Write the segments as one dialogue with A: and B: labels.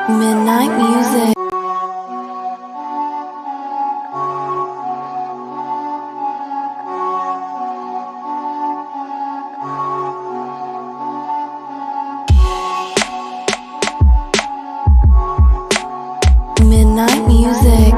A: Midnight music. Midnight music.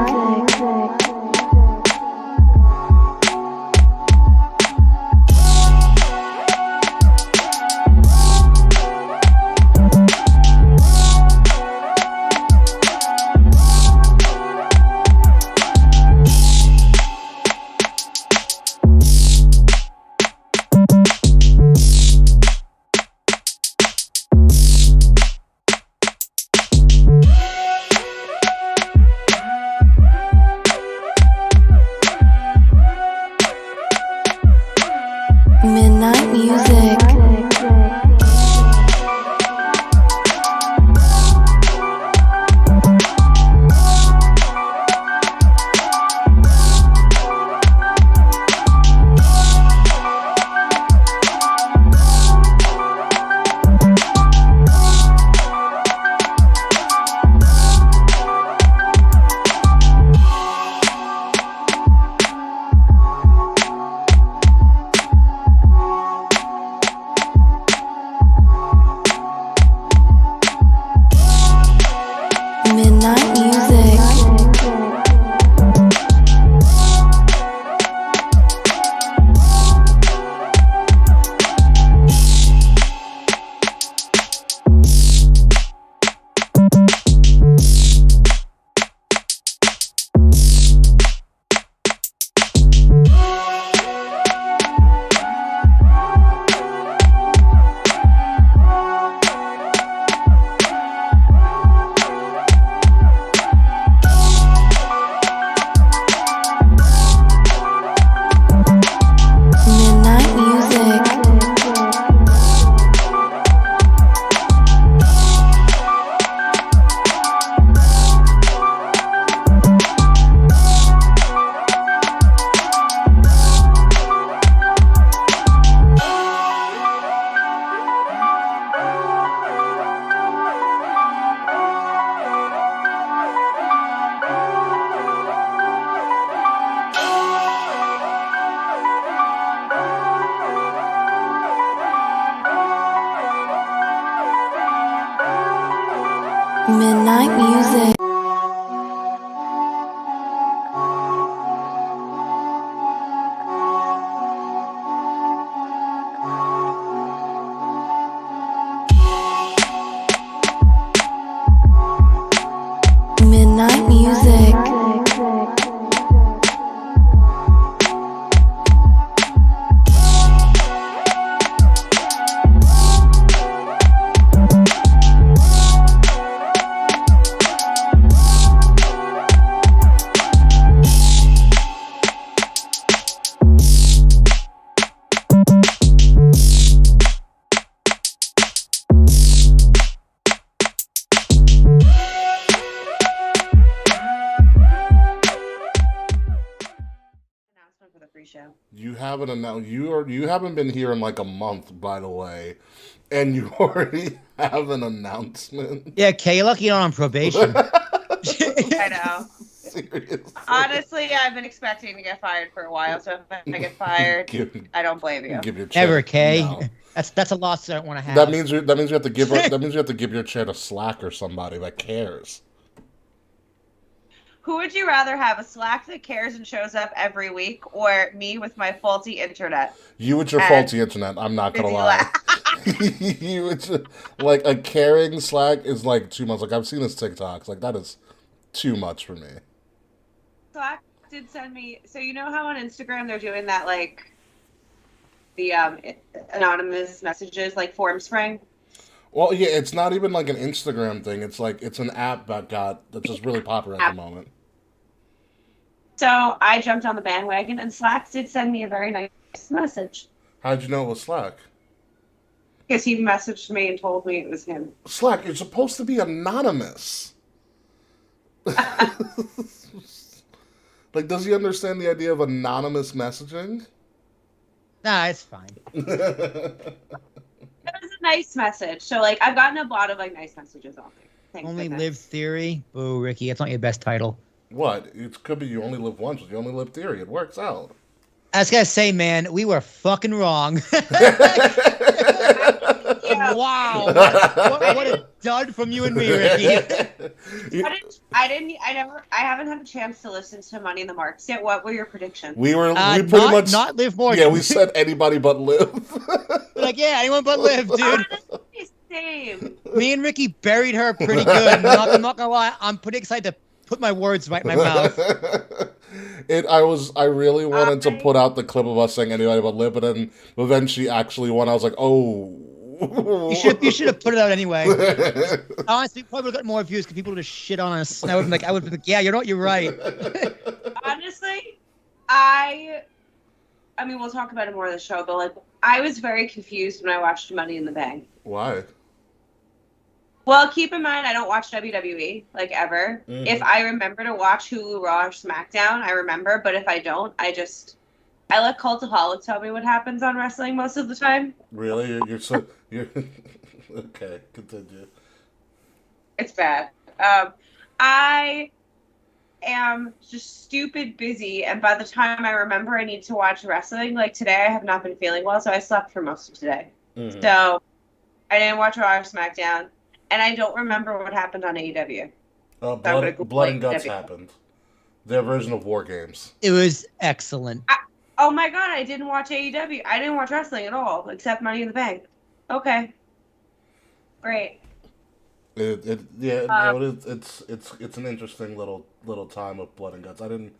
A: Midnight music. Midnight music. Midnight music. Midnight music. Midnight music.
B: Announcement for the free show.
C: You haven't announced you haven't been here in like a month, by the way, and you already have an announcement.
D: Yeah, Kay, you're lucky you're not on probation.
B: I know.
C: Seriously.
B: Honestly, I've been expecting to get fired for a while, so if I get fired, I don't blame you.
C: Give your chair.
D: Never, Kay.
C: No.
D: That's a loss I don't want to have.
C: That means you have to give that means you have to give your chair to Slack or somebody that cares.
B: Who would you rather have, a Slack that cares and shows up every week, or me with my faulty internet?
C: You with your
B: And
C: faulty internet, I'm not gonna
B: busy
C: lie. You with your, like a caring Slack is like too much. Like I've seen his TikToks. Like that is too much for me.
B: Slack did send me. So you know how on Instagram they're doing that, like the anonymous messages, like Form Spring.
C: Well, yeah, it's not even like an Instagram thing. It's like it's an app that's just really popular at the moment.
B: So I jumped on the bandwagon, and Slack did send me a very nice message.
C: How'd you know it was Slack?
B: Because he messaged me and told me it was him.
C: Slack, you're supposed to be anonymous. Like, does he understand the idea of anonymous messaging?
D: Nah, it's fine.
B: It was a nice message. So, like, I've gotten a lot of, like, nice messages on there. Thank
D: Only
B: goodness.
D: live theory. Boo, Ricky. That's not your best title.
C: What? It could be you only live once, but you only live theory. It works out.
D: I was gonna say, man, we were fucking wrong.
B: Yeah.
D: Wow, what a dud from you and me, Ricky.
B: I haven't had a chance to listen to Money in the Marks yet. What were your predictions?
C: we pretty
D: not,
C: much
D: not live more.
C: Yeah, we said anybody but live.
D: Like, yeah, anyone but live, dude.
B: Honestly, same.
D: Me and Ricky buried her pretty good. I'm not gonna lie, I'm pretty excited to put my words right in my mouth.
C: I really wanted to put out the clip of us saying anybody but live, but then she actually won. I was like, oh.
D: You should have put it out anyway. Honestly, probably would have got more views because people would have shit on us. And I would be like, yeah, you're right.
B: Honestly, I mean, we'll talk about it more in the show, but like, I was very confused when I watched Money in the Bank.
C: Why?
B: Well, keep in mind, I don't watch WWE, like, ever.
C: Mm-hmm.
B: If I remember to watch Hulu, Raw, or SmackDown, I remember. But if I don't, I let Cultaholic tell me what happens on wrestling most of the time.
C: Really? You're okay, continue.
B: It's bad. I am just stupid busy, and by the time I remember I need to watch wrestling, like today I have not been feeling well, so I slept for most of today.
C: Mm-hmm.
B: So I didn't watch Raw or SmackDown, and I don't remember what happened on AEW.
C: Blood and Guts happened. Their version of War Games.
D: It was excellent.
B: Oh my god, I didn't watch AEW. I didn't watch wrestling at all, except Money in the Bank. Okay. Great.
C: It's an interesting little time of Blood and Guts. I didn't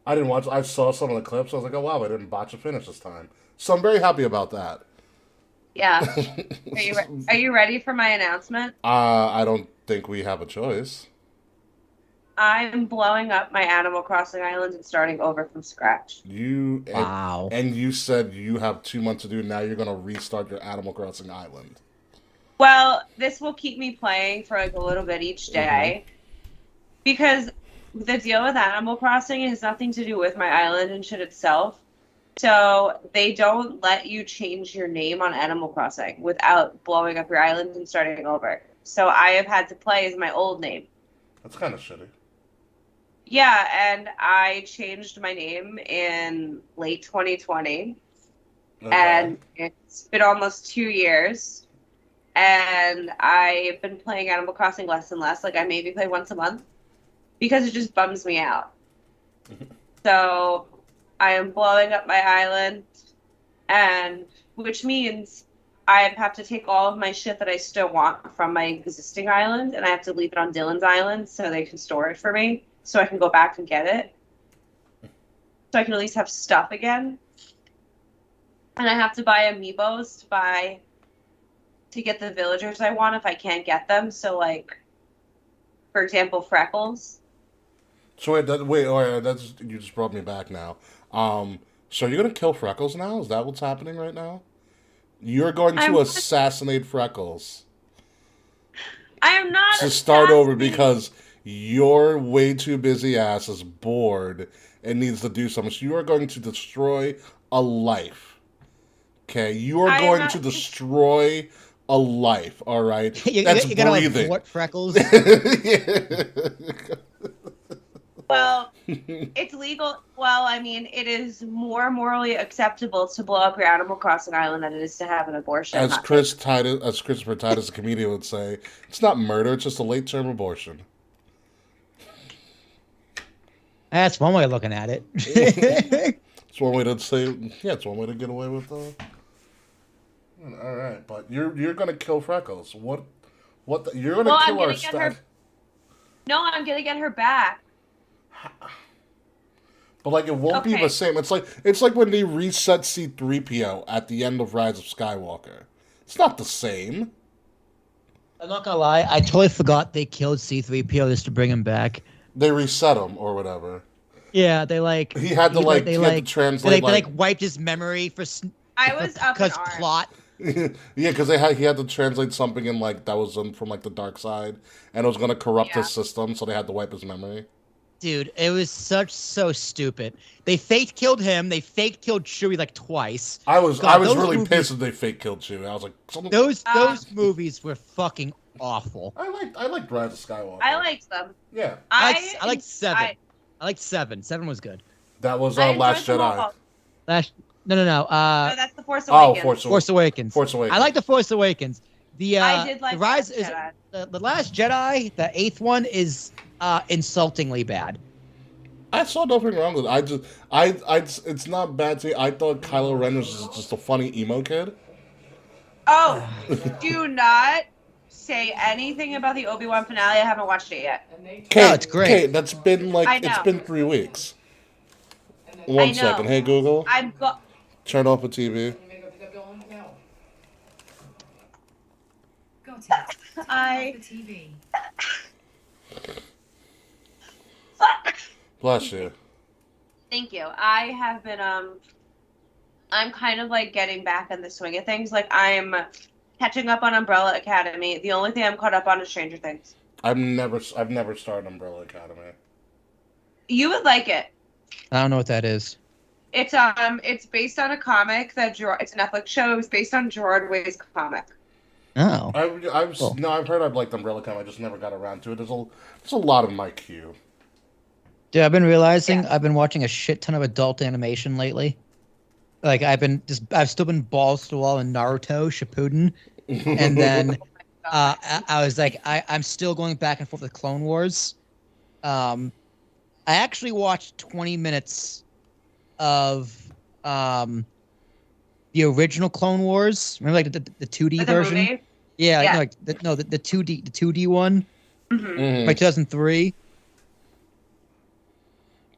C: watch. I saw some of the clips. I was like, oh wow, I didn't botch a finish this time. So I'm very happy about that.
B: Yeah. Are you ready for my announcement?
C: I don't think we have a choice.
B: I'm blowing up my Animal Crossing island and starting over from scratch.
D: Wow.
C: And you said you have 2 months to do. Now you're gonna restart your Animal Crossing island.
B: Well, this will keep me playing for like a little bit each day, because the deal with Animal Crossing has nothing to do with my island and shit itself. So they don't let you change your name on Animal Crossing without blowing up your island and starting over. So I have had to play as my old name.
C: That's kind of shitty.
B: Yeah, and I changed my name in late 2020, and it's been almost 2 years, and I've been playing Animal Crossing less and less. Like, I maybe play once a month, because it just bums me out. So I am blowing up my island, and which means I have to take all of my shit that I still want from my existing island, and I have to leave it on Dylan's island so they can store it for me, so I can go back and get it. So I can at least have stuff again. And I have to buy amiibos to get the villagers I want if I can't get them. So, like, for example, Freckles.
C: So that's you just brought me back now. So you're gonna kill Freckles now? Is that what's happening right now? You're going to assassinate Freckles.
B: I am not
C: to start over because your way too busy ass is bored and needs to do something. So you are going to destroy a life. Okay? You are going to destroy a life, all right? That's
D: you're gonna
C: breathing.
D: Like, Freckles?
B: Well, it's legal. Well, I mean, it is more morally acceptable to blow up your Animal Crossing island than it is to have an abortion.
C: As Christopher Titus, the comedian, would say, it's not murder, it's just a late-term abortion.
D: That's one way of looking at it.
C: It's one way to say, yeah, it's one way to get away with all right, but you're gonna kill Freckles. You're gonna kill our staff.
B: No, I'm gonna get her back.
C: But like, it won't be the same. It's like when they reset C-3PO at the end of Rise of Skywalker. It's not the same.
D: I'm not gonna lie, I totally forgot they killed C-3PO just to bring him back.
C: They reset him or whatever.
D: Yeah, they like.
C: He had to had to translate.
D: They wiped his memory for.
B: I was up
D: because plot.
C: Yeah, because he had to translate something in that was from the dark side, and it was going to corrupt his system, so they had to wipe his memory.
D: Dude, it was so stupid. They fake killed him. They fake killed Chewie twice.
C: I was really pissed that they fake killed Chewie. I was like,
D: those movies were fucking awful.
C: I liked Rise of Skywalker.
B: I liked them.
C: Yeah.
D: I liked 7. I liked 7. 7 was good.
C: That was
B: I
C: Last
B: enjoyed them
C: Jedi.
B: all.
D: No.
B: No, that's the Force Awakens.
D: Force Awakens.
C: Force Awakens.
D: I like the Force Awakens.
B: I did like
D: the Rise
B: Last
D: is
B: Jedi.
D: the Last Jedi. The 8th one is insultingly bad.
C: I saw nothing wrong with it. It's not bad to me. I thought Kylo Ren was just a funny emo kid.
B: Oh, do not say anything about the Obi-Wan finale. I haven't watched it yet.
C: Kate,
D: it's great.
C: Kate, that's been
B: I
C: it's
B: know.
C: been 3 weeks.
B: I
C: One
B: know.
C: second. Hey Google, turn off the TV.
E: Got it.
B: I-
E: The TV.
C: Bless you.
B: Thank you. I have been I'm kind of like getting back in the swing of things. Like I'm catching up on Umbrella Academy. The only thing I'm caught up on is Stranger Things.
C: I've never started Umbrella Academy.
B: You would like it.
D: I don't know what that is.
B: It's based on a comic it's a Netflix show. It was based on Gerard Way's comic.
D: Oh.
C: I've heard I've liked Umbrella Academy. I just never got around to it. There's a lot in my queue.
D: Dude, I've been realizing I've been watching a shit ton of adult animation lately. Like I've still been balls to the wall in Naruto Shippuden, and then I was like I'm still going back and forth with Clone Wars. I actually watched 20 minutes of the original Clone Wars. Remember, like the 2D
B: The
D: version.
B: movie.
D: Yeah,
B: Yeah.
D: the 2D one,
B: Mhm.
D: like 2003.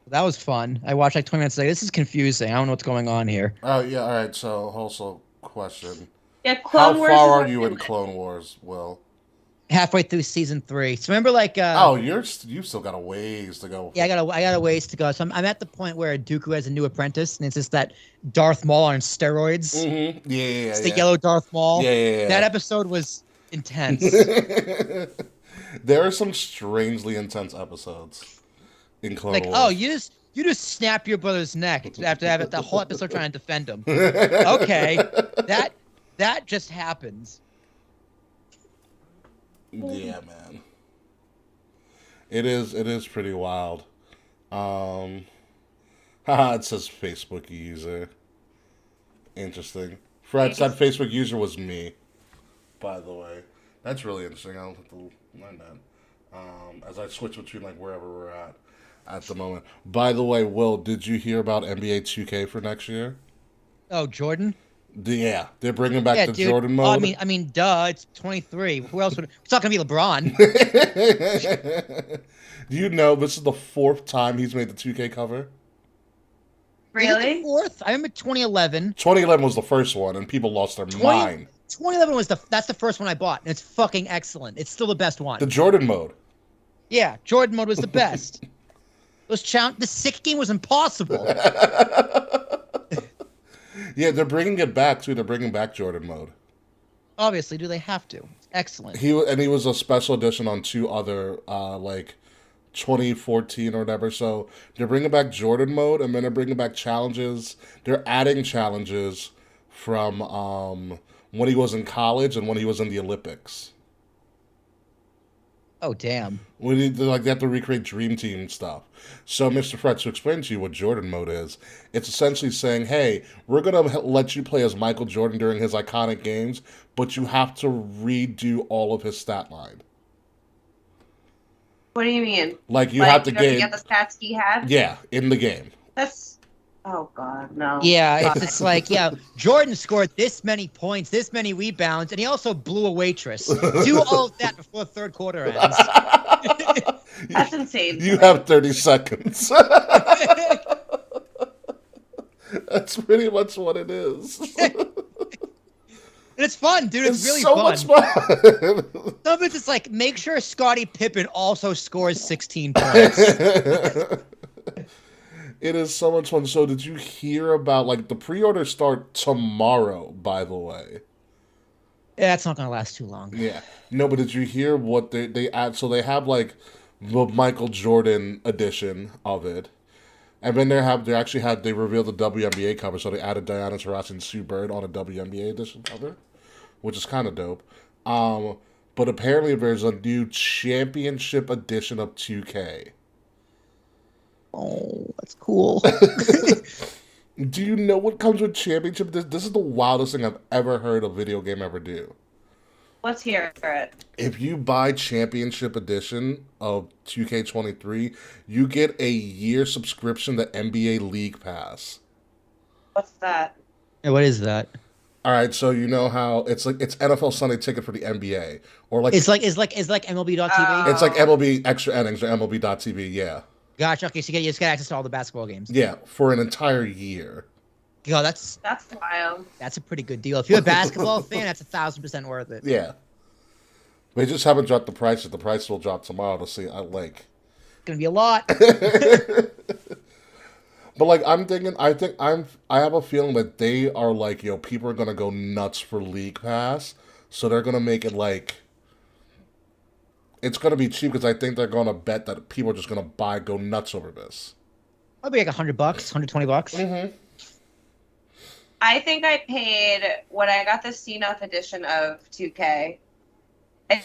D: That was fun. I watched like 20 minutes. Like, this is confusing. I don't know what's going on here.
C: Oh yeah, all right. So also question:
B: Yeah, Clone
C: how
B: Wars
C: far
B: is
C: are you in
B: good.
C: Clone Wars, Will?
D: Halfway through season 3. So remember, like,
C: You've still got a ways to go.
D: yeah, I got a ways to go. So I'm at the point where Dooku has a new apprentice, and it's just that Darth Maul on steroids.
C: Mm-hmm. Yeah,
D: It's the yellow Darth Maul.
C: Yeah.
D: That episode was intense.
C: There are some strangely intense episodes in Clone
D: Like,
C: Wars.
D: oh, you just snap your brother's neck after having the whole episode trying to defend him. Okay, that just happens.
C: Yeah, man. It is pretty wild. It says Facebook user. Interesting. Fred, that Facebook user was me, by the way. That's really interesting. I'll have to learn that. As I switch between like wherever we're at the moment. By the way, Will, did you hear about NBA 2K for next year?
D: Oh, Jordan?
C: Yeah, they're bringing back the
D: dude.
C: Jordan
D: Oh,
C: mode.
D: I mean, duh. It's 23. Who else would? It's not gonna be LeBron.
C: Do you know this is the 4th time he's made the 2K cover?
D: Is it
B: Really?
D: the 4th? I remember 2011.
C: 2011 was the first one, and people lost their mind.
D: 2011 was that's the first one I bought, and it's fucking excellent. It's still the best one.
C: The Jordan mode.
D: Yeah, Jordan mode was the best. The 6 game was impossible.
C: Yeah, they're bringing it back too. They're bringing back Jordan mode.
D: Obviously, do they have to? It's excellent.
C: He was a special edition on 2 other like 2014 or whatever. So they're bringing back Jordan mode, and then they're bringing back challenges. They're adding challenges from when he was in college and when he was in the Olympics.
D: Oh damn.
C: They have to recreate Dream Team stuff. So, Mr. Fred, to explain to you what Jordan mode is, it's essentially saying, hey, we're going to let you play as Michael Jordan during his iconic games, but you have to redo all of his stat line.
B: What do you mean?
C: Like, you have to
B: get the stats he had?
C: Yeah, in the game.
B: That's oh god, no.
D: Yeah, it's like, yeah, Jordan scored this many points, this many rebounds, and he also blew a waitress. Do all of that before the third quarter ends.
B: That's insane.
C: You have 30 seconds. That's pretty much what it is.
D: And it's fun, dude. It's really
C: so
D: fun.
C: much fun.
D: Some of it's just like, make sure Scottie Pippen also scores 16 points.
C: It is so much fun. So did you hear about, like, the pre-orders start tomorrow, by the way?
D: Yeah, it's not going to last too long.
C: Yeah. No, but did you hear what they add? So they have, like, the Michael Jordan edition of it. And then they revealed the WNBA cover, so they added Diana Taurasi and Sue Bird on a WNBA edition cover, which is kind of dope. but apparently there's a new championship edition of 2K.
D: Oh, that's cool.
C: Do you know what comes with championship? This is the wildest thing I've ever heard a video game ever do.
B: Let's hear it.
C: If you buy championship edition of 2K23, you get a year subscription to NBA League Pass.
B: What's that?
D: Yeah, what is that?
C: All right, so you know how it's NFL Sunday Ticket for the NBA, or like
D: It's like MLB.TV.
B: Oh.
C: it's like MLB Extra Innings or MLB.TV. Yeah,
D: Gotcha. Okay, so you just get access to all the basketball games.
C: yeah, for an entire year.
D: Yo, that's
B: wild.
D: a pretty good deal. If you're a basketball fan, that's 1,000% worth it.
C: Yeah, they just haven't dropped the prices. The price will drop tomorrow to see. It's
D: gonna be a lot.
C: But like I have a feeling that they are like, people are gonna go nuts for League Pass, so they're gonna make it like it's gonna be cheap because I think they're gonna bet that people are just gonna go nuts over this.
D: Probably like $100, $120.
C: Mm-hmm.
B: I think I paid when I got the CNUF edition of 2K. I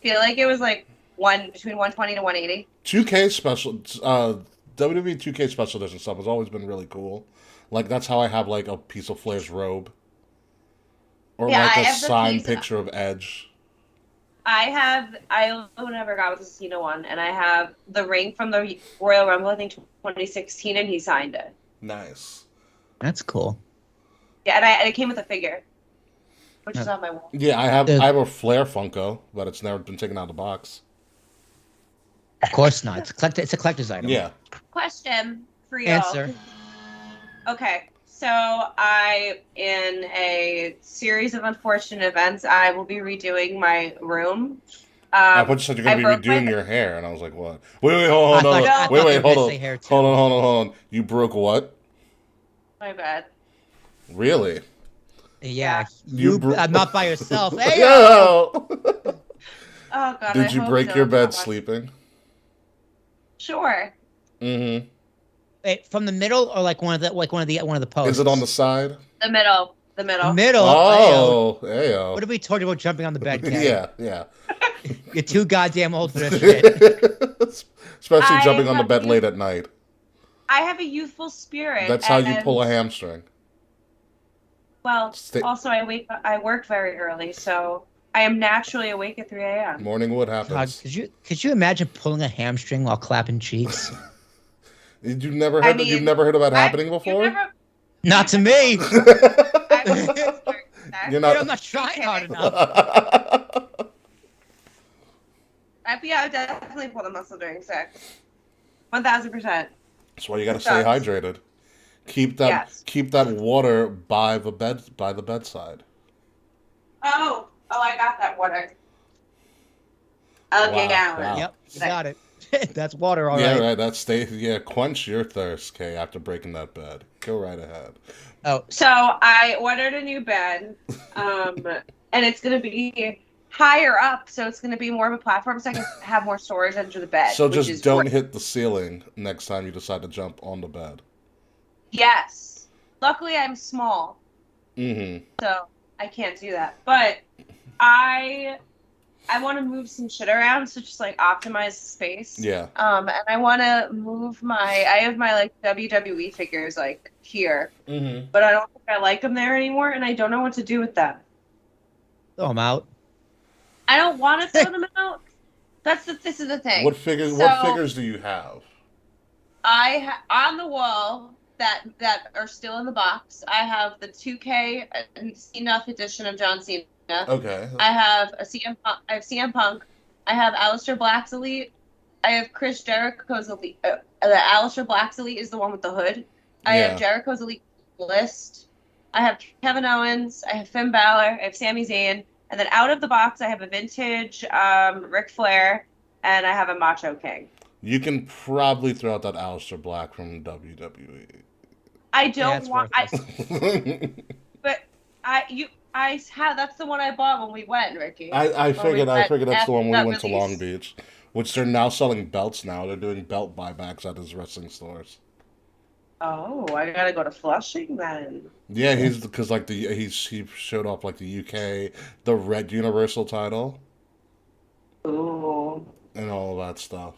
B: feel like it was like between 120 to 180.
C: 2K special, WWE 2K special edition stuff has always been really cool. Like that's how I have like a piece of Flair's robe, or
B: Yeah,
C: like
B: I
C: a
B: have the
C: signed
B: piece-
C: picture of Edge.
B: I never got with the Cena one, and I have the ring from the Royal Rumble, I think 2016, and he signed it.
C: Nice.
D: That's cool.
B: Yeah, and it came with a figure, which is on my wall.
C: Yeah, I have a Flair Funko, but it's never been taken out of the box.
D: Of course not. It's a collector's item.
C: Yeah.
B: Question for y'all.
D: Answer.
B: Okay, so in a series of unfortunate events, I will be redoing my room.
C: I thought you said you're going to be
B: broke
C: redoing
B: my-
C: your hair, and I was like, what? Wait, hold on.
B: I
C: Wait,
B: thought
D: you were
C: hold
D: gonna
C: on.
D: say hair, too.
C: Hold on. You broke what?
B: My bad.
C: Really?
D: Yeah.
C: You
D: I'm not by yourself. Hey,
C: Yo!
B: Oh God.
C: Did
B: I
C: you
B: hope
C: break
B: so.
C: your bed
B: Oh,
C: sleeping?
B: Sure.
C: Mm-hmm.
D: Wait, from the middle or like one of the posts?
C: Is it on the side?
B: The middle. The middle.
D: The middle?
C: Oh, heyo.
D: What have we told you about jumping on the bed, Kay?
C: Yeah.
D: You're too goddamn old for this shit.
C: Especially
B: I
C: jumping on the
B: have
C: bed
B: you-
C: late at night.
B: I have a youthful spirit.
C: That's how you
B: and-
C: pull a hamstring.
B: Well,
C: Stay-
B: also I work very early, so I am naturally awake at 3 a.m.
C: Morning wood
D: God,
C: happens.
D: could you imagine pulling a hamstring while clapping cheeks?
C: You've never heard
B: I mean,
C: you've never heard about happening
B: You've
C: before?
B: never-
D: Not to me.
B: I've never experienced that.
C: You're not
D: I'm not trying hard enough.
B: I've definitely pulled a muscle during sex. 1,000%.
C: That's why you gotta
B: It
C: stay
B: does.
C: hydrated.
B: Yes.
C: Keep that water by the bedside.
B: Oh, I got that water. Okay,
C: Wow,
B: gallon.
C: wow.
D: Yep, you got it. That's water, all
C: Yeah,
D: right.
C: right. Quench your thirst, Kay, after breaking that bed. Go right ahead.
D: Oh,
B: So I ordered a new bed, and it's gonna be higher up, so it's gonna be more of a platform, so I can have more storage under the bed.
C: So
B: which is
C: just don't
B: great.
C: hit the ceiling next time you decide to jump on the bed.
B: Yes. Luckily, I'm small,
C: Mm-hmm.
B: so I can't do that. But I want to move some shit around, so just like optimize the space.
C: Yeah.
B: And I want to move I have my like WWE figures like here,
C: Mm-hmm.
B: but I don't think I like them there anymore, and I don't know what to do with them.
D: throw them out.
B: I don't want to throw them out. This is the thing.
C: What figures do you have?
B: On the wall that are still in the box. I have the 2K enough edition of John Cena.
C: Okay.
B: I have I have CM Punk. I have Aleister Black's Elite. I have Chris Jericho's Elite. The Aleister Black's Elite is the one with the hood. I
C: Yeah.
B: have Jericho's Elite list. I have Kevin Owens. I have Finn Balor. I have Sami Zayn. And then out of the box, I have a vintage Ric Flair, and I have a Macho King.
C: You can probably throw out that Aleister Black from WWE.
B: I
D: Yeah,
B: don't
D: it's
B: want.
D: worthless.
B: That's the one I bought when we went, Ricky.
C: I figured that's the one we
B: that
C: went to Long
B: release.
C: Beach, which they're now selling belts now. They're doing belt buybacks at his wrestling stores.
B: Oh, I gotta go to Flushing then.
C: Yeah, he showed off like the UK, the red Universal title.
B: Ooh.
C: and all of that stuff.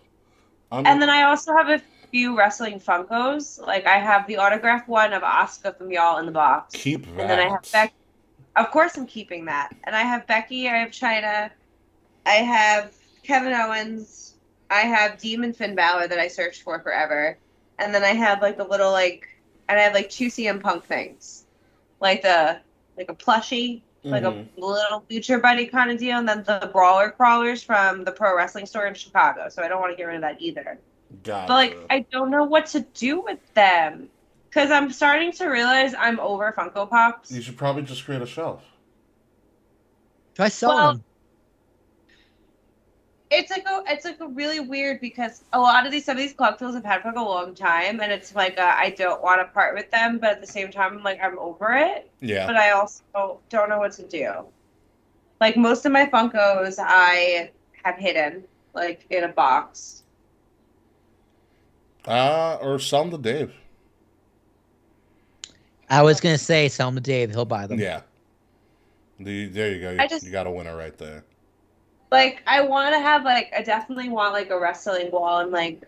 B: And then I also have a few wrestling Funkos. Like I have the autographed one of Asuka from Y'all in the box.
C: Keep
B: And then I have
C: that.
B: Becky. Of course I'm keeping that. And I have Becky, I have Chyna, I have Kevin Owens, I have Demon Finn Balor that I searched for forever. And then I have like the little like and I have like two CM Punk things. Like a plushie, like a little future buddy kind of deal, and then the brawler crawlers from the pro wrestling store in Chicago. So I don't want to get rid of that either.
C: Gotcha.
B: But like I don't know what to do with them. Because I'm starting to realize I'm over Funko Pops.
C: You should probably just create a shelf.
D: Try selling them.
B: It's like a really weird because a lot of some of these collectibles I've had for like a long time, and it's like I don't want to part with them, but at the same time I'm like I'm over it.
C: Yeah.
B: But I also don't know what to do. Like most of my Funkos I have hidden like in a box.
C: Or sell them to Dave.
D: I was gonna say sell them to Dave. He'll buy them.
C: Yeah. There you go. You got a winner right there.
B: Like I want to have like I definitely want like a wrestling wall, and like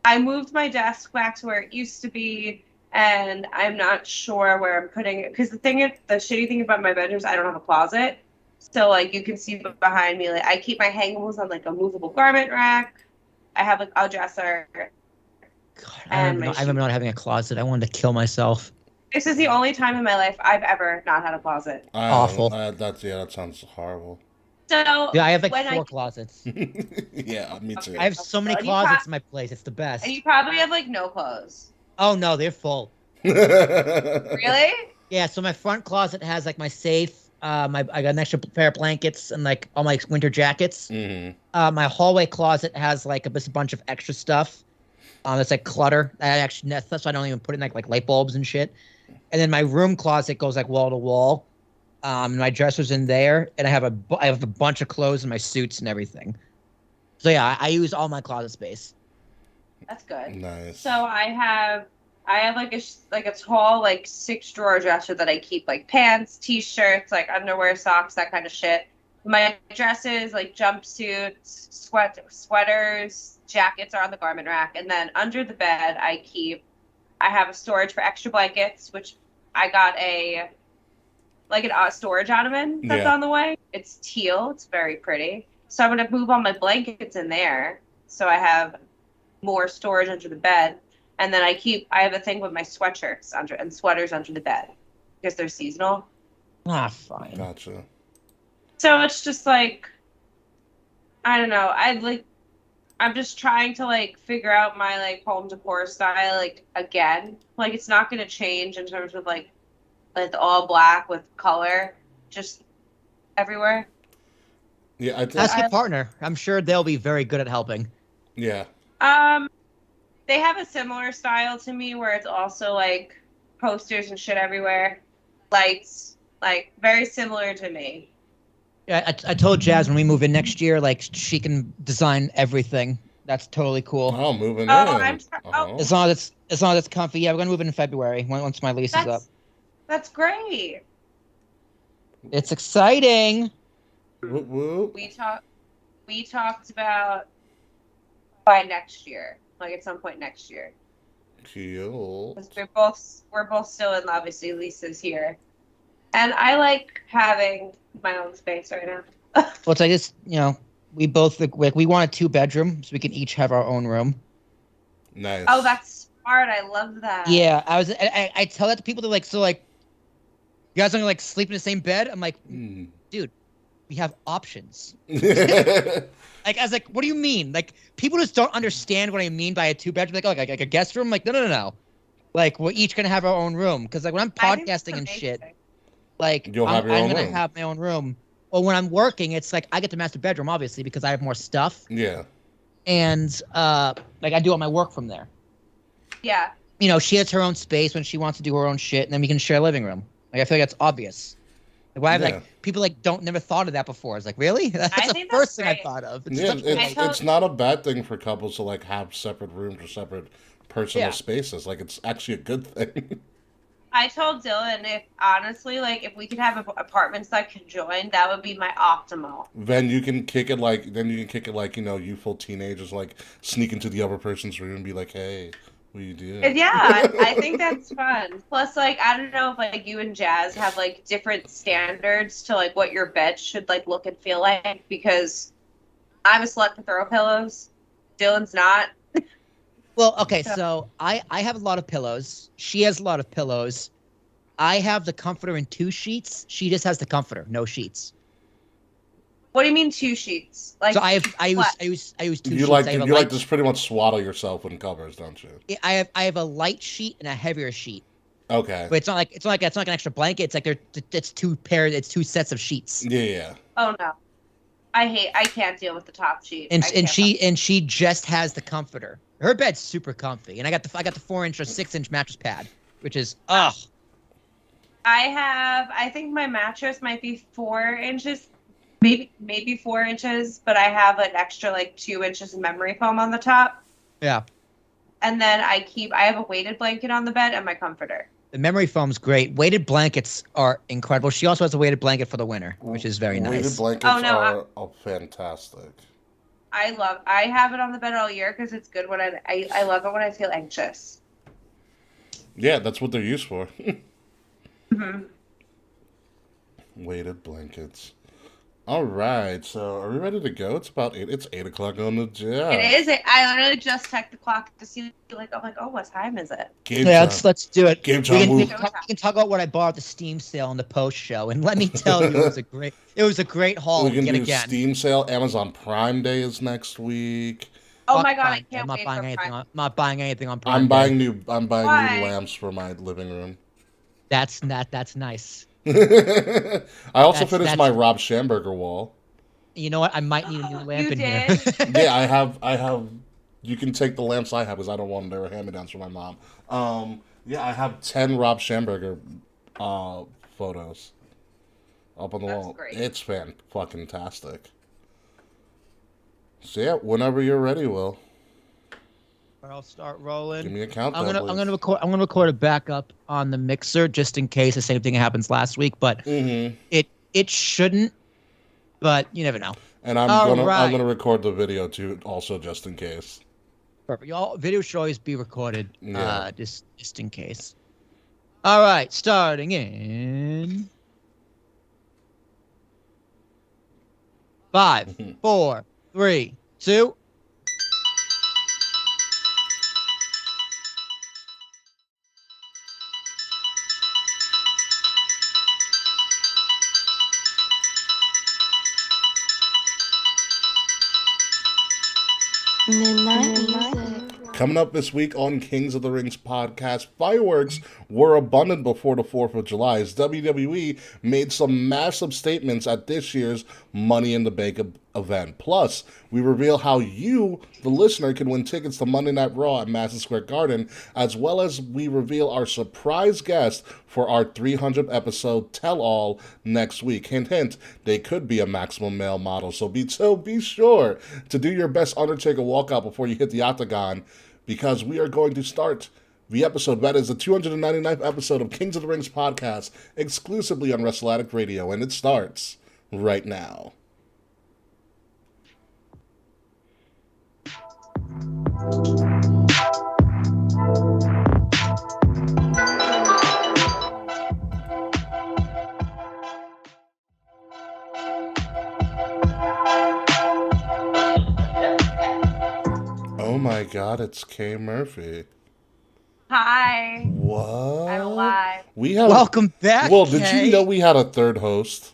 B: I moved my desk back to where it used to be, and I'm not sure where I'm putting it because the shitty thing about my bedroom is I don't have a closet, so like you can see behind me, like I keep my hangables on like a movable garment rack. I have like a dresser.
D: God, I remember not having a closet. I wanted to kill myself.
B: This is the only time in my life I've ever not had a closet.
D: Awful.
C: That sounds horrible.
B: So
D: yeah, I have like 4 closets.
C: Yeah, me too.
D: I have so many closets in my place. It's the best.
B: And you probably have like no clothes.
D: Oh no, they're full.
B: Really?
D: Yeah. So my front closet has like my safe. I got an extra pair of blankets and like all my winter jackets.
C: Mm-hmm.
D: My hallway closet has like a bunch of extra stuff. That's like clutter. That's why I don't even put in like light bulbs and shit. And then my room closet goes like wall to wall. My dresser's in there, and I have a bunch of clothes and my suits and everything. So yeah, I use all my closet space.
B: That's good.
C: Nice.
B: So I have like a tall like 6-drawer dresser that I keep like pants, t-shirts, like underwear, socks, that kind of shit. My dresses, like jumpsuits, sweaters, jackets are on the garment rack, and then under the bed I have a storage for extra blankets, which I got a storage ottoman that's on the way. It's teal. It's very pretty. So I'm going to move all my blankets in there. So I have more storage under the bed. And then I have a thing with my sweatshirts and sweaters under the bed because they're seasonal.
D: Fine.
C: Gotcha.
B: So it's just like, I don't know. I'm just trying to like figure out my like home decor style like again. Like it's not going to change in terms of like all black with color just everywhere.
C: Yeah,
D: ask your partner. I'm sure they'll be very good at helping.
C: Yeah.
B: They have a similar style to me where it's also like posters and shit everywhere, lights, like very similar to me.
D: Yeah, I told Jazz when we move in next year, like she can design everything. That's totally cool.
C: Oh, moving in.
D: As long as it's comfy. Yeah, we're gonna move in February once my lease is up.
B: That's great.
D: It's exciting.
C: Whoop, whoop.
B: We talked about by next year, like at some point next year.
C: Cool.
B: We're both still in obviously Lisa's here, and I like having my own space right now.
D: Well, it's like this, we both we want a 2-bedroom so we can each have our own room.
C: Nice.
B: Oh, that's smart. I love that.
D: Yeah, I tell that to people. They're like, so like, you guys are gonna like sleep in the same bed? I'm like, dude, we have options. Like, I was like, what do you mean? Like, people just don't understand what I mean by a 2-bedroom. Like, oh, like a guest room? Like, no. Like, we're each gonna have our own room. Because like when I'm podcasting and shit, like I'm gonna have my own room. Or when I'm working, it's like I get the master bedroom, obviously, because I have more stuff.
C: Yeah.
D: And like I do all my work from there.
B: Yeah.
D: She has her own space when she wants to do her own shit, and then we can share a living room. Like I feel like that's obvious. Like why like people like never thought of that before. It's like, really? That's the first thing I thought of.
C: It's not a bad thing for couples to like have separate rooms or separate personal spaces. Like it's actually a good thing.
B: I told Dylan if honestly, like, if we could have apartments that could join, that would be my optimal.
C: Then you can kick it like youthful teenagers like sneak into the other person's room and be like, hey, what you do?
B: Yeah, I think that's fun. Plus, like, I don't know if like you and Jazz have like different standards to like what your bed should like look and feel like, because I'm a slut for throw pillows. Dylan's not.
D: Well, okay, so I have a lot of pillows. She has a lot of pillows. I have the comforter in 2 sheets. She just has the comforter, no sheets.
B: What do you mean 2 sheets? Like,
D: So I use 2 sheets.
C: You like just pretty much swaddle yourself in covers, don't you?
D: I have a light sheet and a heavier sheet.
C: Okay.
D: But it's not like an extra blanket. It's like it's 2 pairs. It's 2 sets of sheets.
C: Yeah.
B: Oh no, I can't deal with the top sheet.
D: And she just has the comforter. Her bed's super comfy, and I got the 4-inch or 6-inch mattress pad, which is
B: I think my mattress might be 4 inches, maybe 4 inches, but I have an extra like 2 inches of memory foam on the top.
D: Yeah.
B: And then I have a weighted blanket on the bed and my comforter.
D: The memory foam's great. Weighted blankets are incredible. She also has a weighted blanket for the winter, which is very nice.
C: Weighted blankets are fantastic.
B: I have it on the bed all year because it's good when I love it when I feel anxious.
C: Yeah, that's what they're used for.
B: Mm-hmm.
C: Weighted blankets. All right, so are we ready to go? It's 8 o'clock on the dot.
B: It is. I literally just checked the clock to see, like, I'm like, oh, what time is it?
D: Let's do it.
C: Game time.
D: We can talk about what I bought at the Steam sale and the post show, and let me tell you, it was a great haul.
C: We can do Steam sale. Amazon Prime Day is next week.
B: Oh my god, I can't wait for Prime.
D: I'm not buying anything on Prime.
C: I'm buying new lamps for my living room.
D: That's nice.
C: I also finished my Rob Schamberger wall.
D: You know what? I might need a new lamp in here.
C: Yeah, I have. You can take the lamps I have because I don't want them. They were hand-me-downs from my mom. Yeah, I have 10 Rob Schamberger photos up on the wall.
B: Great.
C: It's fucking-tastic. So yeah, whenever you're ready, Will.
D: I'll start rolling.
C: Give me a countdown,
D: I'm gonna record a backup on the mixer just in case the same thing happens last week, but it shouldn't. But you never know.
C: And I'm gonna record the video too, also just in case.
D: Perfect. Y'all, video should always be recorded.
C: Yeah.
D: Just in case. All right, starting in 5, 4, 3, 2.
A: Midnight music.
C: Coming up this week on Kings of the Rings podcast, fireworks were abundant before the 4th of July as WWE made some massive statements at this year's Money in the Bank event. Plus, we reveal how you, the listener, can win tickets to Monday Night Raw at Madison Square Garden, as well as we reveal our surprise guest for our 300th episode tell-all next week. Hint, hint, they could be a maximum male model, so be sure to do your best Undertaker walkout before you hit the octagon, because we are going to start the episode. That is the 299th episode of Kings of the Rings podcast, exclusively on Wrestle Addict Radio, and it starts right now. Oh my god, it's Kay Murphy.
B: Hi.
C: What?
B: I'm alive.
D: Welcome back.
C: Well, did
D: Kay.
C: you know we had a third host?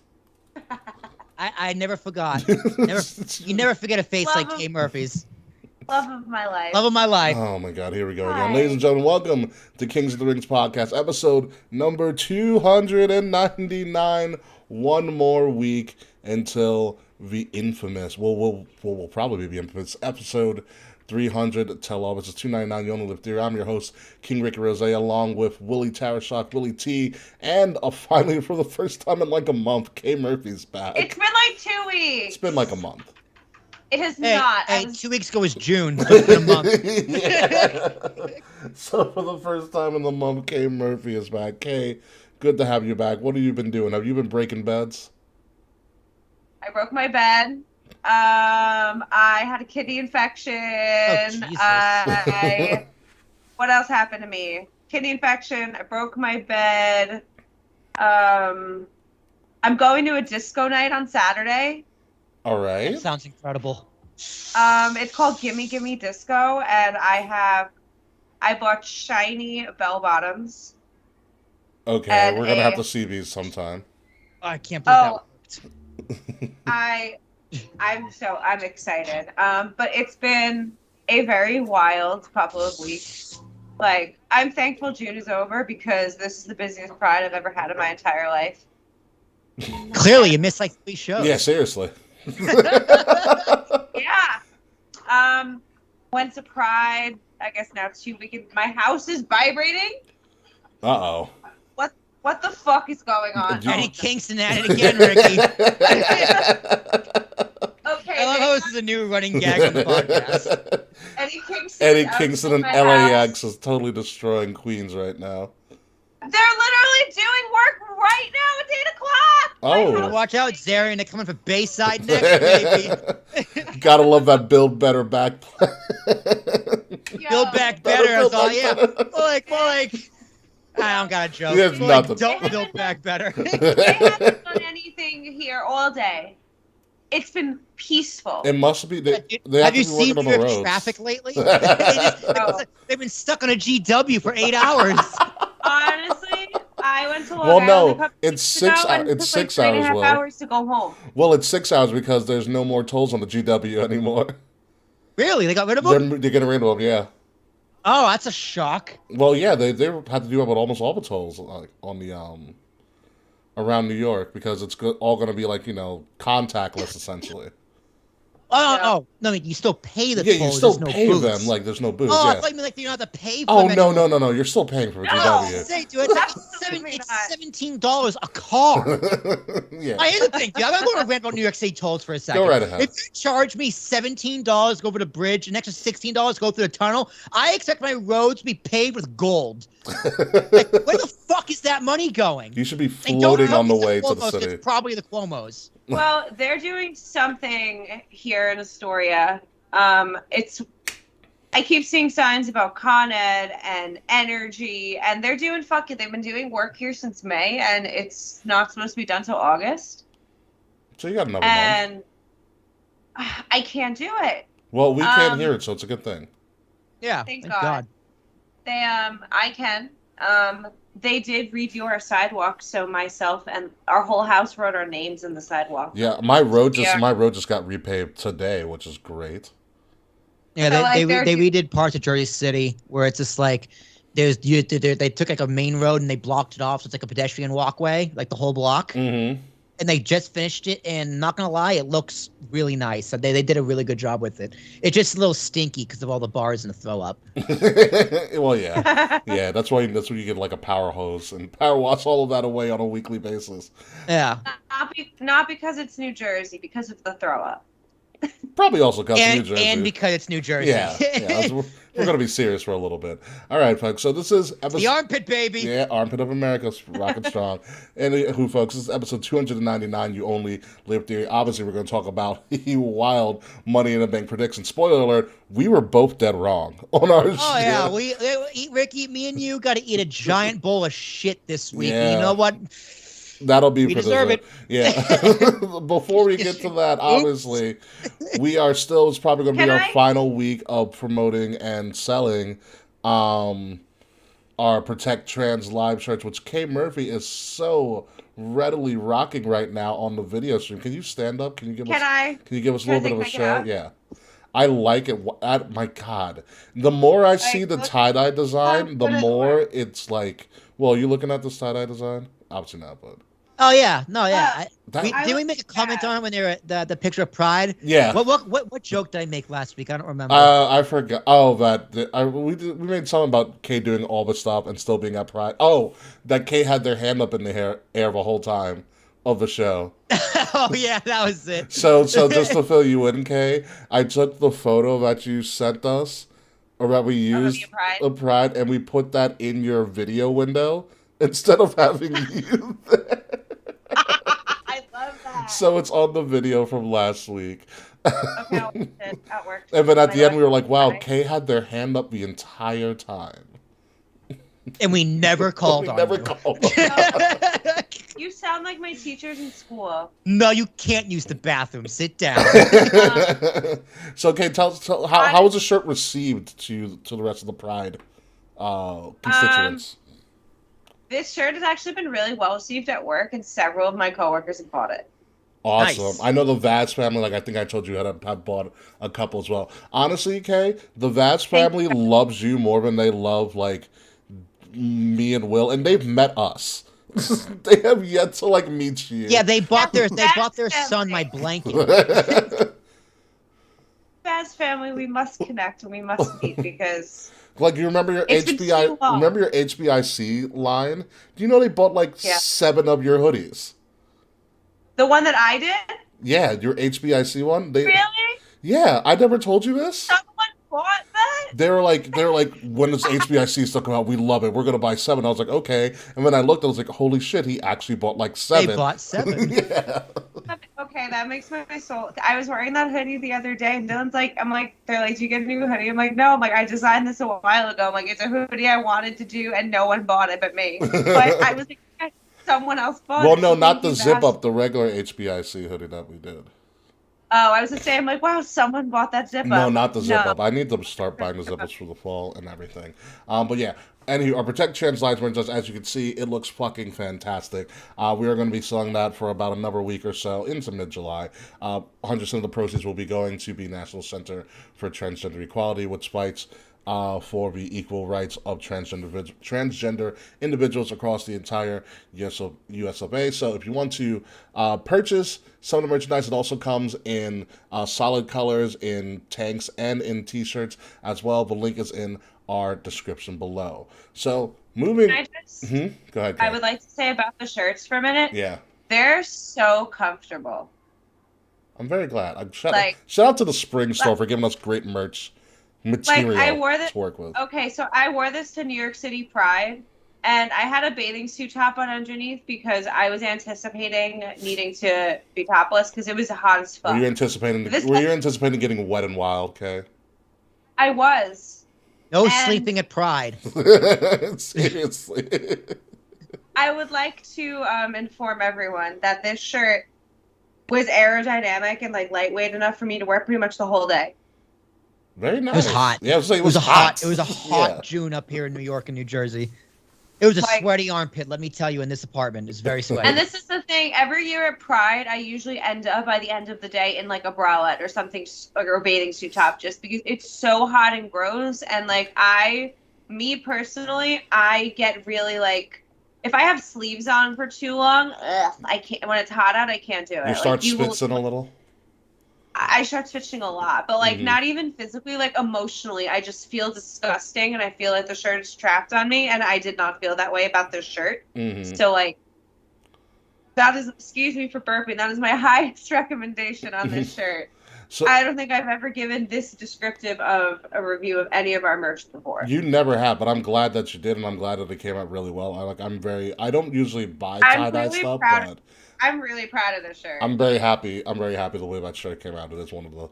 D: I never forgot. You never forget a face like Kay Murphy's.
B: Love of my life.
D: Love of my life.
C: Oh my god, here we go
B: Hi.
C: again. Ladies and gentlemen, welcome to Kings of the Rings podcast, episode number 299. One more week until the infamous, will probably be the infamous episode 300 tell-all. This is 299. You only live there. I'm your host, King Ricky Rose, along with Willie Tarashock, Willie T, and finally, for the first time in like a month, Kay Murphy's back.
B: It's been like 2 weeks.
C: It's been like a month.
B: It has
D: Hey,
B: not.
D: hey, 2 weeks ago was June. So it's been a month.
C: Yeah. So for the first time in the month, Kay Murphy is back. Kay, good to have you back. What have you been doing? Have you been breaking beds?
B: I broke my bed. I had a kidney infection.
D: Oh, Jesus.
B: What else happened to me? Kidney infection. I broke my bed. I'm going to a disco night on Saturday.
C: All right.
D: That sounds incredible.
B: It's called Gimme Gimme Disco, and I bought shiny bell bottoms.
C: Okay,
B: And
C: we're gonna have to see these sometime.
D: Oh, I can't believe
B: Oh,
D: that worked.
B: I'm excited. But it's been a very wild couple of weeks. Like, I'm thankful June is over because this is the busiest Pride I've ever had in my entire life.
D: Clearly, you missed like 3 shows.
C: Yeah, seriously.
B: Yeah. Went to Pride. I guess now 2 weekends. My house is vibrating.
C: Uh-oh.
B: What the fuck is going on?
D: Eddie Kingston at it again, Ricky.
B: Okay.
D: I love how this is a new running gag on the podcast.
B: Eddie Kingston.
C: Eddie Kingston and
B: outside my
C: LAX
B: house.
C: is totally destroying Queens right now.
B: They're literally doing work right now at 8 o'clock.
C: Oh.
D: Watch out, Zarian. They're coming for Bayside next, baby.
C: Gotta love that Build Better back play.
B: Yo,
D: Build back better.
C: Build
D: That's all.
C: back
D: Yeah.
C: better.
D: More like. I don't got a joke.
C: He has
D: More like,
C: nothing.
D: don't build back better.
B: They haven't done anything here all day. It's been peaceful.
C: It must be. They have
D: Have
C: to
D: you
C: be
D: seen
C: working
D: New
C: on the
D: York
C: roads.
D: traffic lately?
B: No.
D: They've been stuck on a GW for 8 hours.
B: Honestly, I went to Long
C: Well,
B: Island
C: no,
B: a couple
C: it's
B: weeks
C: 6
B: ago, and
C: hours.
B: it
C: It's
B: took like
C: 6
B: 3.5
C: hours. Well,
B: hours to go home.
C: well, it's 6 hours because there's no more tolls on the GW anymore.
D: Really? They got rid of them?
C: They're getting rid of them. Yeah.
D: Oh, that's a shock.
C: Well, yeah, they had to do about almost all the tolls on the around New York because it's all going to be like contactless essentially.
D: Oh,
B: Yeah.
D: oh, no, you still pay the
C: Yeah,
D: tolls.
C: you still
D: there's no
C: pay
D: booths.
C: them like there's no booth.
D: Oh, I
C: Yeah.
D: thought you meant like you don't have to pay for
C: Oh
D: them
C: no
D: anymore.
C: no! You're still paying for a
B: No!
C: GW.
D: Say, dude, it's
B: Absolutely not.
D: $17 a car.
C: Yeah.
D: I here's the thing, dude. I'm going to rant about New York City tolls for a second.
C: Go right ahead.
D: If you charge me $17 to go over the bridge, an extra $16 to go through the tunnel, I expect my roads to be paved with gold. Like, where the fuck is that money going?
C: You should be
D: And don't
C: floating
D: tell
C: on
D: me
C: the
D: it's
C: way to the
D: Cuomo's,
C: city.
D: It's probably the Cuomo's.
B: Well, they're doing something here in Astoria. I keep seeing signs about Con Ed and energy, and they're doing they've been doing work here since May, and it's not supposed to be done till August.
C: So you got another month.
B: And I can't do it.
C: Well, we can't hear it, so it's a good thing.
D: Yeah,
B: Thank
D: thank
B: God.
D: God.
B: I can. They did redo our sidewalk, so myself and our whole house wrote our names in the sidewalk.
C: Yeah, my road just
B: Yeah.
C: got repaved today, which is great.
D: Yeah,
B: So, like,
D: they redid parts of Jersey City where it's just like they took like a main road and they blocked it off, so it's like a pedestrian walkway, like the whole block.
C: Mm-hmm.
D: And they just finished it, and not gonna lie, it looks really nice. So they did a really good job with it. It's just a little stinky because of all the bars and the throw up.
C: Well, yeah, yeah. That's why you get like a power hose and power wash all of that away on a weekly basis.
D: Yeah,
B: Not because it's New Jersey, because of the throw up.
C: Probably also comes from New
D: and
C: Jersey.
D: because it's New Jersey.
C: Yeah. We're going to be serious for a little bit. All right, folks. So this is episode.
D: The armpit baby.
C: Yeah, Armpit of America, rocking strong. And who, folks? This is episode 299. You only live theory. Obviously, we're going to talk about wild Money in the Bank prediction. Spoiler alert: we were both dead wrong on our show.
D: Oh yeah, Ricky, me and you got to eat a giant bowl of shit this week.
C: Yeah.
D: And you know what?
C: That'll be
D: We
C: for
D: deserve
C: this.
D: it.
C: Yeah. Before we get to that, obviously, we are still. It's probably going to be our final week of promoting and selling our Protect Trans live shirts, which Kay Murphy is so readily rocking right now on the video stream. Can you stand up? Can you give us a little bit of a show? Yeah. I like it. My God. The more I see the tie-dye design, the more it's like, well, are you looking at this tie-dye design? Obviously not, but...
D: Oh yeah, no, yeah. Did we
B: look
D: make a comment
B: bad.
D: on it when they were at the picture of Pride?
C: Yeah.
D: What joke did I make last week? I don't remember.
C: I forgot. Oh, we made something about Kay doing all the stuff and still being at Pride. Oh, that Kay had their hand up in the air the whole time of the show.
D: Oh yeah, that was it.
C: So just to fill you in, Kay, I took the photo that you sent us, or that we used
B: Your pride.
C: of Pride, and we put that in your video window instead of having you there.
B: I love that.
C: So it's on the video from last week.
B: Okay, I'll watch it at work.
C: And then at the end, we were like, wow,
B: Okay.
C: Kay had their hand up the entire time.
D: And we never called
C: We
D: on
C: never
D: you.
C: called.
B: You sound like my teachers in school.
D: No, you can't use the bathroom. Sit down.
C: So, Kay, tell how was the shirt received to the rest of the Pride constituents?
B: This shirt has actually been really well received at work, and several of my coworkers have bought it.
C: Awesome.
D: Nice.
C: I know the Vaz family, like I think I told you, have bought a couple as well. Honestly, Kay, the Vaz family loves you more than they love, like, me and Will, and they've met us. They have yet to, like, meet you.
D: Yeah, they bought their son my blanket.
B: Baz family, we must connect and we must meet because
C: Like, you remember your
B: It's been
C: HBI?
B: too long.
C: Remember your HBIC line? Do you know they bought like
B: Yeah.
C: 7 of your hoodies?
B: the one that I did.
C: Yeah, your HBIC one. They,
B: Really?
C: yeah, I never told you this.
B: Someone bought that?
C: They were like, when this HBIC stuff come out, we love it. We're gonna buy 7. I was like, okay. And then I looked, I was like, holy shit, he actually bought like 7.
D: They bought 7.
C: Yeah.
B: Okay, that makes my soul. I was wearing that hoodie the other day, and Dylan's like, they're like, do you get a new hoodie? I'm like, no. I'm like, I designed this a while ago. I'm like, it's a hoodie I wanted to do, and no one bought it but me. But I was like, someone else bought it.
C: Well, no,
B: So
C: not
B: thank
C: the
B: you,
C: zip
B: Baz.
C: up, the regular HBIC hoodie that we did.
B: Oh, I was just saying, I'm like, wow, someone bought that zip up.
C: No, not the zip
B: No.
C: up. I need to start buying the zip ups for the fall and everything. But yeah, anywho, our Protect Trans Lives merchandise, as you can see, it looks fucking fantastic. We are going to be selling that for about another week or so into mid-July. 100% of the proceeds will be going to the National Center for Transgender Equality, which fights for the equal rights of transgender individuals across the entire US of A. So if you want to purchase some of the merchandise, it also comes in solid colors, in tanks, and in t-shirts as well. The link is in our description below. So moving...
B: Can I just,
C: Go ahead,
B: I
C: Kay.
B: would like to say about the shirts for a minute.
C: Yeah.
B: They're so comfortable.
C: I'm very glad. Shout
B: Like-
C: out to the Spring Store for giving us great merch material
B: I wore the-
C: to work with.
B: Okay, so I wore this to New York City Pride, and I had a bathing suit top on underneath because I was anticipating needing to be topless because it was hot as fuck.
C: Were you anticipating getting wet and wild, Kay?
B: I was.
D: No
B: And-
D: sleeping at Pride.
C: Seriously.
B: I would like to inform everyone that this shirt was aerodynamic and like lightweight enough for me to wear pretty much the whole day.
C: Very nice.
D: It was hot.
C: Yeah, I was saying
D: It was a hot. It was a hot
C: Yeah.
D: June up here in New York and New Jersey. It was a
B: Like-
D: sweaty armpit. Let me tell you, in this apartment, it's very sweaty.
B: And this is the thing. Every year at Pride, I usually end up by the end of the day in like a bralette or something, or a bathing suit top, just because it's so hot and gross. And like me personally, I get really like, if I have sleeves on for too long, I can't. When it's hot out, I can't do it.
C: You start
B: like,
C: spitzing a little?
B: I start twitching a lot, but like
C: Mhm.
B: not even physically, like emotionally, I just feel disgusting, and I feel like the shirt is trapped on me, and I did not feel that way about this shirt.
C: Mm-hmm.
B: So like, that is, excuse me for burping, that is my highest recommendation on this shirt.
C: So
B: I don't think I've ever given this descriptive of a review of any of our merch before.
C: you never have, but I'm glad that you did, and I'm glad that it came out really well. I don't usually buy
B: I'm
C: tie-dye
B: really
C: stuff,
B: proud-
C: but
B: I'm really proud of this shirt.
C: I'm very happy. I'm very happy the way that shirt came out. It is one of the...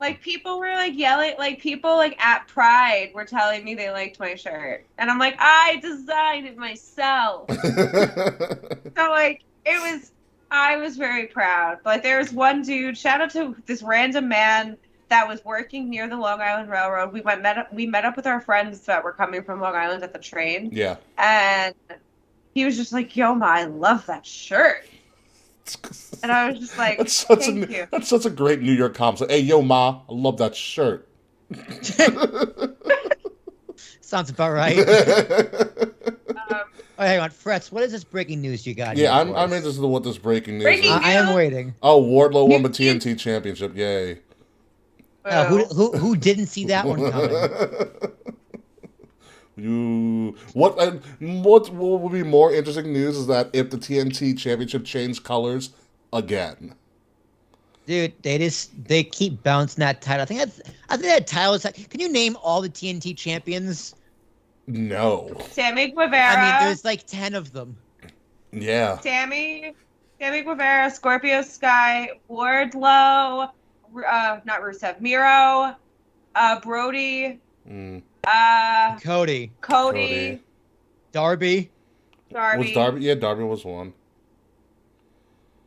B: Like, people were like yelling, like people like at Pride were telling me they liked my shirt, and I'm like, I designed it myself. So like, I was very proud. Like, there was one dude, shout out to this random man that was working near the Long Island Railroad. We met up with our friends that were coming from Long Island at the train,
C: Yeah.
B: and he was just like, yo, Ma, I love that shirt. And I was just like, thank you.
C: That's such a great New York comp. So, hey, yo, Ma, I love that shirt.
D: Sounds about right. Oh, hang on, Fretz. What is this breaking news you got?
C: Yeah,
D: here for
C: I'm
D: us?
C: interested in what this breaking news
B: Breaking
C: is.
D: I am waiting.
C: Oh, Wardlow won the TNT Championship. Yay.
D: Who didn't see that one coming?
C: What would be more interesting news is that if the TNT Championship changed colors again.
D: Dude, they keep bouncing that title. I think that title is like, can you name all the TNT champions?
C: No.
B: Sammy Guevara.
D: I mean, there's like 10 of them.
C: Yeah.
B: Sammy Guevara, Scorpio Sky, Wardlow, not Rusev, Miro, Brody,
D: Cody. Darby.
C: Was Darby? Yeah, Darby was one.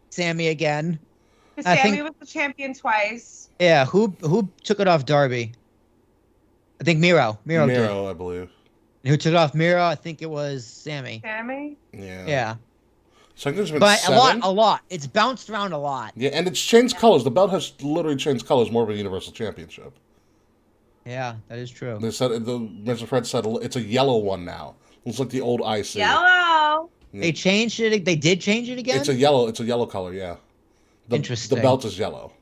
D: Sammy again.
B: Sammy was the champion twice.
D: Yeah, who took it off Darby? I think Miro. Miro did.
C: I believe.
D: And who took it off Miro? I think it was Sammy.
B: Sammy?
C: Yeah.
D: Yeah.
C: So I think there's been
D: But
C: 7.
D: a lot. It's bounced around a lot.
C: Yeah, and it's changed colors. The belt has literally changed colors more of a Universal Championship.
D: Yeah, that is true.
C: They said Mr. Fred said it's a yellow one now. Looks like the old IC.
B: Yellow.
C: Yeah.
D: They changed it. They did change it again.
C: It's a yellow color. Yeah.
D: Interesting.
C: The belt is yellow.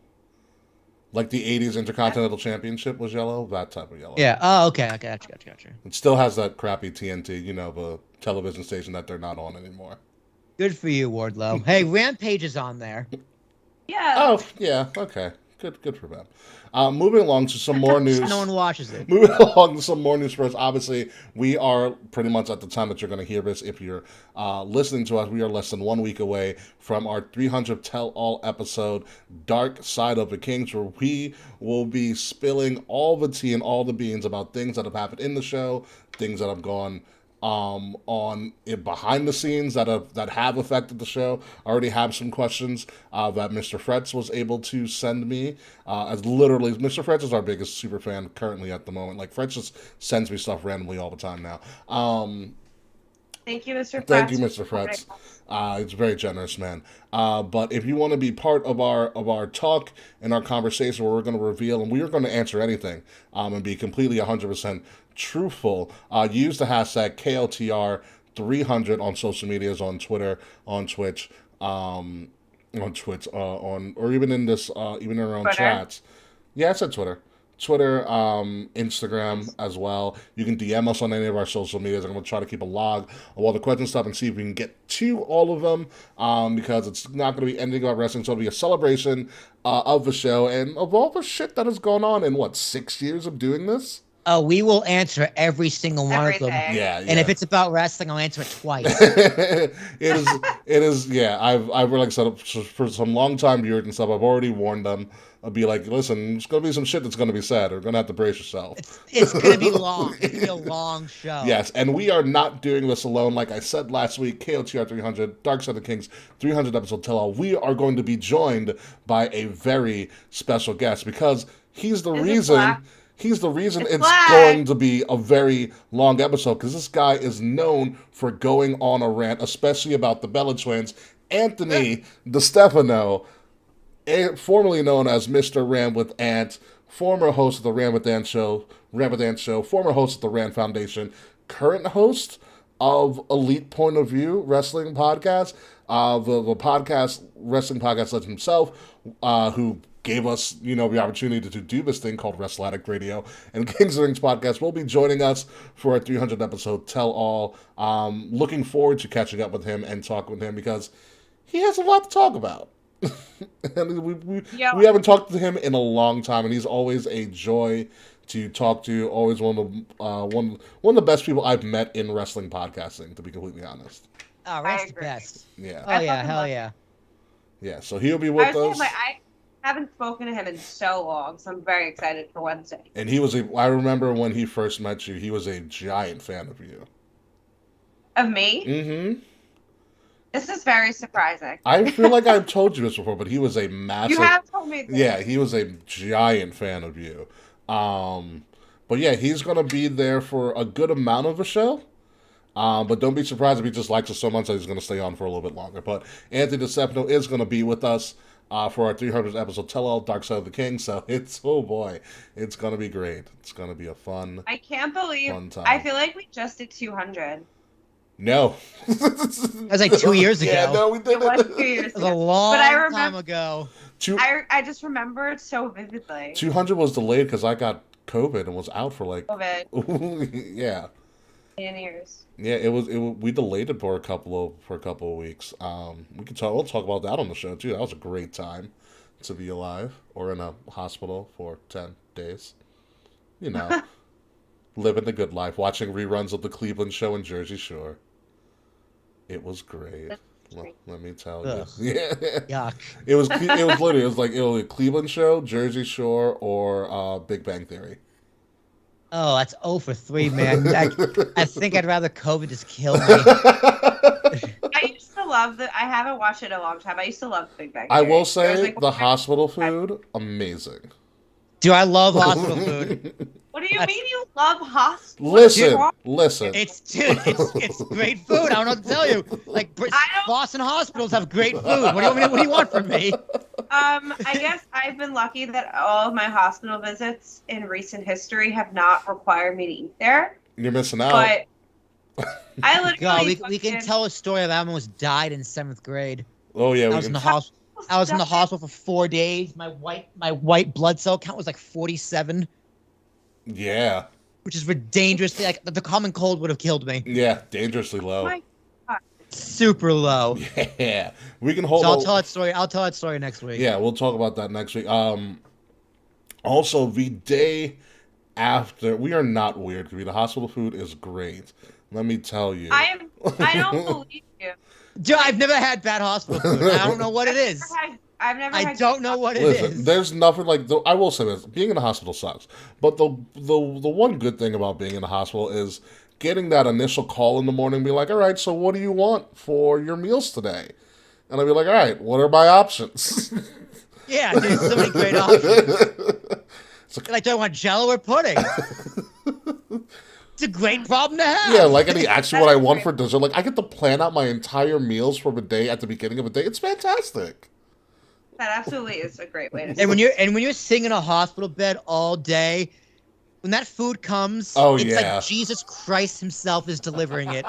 C: Like the 80s Intercontinental Championship was yellow, that type of yellow.
D: Yeah. Oh, okay. I gotcha.
C: It still has that crappy TNT, the television station that they're not on anymore.
D: Good for you, Wardlow. Hey, Rampage is on there.
B: Yeah.
C: Oh, yeah. Okay. Good for them. Moving along to some more news.
D: No one watches it.
C: Moving along to some more news for us. Obviously, we are pretty much at the time that you're going to hear this. If you're listening to us, we are less than 1 week away from our 300th tell-all episode, Dark Side of the Kings, where we will be spilling all the tea and all the beans about things that have happened in the show, things that have gone on behind the scenes that have affected the show. I already have some questions that Mr. Fretz was able to send me. As literally, Mr. Fretz is our biggest super fan currently at the moment. Like, Fretz just sends me stuff randomly all the time now.
B: Thank you, Mr. Fretz.
C: Thank you, Mr. Fretz. It's very generous, man. But if you want to be part of our talk and our conversation, where we're going to reveal and we are going to answer anything and be completely 100% truthful, use the hashtag KOTR300 on social medias, on Twitter, on Twitch, or even in this, even in our own
B: Twitter.
C: chats. Yeah, I said Twitter. Instagram as well. You can DM us on any of our social medias. I'm going to try to keep a log of all the questions stuff and see if we can get to all of them, because it's not going to be anything about wrestling. So it'll be a celebration of the show and of all the shit that has gone on in 6 years of doing this.
D: We will answer every single one of them.
C: Yeah.
D: And if it's about wrestling, I'll answer it twice.
C: it is. Yeah. I've like said for some long time viewers and stuff. I've already warned them. I'll be like, listen, there's gonna be some shit that's gonna be said. We're gonna have to brace yourself.
D: It's gonna be long. It's gonna be a long show.
C: Yes, and we are not doing this alone. Like I said last week, KOTR 300, Dark Side of the Kings 300 episode tell-all. We are going to be joined by a very special guest because he's the reason. He's the reason it's going to be a very long episode, because this guy is known for going on a rant, especially about the Bella Twins. Anthony DeStefano, formerly known as Mr. Rant with Ant, former host of the Rant with Ant show, former host of the Rant Foundation, current host of Elite Point of View Wrestling Podcast, the podcast, Wrestling Podcast legend himself, who gave us, the opportunity to do this thing called Wrestle Addict Radio, and Kings of Rings Podcast will be joining us for our 300th episode tell-all. Looking forward to catching up with him and talking with him, because he has a lot to talk about. And we haven't talked to him in a long time, and he's always a joy to talk to. Always one of the best people I've met in wrestling podcasting, to be completely honest.
D: Oh, that's the best.
C: Yeah.
D: Oh yeah, hell yeah.
C: Yeah, so he'll be with us.
B: I haven't spoken to him in so long, so I'm very excited for Wednesday.
C: And I remember when he first met you, he was a giant fan of you.
B: Of me?
C: Mm-hmm.
B: This is very surprising.
C: I feel like I've told you this before, but he was a massive...
B: You have told me this.
C: Yeah, he was a giant fan of you. But yeah, he's going to be there for a good amount of the show. But don't be surprised if he just likes us so much that he's going to stay on for a little bit longer. But Anthony DeStefano is going to be with us for our 300th episode tell-all, Dark Side of the King. So oh boy, it's going to be great. It's going to be a fun,
B: I can't believe,
C: fun time.
B: I feel like we just did 200.
C: No.
D: That was like 2 years ago.
C: Yeah, no, we
B: It
C: didn't.
B: was 2 years
D: It was a
B: ago.
D: long
B: But I remember-
D: time ago.
B: I just remember it so vividly.
C: 200 was delayed because I got COVID and was out for like...
B: COVID.
C: Yeah.
B: In years.
C: Yeah, it was. We delayed it for a couple of weeks. We'll talk about that on the show too. That was a great time to be alive or in a hospital for 10 days. You know, living the good life, watching reruns of the Cleveland show and Jersey Shore. It was great.
B: That's
C: Well,
B: great.
C: let me tell you.
D: Ugh.
C: Yeah,
D: Yuck.
C: it was literally it was a Cleveland show, Jersey Shore, or Big Bang Theory.
D: Oh, that's 0 for 3, man. I think I'd rather COVID just kill me.
B: I used to love I haven't watched it in a long time. I used to love Big Bang
C: I
B: Theory.
C: will
B: There was,
C: say
B: like,
C: the hospital food, amazing.
D: Do I love hospital food?
B: What do you mean you love hospital?
C: Listen.
D: It's great food. I don't know what to tell you. Like
B: don't-
D: Boston hospitals have great food. What do you want from me?
B: I guess I've been lucky that all of my hospital visits in recent history have not required me to eat there.
C: You're missing out.
B: But I literally
D: God, we can tell a story of I almost died in 7th grade.
C: Oh yeah,
D: I was in the hospital. I was in the hospital for 4 days. My white blood cell count was like 47,
C: Yeah,
D: which is dangerous. Like the common cold would have killed me.
C: yeah, dangerously low.
B: My God.
D: Super low.
C: Yeah, we can hold.
D: So I'll tell that story. I'll tell that story next week.
C: Yeah, we'll talk about that next week. Also, the day after, we are not weird. The hospital food is great. Let me tell you.
B: I don't believe you.
D: Dude, I've never had bad hospital food. I don't know what it is.
B: I've never
D: I
B: had
D: don't know what it
C: Listen,
D: is.
C: there's nothing like I will say this: being in the hospital sucks. But the one good thing about being in the hospital is getting that initial call in the morning, and be like, "All right, so what do you want for your meals today?" And I'll be like, "All right, what are my options?"
D: Yeah, dude, so many great options. Like, do I want Jello or pudding? It's a great problem to have.
C: Yeah, like, and he asks you what I want for dessert. Like, I get to plan out my entire meals for the day at the beginning of the day. It's fantastic.
B: That absolutely is a great way to.
D: And when you're sitting in a hospital bed all day, when that food comes,
C: Oh,
D: it's
C: yeah.
D: like Jesus Christ himself is delivering it.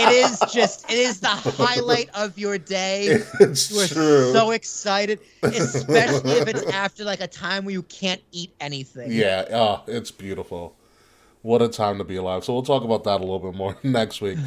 D: It is the highlight of your day.
C: It's
D: You are
C: true.
D: so excited, especially if it's after like a time where you can't eat anything.
C: Yeah, oh, it's beautiful. What a time to be alive. So we'll talk about that a little bit more next week.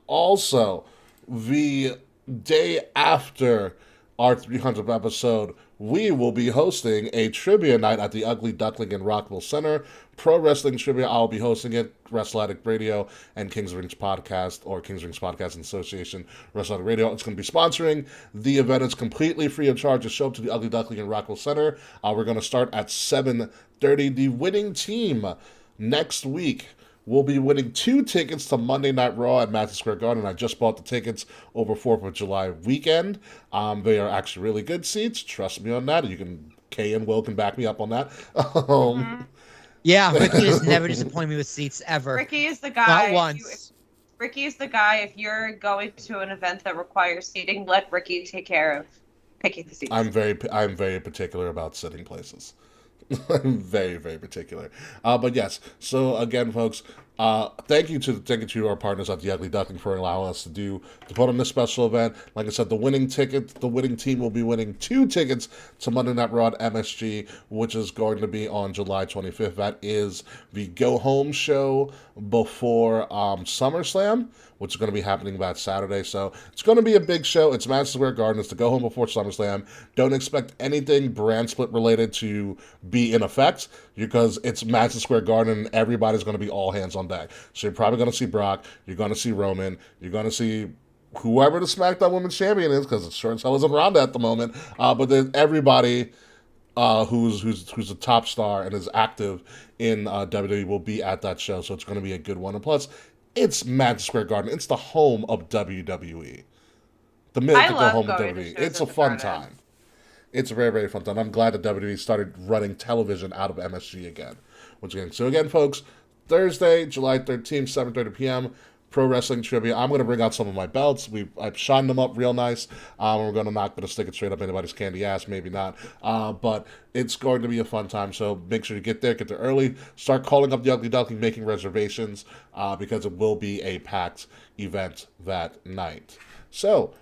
C: Also, the day after our 300th episode, we will be hosting a trivia night at the Ugly Duckling in Rockville Center. Pro Wrestling Trivia, I'll be hosting it. Wrestle Addict Radio and Kings Rings Podcast, or Kings Rings Podcast and Association, Wrestle Addict Radio. It's going to be sponsoring the event. It's completely free of charge. Just show up to the Ugly Duckling in Rockville Center. We're going to start at 7:30. The winning team next week will be winning 2 tickets to Monday Night Raw at Madison Square Garden. I just bought the tickets over 4th of July weekend. They are actually really good seats. Trust me on that. Kay and Will can back me up on that.
D: Yeah, Ricky has never disappointed me with seats ever.
B: Ricky is the guy.
D: Not once.
B: Ricky is the guy. If you're going to an event that requires seating, let Ricky take care of picking the seats.
C: I'm very particular about sitting places. I'm very, very particular. But yes, so again, folks, thank you to our partners at the Ugly Duckling for allowing us to put on this special event. Like I said, the winning team will be winning 2 tickets to Monday Night Raw at MSG, which is going to be on July 25th. That is the go home show before SummerSlam, which is going to be happening that Saturday. So it's going to be a big show. It's Madison Square Garden. It's the go home before SummerSlam. Don't expect anything brand split related to be in effect, because it's Madison Square Garden and everybody's going to be all hands on deck. So you're probably going to see Brock. You're going to see Roman. You're going to see whoever the SmackDown Women's Champion is, because it sure as hell isn't Ronda at the moment. But then everybody who's a top star and is active in WWE will be at that show. So it's going to be a good one. And plus, it's Madison Square Garden. It's the home of WWE. The minute to go home of WWE. It's a fun time. It's a very, very fun time. I'm glad that WWE started running television out of MSG again. So again, folks, Thursday, July 13th, 7:30 p.m., Pro Wrestling Trivia. I'm going to bring out some of my belts. I've shined them up real nice. We're not going to stick it straight up anybody's candy ass, maybe not. But it's going to be a fun time. So make sure you get there early. Start calling up the Ugly Duckling, making reservations, because it will be a packed event that night. So,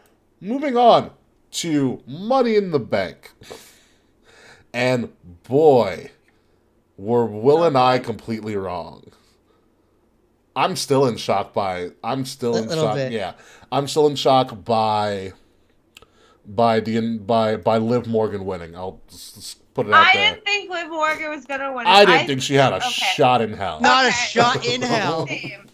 C: moving on to Money in the Bank. And boy, were Will and I completely wrong. I'm still in shock by. I'm still in
D: Little
C: shock.
D: bit.
C: Yeah, I'm still in shock by Liv Morgan winning. I'll just put it out
B: I
C: there.
B: didn't think Liv Morgan was gonna win.
C: I didn't think she had a
B: okay.
C: shot in hell.
D: Not a
B: Okay.
D: shot in hell.
B: Same.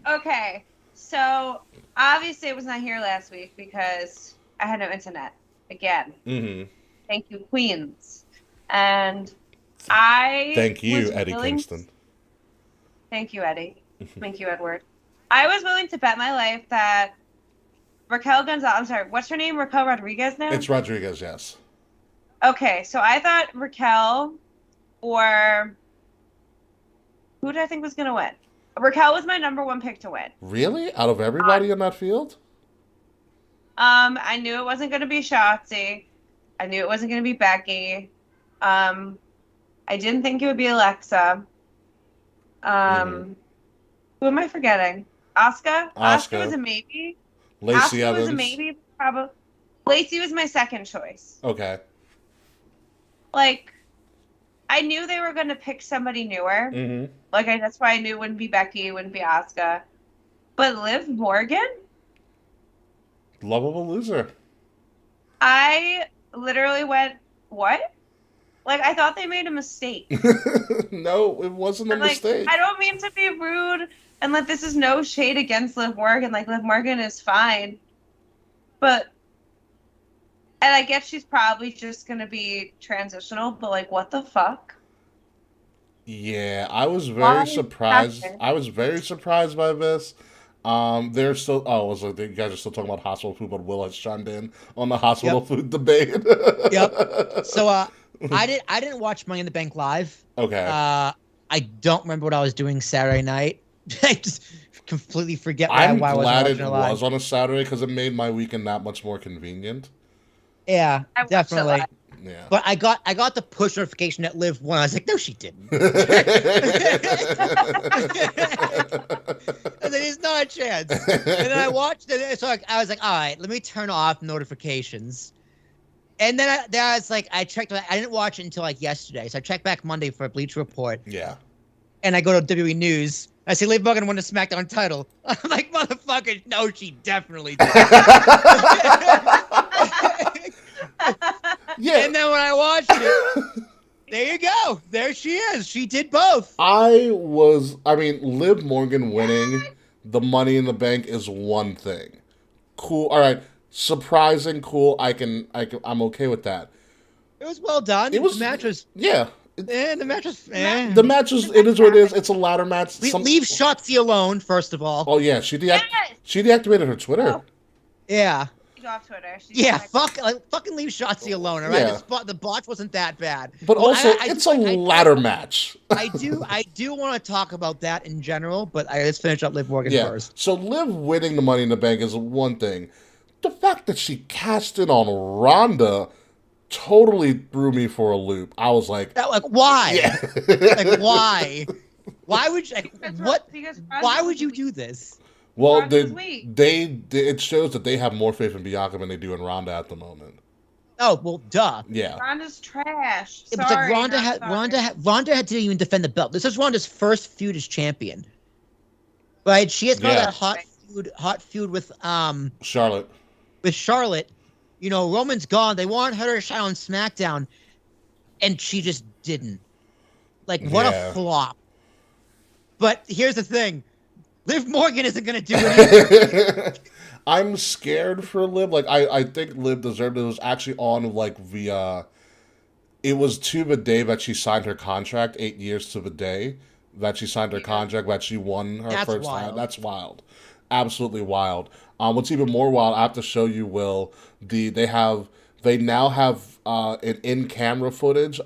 B: Okay, so obviously I was not here last week because I had no internet again.
C: Mm-hmm.
B: Thank you, Queens, and I.
C: Thank you,
B: was
C: Eddie
B: willing-
C: Kingston.
B: Thank you, Eddie. Thank you, Edward. I was willing to bet my life that Raquel Gonzalez. I'm sorry, what's her name? Raquel Rodriguez now.
C: It's Rodriguez, yes.
B: Okay, so I thought Raquel or who did I think was gonna win? Raquel was my number one pick to win.
C: Really? Out of everybody in that field?
B: I knew it wasn't gonna be Shotzi. I knew it wasn't gonna be Becky. I didn't think it would be Alexa. Who am I forgetting? Asuka? Asuka was a maybe.
C: Lacey
B: Asuka
C: Evans.
B: was a maybe, probably. Lacey was my second choice.
C: Okay.
B: Like, I knew they were going to pick somebody newer.
C: Mm-hmm.
B: Like, that's why I knew it wouldn't be Becky, it wouldn't be Asuka. But Liv Morgan?
C: Lovable loser.
B: I literally went, what? Like, I thought they made a mistake.
C: No, it wasn't a
B: Like,
C: mistake.
B: I don't mean to be rude, and like, this is no shade against Liv Morgan. Like, Liv Morgan is fine. But, and I guess she's probably just going to be transitional, but like, what the fuck?
C: Yeah, I was very
B: Why
C: surprised.
B: happen?
C: I was very surprised by this. They're still. Oh, it was like you guys are still talking about hospital food, but Will has chimed in on the hospital food debate.
D: Yep. So I didn't watch Money in the Bank live.
C: Okay.
D: I don't remember what I was doing Saturday night. I just completely forget
C: I'm
D: why I wasn't
C: glad
D: watching
C: it
D: it live.
C: was on a Saturday because it made my weekend that much more convenient.
D: Yeah,
B: I watched it
D: definitely.
B: live.
C: Yeah.
D: But I got the push notification that Liv won. I was like, no, she didn't. I was like, there's not a chance. And then I watched it, so I was like, all right, let me turn off notifications. And then I was like, I checked. I didn't watch it until like yesterday, so I checked back Monday for a Bleach report.
C: Yeah.
D: And I go to WWE News. I see Liv Morgan won the SmackDown title. I'm like, motherfucker, no, she definitely did.
C: Yeah.
D: And then when I watched it, there you go. There she is. She did both.
C: I mean, Liv Morgan winning the Money in the Bank is one thing. Cool. All right. Surprising. Cool. I'm okay with that.
D: It was well done.
C: It was.
D: The match was.
C: Yeah.
D: The match was.
C: The match is. It is what it is. It's a ladder match.
D: Leave Shotzi alone, first of all.
C: Oh yeah, she deactivated her Twitter.
B: Oh.
D: Yeah.
B: She's off Twitter. She's
D: Yeah.
B: like,
D: Fucking leave Shotzi alone. All right.
C: Yeah.
D: The botch wasn't that bad.
C: But
D: Well,
C: also, it's a ladder match.
D: I do want to talk about that in general, but let's finish up Liv Morgan
C: Yeah.
D: first.
C: So Liv winning the Money in the Bank is one thing. The fact that she cashed in on Ronda totally threw me for a loop. I was like,
D: Why?
C: yeah.
D: Like why? Why would you? What?
B: because
D: Why would you do this?
C: Well,
B: Ronda's weak.
C: it shows that they have more faith in Bianca than they do in Ronda at the moment.
D: Oh well, duh.
C: Yeah.
B: Ronda's trash.
D: It was like
B: Sorry,
D: Ronda
B: not
D: had
B: sorry.
D: Ronda had to even defend the belt. This is Ronda's first feud as champion. Right? She has got
C: Yeah.
D: that hot feud with
C: Charlotte.
D: Charlotte. You know, Roman's gone. They want her to shine on SmackDown, and she just didn't. Like, what
C: Yeah.
D: a flop. But here's the thing. Liv Morgan isn't gonna do it either.
C: I'm scared for Liv. Like, I think Liv deserved it. It was actually on, like, it was to the day that she signed her contract, 8 years to the day that she signed her contract, that she won her
D: That's
C: first time.
D: wild.
C: That's wild. Absolutely wild. What's even more wild, I have to show you, Will, they now have an in-camera footage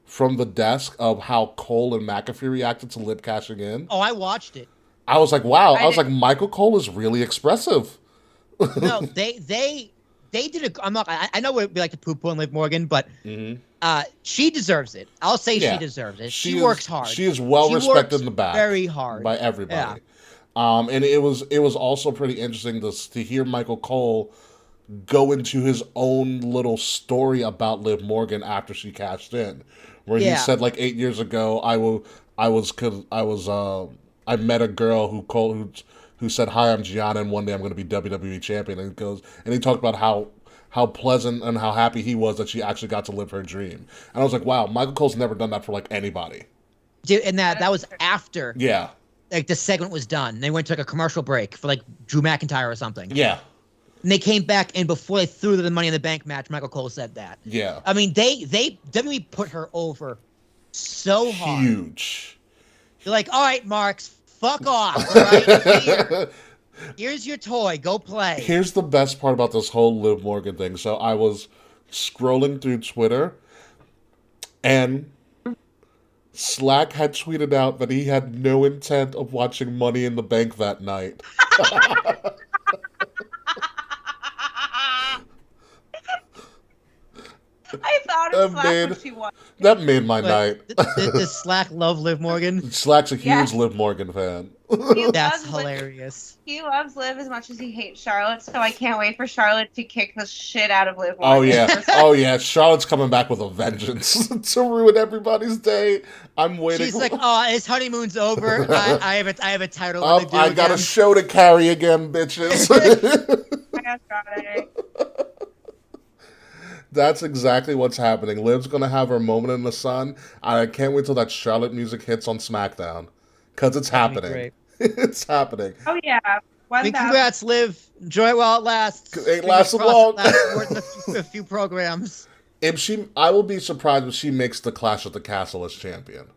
C: from the desk of how Cole and McAfee reacted to Liv cashing in.
D: Oh, I watched it.
C: I was like, wow. I was like, Michael Cole is really expressive.
D: No, they did a. I'm not. I know we like to poo-poo on Liv Morgan, but she deserves it. I'll say
C: Yeah.
D: she deserves it.
C: She
D: She
C: is-
D: works hard.
C: She is well
D: She
C: respected
D: works
C: in the back.
D: very hard.
C: By everybody. And it was also pretty interesting to hear Michael Cole go into his own little story about Liv Morgan after she cashed in, where he
D: Yeah.
C: said, like, 8 years ago, I was I met a girl who said, "Hi, I'm Gianna, and one day I'm going to be WWE champion." And he talked about how pleasant and how happy he was that she actually got to live her dream. And I was like, wow, Michael Cole's never done that for like anybody.
D: Dude, and that was after
C: Yeah.
D: like the segment was done. They went to like a commercial break for like Drew McIntyre or something.
C: Yeah.
D: And they came back, and before they threw the Money in the Bank match, Michael Cole said that.
C: Yeah.
D: I mean, they WWE put her over so hard.
C: Huge.
D: They're like, all right, Marks, fuck off. All right? Here's your toy. Go play.
C: Here's the best part about this whole Liv Morgan thing. So I was scrolling through Twitter, and Slack had tweeted out that he had no intent of watching Money in the Bank that night.
B: I thought it Slack when she won.
C: That made my night.
D: Does Slack love Liv Morgan?
C: Slack's a huge Liv Morgan fan.
D: That's hilarious.
B: He loves Liv as much as he hates Charlotte, so I can't wait for Charlotte to kick the shit out of Liv Morgan.
C: Oh yeah, oh yeah. Charlotte's coming back with a vengeance to ruin everybody's day. I'm waiting.
D: She's like, oh, his honeymoon's over. I have a title.
C: I got a show to carry again, bitches.
B: I got it.
C: That's exactly what's happening. Liv's gonna have her moment in the sun. I can't wait till that Charlotte music hits on SmackDown, because it's happening. It's happening.
B: Oh yeah.
D: Congrats, Liv. Enjoy it while it lasts.
C: It ain't lasted long.
D: More than a few programs.
C: I will be surprised if she makes the Clash at the Castle as champion.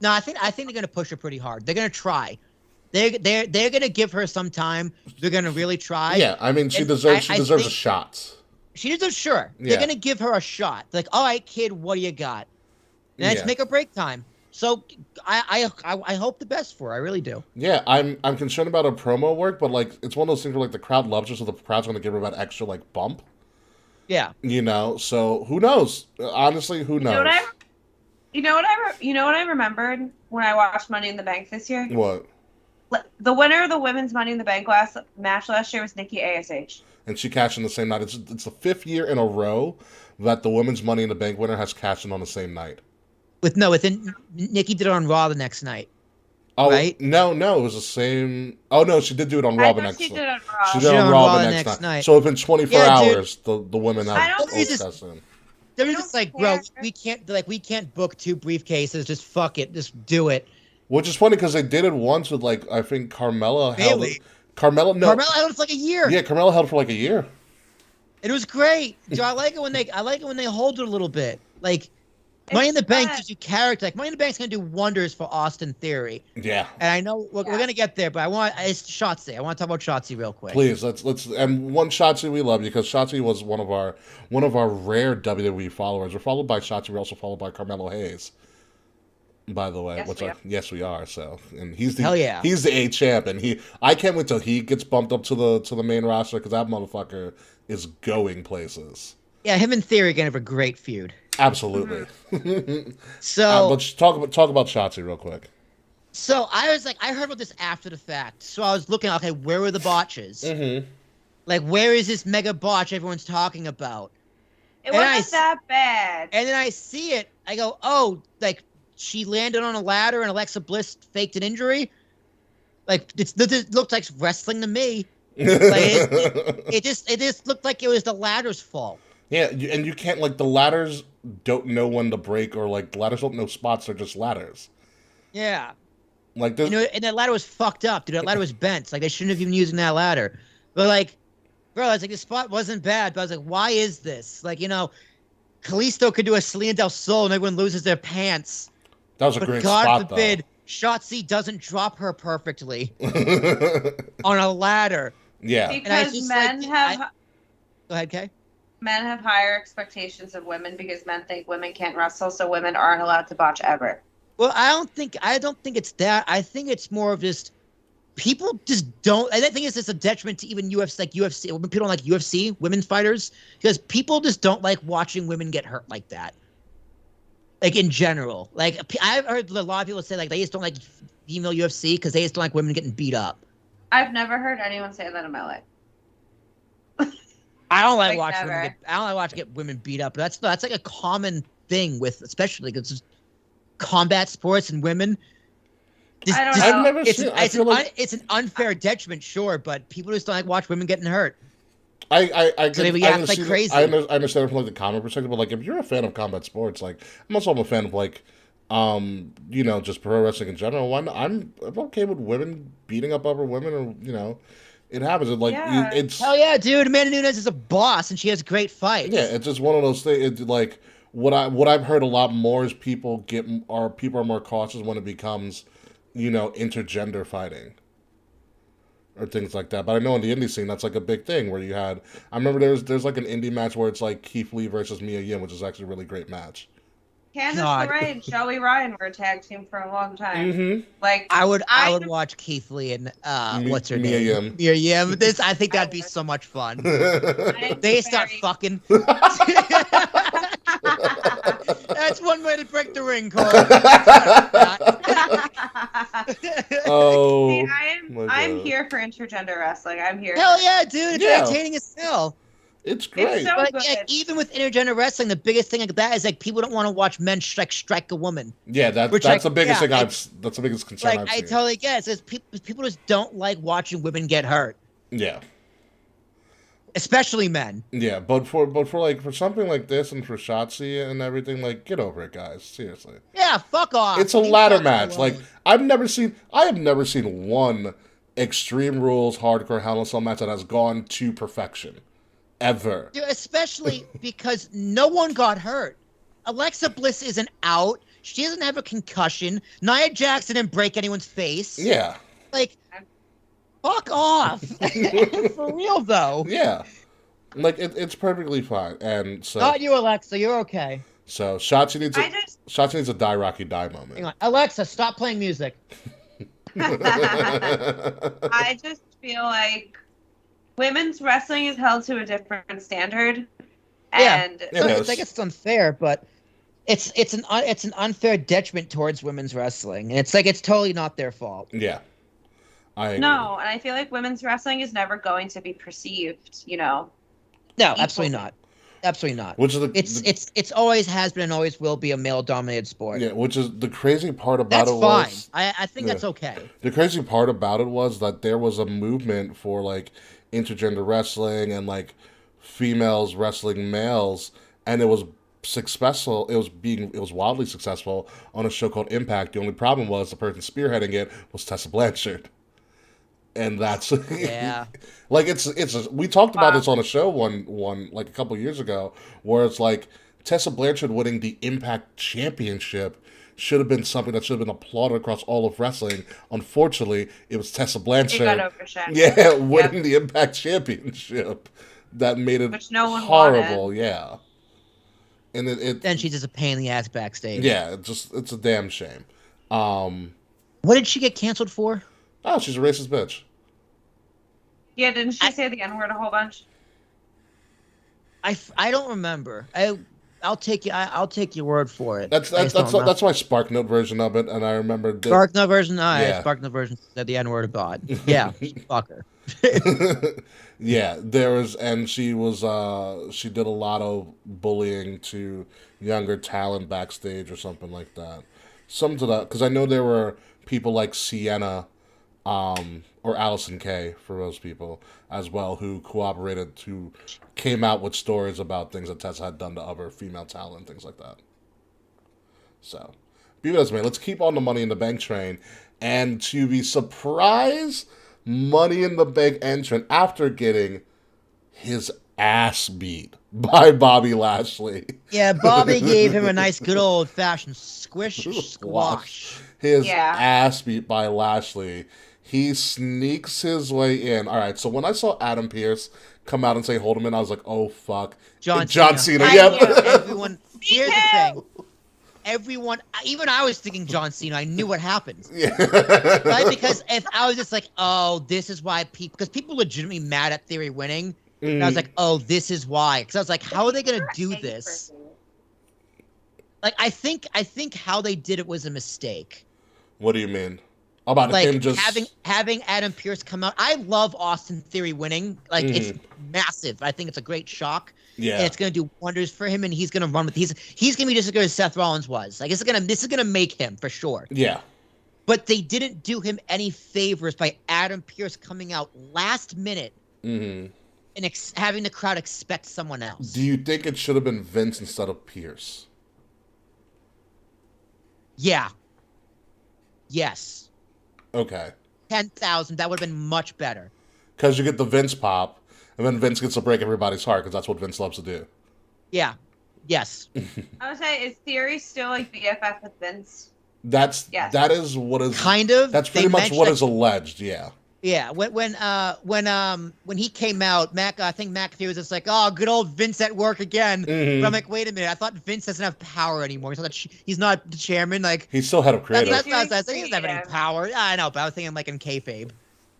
D: No, I think they're gonna push her pretty hard. They're gonna try. They're gonna give her some time. They're gonna really try.
C: Yeah, I mean, she deserves a shot.
D: She deserves, sure.
C: Yeah.
D: They're going to give her a shot. Like, all right, kid, what do you got? And it's make her break time. So I hope the best for her. I really do.
C: Yeah, I'm concerned about her promo work, but like it's one of those things where like the crowd loves her, so the crowd's going to give her that extra like bump.
D: Yeah.
C: You know, so who knows? Honestly, who knows?
B: You know what I remembered when I watched Money in the Bank this year?
C: What?
B: The winner of the women's Money in the Bank match last year was Nikki ASH.
C: And she cashed in the same night. It's the 5th year in a row that the women's Money in the Bank winner has cashed in on the same night.
D: Nikki did it on Raw the next night.
C: Oh,
D: right?
C: No, it was the same. Oh no, she did do it on Raw the next night.
B: She did it on Raw.
C: She did it on Raw the next night. So it's been 24 hours. The women have cashed in.
D: They're just like, bro, we can't book 2 briefcases. Just fuck it. Just do it.
C: Which is funny because they did it once with like I think Carmella held it. Carmella
D: held it for like a year.
C: Yeah, Carmella held it for like a year.
D: It was great. I like it when they hold it a little bit. Like Money in the Bank gives you character. Like Money in the Bank's gonna do wonders for Austin Theory.
C: Yeah.
D: And I know we're gonna get there, but it's Shotzi. I want to talk about Shotzi real quick.
C: Please, let's and one Shotzi we love you because Shotzi was one of our rare WWE followers. We're followed by Shotzi. We're also followed by Carmelo Hayes. By the way, yes, we are. So, and he's the A champ, and I can't wait till he gets bumped up to the main roster because that motherfucker is going places.
D: Yeah, him and Theory are gonna have a great feud.
C: Absolutely.
D: So,
C: but talk about Shotzi real quick.
D: So I heard about this after the fact. So I was looking, okay, where were the botches?
C: Mm-hmm.
D: Like, where is this mega botch everyone's talking about?
B: It wasn't that bad.
D: And then I see it. I go, oh, like. She landed on a ladder and Alexa Bliss faked an injury. Like it looked like wrestling to me. Like, it just looked like it was the ladder's fault.
C: Yeah, and you can't the ladders don't know when to break or the ladders don't know spots. They're just ladders.
D: Yeah.
C: Like this,
D: and that ladder was fucked up, dude. That ladder was bent. Like they shouldn't have even using that ladder. But bro, I was like, the spot wasn't bad. But I was like, why is this? Kalisto could do a Selena Del Sol and everyone loses their pants.
C: That was a great spot,
D: God forbid, Shotzi doesn't drop her perfectly on a ladder.
B: Yeah. Because men have...
D: Go ahead, Kay.
B: Men have higher expectations of women because men think women can't wrestle, so women aren't allowed to botch ever.
D: Well, I don't think it's that. I think it's more of just people just don't... I think it's just a detriment to even UFC. When people don't like UFC, women fighters, because people just don't like watching women get hurt like that. In general, I've heard a lot of people say they just don't like female UFC because they just don't like women getting beat up.
B: I've never heard anyone say that in my life.
D: I don't like watching women get beat up. But that's like a common thing with especially because it's combat sports and women.
B: I don't
C: I've
B: know.
C: never seen. I feel like
D: It's an unfair detriment, sure, but people just don't like watch women getting hurt.
C: I
D: So they
C: I
D: react like
C: understand
D: crazy.
C: I understand it from like the comic perspective, but like if you're a fan of combat sports, like I'm also a fan of like just pro wrestling in general. Why not? I'm okay with women beating up other women, or it happens. Like
B: Yeah.
C: it's
D: Hell yeah, dude! Amanda Nunes is a boss, and she has great fights.
C: yeah, it's just one of those things. It's like what I've heard a lot more is people are more cautious when it becomes intergender fighting or things like that. But I know in the indie scene that's like a big thing where I remember there's like an indie match where it's like Keith Lee versus Mia Yim, which is actually a really great match.
B: Candice
D: God.
B: LeRae and Joey Ryan were a tag team for a long time.
C: Mm-hmm.
B: Like
D: I would watch Keith Lee and what's her
C: Mia
D: name?
C: Yim.
D: Mia Yim. I think that'd be so much fun.
B: I'm
D: They start
B: very-
D: fucking. That's one way to break the ring, Cole.
C: Oh,
B: See,
C: my
B: I'm
C: God.
B: here for intergender wrestling. I'm here.
D: Hell yeah, dude! It's
C: Yeah.
D: entertaining as hell.
C: It's great.
B: so-
D: But
B: good.
D: yeah, even with intergender wrestling, the biggest thing like that is like people don't want to watch men strike a woman.
C: Yeah,
D: Which,
C: that's
D: like,
C: the biggest
D: yeah,
C: thing that's the biggest concern
D: Like
C: I've
D: I
C: seen.
D: totally get it. It's just people just don't like watching women get hurt,
C: Yeah.
D: especially men.
C: Yeah, but for something like this and for Shotzi and everything, like get over it, guys. Seriously.
D: Yeah, fuck off.
C: It's a
D: Leave
C: ladder
D: Shotzi
C: match.
D: alone.
C: Like I have never seen one Extreme Rules hardcore Hell in a Cell match that has gone to perfection. Ever.
D: Dude, especially because no one got hurt. Alexa Bliss isn't out. She doesn't have a concussion. Nia Jax didn't break anyone's face.
C: Yeah.
D: Like, fuck off. For real, though.
C: Yeah. Like it's perfectly fine. And so
D: Not you, Alexa. You're okay.
C: so Shotzi needs
B: I just
C: Shotzi needs a die Rocky die
D: Hang
C: moment.
D: on. Alexa, stop playing music.
B: I just feel like women's wrestling is held to a different standard.
D: Yeah.
B: And
C: Yeah.
D: It's like it's unfair, but it's an unfair detriment towards women's wrestling. And it's like it's totally not their fault.
C: Yeah. I agree.
B: no, and I feel like women's wrestling is never going to be perceived,
D: No, absolutely not. Absolutely not.
C: Which is
D: It's always has been and always will be a male dominated sport.
C: yeah, which is the crazy part about
D: That's
C: it
D: fine.
C: was
D: I think
C: Yeah.
D: that's okay.
C: the crazy part about it was that there was a movement for like intergender wrestling and like females wrestling males, and it was successful. It was wildly successful on a show called Impact. The only problem was the person spearheading it was Tessa Blanchard, and that's
D: Yeah.
C: like we talked about
B: Wow.
C: this on a show one like a couple years ago, where it's like Tessa Blanchard winning the Impact Championship should have been something that should have been applauded across all of wrestling. Unfortunately, it was Tessa
B: it
C: Blanchard,
B: got overshadowed.
C: yeah, winning the Impact Championship. That made it
B: Which no one
C: horrible,
B: wanted.
C: yeah. And it
D: Then she's just a pain in the ass backstage.
C: yeah, it's a damn shame.
D: What did she get canceled for?
C: Oh, she's a racist bitch.
B: Yeah, didn't she say the N-word a whole bunch?
D: I don't remember. I'll take your word for it.
C: That's
D: I just don't remember.
C: that's my Spark Note version of it, and I remember
D: Spark Note version.
C: Yeah.
D: Spark Note version said the N word of God. Yeah, fucker.
C: yeah, there was, and she did a lot of bullying to younger talent backstage or something like that. Some to that, because I know there were people like Sienna, or Allison Kay for those people as well, who cooperated, who came out with stories about things that Tessa had done to other female talent, things like that. So, be with us, man. Let's keep on the Money in the Bank train, and to be surprised, Money in the Bank entrant after getting his ass beat by Bobby Lashley.
D: Yeah, Bobby gave him a nice good old fashioned squish squash.
C: His
B: Yeah.
C: ass beat by Lashley. He sneaks his way in. All right, so when I saw Adam Pearce come out and say hold him in, I was like, oh, fuck.
D: John
C: Cena,
B: I
C: yep.
B: knew.
D: Everyone, here's the
B: too.
D: thing. Everyone, even I was thinking John Cena. I knew what happened.
C: Yeah.
D: Right? Because if I was just like, oh, this is why people, because people legitimately mad at Theory winning. And I was like, oh, this is why. Because I was like, how are they going to do this? Like, I think how they did it was a mistake.
C: What do you mean? About
D: Like
C: him just
D: having Adam Pearce come out. I love Austin Theory winning. Like it's massive. I think it's a great shock.
C: yeah.
D: And it's gonna do wonders for him, and he's gonna run with he's gonna be just as good as Seth Rollins was. Like this is gonna make him for sure.
C: Yeah.
D: But they didn't do him any favors by Adam Pearce coming out last minute
C: Mm-hmm.
D: and having the crowd expect someone else.
C: Do you think it should have been Vince instead of Pierce?
D: Yeah. Yes.
C: Okay.
D: 10,000. That would have been much better.
C: Because you get the Vince pop, and then Vince gets to break everybody's heart, because that's what Vince loves to do.
D: Yeah. Yes.
B: I would say, is Theory still like BFF with Vince?
C: That is what is
D: kind of.
C: That's pretty much what is alleged. Yeah.
D: Yeah. When he came out, I think McAfee was just like, oh, good old Vince at work again.
C: Mm-hmm.
D: But I'm like, wait a minute. I thought Vince doesn't have power anymore. He's not the chairman. Like
C: he's still head of creative.
D: That's what I was saying. He doesn't have any power. I know, but I was thinking like in kayfabe.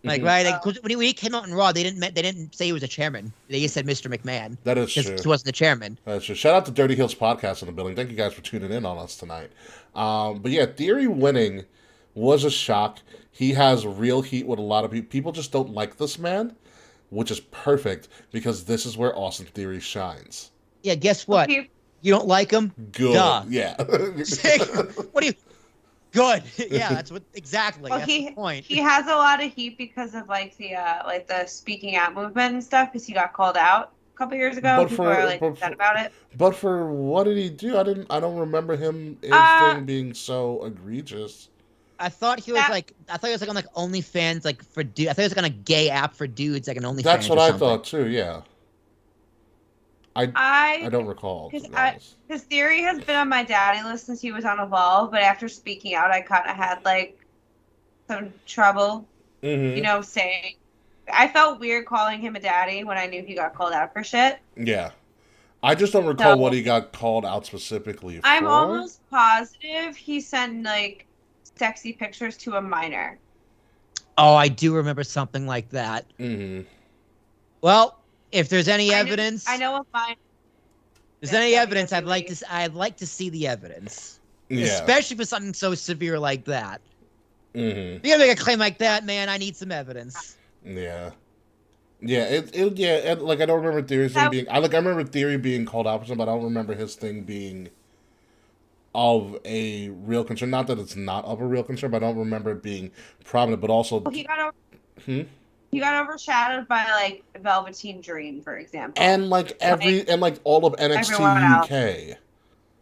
D: Like, right? Like, 'cause when he came out in Raw, they didn't say he was a chairman. They just said Mr. McMahon.
C: That is true.
D: He wasn't the chairman.
C: That's true. Shout out to Dirty Heels Podcast in the building. Thank you guys for tuning in on us tonight. But yeah, Theory winning was a shock. He has real heat with a lot of people. People just don't like this man, which is perfect because this is where Austin Theory shines.
D: Yeah, guess what?
B: Okay.
D: You don't like him?
C: Good.
D: Duh.
C: Yeah.
D: What do you... Good. Yeah, that's what exactly.
B: Well,
D: that's the point.
B: He has a lot of heat because of the speaking out movement and stuff. Because he got called out a couple years ago. People are upset about it.
C: But for what did he do? I don't remember his thing being so egregious.
D: I thought he was like on like OnlyFans like for dude. I thought he was like on a gay app for dudes like an OnlyFans.
C: That's what I thought too. Yeah.
B: I
C: don't recall.
B: His Theory has been on my daddy list since he was on Evolve, but after speaking out, I kind of had like some trouble, saying. I felt weird calling him a daddy when I knew he got called out for shit.
C: Yeah, I just don't recall what he got called out specifically for.
B: I'm almost positive he sent like sexy pictures to a minor.
D: Oh, I do remember something like that.
C: Mm-hmm.
D: Well. If there's any evidence,
B: I know of mine.
D: If there's any evidence, I'd like to see the evidence, especially for something so severe like that.
C: Mm-hmm.
D: If you're gonna make a claim like that, man, I need some evidence.
C: Yeah, and like I don't remember Theory's thing being. I remember Theory being called out for something, but I don't remember his thing being of a real concern. Not that it's not of a real concern, but I don't remember it being prominent. But also,
B: well, he got overshadowed by like Velveteen Dream, for example,
C: and like all of NXT UK.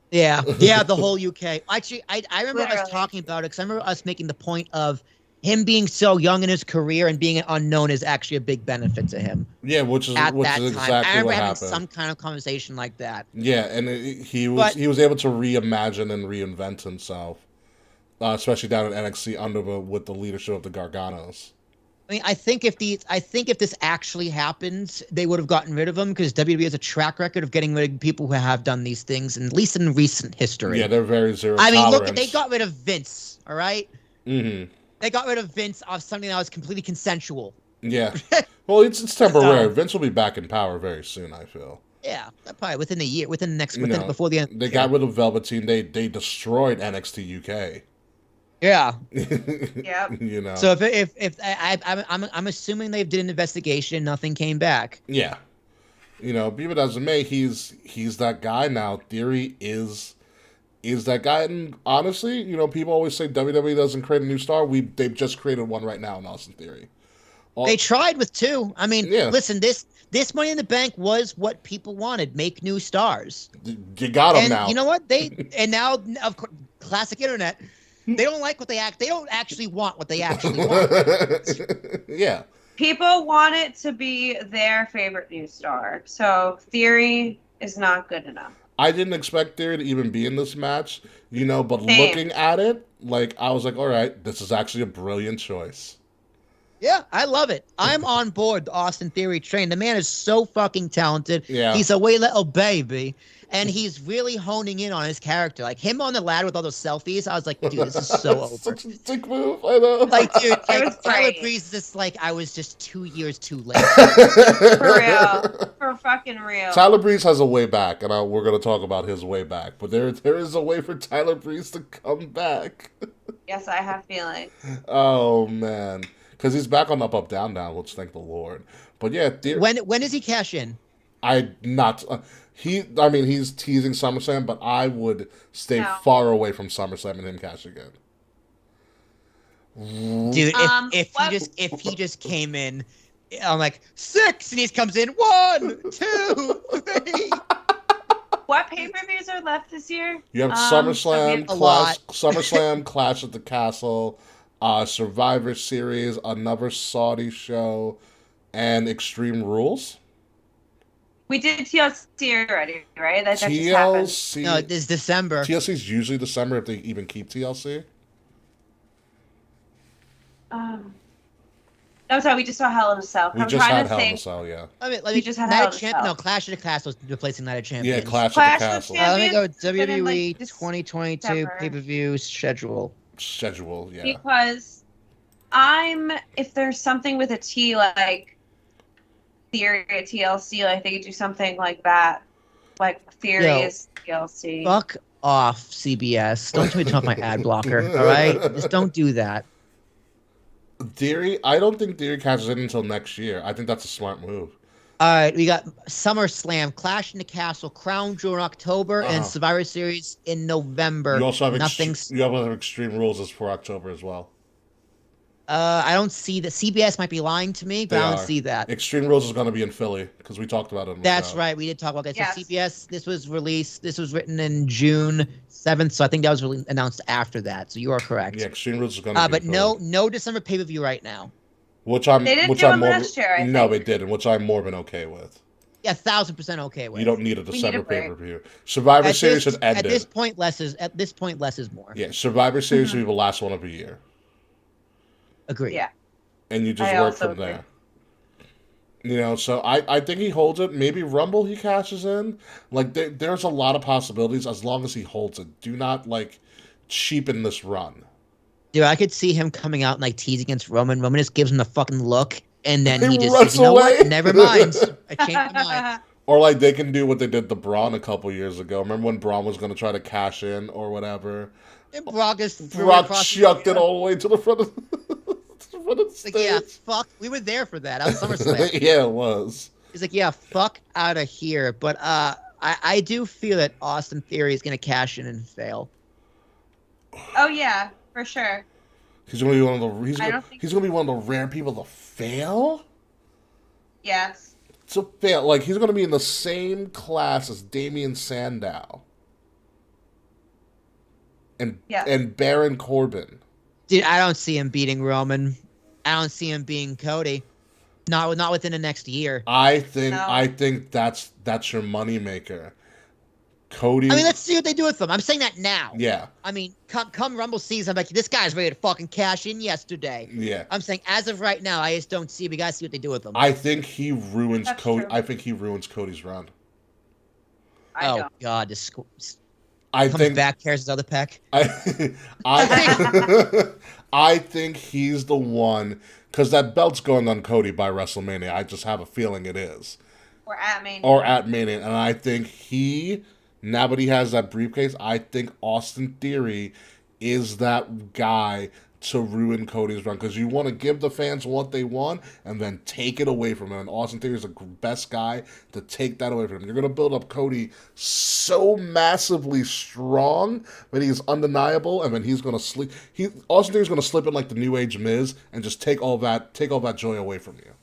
D: Yeah, the whole UK. Actually, I remember us talking about it because I remember us making the point of him being so young in his career and being unknown is actually a big benefit to him.
C: Yeah, which is exactly
D: I remember
C: what
D: having
C: happened.
D: some kind of conversation like that.
C: Yeah, and he was able to reimagine and reinvent himself, especially down in NXT with the leadership of the Garganos.
D: I mean, I think if this actually happened, they would have gotten rid of him because WWE has a track record of getting rid of people who have done these things, and at least in recent history.
C: Yeah, they're very zero.
D: I mean,
C: tolerance.
D: look, they got rid of Vince. All right.
C: Mm-hmm.
D: They got rid of Vince of something that was completely consensual.
C: Yeah. Well, it's temporary. Vince will be back in power very soon, I feel.
D: Yeah, probably within a year, before the end.
C: They got rid of Velveteen. They destroyed NXT UK.
D: Yeah.
B: Yeah.
D: So if I'm assuming they did an investigation, nothing came back.
C: Yeah. Be it as it may, he's that guy now. Theory is that guy, and honestly, people always say WWE doesn't create a new star. They've just created one right now in Austin Theory.
D: They tried with two. I mean, listen, this Money in the Bank was what people wanted. Make new stars.
C: You got them now.
D: You know what? Now, of course, classic internet. They don't like what they act. They don't actually want what they actually want.
C: Yeah.
B: People want it to be their favorite new star. So Theory is not good enough.
C: I didn't expect Theory to even be in this match, but
B: Same.
C: looking at it, I was like, all right, this is actually a brilliant choice.
D: Yeah, I love it. I'm on board the Austin Theory train. The man is so fucking talented.
C: Yeah.
D: He's a way little baby. And he's really honing in on his character. Like him on the ladder with all those selfies, I was like, dude, this is so over.
C: Such a dick move, I know.
D: Like, dude,
B: was
D: Tyler
B: great.
D: Breeze is just like, I was just 2 years too late.
B: For real. For fucking real.
C: Tyler Breeze has a way back, and we're going to talk about his way back. But there is a way for Tyler Breeze to come back.
B: Yes, I have feelings.
C: Oh, man. Because he's back on Up, Down now, let's thank the Lord. But yeah,
D: When does he cash in?
C: He's teasing SummerSlam, but I would stay far away from SummerSlam and him cashing in.
D: Dude, if
B: what-
D: he just came in, I'm like 6, and he comes in 1, 2, 3.
B: What pay-per-views are left this year?
C: You have
B: So we
C: SummerSlam,
B: have-
D: A lot.
C: SummerSlam, Clash at the Castle, Survivor Series, another Saudi show, and Extreme Rules.
B: We did TLC already, right? That just happened.
C: TLC.
D: No, this December.
C: TLC is usually December if they even keep TLC.
B: No, sorry, we just saw Hell in a Cell.
C: We
B: I'm
C: just
B: trying
C: had
B: to
C: Hell in a
B: think.
C: Cell, yeah.
D: I mean,
B: We just had
D: Night
B: Hell
D: of
B: in a
D: Champions.
B: Cell.
D: No, Clash of the Castle is replacing Night of
C: Yeah,
D: Champions.
C: Clash
B: Clash
C: at the
B: of
C: Castle.
B: Champions.
D: Let me go
B: It's been in, like,
D: WWE
B: this
D: 2022
B: December.
D: pay-per-view schedule.
C: Schedule, yeah.
B: Because if there's something with a T, like Theory at TLC, like they could do something like that. Like Theory
D: Yo,
B: is TLC.
D: Fuck off, CBS. Don't tell me to turn off my ad blocker, all right? Just don't do that.
C: Theory, I don't think Theory catches in until next year. I think that's a smart move.
D: All right, we got SummerSlam, Clash in the Castle, Crown Jewel in October, and Survivor Series in November.
C: You also have
D: Nothing's.
C: you have Extreme Rules is for October as well.
D: I don't see that. CBS might be lying to me, but
C: They
D: I don't
C: are.
D: see that.
C: Extreme Rules is going to be in Philly because we talked about it. On the
D: That's
C: show.
D: right. We did talk about that.
B: Yes.
D: So CBS, this was released. This was written in June 7th, so I think that was really announced after that. So you are correct.
C: Yeah, Extreme Rules is going to be.
D: But
C: in Philly.
D: no December pay-per-view right now.
C: Which I'm.
B: They didn't
C: which
B: do
C: I'm
B: one
C: more.
B: last year, I
C: No,
B: think.
C: they didn't. Which I'm more than okay with.
D: Yeah, 1,000% okay with.
C: You don't need a
B: need a
C: December
B: break.
C: pay per view. Survivor Series should end
D: at
C: it.
D: this point, less is more.
C: Yeah, Survivor Series will be the last one of the year,
D: Agreed.
B: Yeah.
C: and you just
B: I
C: work
B: also
C: from
B: agree.
C: there. You know, so I think he holds it. Maybe Rumble he cashes in. Like there's a lot of possibilities as long as he holds it. Do not like cheapen this run.
D: Dude, I could see him coming out and like tease against Roman. Roman just gives him the fucking look, and then he just
C: runs
D: says, you know what?
C: away.
D: Never mind. I changed my mind.
C: Or like they can do what they did to Braun a couple years ago. Remember when Braun was going to try to cash in or whatever?
D: And Brock just threw it
C: Brock
D: across the
C: chucked it
D: arena.
C: all the way to the front of, to the front of the
D: Like, yeah,
C: stage.
D: fuck. We were there for that. That was SummerSlam.
C: Yeah, it was.
D: He's like, yeah, fuck out of here. But I do feel that Austin Theory is going to cash in and fail.
B: Oh yeah, for sure.
C: He's going to be one of the. He's
B: I
C: going
B: don't think-
C: to be one of the rare people to fail.
B: Yes.
C: To fail, like he's going to be in the same class as Damian Sandow and Baron Corbin.
D: Dude, I don't see him beating Roman. I don't see him beating Cody. Not within the next year.
C: I think
B: No.
C: that's your moneymaker. Cody.
D: I mean, let's see what they do with him. I'm saying that now.
C: Yeah,
D: I mean, come Rumble season, I'm like, this guy's ready to fucking cash in yesterday.
C: yeah.
D: I'm saying, as of right now, I just don't see. We gotta see what they do with him.
C: I think he ruins
B: That's
C: Cody.
B: true.
C: I think he ruins Cody's run.
B: I
D: oh
B: don't.
D: God, this
C: I
D: comes
C: think
D: back, tears his other pec.
C: I think he's the one because that belt's going on Cody by WrestleMania. I just have a feeling it is,
B: Or at Mania.
C: or at Mania, and I think he. Now that he has that briefcase, I think Austin Theory is that guy to ruin Cody's run because you want to give the fans what they want and then take it away from him. And Austin Theory is the best guy to take that away from him. You're going to build up Cody so massively strong that he's undeniable, and then he's going to sleep. Austin Theory's going to slip in like the New Age Miz and just take all that joy away from you.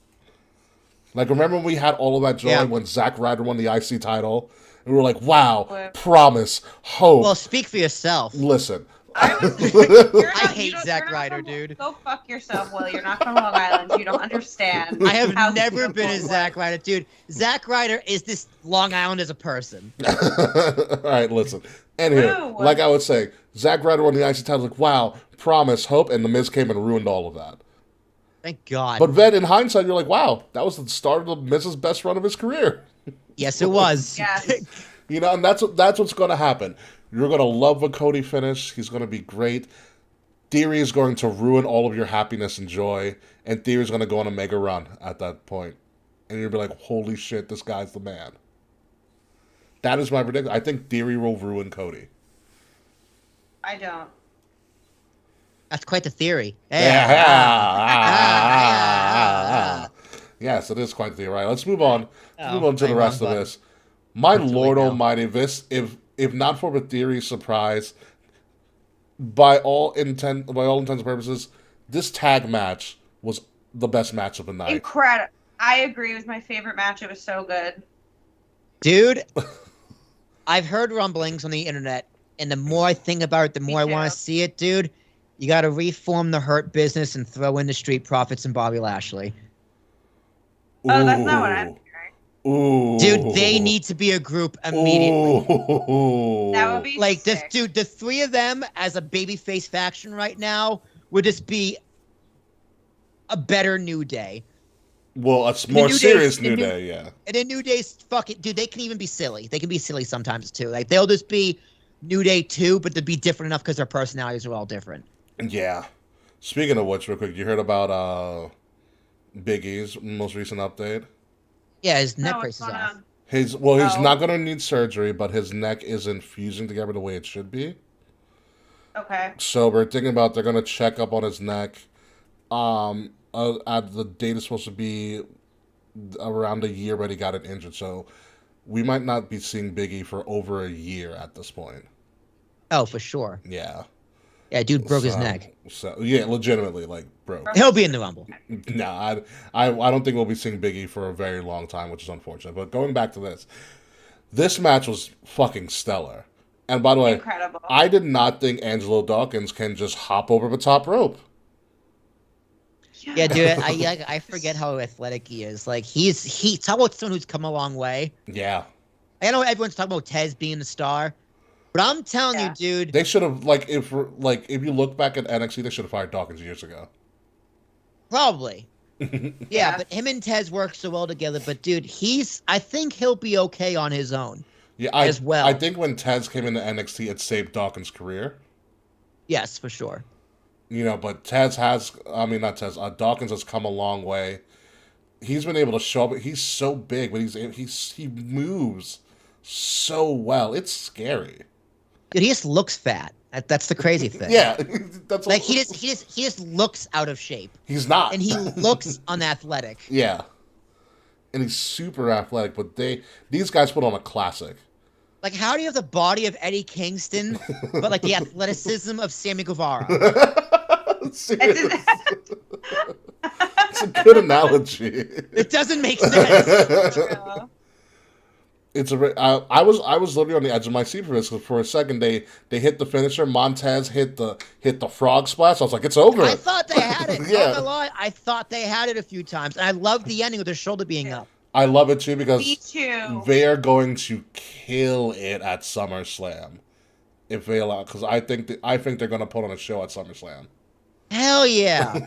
C: Like remember when we had all of that joy when Zack Ryder won the IC title? And we were like, wow, promise, hope.
D: Well, speak for yourself.
C: Listen.
B: I
D: hate Zack Ryder, dude.
B: Go fuck yourself, Will. You're not from Long Island. You don't understand.
D: I have
B: how
D: never been a
B: beautiful
D: Zack Ryder, dude. Zack Ryder is this Long Island as a person.
C: All right, listen. And here,
B: Ooh.
C: like I would say, Zack Ryder won the IC title, like, wow, promise, hope, and The Miz came and ruined all of that.
D: Thank God.
C: But then in hindsight, you're like, wow, that was the start of The Miz's best run of his career.
D: Yes, it was.
B: Yes.
C: You know, and that's what's going to happen. You're going to love the Cody finish. He's going to be great. Theory is going to ruin all of your happiness and joy, and Theory is going to go on a mega run at that point. And you'll be like, holy shit, this guy's the man. That is my prediction. I think Theory will ruin Cody.
B: I don't.
D: That's quite the theory.
C: Yes, it is quite the theory. Right, let's move on. Let's move
D: Oh,
C: on to the
D: hang
C: rest
D: on,
C: of
D: bud.
C: this. My
D: That's
C: Lord
D: right now.
C: Almighty, this if not for the Theory surprise, by all intents and purposes, this tag match was the best match of the night.
B: Incredible. I agree. It was my favorite match. It was so good.
D: Dude, I've heard rumblings on the internet, and the more I think about it, the more I want to see it, dude. You got to reform the Hurt Business and throw in the Street Profits and Bobby Lashley.
B: Oh, that's not what I'm hearing.
C: Ooh.
D: Dude, they need to be a group immediately.
C: Ooh.
B: That would be
D: Like
B: sick.
D: this, dude. The three of them as a babyface faction right now would just be a better New Day.
C: Well, a more serious New Day, yeah.
D: And then New Day's fucking, dude. They can even be silly. They can be silly sometimes too. Like they'll just be New Day too, but they'll be different enough because their personalities are all different.
C: Yeah. Speaking of which, real quick, you heard about Big E's most recent update?
D: Yeah, his neck
B: No,
D: brace
B: what's
D: is
B: going
D: off.
B: on?
C: He's not going to need surgery, but his neck isn't fusing together the way it should be.
B: Okay.
C: So we're thinking about they're going to check up on his neck. The date is supposed to be around a year when he got it injured, so we might not be seeing Big E for over a year at this point.
D: Oh, for sure.
C: Yeah.
D: Yeah, dude broke his neck.
C: So yeah, legitimately, like broke.
D: He'll be in the Rumble.
C: No, I don't think we'll be seeing Big E for a very long time, which is unfortunate. But going back to this match was fucking stellar. And by the way,
B: Incredible.
C: I did not think Angelo Dawkins can just hop over the top rope.
D: Yeah, dude, I forget how athletic he is. Like he's talk about someone who's come a long way.
C: Yeah.
D: I know everyone's talking about Tez being the star, but I'm telling you, dude,
C: They should have if you look back at NXT, they should have fired Dawkins years ago.
D: probably. Yeah, but him and Tez work so well together. But dude, I think he'll be okay on his own.
C: Yeah,
D: as well.
C: I think when Tez came into NXT, it saved Dawkins' career.
D: Yes, for sure.
C: You know, but Dawkins has come a long way. He's been able to show up. He's so big, but he moves so well. It's scary.
D: Dude, he just looks fat. That's the crazy thing.
C: Yeah, that's
D: like he just looks out of shape.
C: He's not,
D: and he looks unathletic.
C: Yeah, and he's super athletic. But these guys put on a classic.
D: Like, how do you have the body of Eddie Kingston, but like the athleticism of Sammy Guevara?
C: It's a good analogy.
D: It doesn't make sense.
C: I was literally on the edge of my seat for this because for a second they hit the finisher. Montez hit the frog splash. I was like, it's over.
D: I thought they had it.
C: Yeah.
D: Not gonna lie, I thought they had it a few times, and I loved the ending with their shoulder being up.
C: I love it too because
B: Me too.
C: they are going to kill it at SummerSlam if they allow. Because I think they're going to put on a show at SummerSlam.
D: Hell yeah.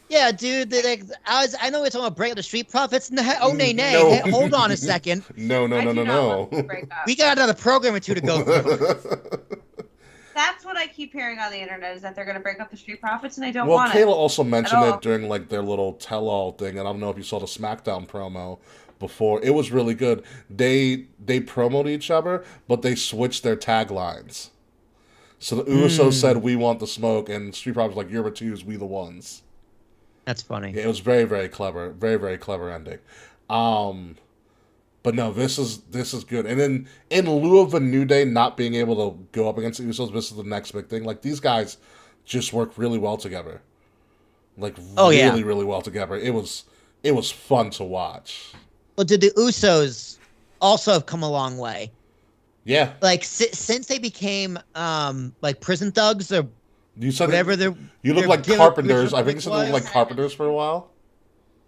D: Yeah, dude. I know we're talking about break up the Street Profits. Oh, nay.
C: No.
D: Hey, hold on a second.
C: No.
D: We got another program or two to go through.
B: That's what I keep hearing on the internet is that they're going to break up the Street Profits, and I don't
C: Well,
B: want
C: Kayla
B: it.
C: also mentioned it during like their little tell-all thing, and I don't know if you saw the SmackDown promo before. It was really good. They promoted each other, but they switched their taglines. So the Usos said, "We want the smoke," and Street Profits like, "You're the twos, we the ones."
D: That's funny.
C: Yeah, it was very, very clever. Very, very clever ending. But no, this is good. And then in lieu of a New Day not being able to go up against the Usos, this is the next big thing. Like these guys just work really well together. Like really well together. It was fun to watch.
D: Well, did the Usos also have come a long way?
C: Yeah.
D: Like since they became like prison thugs or
C: you said
D: whatever they're.
C: You look like carpenters. I think you said they look like carpenters for a while.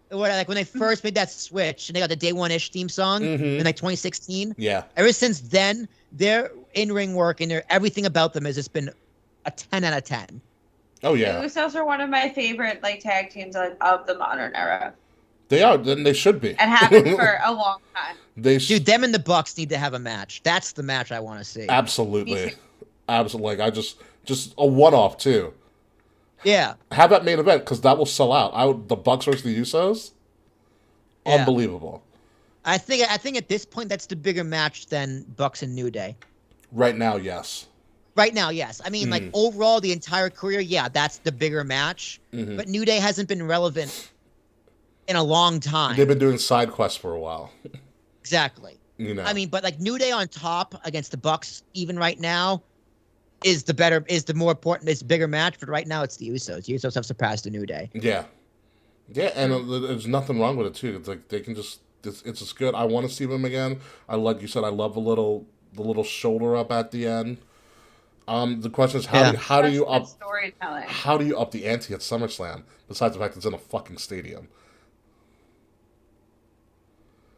D: Like when they first made that switch and they got the Day One-ish theme song in like 2016.
C: Yeah.
D: Ever since then, their in-ring work and everything about them has just been a 10 out of 10.
C: Oh yeah.
B: The Usos are one of my favorite tag teams of the modern era.
C: They are. Then they should be.
B: And have been for a long time.
D: Dude, them and the Bucks need to have a match. That's the match I want to see.
C: Absolutely. Absolutely. I just a one-off too.
D: Yeah.
C: Have that main event because that will sell out. The Bucks versus the Usos. Yeah. Unbelievable.
D: I think at this point that's the bigger match than Bucks and New Day.
C: Right now, yes.
D: Right now, yes. I mean, like overall, the entire career, yeah, that's the bigger match. But New Day hasn't been relevant in a long time.
C: They've been doing side quests for a while.
D: Exactly.
C: You know.
D: I mean, but like New Day on top against the Bucks, even right now, is the more important, is bigger match. But right now, it's the Usos. The Usos have surpassed the New Day.
C: Yeah, yeah, and there's nothing wrong with it too. It's like they can just it's just good. I want to see them again. I like you said. I love the little shoulder up at the end. The question is how do you up
B: storytelling?
C: How do you up the ante at SummerSlam? Besides the fact it's in a fucking stadium.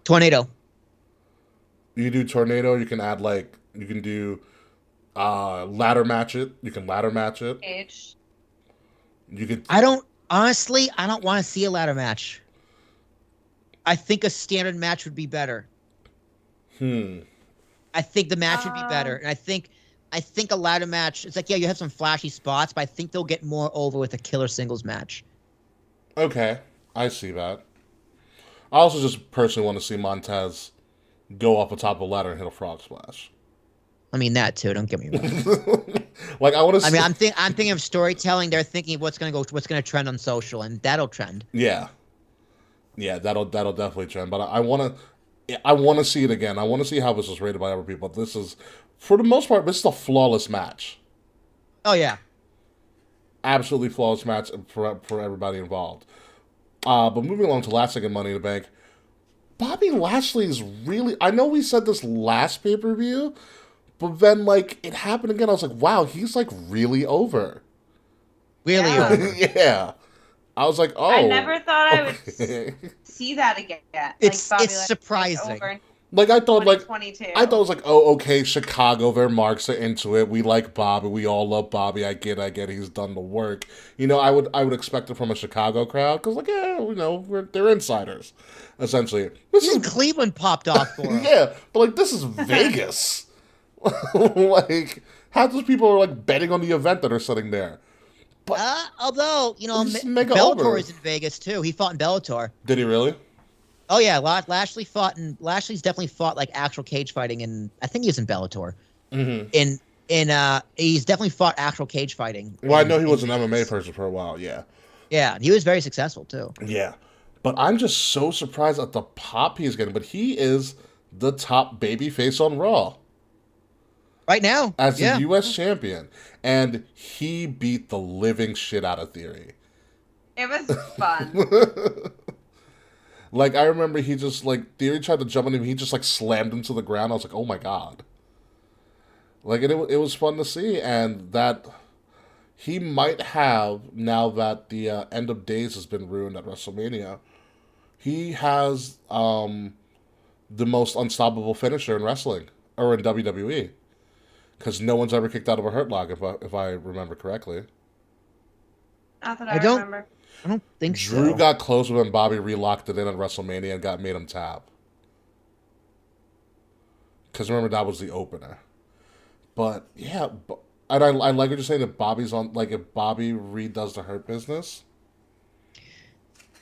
D: Tornado.
C: You do tornado. You can add you can do ladder match it. You can ladder match it.
B: Cage.
C: You could.
D: I don't want to see a ladder match. I think a standard match would be better. I think the match would be better, and I think a ladder match. It's like, yeah, you have some flashy spots, but I think they'll get more over with a killer singles match.
C: Okay, I see that. I also just personally want to see Montez go up atop a ladder and hit a frog splash.
D: I mean that too. Don't get me wrong.
C: I want to.
D: I mean, I'm thinking of storytelling. They're thinking of what's gonna trend on social, and that'll trend.
C: Yeah, that'll definitely trend. But I want to see it again. I want to see how this is rated by other people. This is, for the most part, this is a flawless match.
D: Oh yeah,
C: absolutely flawless match for everybody involved. But moving along to last second Money in the Bank, Bobby Lashley is really. I know we said this last pay-per-view, but then it happened again. I was like, wow, he's really over.
D: Really over.
C: Yeah. I was like, oh.
B: I never thought I would see that again.
D: It's surprising.
C: I thought I thought it was oh, okay, Chicago, their marks are into it. We like Bobby. We all love Bobby. I get he's done the work. I would expect it from a Chicago crowd because they're insiders, essentially.
D: Even Cleveland popped off for him.
C: Yeah, but this is Vegas. Half those people are betting on the event that are sitting there. But
D: although Bellator is in Vegas too. He fought in Bellator.
C: Did he really?
D: Oh yeah, Lashley's definitely fought actual cage fighting, and I think he was in Bellator. Mm-hmm. He's definitely fought actual cage fighting.
C: Well, I know he was an MMA person for a while. Yeah.
D: Yeah, he was very successful too.
C: Yeah, but I'm just so surprised at the pop he's getting. But he is the top babyface on Raw
D: right now
C: as the U.S. champion, and he beat the living shit out of Theory.
B: It was fun.
C: I remember he just, Theory tried to jump on him, he just, slammed him to the ground. I was like, oh my god. It was fun to see, and that he might have, now that the end of days has been ruined at WrestleMania, he has the most unstoppable finisher in wrestling, or in WWE. Because no one's ever kicked out of a Hurt Lock, if I remember correctly.
B: Not that I remember.
D: I don't think so.
C: Drew got close when Bobby relocked it in at WrestleMania and made him tap. Because remember, that was the opener. But, yeah. And I like what you're saying, that Bobby's on, if Bobby redoes the Hurt Business.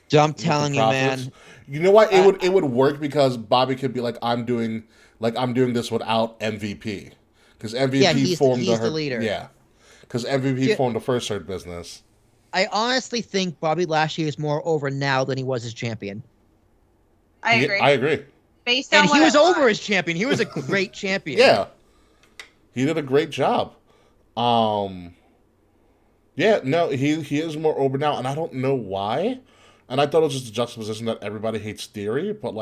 D: So I'm telling you, man.
C: You know what? It would work because Bobby could be I'm doing this without MVP. Because MVP formed the leader. Yeah. Because MVP formed the first Hurt Business.
D: I honestly think Bobby Lashley is more over now than he was as champion.
B: I agree.
C: I agree.
B: Based on
D: he was over as champion. He was a great champion.
C: Yeah. He did a great job. Yeah, no, he is more over now, and I don't know why. And I thought it was just a juxtaposition that everybody hates Theory, but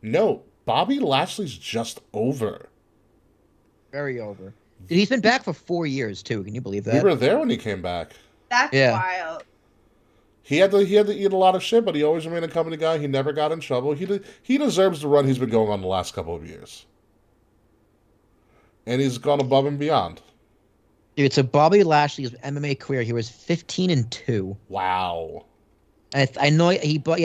C: no, Bobby Lashley's just over.
D: Very over. He's been back for 4 years too. Can you believe that?
C: We were there when he came back.
B: That's wild.
C: He had to eat a lot of shit, but he always remained a company guy. He never got in trouble. He deserves the run he's been going on the last couple of years. And he's gone above and beyond.
D: Dude, so Bobby Lashley's MMA career, he was 15-2.
C: Wow.
D: I know he bought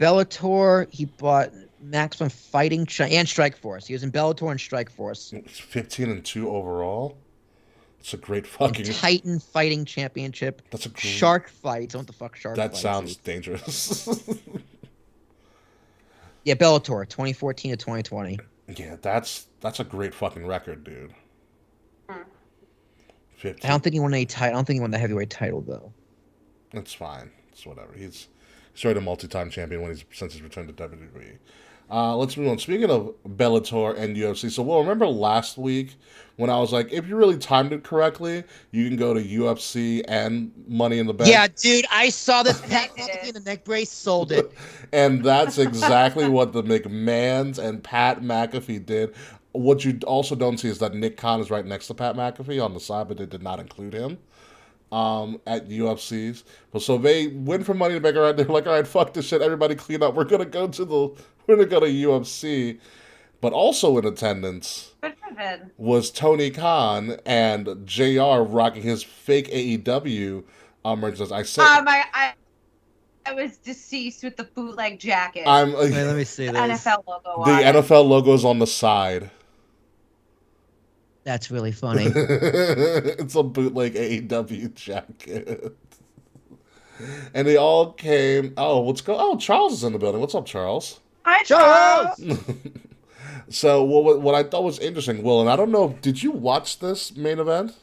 D: Bellator, he bought Maximum Fighting and Strikeforce. He was in Bellator and Strikeforce.
C: 15-2 overall? It's a great fucking
D: Titan Fighting Championship.
C: That's a
D: Shark Fights. What the fuck, Shark
C: That
D: Fights
C: sounds dangerous.
D: Yeah, Bellator, 2014 to 2020.
C: Yeah, that's a great fucking record, dude. 15.
D: I don't think he won any title. I don't think he won the heavyweight title though.
C: It's fine. It's whatever. He's already a multi-time champion since his return to WWE. Let's move on. Speaking of Bellator and UFC, so remember last week when I was like, if you really timed it correctly, you can go to UFC and Money in the Bank.
D: Yeah, dude, I saw this Pat McAfee in the neck brace, sold it.
C: And that's exactly what the McMahons and Pat McAfee did. What you also don't see is that Nick Khan is right next to Pat McAfee on the side, but they did not include him at UFC's. But so they win for Money in the Bank. Right, they're like, all right, fuck this shit. Everybody clean up. We're gonna go to UFC. But also in attendance was Tony Khan and JR rocking his fake AEW merchandise. I said,
B: I was deceased with the bootleg jacket.
C: Wait,
D: let me see
B: the
D: this.
B: NFL logo.
C: The NFL logo's on the side.
D: That's really funny.
C: It's a bootleg AEW jacket. And they all came. Oh, let's go. Oh, Charles is in the building. What's up, Charles?
B: Hi, Charles.
C: So, what I thought was interesting, Will, and I don't know, did you watch this main event?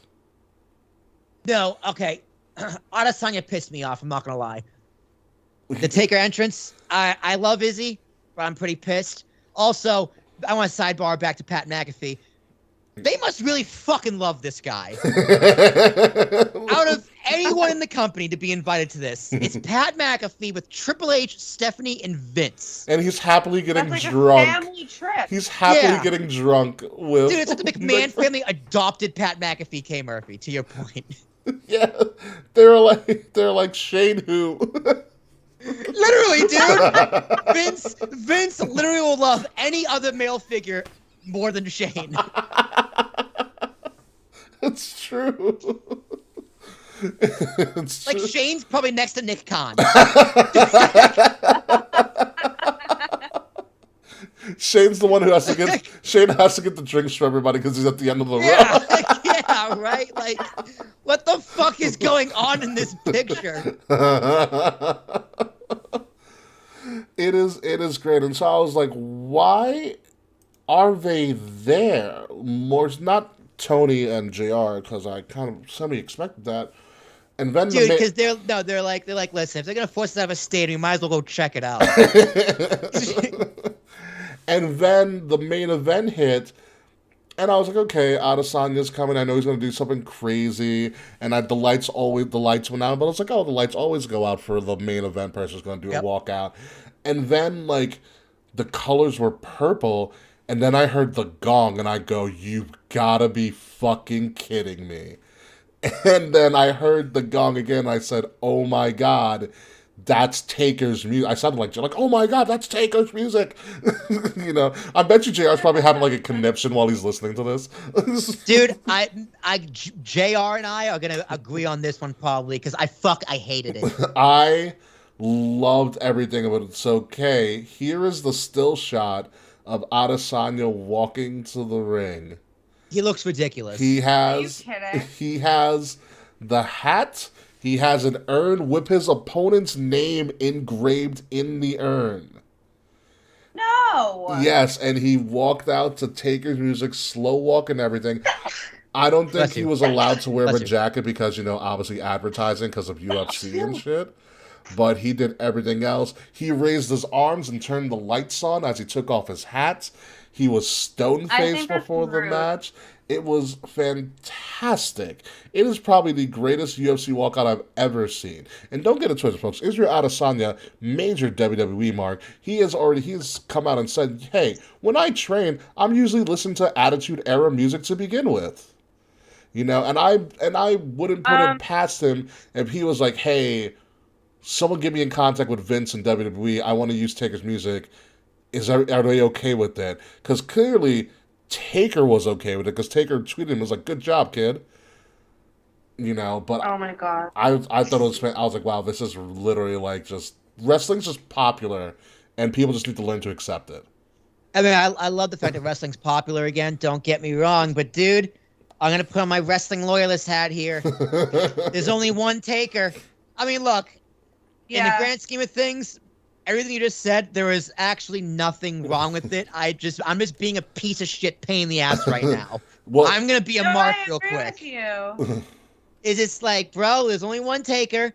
D: No, okay. Adesanya pissed me off, I'm not going to lie. The Taker entrance, I love Izzy, but I'm pretty pissed. Also, I want to sidebar back to Pat McAfee. They must really fucking love this guy. Out of anyone in the company to be invited to this, it's Pat McAfee with Triple H, Stephanie, and Vince.
C: And he's happily getting
B: That's like
C: drunk.
B: A family trip.
C: He's happily getting drunk with.
D: Dude, it's like the McMahon family adopted Pat McAfee, K. Murphy. To your point.
C: Yeah, they're like Shane who.
D: Literally, dude. Vince literally will love any other male figure more than Shane.
C: It's true. It's
D: like
C: true.
D: Shane's probably next to Nick Khan.
C: Shane's the one who has to get. Shane has to get the drinks for everybody because he's at the end of the row.
D: Yeah, right. Like, what the fuck is going on in this picture?
C: It is great, and so I was like, why are they there? More not Tony and JR, because I kind of semi-expected that. And then
D: dude, because they're like, listen, if they're gonna force us out of a stadium, we might as well go check it out.
C: And then the main event hit, and I was like, okay, Adesanya's coming. I know he's gonna do something crazy, and the lights went out. But I was like, oh, the lights always go out for the main event person's gonna do a walkout. And then like the colors were purple. And then I heard the gong, and I go, "You gotta be fucking kidding me!" And then I heard the gong again. And I said, "Oh my god, that's Taker's music." I sounded like, "Oh my god, that's Taker's music!" You know, I bet you JR's probably having like a conniption while he's listening to this.
D: Dude, JR and I are gonna agree on this one probably because I hated it.
C: I loved everything about it. So, Kay, here is the still shot of Adesanya walking to the ring.
D: He looks ridiculous.
C: He has.
B: Are you kidding?
C: He has the hat. He has an urn with his opponent's name engraved in the urn.
B: No.
C: Yes, and he walked out to Taker's music, slow walk and everything. I don't think he was allowed to wear a jacket because, you know, obviously advertising because of UFC and shit. But he did everything else. He raised his arms and turned the lights on as he took off his hat. He was stone-faced before the match. It was fantastic. It is probably the greatest UFC walkout I've ever seen. And don't get it twisted, folks. Israel Adesanya, major WWE mark, he's come out and said, hey, when I train, I'm usually listening to Attitude Era music to begin with. You know, and I wouldn't put it past him if he was like, hey, someone get me in contact with Vince and WWE. I want to use Taker's music. Are they okay with that? Because clearly Taker was okay with it. Because Taker tweeted him, was like, "Good job, kid." You know, but
B: oh my god,
C: I thought it was. I was like, wow, this is literally like just wrestling's just popular, and people just need to learn to accept it.
D: I mean, I love the fact that wrestling's popular again. Don't get me wrong, but dude, I'm gonna put on my wrestling loyalist hat here. There's only one Taker. I mean, look. In the grand scheme of things, everything you just said, there is actually nothing wrong with it. I'm just being a piece of shit pain in the ass right now. Well, I'm gonna be a mark real quick. Is it's like, bro, there's only one Taker.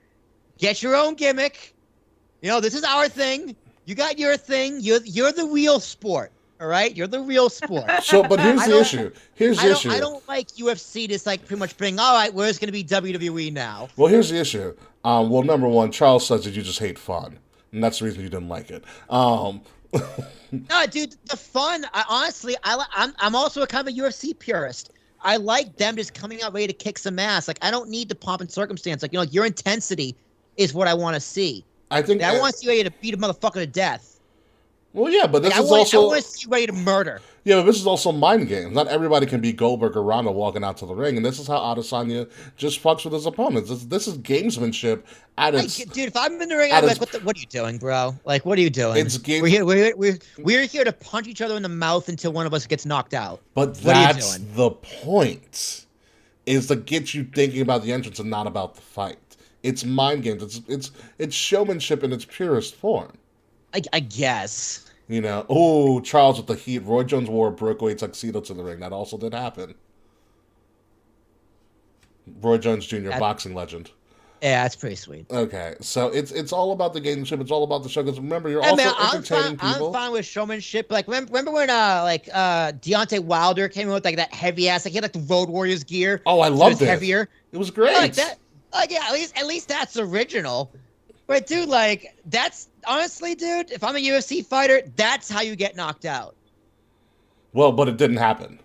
D: Get your own gimmick. You know, this is our thing. You got your thing. You're the real sport. All right, you're the real sport.
C: So, but here's the issue. Here's the issue.
D: I don't like UFC just like pretty much being, all right, where's going to be WWE now?
C: Well, here's the issue. Well, number one, Charles says that you just hate fun, and that's the reason you didn't like it.
D: No, dude, the fun. I'm also a kind of a UFC purist. I like them just coming out ready to kick some ass. Like I don't need the pomp and circumstance. Like like your intensity is what I want to see.
C: I think
D: I want to see you ready to beat a motherfucker to death.
C: Well, yeah, but this
D: I
C: is also.
D: want to see you ready to murder.
C: Yeah, but this is also mind games. Not everybody can be Goldberg or Ronda walking out to the ring, and this is how Adesanya just fucks with his opponents. This is gamesmanship at its.
D: Dude, if I'm in the ring, I'm like, what are you doing, bro? Like, what are you doing?
C: It's game.
D: We're here to punch each other in the mouth until one of us gets knocked out.
C: But that's the point. Is to get you thinking about the entrance and not about the fight. It's mind games. It's showmanship in its purest form.
D: I guess.
C: Charles with the heat. Roy Jones wore a breakaway tuxedo to the ring. That also did happen. Roy Jones Jr., boxing legend.
D: Yeah, that's pretty sweet.
C: Okay, so it's all about the gamesmanship. It's all about the show. Because remember, you're also entertaining people.
D: I'm fine with showmanship. Like, remember when Deontay Wilder came in with like that heavy ass, like he had like the Road Warriors gear.
C: Oh, I loved it.
D: Heavier.
C: It was great.
D: Like that. Like yeah, at least that's original. But dude, like that's honestly, dude, if I'm a UFC fighter, that's how you get knocked out.
C: Well, but it didn't happen.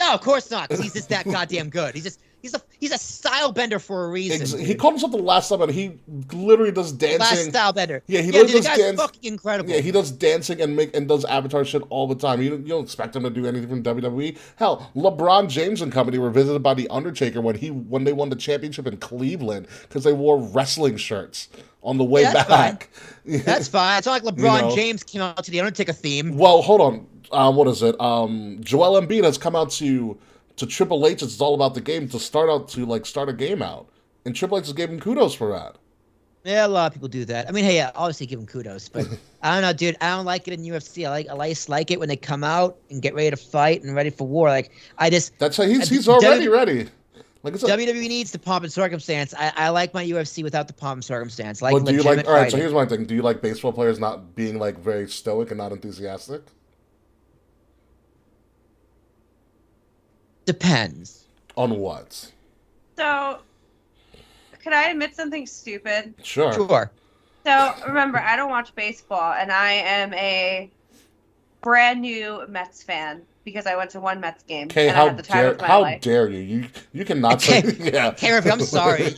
D: No, of course not, because he's just that goddamn good. He's a style bender for a reason.
C: He called himself the last style bender. He literally does dancing.
D: Last style bender.
C: Yeah, he literally
D: does dance. Fucking incredible.
C: Yeah, he does dancing and does avatar shit all the time. You don't expect him to do anything from WWE. Hell, LeBron James and company were visited by the Undertaker when they won the championship in Cleveland because they wore wrestling shirts on the way back.
D: Fine. That's fine. It's not like LeBron James came out to the Undertaker theme.
C: Well, hold on. What is it? Joel Embiid has come out to Triple H. It's all about the game to start a game out, and Triple H just gave him kudos for that.
D: Yeah, a lot of people do that. I mean, hey, obviously give him kudos, but I don't know, dude. I don't like it in UFC. I just like it when they come out and get ready to fight and ready for war. Like
C: that's how he's already ready. Like
D: WWE needs the pomp and circumstance. I like my UFC without the pomp and circumstance. Like,
C: do you like? All right, so here's my thing. Do you like baseball players not being like very stoic and not enthusiastic?
D: Depends.
C: On what?
B: So, could I admit something stupid?
C: Sure.
B: So, remember, I don't watch baseball, and I am a brand new Mets fan because I went to one Mets game.
C: Okay,
B: how
C: dare you? You cannot say yeah.
D: Hey, I'm sorry.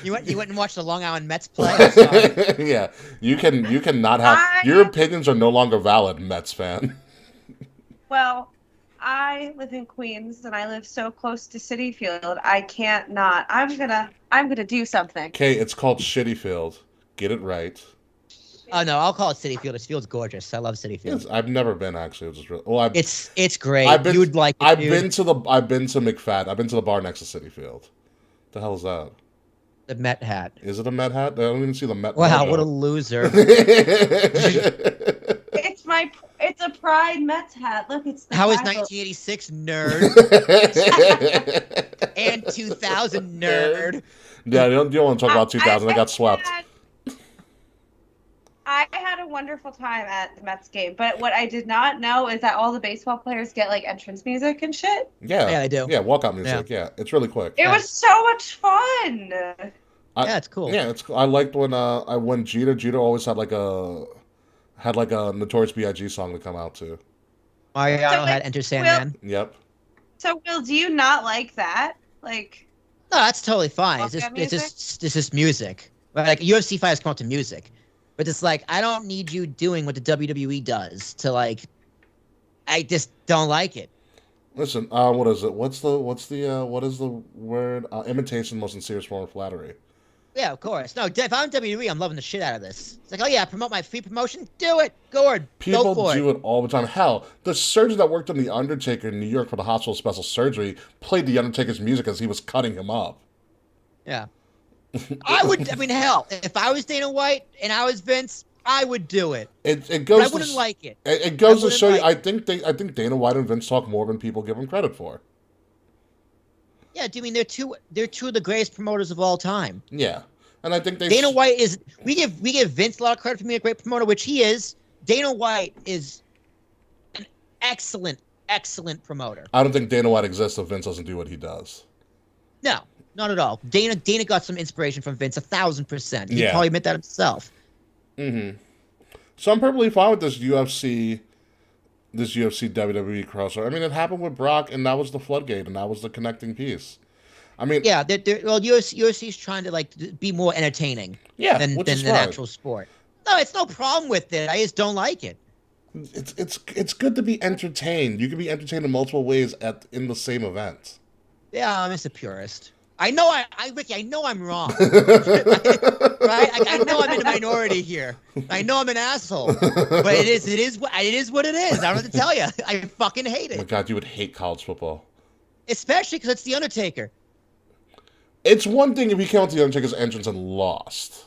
D: You went and watched the Long Island Mets play. I'm sorry.
C: Yeah, you cannot have your opinions are no longer valid, Mets fan.
B: Well, I live in Queens and I live so close to Citi Field. I can't not. I'm gonna do something.
C: Okay, it's called Shitty Field. Get it right.
D: Oh no, I'll call it Citi Field. This field's gorgeous. I love Citi Field.
C: Yes, I've never been actually.
D: It's great. You'd like.
C: I've been to McFadden. I've been to the bar next to Citi Field. The hell is that?
D: The Met hat.
C: Is it a Met hat? I don't even see the Met.
D: Wow,
C: logo.
D: what a loser!
B: It's a Pride Mets hat. Look, it's the
D: How is 1986 nerd and 2000 nerd?
C: Yeah, you don't want to talk about 2000. I got swept.
B: I had a wonderful time at the Mets game, but what I did not know is that all the baseball players get like entrance music and shit.
C: Yeah,
D: they do.
C: Yeah, walkout music. Yeah, it's really quick.
B: It was so much fun.
D: Yeah, it's cool.
C: Yeah, it's cool. I liked when Jeter always had like a Notorious B.I.G. song to come out to.
D: Mariano had Enter Sandman.
C: Yep.
B: So, Will, do you not like that? Like,
D: no, that's totally fine. It's just music. Like UFC fighters come out to music, but it's like I don't need you doing what the WWE does to like. I just don't like it.
C: Listen, what is it? What is the word? Imitation, the most sincere form of flattery.
D: Yeah, of course. No, if I'm WWE, I'm loving the shit out of this. It's like, oh yeah, promote my free promotion. Do it. Go on.
C: People do it all the time. Hell, the surgeon that worked on The Undertaker in New York for the hospital special surgery played The Undertaker's music as he was cutting him up.
D: Yeah. Hell, if I was Dana White and I was Vince, I would do it.
C: It goes.
D: But I wouldn't like it.
C: It goes to show you. I think Dana White and Vince talk more than people give them credit for.
D: Yeah, I mean they're two of the greatest promoters of all time.
C: Yeah, And I think
D: Dana White is. We give Vince a lot of credit for being a great promoter, which he is. Dana White is an excellent promoter.
C: I don't think Dana White exists if Vince doesn't do what he does.
D: No, not at all. Dana got some inspiration from Vince, 1,000%. He
C: Yeah.
D: probably admit that himself.
C: Mm-hmm. So I'm perfectly fine with this UFC WWE crossover. I mean, it happened with Brock, and that was the floodgate, and that was the connecting piece. I mean,
D: Yeah, well, UFC's trying to like be more entertaining than
C: which is
D: an
C: fine.
D: actual sport. No, it's no problem with it. I just don't like it.
C: It's good to be entertained. You can be entertained in multiple ways in the same event.
D: Yeah, I'm just a purist. I know Ricky, I know I'm wrong. Right? I know I'm in a minority here. I know I'm an asshole. But it is what it is. I don't have to tell you. I fucking hate
C: Oh my
D: it.
C: God, you would hate college football.
D: Especially because it's The Undertaker.
C: It's one thing if he came out to the Undertaker's entrance and lost.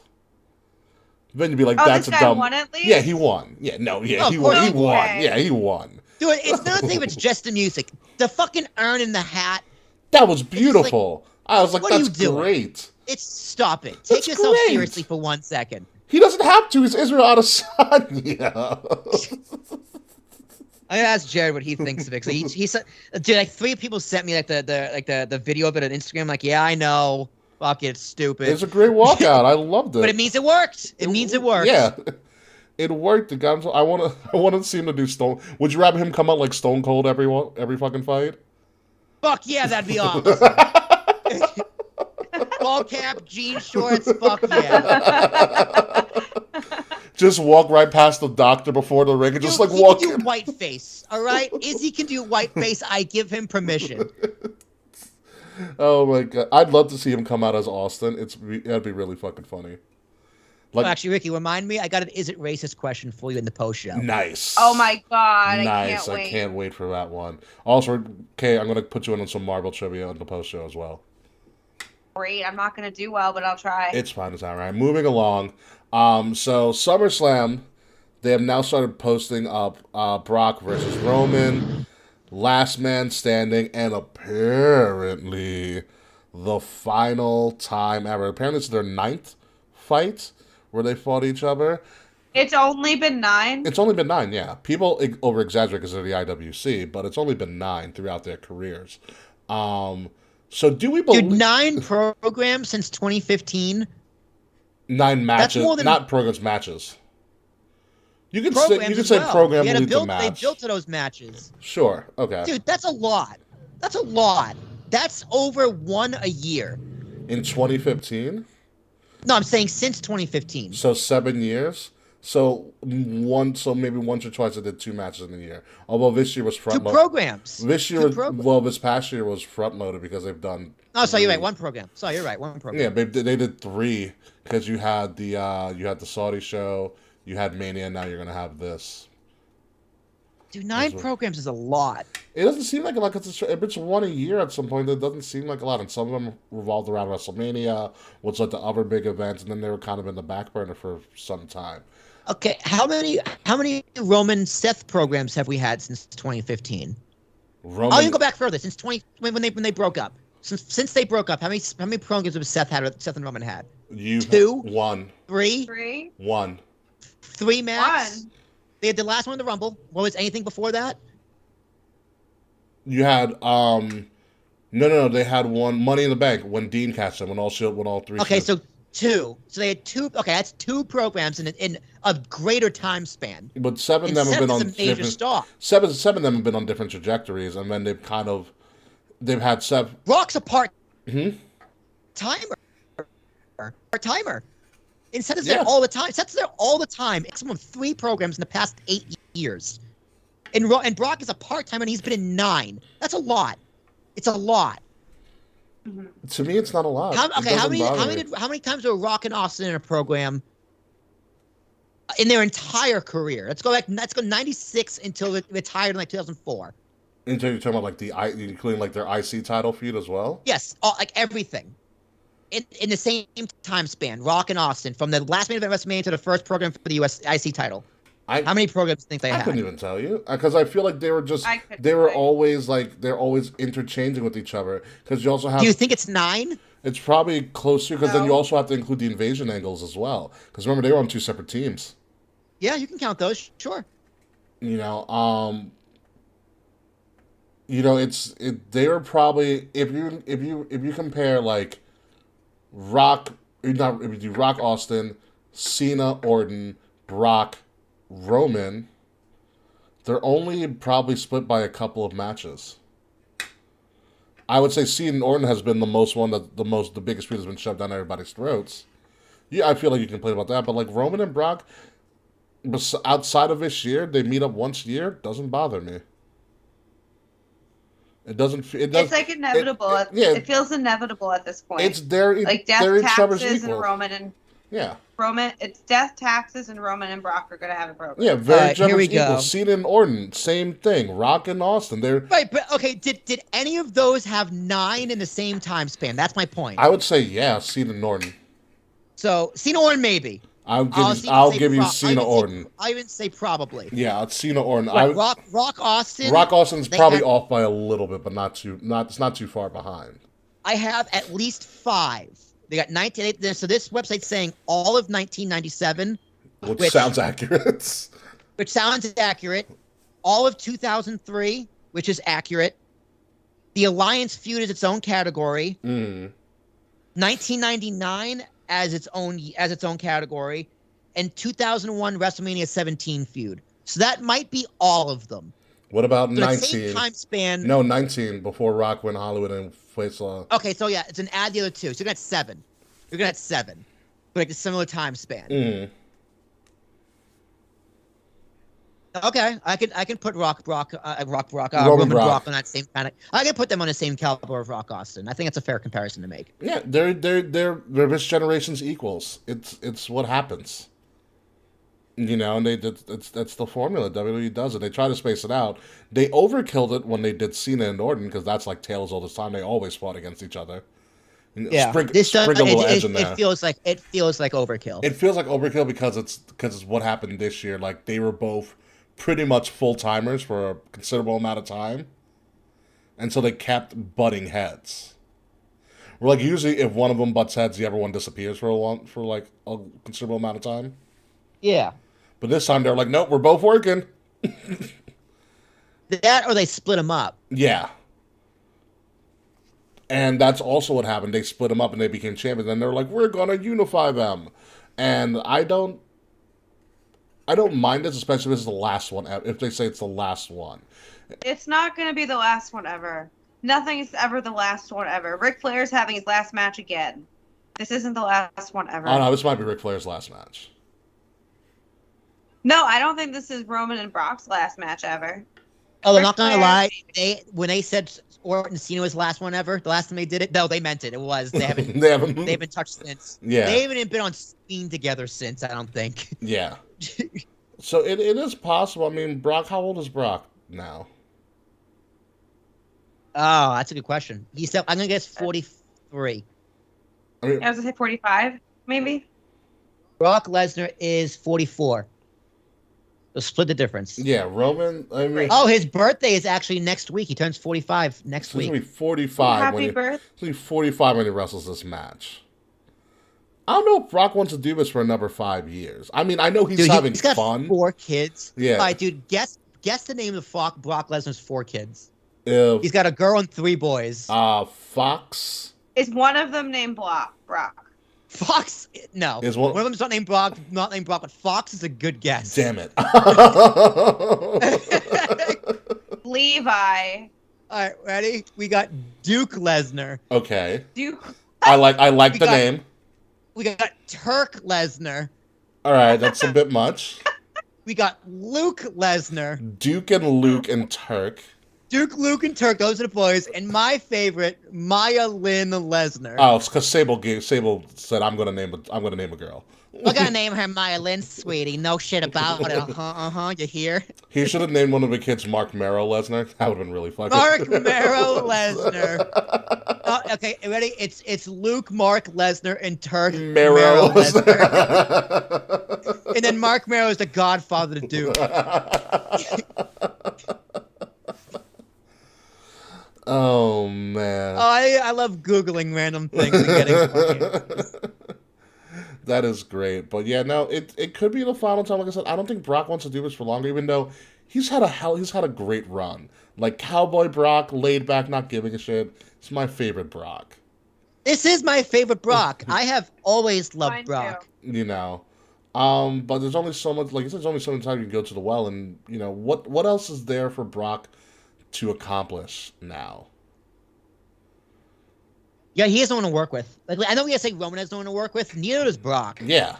C: Then you'd be like, that's
B: this
C: a
B: guy
C: dumb.
B: won at least?
C: Yeah, he won. Yeah, no, yeah,
D: Oh,
C: he
D: of
C: won.
D: course.
C: He won.
B: Okay.
C: Yeah, he won.
D: Dude, it's another thing if it's just the music. The fucking urn in the hat.
C: That was beautiful. I was like,
D: what are
C: that's
D: you doing?
C: great.
D: Stop it. Take
C: That's
D: yourself
C: great.
D: seriously for 1 second.
C: He doesn't have to. He's Israel Adesanya.
D: I asked Jared what he thinks of it. So he said, dude, like 3 people sent me like the video of it on Instagram. Like, yeah, I know. Fuck it, it's stupid.
C: It's a great walkout. I loved it.
D: But it means it worked. It means it worked.
C: Yeah, it worked. The guy. I want to see him to do Stone. Would you rather him come out like Stone Cold every fucking fight?
D: Fuck yeah, that'd be awesome. Ball cap, jean shorts. Fuck yeah.
C: Just walk right past the doctor before the ring and just like
D: He
C: walk.
D: can do white face. All right, Izzy can do white face. I give him permission.
C: Oh my God, I'd love to see him come out as Austin. That'd be really fucking funny. Like,
D: Actually, Ricky, remind me. I got an "Is it racist?" question for you in the post show.
C: nice.
B: Oh my God,
C: Nice.
B: I can't wait.
C: For that one. Also, okay, I'm gonna put you in on some Marvel trivia on the post show as well.
B: Great. I'm not going to do well, but I'll try.
C: It's fine. It's all right. Moving along. So SummerSlam, they have now started posting up Brock versus Roman, Last Man Standing, and apparently the final time ever. Apparently it's their 9th fight where they fought each other.
B: It's only been 9.
C: It's only been 9, yeah. People over-exaggerate because of the IWC, but it's only been 9 throughout their careers. So do we believe...
D: Dude, 9 programs since 2015.
C: 9 matches,
D: That's more than-
C: not programs, matches. You can
D: Programs
C: say,
D: as well.
C: program
D: They had to
C: leads a
D: build-
C: match.
D: They built to those matches.
C: Sure, okay.
D: Dude, that's a lot. That's a lot. That's over 1 a year.
C: In 2015,
D: No, I'm saying since 2015.
C: so 7 years. So maybe once or twice I did 2 matches in a year. Although this year was
D: 2
C: front loaded.
D: programs.
C: This year,
D: 2 programs.
C: well, this past year was front loaded because they've done.
D: Oh, so you're right.
C: 3.
D: 1 program. So you're right. 1 program.
C: Yeah, they did 3 because you had the Saudi show, you had Mania, and now you're gonna have this.
D: Dude, 9 programs is a lot.
C: It doesn't seem like if it's 1 a year at some point, it doesn't seem like a lot. And some of them revolved around WrestleMania, what's like the other big events, and then they were kind of in the back burner for some time.
D: Okay, how many Roman Seth programs have we had since 2015?
C: Roman,
D: I'll even go back further. Since when they broke up. Since they broke up, how many programs have Seth and Roman had?
C: you
D: 2?
C: 1,
D: 3?
B: 3?
C: 1.
D: 3 max?
B: 1.
D: They had the last one in the Rumble. What was anything before that?
C: You had no, they had 1 Money in the Bank when Dean cashed them when all 3.
D: Okay,
C: shows.
D: so 2. So they had 2. Okay, that's 2 programs in a greater time span.
C: But 7 of
D: And
C: them have
D: Seth
C: been
D: is
C: on
D: a major
C: different.
D: star.
C: 7 of them have been on different trajectories, and then they've had 7.
D: Rock's a part
C: Mhm.
D: timer. Part-timer. And Seth is
C: Yeah.
D: there all the time. Seth's there all the time. Maximum 3 programs in the past 8 years. And Brock is a part-timer, and he's been in 9. That's a lot. It's a lot.
C: To me, it's not a lot.
D: How
C: It
D: many
C: doesn't bother me.
D: how many times were Rock and Austin in a program in their entire career? Let's go 96 until they retired in like 2004.
C: Until you're talking about like including like their IC title feud as well.
D: Yes, like everything. In the same time span, Rock and Austin, from the last main event of WrestleMania to the first program for the US IC title. How many programs do you think they
C: I
D: had?
C: couldn't even tell you because I feel like they were just
B: I couldn't
C: they were
B: tell you.
C: always like they're always interchanging with each other because you also have
D: Do you think it's 9?
C: It's probably closer because then you
B: No.
C: also have to include the invasion angles as well. Because remember, they were on two separate teams.
D: Yeah, you can count those. Sure.
C: You know, they were probably if you compare like Rock, not if you do Rock Austin, Cena Orton, Brock, Roman, they're only probably split by a couple of matches. I would say Cena and Orton has been the biggest feud has been shoved down everybody's throats. Yeah, I feel like you can complain about that, but like Roman and Brock, outside of this year, they meet up once a year. Doesn't bother me. It doesn't.
B: It's like inevitable. It feels inevitable at this point.
C: It's their
B: like
C: they're
B: death,
C: each other's
B: taxes, and
C: equals.
B: Roman. It's death, taxes, and Roman and Brock are gonna have a program.
C: Yeah, very
D: here we go.
C: equals. Cena and Orton, same thing. Rock and Austin, they're
D: Right, but okay. Did any of those have 9 in the same time span? That's my point.
C: I would say Cena and Orton.
D: So Cena Orton maybe.
C: I'll give you Cena Orton.
D: I even say probably.
C: Yeah, it's Cena Orton.
D: Rock Austin.
C: Rock Austin's probably off by a little bit, but it's not too far behind.
D: I have at least 5. They got 19. So this website's saying all of 1997,
C: which sounds accurate.
D: Which sounds accurate. All of 2003, which is accurate. The Alliance feud is its own category. 1999 as its own category, and 2001 WrestleMania 17 feud. So that might be all of them.
C: What about
D: so
C: 19?
D: Same time span.
C: No, 19 before Rock went Hollywood and faced.
D: Okay, so yeah, it's an add the other 2. So you got 7. You're gonna have 7, but like a similar time span. Okay, I can put Roman Brock on that same kind of. I can put them on the same caliber of Rock Austin. I think it's a fair comparison to make.
C: Yeah, they're this generation's equals. It's what happens. You know, and that's the formula. WWE does it. They try to space it out. They overkilled it when they did Cena and Orton because that's like tales all the time. They always fought against each other.
D: Yeah,
C: sprinkle a little edge in there.
D: It feels like overkill.
C: It feels like overkill because it's what happened this year. Like they were both pretty much full timers for a considerable amount of time, and so they kept butting heads. We're like usually if one of them butts heads, the other one disappears for like a considerable amount of time.
D: Yeah,
C: but this time they're like, nope, we're both working.
D: That or they split them up.
C: Yeah. And that's also what happened. They split them up and they became champions. And they're like, we're going to unify them. And I don't mind this, especially if it's the last one. If they say it's the last one.
B: It's not going to be the last one ever. Nothing is ever the last one ever. Ric Flair's having his last match again. This isn't the last one ever.
C: Oh, no, this might be Ric Flair's last match.
B: No, I don't think this is Roman and Brock's last match ever.
D: Oh, they're not going to lie. When they said Orton and Cena was the last one ever, the last time they did it, no, they meant it. It was. They haven't they've been touched since.
C: Yeah.
D: They haven't been on screen together since, I don't think.
C: Yeah. So it is possible. I mean, Brock, how old is Brock now?
D: Oh, that's a good question. I'm going to guess 43.
C: I mean,
B: I was going to say 45, maybe.
D: Brock Lesnar is 44. So split the difference.
C: Yeah, Roman. I mean,
D: his birthday is actually next week. He turns 45 next week.
C: He's gonna be 45.
B: Happy birthday!
C: He's gonna be 45 when he wrestles this match. I don't know if Brock wants to do this for another 5 years. I mean, I know he's having
D: got
C: fun.
D: 4 kids.
C: Yeah.
D: All right, dude. Guess the name of Brock Lesnar's 4 kids.
C: He's
D: got a girl and 3 boys.
C: Fox.
B: Is one of them named Brock?
D: Fox? No.
C: Is
D: one of them's not named Brock, but Fox is a good guess.
C: Damn it.
B: Levi.
D: All right, ready? We got Duke Lesnar.
C: Okay.
B: Duke.
C: I like the name.
D: We got Turk Lesnar.
C: All right, that's a bit much.
D: We got Luke Lesnar.
C: Duke and Luke and Turk.
D: Duke, Luke, and Turk. Those are the boys. And my favorite, Maya Lynn Lesnar.
C: Oh, it's because Sable said I'm gonna name a girl.
D: We're gonna name her Maya Lynn, sweetie. No shit about it. You hear?
C: He should have named one of the kids Mark Merrow Lesnar. That would have been really funny.
D: Mark Merrow Lesnar. Okay, ready? It's Luke, Mark Lesnar, and Turk
C: Merrow
D: Lesnar. And then Mark Merrow is the godfather to Duke.
C: Oh man.
D: Oh, I love Googling random things and getting funny answers.
C: That is great. But yeah, no, it could be the final time. Like I said, I don't think Brock wants to do this for longer, even though he's had a great run. Like Cowboy Brock, laid back, not giving a shit. It's my favorite Brock.
D: This is my favorite Brock. I have always loved
B: Mine
D: Brock.
B: too.
C: You know. But there's only so much, like you said, there's only so many times you can go to the well, and you know what else is there for Brock to accomplish now?
D: Yeah, he has no one to work with. Like I know we gotta say Roman has no one to work with. Neither does Brock.
C: Yeah.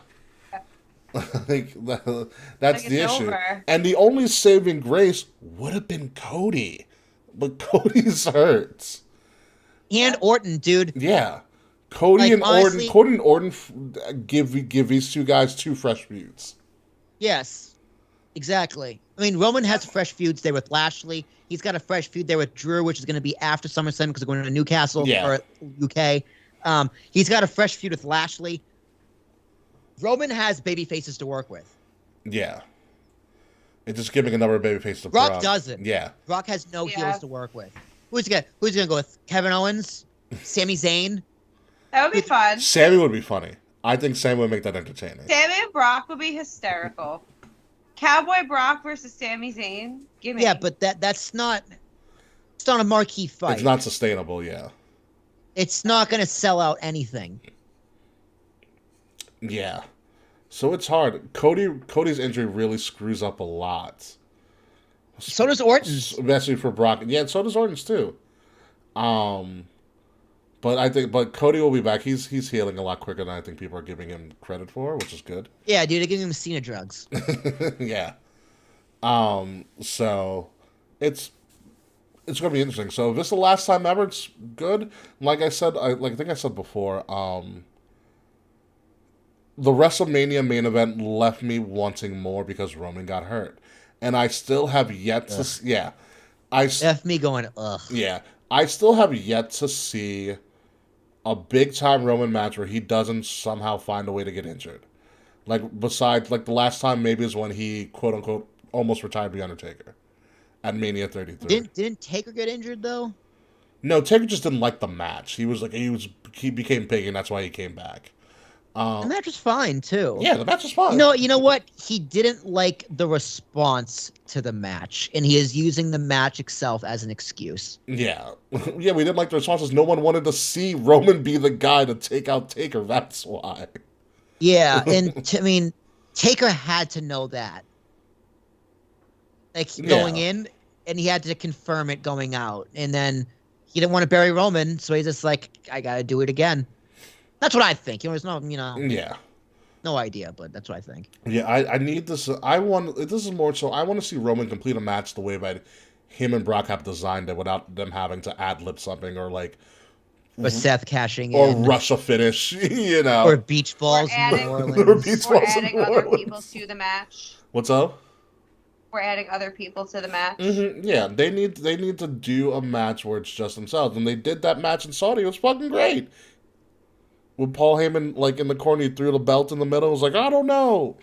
C: I think that's
B: Like,
C: the
B: it's
C: issue.
B: over.
C: And the only saving grace would have been Cody. But Cody's hurt.
D: And Orton, dude.
C: Yeah. Cody
D: Like,
C: and
D: honestly-
C: Orton give these two guys two fresh feuds.
D: Yes, exactly. I mean, Roman has fresh feuds there with Lashley. He's got a fresh feud there with Drew, which is going to be after SummerSlam because they're going to Newcastle
C: Yeah.
D: or UK. He's got a fresh feud with Lashley. Roman has baby faces to work with.
C: Yeah. It's just giving another babyface to
D: Brock doesn't.
C: Yeah.
D: Brock has no
B: Yeah.
D: heels to work with. Who's he gonna go with? Kevin Owens, Sami Zayn.
B: That would be fun.
C: Sammy would be funny. I think Sammy would make that entertaining.
B: Sammy and Brock would be hysterical. Cowboy Brock versus Sami Zayn. Give me.
D: Yeah, but that's not. It's not a marquee fight.
C: It's not sustainable, yeah.
D: It's not going to sell out anything.
C: Yeah. So it's hard. Cody's injury really screws up a lot.
D: So does Orton's.
C: Especially for Brock. Yeah, and so does Orton's too. But Cody will be back. He's healing a lot quicker than I think people are giving him credit for, which is good.
D: Yeah, dude, they're giving him Cena drugs.
C: Yeah. So it's gonna be interesting. So if this is the last time ever, it's good. Like I said, I think I said before, the WrestleMania main event left me wanting more because Roman got hurt. And I still have yet to
D: F me going, ugh.
C: Yeah. I still have yet to see a big time Roman match where he doesn't somehow find a way to get injured. Like besides the last time maybe is when he quote unquote almost retired the Undertaker at Mania 33.
D: Didn't Taker get injured though?
C: No, Taker just didn't like the match. He became big and that's why he came back.
D: The match was fine too.
C: Yeah, the match was fine.
D: You know what? He didn't like the response to the match, and he is using the match itself as an excuse.
C: Yeah. Yeah, we didn't like the responses. No one wanted to see Roman be the guy to take out Taker. That's why.
D: Yeah, and Taker had to know that. Like going in, and he had to confirm it going out, and then he didn't want to bury Roman, so he's just like, I gotta do it again. That's what I think. There's no,
C: Yeah.
D: no idea, but that's what I think.
C: Yeah, I need this. This is more so. I want to see Roman complete a match the way that him and Brock have designed it, without them having to ad lib something or
D: Or Seth cashing
C: or
D: in,
C: rush a finish. You know,
D: or beach balls
B: Or
D: in New
C: Or
D: Orleans.
C: beach
B: We're
C: balls in
B: adding
C: New
B: other
C: Orleans.
B: people to the match.
C: What's up?
B: We're adding other people to the match.
C: Yeah, they need to do a match where it's just themselves, and they did that match in Saudi. It was fucking great. With Paul Heyman in the corner, he threw the belt in the middle. It was like, I don't know,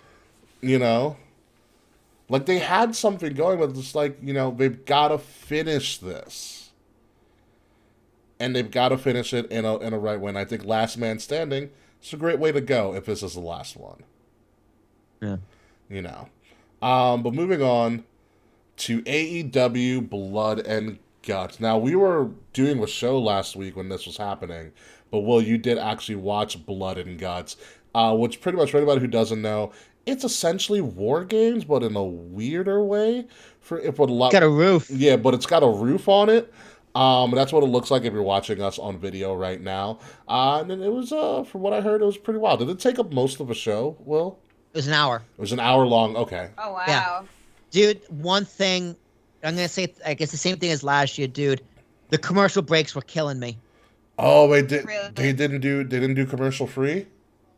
C: they had something going, but it's they've got to finish this, and they've got to finish it in a right way. And I think Last Man Standing is a great way to go if this is the last one.
D: Yeah.
C: But moving on to AEW Blood and Guts. Now, we were doing a show last week when this was happening, but Will, you did actually watch Blood and Guts, which pretty much, for anybody who doesn't know, it's essentially War Games, but in a weirder way.
D: Got a roof.
C: Yeah, but it's got a roof on it. That's what it looks like if you're watching us on video right now. And it was, from what I heard, it was pretty wild. Did it take up most of a show, Will?
D: It was an hour.
C: It was an hour long. Okay.
B: Oh wow.
D: Yeah. Dude, one thing I'm gonna say, I guess the same thing as last year, dude. The commercial breaks were killing me.
C: Oh,
B: Really?
C: they didn't do commercial free?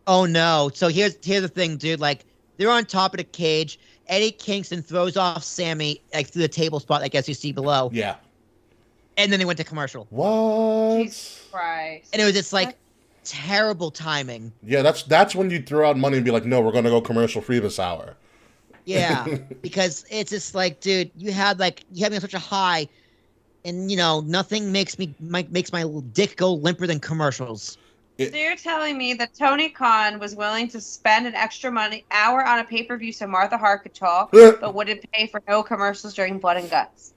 D: Oh no! So here's the thing, dude. They're on top of the cage. Eddie Kingston throws off Sammy through the table spot, I guess you see below.
C: Yeah.
D: And then they went to commercial.
C: What?
B: Jesus Christ.
D: And it was just terrible timing.
C: Yeah, that's when you throw out money and be like, no, we're gonna go commercial free this hour.
D: Yeah, because it's just dude, you had me on such a high, and nothing makes my dick go limper than commercials.
B: So you're telling me that Tony Khan was willing to spend an extra hour on a pay-per-view so Martha Hart could talk, but wouldn't pay for no commercials during Blood and Guts?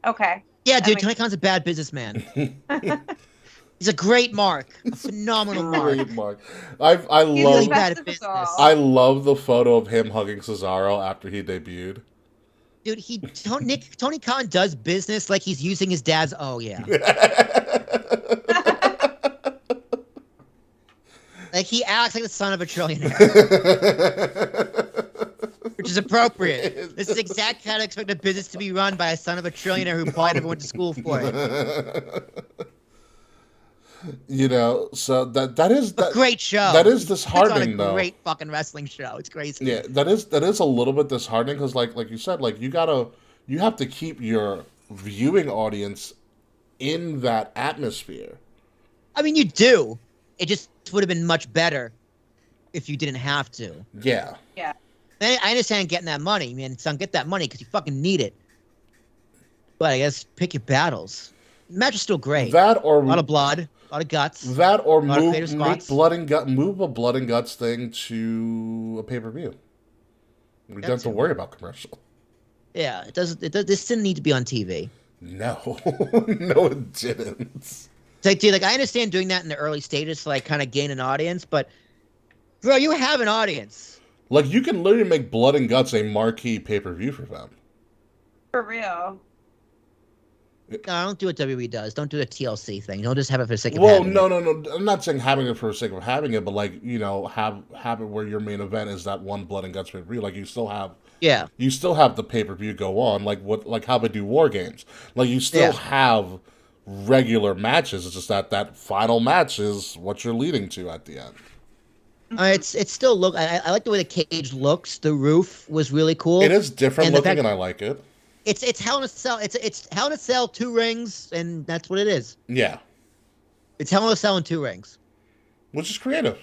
B: Okay.
D: Yeah, dude, Tony Khan's a bad businessman. He's a great mark, a phenomenal mark.
C: Great mark. I
B: He's
C: love
B: the best of us all.
C: I love the photo of him hugging Cesaro after he debuted.
D: Dude, Tony Khan does business like he's using his dad's. Oh yeah. Like he acts like the son of a trillionaire, which is appropriate. This is exactly how to expect a business to be run by a son of a trillionaire who probably never went to school for it.
C: So that is
D: a great show.
C: That is disheartening,
D: though. Great fucking wrestling show. It's crazy.
C: Yeah, that is a little bit disheartening because, like you said, like you have to keep your viewing audience in that atmosphere.
D: I mean, you do. It just would have been much better if you didn't have to.
C: Yeah.
B: Yeah.
D: I understand getting that money, man. Son, get that money because you fucking need it. But I guess pick your battles. The match is still great.
C: That or
D: a lot of blood, a lot of guts.
C: That or move a blood and guts thing to a pay-per-view. We don't have to worry about commercial.
D: Yeah, it doesn't. This didn't need to be on TV.
C: No, no, it didn't.
D: It's like, dude, I understand doing that in the early stages to kind of gain an audience, but bro, you have an audience.
C: Like you can literally make Blood and Guts a marquee pay-per-view for them.
B: For real.
C: No,
D: don't do what WWE does. Don't do the TLC thing. Don't just have it for the sake of
C: having
D: it.
C: No. I'm not saying having it for the sake of having it, but have it where your main event is that one Blood and Guts pay-per-view. Like you still have the pay-per-view go on, like how they do War Games. Like you still have regular matches. It's just that final match is what you're leading to at the end.
D: It's still look. I like the way the cage looks. The roof was really cool.
C: It is different looking, and I like it.
D: It's Hell in a Cell. It's Hell in a Cell, 2 rings, and that's what it is.
C: Yeah.
D: It's Hell in a Cell in 2 rings,
C: which is creative.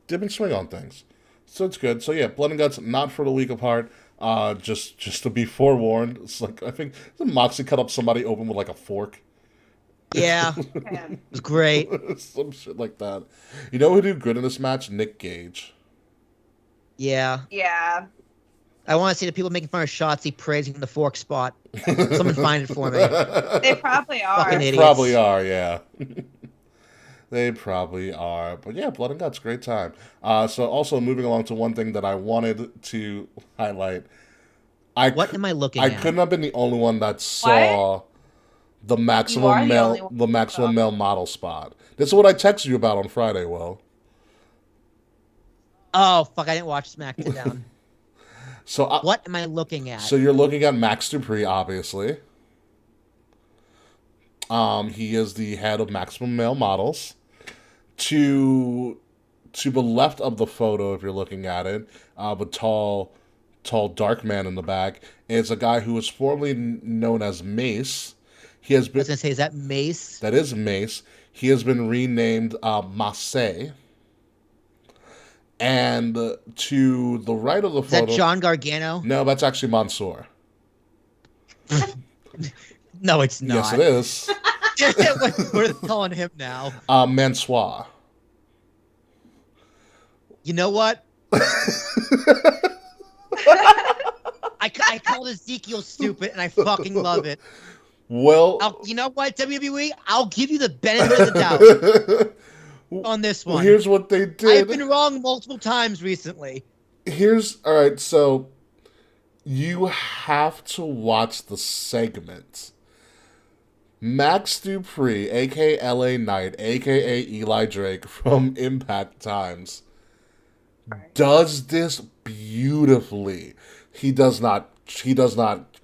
C: Dip and swing on things, so it's good. So yeah, Blood and Guts not for the weak of heart. Just to be forewarned. It's like I think Moxley cut up somebody open with like a fork.
D: Yeah, it was great.
C: Some shit like that. You know who did good in this match? Nick Gage.
D: Yeah.
B: Yeah.
D: I want to see the people making fun of Shotzi praising the fork spot. Someone find it for me.
B: They probably are.
D: Fucking
C: They
D: idiots.
C: probably are, yeah. They probably are. But yeah, Blood and Guts, great time. So also moving along to one thing that I wanted to highlight.
D: What am I looking
C: I
D: at?
C: couldn't have been the only one that saw the maximum male model spot. This is what I texted you about on Friday, Will.
D: Oh, fuck, I didn't watch SmackDown.
C: So
D: what am I looking at?
C: So you're looking at Max Dupree, obviously. He is the head of Maximum Male Models. To the left of the photo, if you're looking at it, the tall dark man in the back is a guy who was formerly known as Mace. He has been.
D: I was gonna say, is that Mace?
C: That is Mace. He has been renamed Mace. And to the right of the photo...
D: Is that John Gargano?
C: No, that's actually Mansoor.
D: No, it's not.
C: Yes, it is.
D: What are they calling him now?
C: Mansoor.
D: You know what? I called Ezekiel stupid, and I fucking love it.
C: Well...
D: you know what, WWE? I'll give you the benefit of the doubt. On this one.
C: Well, here's what they did.
D: I've been wrong multiple times recently.
C: Alright, so you have to watch the segment. Max Dupree, aka LA Knight, aka Eli Drake from Impact Times, does this beautifully. He does not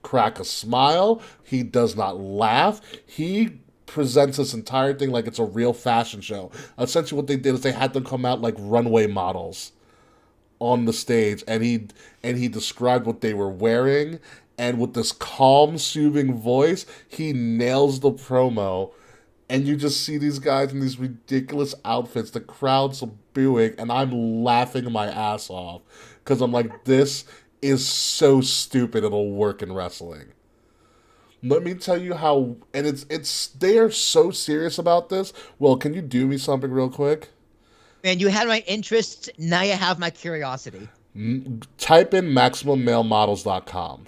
C: crack a smile. He does not laugh. He presents this entire thing like it's a real fashion show. Essentially what they did is they had them come out like runway models on the stage, and he described what they were wearing, and with this calm, soothing voice, he nails the promo, and you just see these guys in these ridiculous outfits, the crowd's booing, and I'm laughing my ass off, because I'm like, this is so stupid it'll work in wrestling. Let me tell you how, and it's they are so serious about this. Well, can you do me something real quick?
D: Man, you had my interest. Now you have my curiosity.
C: Type in MaximumMaleModels.com.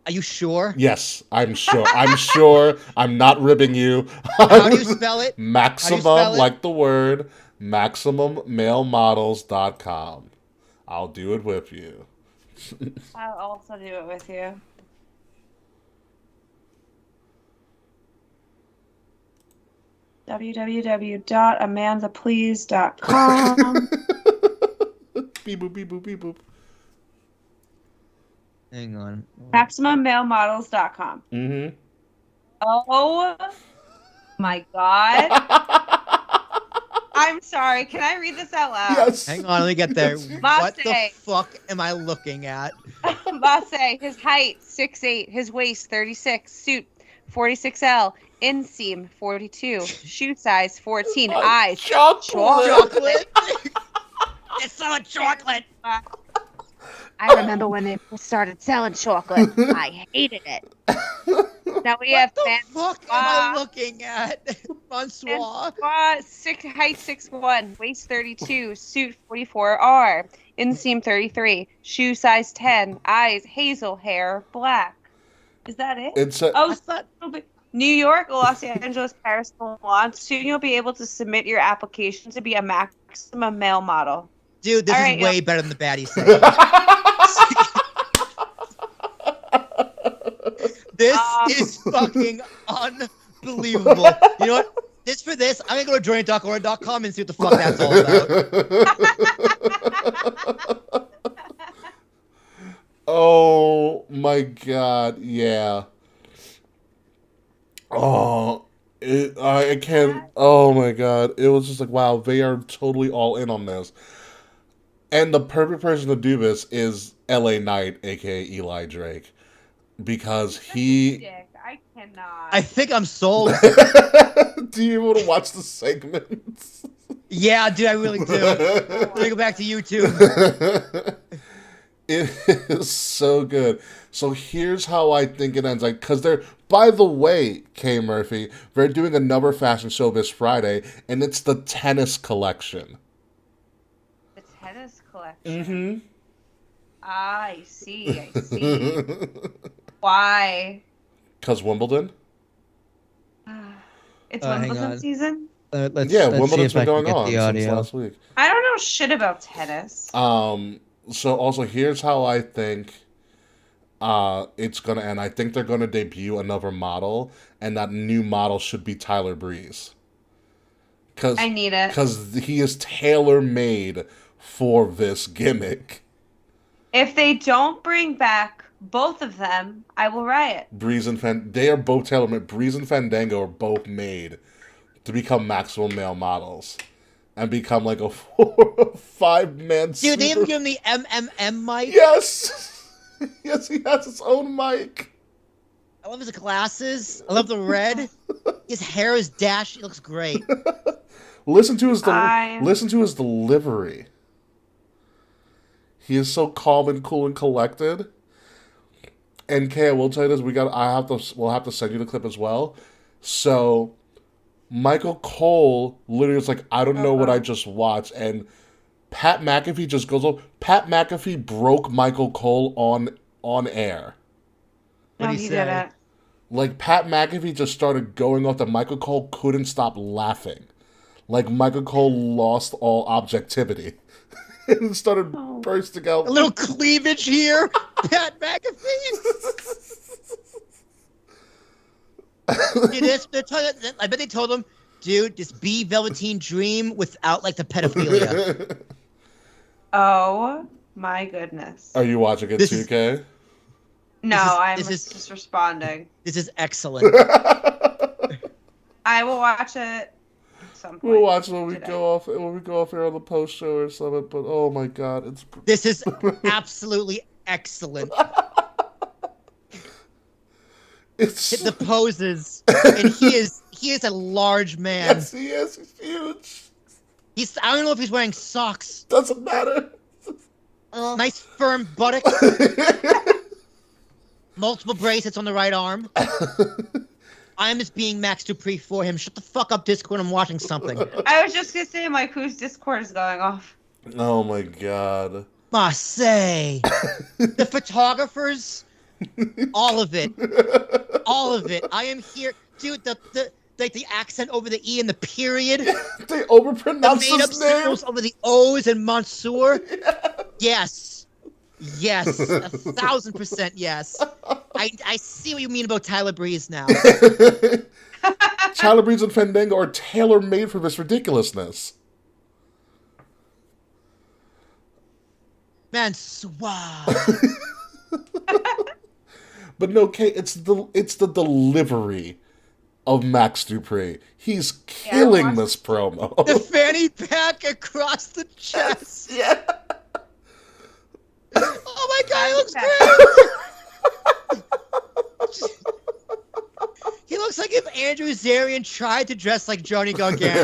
D: Are you sure?
C: Yes, I'm sure. I'm sure. I'm not ribbing you.
D: How do you spell it?
C: Maximum,
D: spell it?
C: like the word, MaximumMaleModels.com. I'll do it with you.
B: I'll also do it with you. www.amandaplease.com.
C: Beep boop, beep boop, beep boop.
D: Hang on.
B: MaximumMaleModels.com.
C: Mm-hmm.
B: Oh my God. I'm sorry. Can I read this out loud?
C: Yes.
D: Hang on, let me get there. What the fuck am I looking at?
B: Masse, his height 6'8", his waist 36, suit 46L, inseam 42, shoe size 14, eyes
C: Chocolate.
D: It's so much chocolate.
B: I remember when they started selling chocolate. I hated it. Now we have
D: What the fuck am I looking at? Bonsoir.
B: Height 6'1", waist 32, suit 44R, inseam 33, shoe size 10, eyes hazel, hair black. Is that it?
C: It's a,
B: Oh, New York, Los Angeles, Paris, Milan. Soon you'll be able to submit your application to be a maximum male model.
D: Dude, this
B: All
D: is
B: right,
D: way better than the baddie say. This is fucking unbelievable. You know what? Just for this, I'm gonna go to join.org.com and see what the fuck that's all about.
C: Oh my God, yeah. Oh, I can't. Oh my God, it was just like, wow, they are totally all in on this. And the perfect person to do this is LA Knight, aka Eli Drake, because he.
B: I cannot.
D: I think I'm sold.
C: Do you want to watch the segments?
D: Yeah, dude, I really do. Let me go back to YouTube.
C: It is so good. So here's how I think it ends. Like, because they're, by the way, K. Murphy, they're doing another fashion show this Friday, and it's the tennis collection.
B: The tennis collection.
C: Mm-hmm.
B: I see. Why?
C: Because Wimbledon?
B: It's
D: hang
B: Wimbledon
D: on.
B: season?
D: Let's
C: Wimbledon's
D: see if
C: been
D: I can
C: going
D: get
C: on
D: the
C: since
D: audio.
C: last week.
B: I don't know shit about tennis.
C: So also here's how I think it's gonna end. I think they're gonna debut another model, and that new model should be Tyler Breeze.
B: I need it.
C: Because he is tailor made for this gimmick.
B: If they don't bring back both of them, I will riot.
C: Breeze and they are both tailor made. Breeze and Fandango are both made to become maximum male models. And become like a 5-man
D: Dude, they even give him the MMM mic.
C: Yes! Yes, he has his own mic.
D: I love his glasses. I love the red. His hair is dashed. He looks great.
C: Listen to his delivery. He is so calm and cool and collected. And Kay, I will tell you this: we'll have to send you the clip as well. So, Michael Cole literally was like, "I don't know what I just watched," and Pat McAfee just goes up. Pat McAfee broke Michael Cole on air.
B: No,
D: What'd he
B: he
D: say?
B: didn't.
C: Like, Pat McAfee just started going off that Michael Cole couldn't stop laughing. Like, Michael Cole lost all objectivity. And started bursting out.
D: A little cleavage here. Pat McAfee. I bet they told him, dude, just be Velveteen Dream without, like, the pedophilia.
B: Oh my goodness.
C: Are you watching it
D: This
C: too,
D: is-
C: Kay?
B: No, I'm
D: this is-
B: just responding.
D: This is excellent.
B: I will watch it at some point.
C: We'll watch when we
B: today.
C: go off here on the post show or something. But oh my god, it's
D: This is absolutely excellent.
C: it's
D: The poses, and he is a large man.
C: yes, he is. He's huge.
D: I don't know if he's wearing socks.
C: Doesn't matter.
D: Nice firm buttock. multiple bracelets on the right arm. I'm just being Max Dupree for him. Shut the fuck up, Discord. I'm watching something.
B: I was just gonna say, like, whose Discord is going off?
C: Oh my god.
D: Marseille. The photographers. All of it. All of it. I am here. Dude, the accent over the E and the period.
C: They overpronounce
D: The made-up
C: his name.
D: signals over the O's and Mansour.
C: Yeah.
D: Yes. 1,000% yes. I see what you mean about Tyler Breeze now.
C: Tyler Breeze and Fandango are tailor-made for this ridiculousness.
D: Man, suave.
C: But no, Kate, it's the delivery of Max Dupree. He's killing this promo.
D: The fanny pack across the chest.
C: Yeah.
D: Oh my god, he looks great! He looks like if Andrew Zarian tried to dress like Johnny Gargano.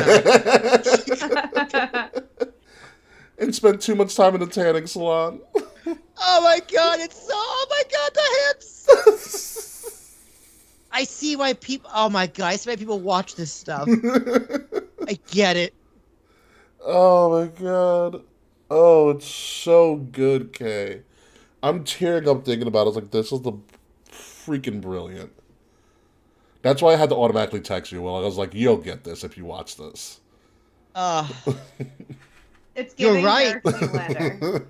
C: And spent too much time in the tanning salon.
D: Oh my god, the hips! I see why people, oh my god, I see why people watch this stuff. I get it.
C: Oh my god. Oh, it's so good, Kay. I'm tearing up thinking about it. I was like, this is the freaking brilliant. That's why I had to automatically text you. Well, I was like, you'll get this if you watch this.
B: It's
D: You're
B: giving
D: right.
B: Derek Zoolander.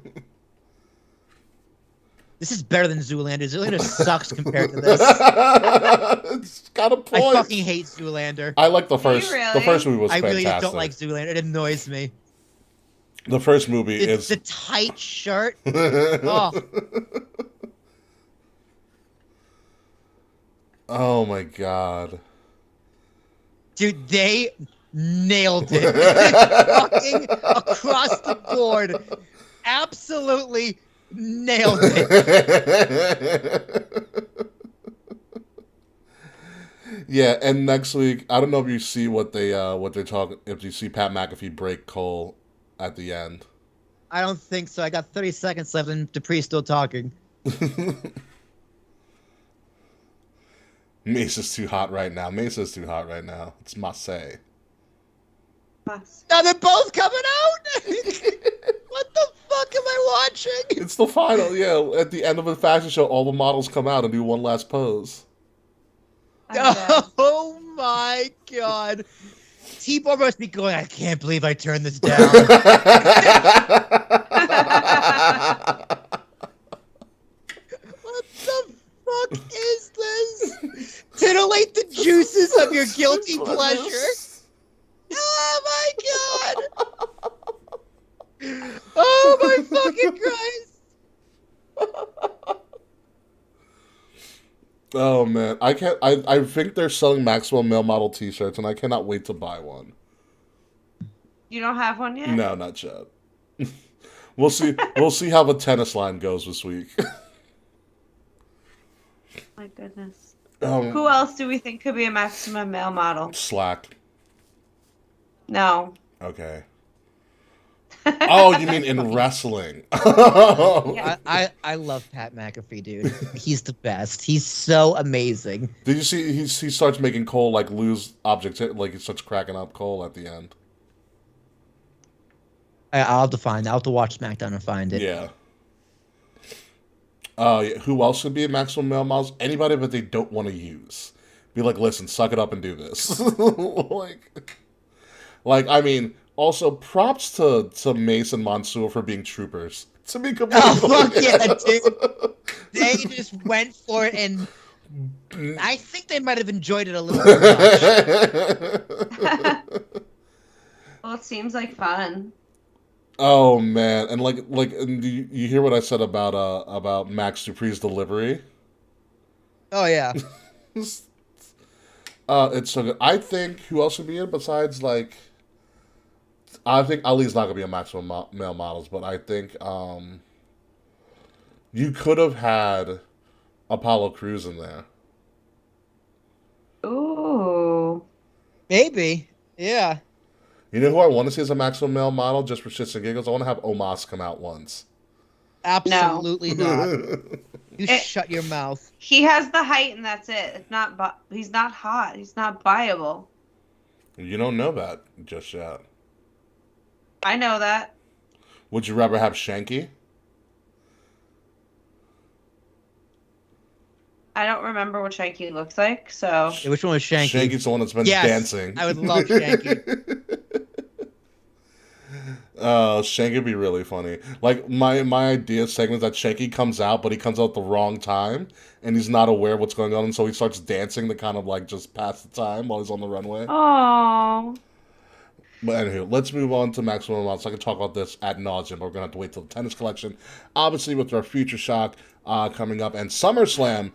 D: This is better than Zoolander. Zoolander sucks compared to this.
C: It's got a point.
D: I fucking hate Zoolander.
C: I like the first.
B: really?
C: The first movie was
D: I
C: fantastic.
D: really don't like Zoolander. It annoys me.
C: The first movie
D: It's
C: is
D: the tight shirt. Oh,
C: Oh my god.
D: dude, they nailed it. Fucking across the board. Absolutely nailed it.
C: Yeah, and next week, I don't know if you see what they're talking. If you see Pat McAfee break Cole at the end.
D: I don't think so. I got 30 seconds left and Dupree's still talking.
C: Mesa's too hot right now. Mesa's too hot right now. It's Marseille.
D: Now they're both coming out? What the fuck am I watching?
C: It's the final. Yeah, at the end of a fashion show, all the models come out and do one last pose.
D: Oh my god. T-Bar must be going, I can't believe I turned this down. What the fuck is this? Titillate the juices of your guilty pleasure. Oh my god. Oh my fucking Christ.
C: Oh man, I can't. I think they're selling Maxwell Male Model T-shirts, and I cannot wait to buy one.
B: You don't have one yet?
C: No, not yet. We'll see. We'll see how the tennis line goes this week.
B: My goodness.
C: Um,
B: Who else do we think could be a maximum male model?
C: Slack.
B: No.
C: Okay. Oh, you mean in wrestling?
B: Yeah.
D: I love Pat McAfee, dude. He's the best. He's so amazing.
C: Did you see he starts making Cole like lose objects, like he starts cracking up Cole at the end?
D: I'll have to find. I'll have to watch SmackDown and find it.
C: Yeah. Yeah. Who else would be a maximum male models? Anybody that they don't want to use. Be like, listen, suck it up and do this. like I mean, also props to Mace and Mansoor for being troopers. To be completely
D: Oh fuck yeah, dude! They just went for it, and I think they might have enjoyed it a little too much.
B: Well, it seems like fun.
C: Oh man, and and you hear what I said about Max Dupree's delivery?
D: Oh yeah.
C: It's so good. I think who else would be in besides I think Ali's not gonna be a maximum male models, but I think you could have had Apollo Crews in there.
B: Ooh.
D: Maybe. Yeah.
C: You know who I want to see as a maximum male model just for shits and giggles? I want to have Omos come out once.
D: Absolutely not. You
B: It-
D: shut your mouth.
B: He has the height, and that's it. It's not. He's not hot. He's not viable.
C: You don't know that just yet.
B: I know that.
C: Would you rather have Shanky?
B: I don't remember what Shanky looks like, so.
D: Yeah, which one was Shanky?
C: Shanky's the one that's been
D: Yes,
C: dancing.
D: I would love Shanky.
C: Shanky would be really funny. Like, my idea segment is that Shanky comes out, but he comes out at the wrong time, and he's not aware of what's going on, and so he starts dancing to kind of, like, just pass the time while he's on the runway.
B: Oh.
C: But anywho, let's move on to Maximum Amount, so I can talk about this ad nauseum, but we're going to have to wait till the tennis collection. Obviously, with our Future Shock coming up, and SummerSlam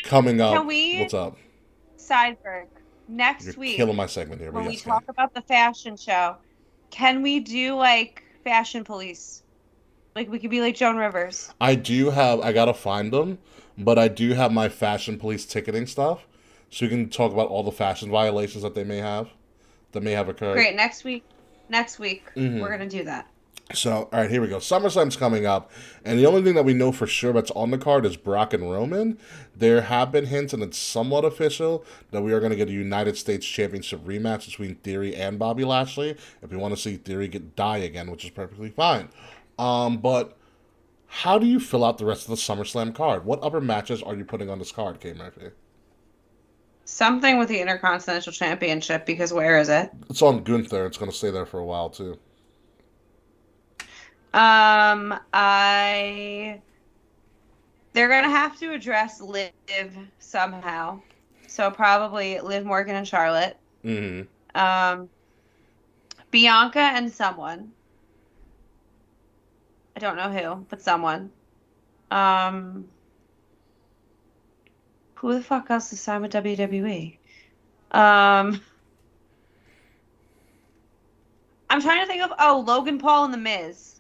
C: coming up.
B: Can we...
C: What's up?
B: Sideberg. Next
C: You're
B: week,
C: killing my segment here.
B: when
C: But
B: we
C: yes,
B: talk about the fashion show, can we do, like, fashion police? Like, we could be like Joan Rivers.
C: I gotta find them, but I do have my fashion police ticketing stuff, so we can talk about all the fashion violations that may have occurred.
B: Great. Next week,
C: Mhm.
B: we're going to do that.
C: So, all right, here we go. SummerSlam's coming up, and the only thing that we know for sure that's on the card is Brock and Roman. There have been hints, and it's somewhat official, that we are going to get a United States Championship rematch between Theory and Bobby Lashley. If you want to see Theory die again, which is perfectly fine. But how do you fill out the rest of the SummerSlam card? What other matches are you putting on this card, K. Murphy?
B: Something with the Intercontinental Championship, because where is it?
C: It's on Gunther. It's going to stay there for a while, too.
B: They're gonna have to address Liv somehow. So probably Liv Morgan and Charlotte.
C: Mm-hmm.
B: Bianca and someone. I don't know who, but someone. Who the fuck else is signed with WWE? I'm trying to think of Logan Paul and The Miz.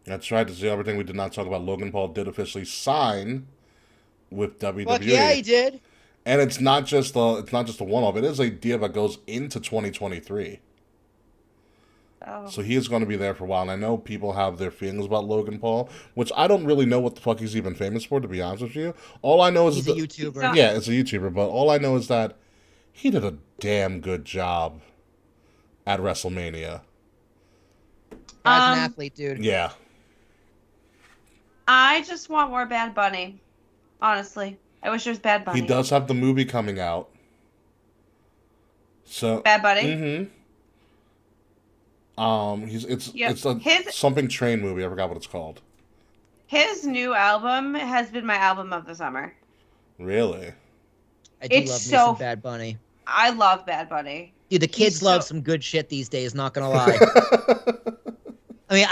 C: That's right. This is the other thing we did not talk about. Logan Paul did officially sign with WWE.
D: Fuck yeah, he did.
C: And it's not just a one-off. It is a deal that goes into 2023.
B: Oh.
C: So he is going to be there for a while. And I know people have their feelings about Logan Paul, which I don't really know what the fuck he's even famous for, to be honest with you. All I know is
D: He's a YouTuber.
C: Yeah, it's a YouTuber. But all I know is that he did a damn good job at WrestleMania.
D: As an athlete, dude.
C: Yeah.
B: I just want more Bad Bunny. Honestly. I wish there was Bad Bunny.
C: He does have the movie coming out. So
B: Bad Bunny?
C: Mm-hmm. It's a something train movie. I forgot what it's called.
B: His new album has been my album of the summer.
C: Really?
D: I do
B: It's
D: love me
B: so-
D: some Bad Bunny.
B: I love Bad Bunny.
D: Dude, the kids
B: He's
D: love
B: so-
D: some good shit these days, not gonna lie. I mean,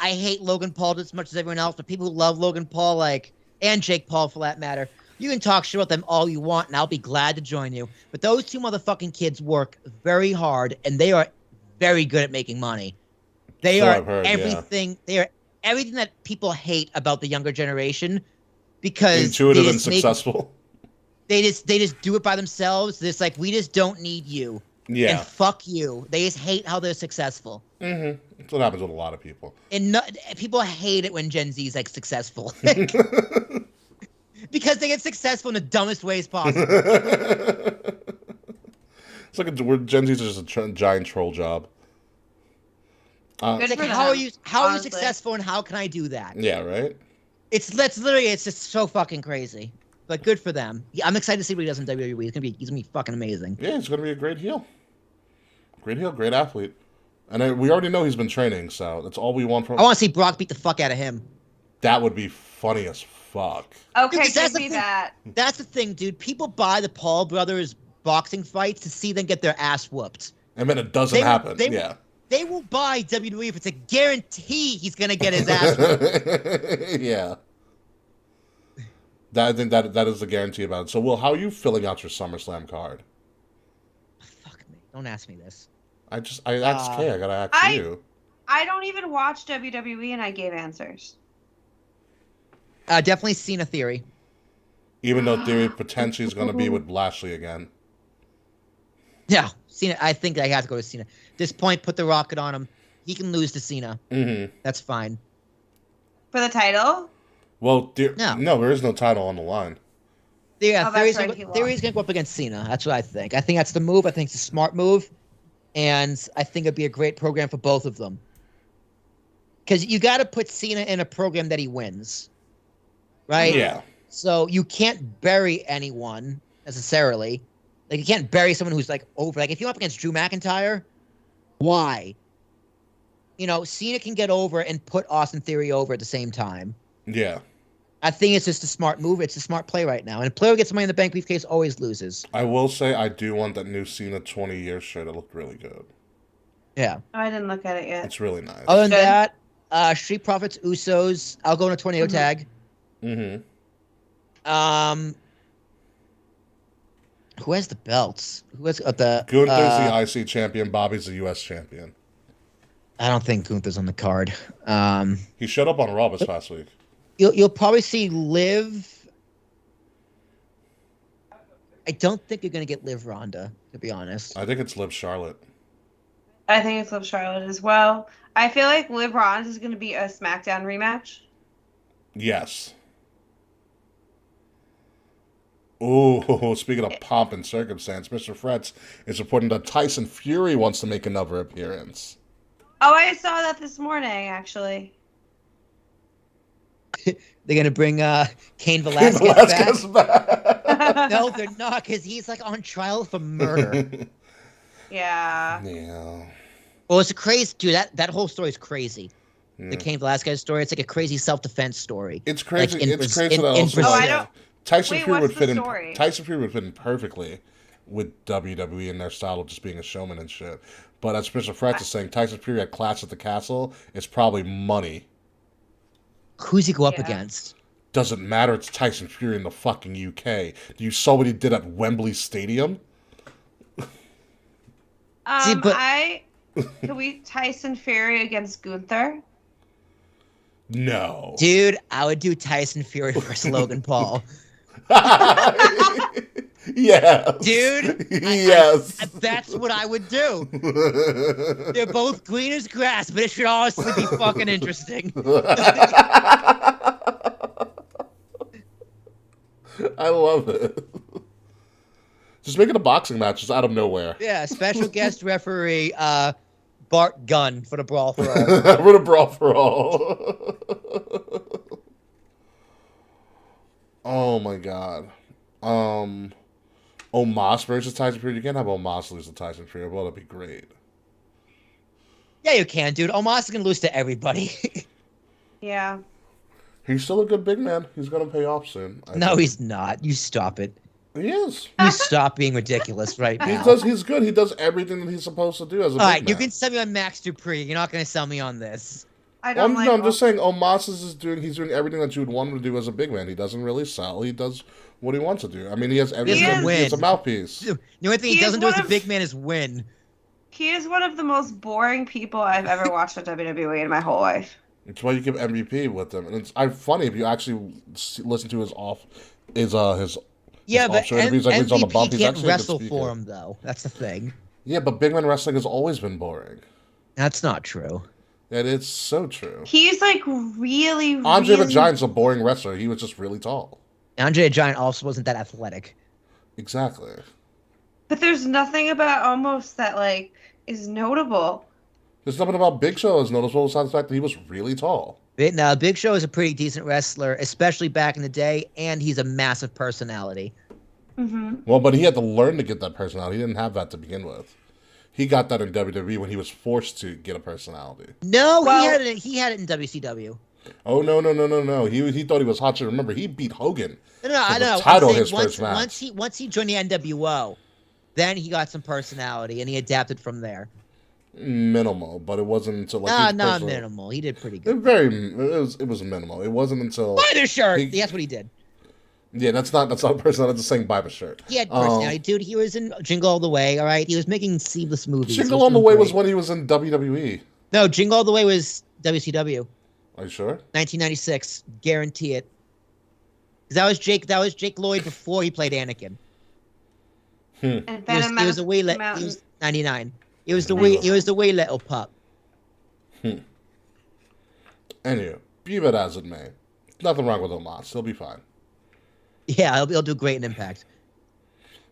D: I hate Logan Paul just as much as everyone else, but people who love Logan Paul, like, and Jake Paul for that matter, you can talk shit about them all you want, and I'll be glad to join you. But those two motherfucking kids work very hard, and they are very good at making money. They
C: So
D: are
C: I've heard,
D: everything. They are everything that people hate about the younger generation, because
C: Intuitive
D: they
C: and
D: just make-
C: successful.
D: they just do it by themselves. It's like, we just don't need you.
C: Yeah.
D: And fuck you. They just hate how they're successful.
C: Mm-hmm. That's what happens with a lot of people.
D: And people hate it when Gen Z is like successful. Because they get successful in the dumbest ways possible.
C: It's like Gen Z's are just a giant troll job.
B: Good
D: It's like,
B: for
D: how are
B: them,
D: you
B: honestly.
D: successful, and how can I do that?
C: Yeah, right?
D: It's just so fucking crazy. But good for them. Yeah, I'm excited to see what he does in WWE. He's gonna be fucking amazing.
C: Yeah, he's going to be a great heel. Great heel, great athlete. And we already know he's been training, so that's all we want from
D: I want to see Brock beat the fuck out of him.
C: That would be funny as fuck.
B: Okay,
D: Because that's
B: give
D: the
B: me
D: thing.
B: that.
D: That's the thing, dude. People buy the Paul brothers boxing fights to see them get their ass whooped.
C: And then it doesn't happen. Yeah.
D: They will buy WWE if it's a guarantee he's gonna get his ass whooped.
C: Yeah. I think that is the guarantee about it. So, Will, how are you filling out your SummerSlam card?
D: Fuck me. Don't ask me this.
C: I asked Kay. I gotta ask you.
B: I don't even watch WWE, and I gave answers.
D: Definitely Cena Theory.
C: Even though Theory potentially is going to be with Lashley again.
D: No, Cena. I think I have to go with Cena. At this point, put the rocket on him. He can lose to Cena.
C: Mm-hmm.
D: That's fine.
B: For the title?
C: Well,
D: No.
C: there is no title on the line.
D: Yeah,
B: Oh, that's right, he
D: Theory's gonna go up against Cena. That's what I think. I think that's the move. I think it's a smart move, and I think it'd be a great program for both of them. Because you got to put Cena in a program that he wins, right?
C: Yeah.
D: So you can't bury anyone necessarily. Like you can't bury someone who's like over. Like if you're up against Drew McIntyre, why? You know, Cena can get over and put Austin Theory over at the same time.
C: Yeah.
D: I think it's just a smart move. It's a smart play right now. And a player who gets Money in the Bank briefcase always loses.
C: I will say I do want that new Cena 20-year shirt. It looked really good.
D: Yeah.
B: Oh, I didn't look at it yet.
C: It's really nice.
D: Other than
B: Good.
D: that, Street Profits, Usos. I'll go in a tornado tag.
C: Mm-hmm.
D: Who has the belts? Who has the?
C: Gunther's the IC champion. Bobby's the US champion.
D: I don't think Gunther's on the card.
C: He showed up on Raw this past week.
D: You'll probably see Liv. I don't think you're gonna get Liv Ronda, to be honest.
C: I think it's Liv Charlotte.
B: I think it's Liv Charlotte as well. I feel like Liv Ronda is going to be a SmackDown rematch.
C: Yes. Ooh, speaking of pomp and circumstance, Mr. Fretz is reporting that Tyson Fury wants to make another appearance.
B: Oh, I saw that this morning, actually.
D: They're gonna bring Cain Velasquez back.
C: back.
D: No, they're not, because he's like on trial for murder.
B: Yeah.
C: Yeah.
D: Well, it's a crazy, dude. That whole story is crazy.
C: Yeah.
D: The Cain Velasquez story. It's like a crazy self-defense story.
C: It's crazy.
D: Like in
C: It's
D: Braz-
C: crazy
D: in-
C: that
D: in
C: also
D: Brazil.
B: Oh, I don't.
C: Tyson
B: Wait,
C: Fury
B: what's
C: would
B: the
C: fit
B: story?
C: in. Tyson Fury would fit in perfectly with WWE and their style of just being a showman and shit. But as Mr. Fretz is saying, Tyson Fury at Clash at the Castle is probably money.
D: Who's he go up
B: Yeah.
D: against?
C: Doesn't matter. It's Tyson Fury in the fucking UK. You saw what he did at Wembley Stadium.
D: See, but-
B: Can we Tyson Fury against Gunther?
C: No.
D: Dude, I would do Tyson Fury versus Logan Paul.
C: Yeah.
D: Dude,
C: Yes.
D: that's what I would do. They're both green as grass, but it should honestly be fucking interesting.
C: I love it. Just make it a boxing match, just out of nowhere.
D: Yeah, special guest referee Bart Gunn for the Brawl for All.
C: For the Brawl for All. Oh my god. Omos versus Tyson Fury. You can't have Omos lose to Tyson Fury. Well, that'd be great.
D: Yeah, you can, dude. Omos is gonna lose to everybody.
B: Yeah.
C: He's still a good big man. He's gonna pay off soon. I
D: No,
C: think.
D: he's not. You stop it.
C: He is.
D: You stop being ridiculous right
C: He
D: now.
C: does. He's good. He does everything that he's supposed to do as a
D: All
C: big
D: right, you
C: man.
D: can sell me on Max Dupree. You're not gonna sell me on this.
B: I don't like.
C: I'm just saying, Omos is doing. He's doing everything that you would want him to do as a big man. He doesn't really sell. He does what he wants to do. I mean, he has everything.
D: doesn't
C: He has a
D: win.
C: mouthpiece.
D: The only thing he
B: He is
D: doesn't do as
B: one
D: a
B: of-
D: big man is win.
B: He is one of the most boring people I've ever watched on WWE in my whole life.
C: It's why you give MVP with him, and it's funny if you actually listen to his
D: Yeah,
C: His
D: but
C: off-show interviews, like, he's on the
D: MVP
C: bump. He's
D: can't
C: actually a good
D: wrestle
C: speaker.
D: for him, though. That's the thing.
C: Yeah, but big man wrestling has always been boring.
D: That's not true.
C: And it's so true.
B: He's like really,
C: Andre the
B: really...
C: Giant's a boring wrestler. He was just really tall.
D: Andre the Giant also wasn't that athletic.
C: Exactly.
B: But there's nothing about almost that like is notable.
C: There's nothing about Big Show as noticeable besides the fact that he was really tall.
D: Now, Big Show is a pretty decent wrestler, especially back in the day, and he's a massive personality.
B: Mm-hmm.
C: Well, but he had to learn to get that personality. He didn't have that to begin with. He got that in WWE when he was forced to get a personality.
D: No,
B: Well-
D: he had it in WCW.
C: Oh, no. He thought he was hot shit. Remember, he beat Hogan.
D: No,
C: For
D: I
C: the
D: know.
C: title
D: I'm saying
C: his first match.
D: once he joined the NWO, then he got some personality and he adapted from there.
C: Minimal, but it wasn't until like his
D: Not
C: personal-
D: minimal. He did pretty
C: It
D: good.
C: it was minimal. It wasn't until
D: Buy the shirt.
C: He-
D: That's what he did.
C: yeah, that's not a person. That's just saying buy the shirt.
D: He had personality, dude. He was in Jingle All the Way. All right, he was making seamless movies. He
C: Jingle
D: was
C: on the
D: doing
C: Way
D: great.
C: was when he was in WWE.
D: No, Jingle All the Way was WCW,
C: Are you sure?
D: 1996. Guarantee it. 'Cause that was Jake Lloyd before he played Anakin.
B: And
D: He was,
B: Venom
D: he was a wee
B: Mountain.
D: he was 99. He was the wee little pup.
C: Anyway, Be that as it may. Nothing wrong with Omos. He'll be fine.
D: Yeah, he'll do great in Impact.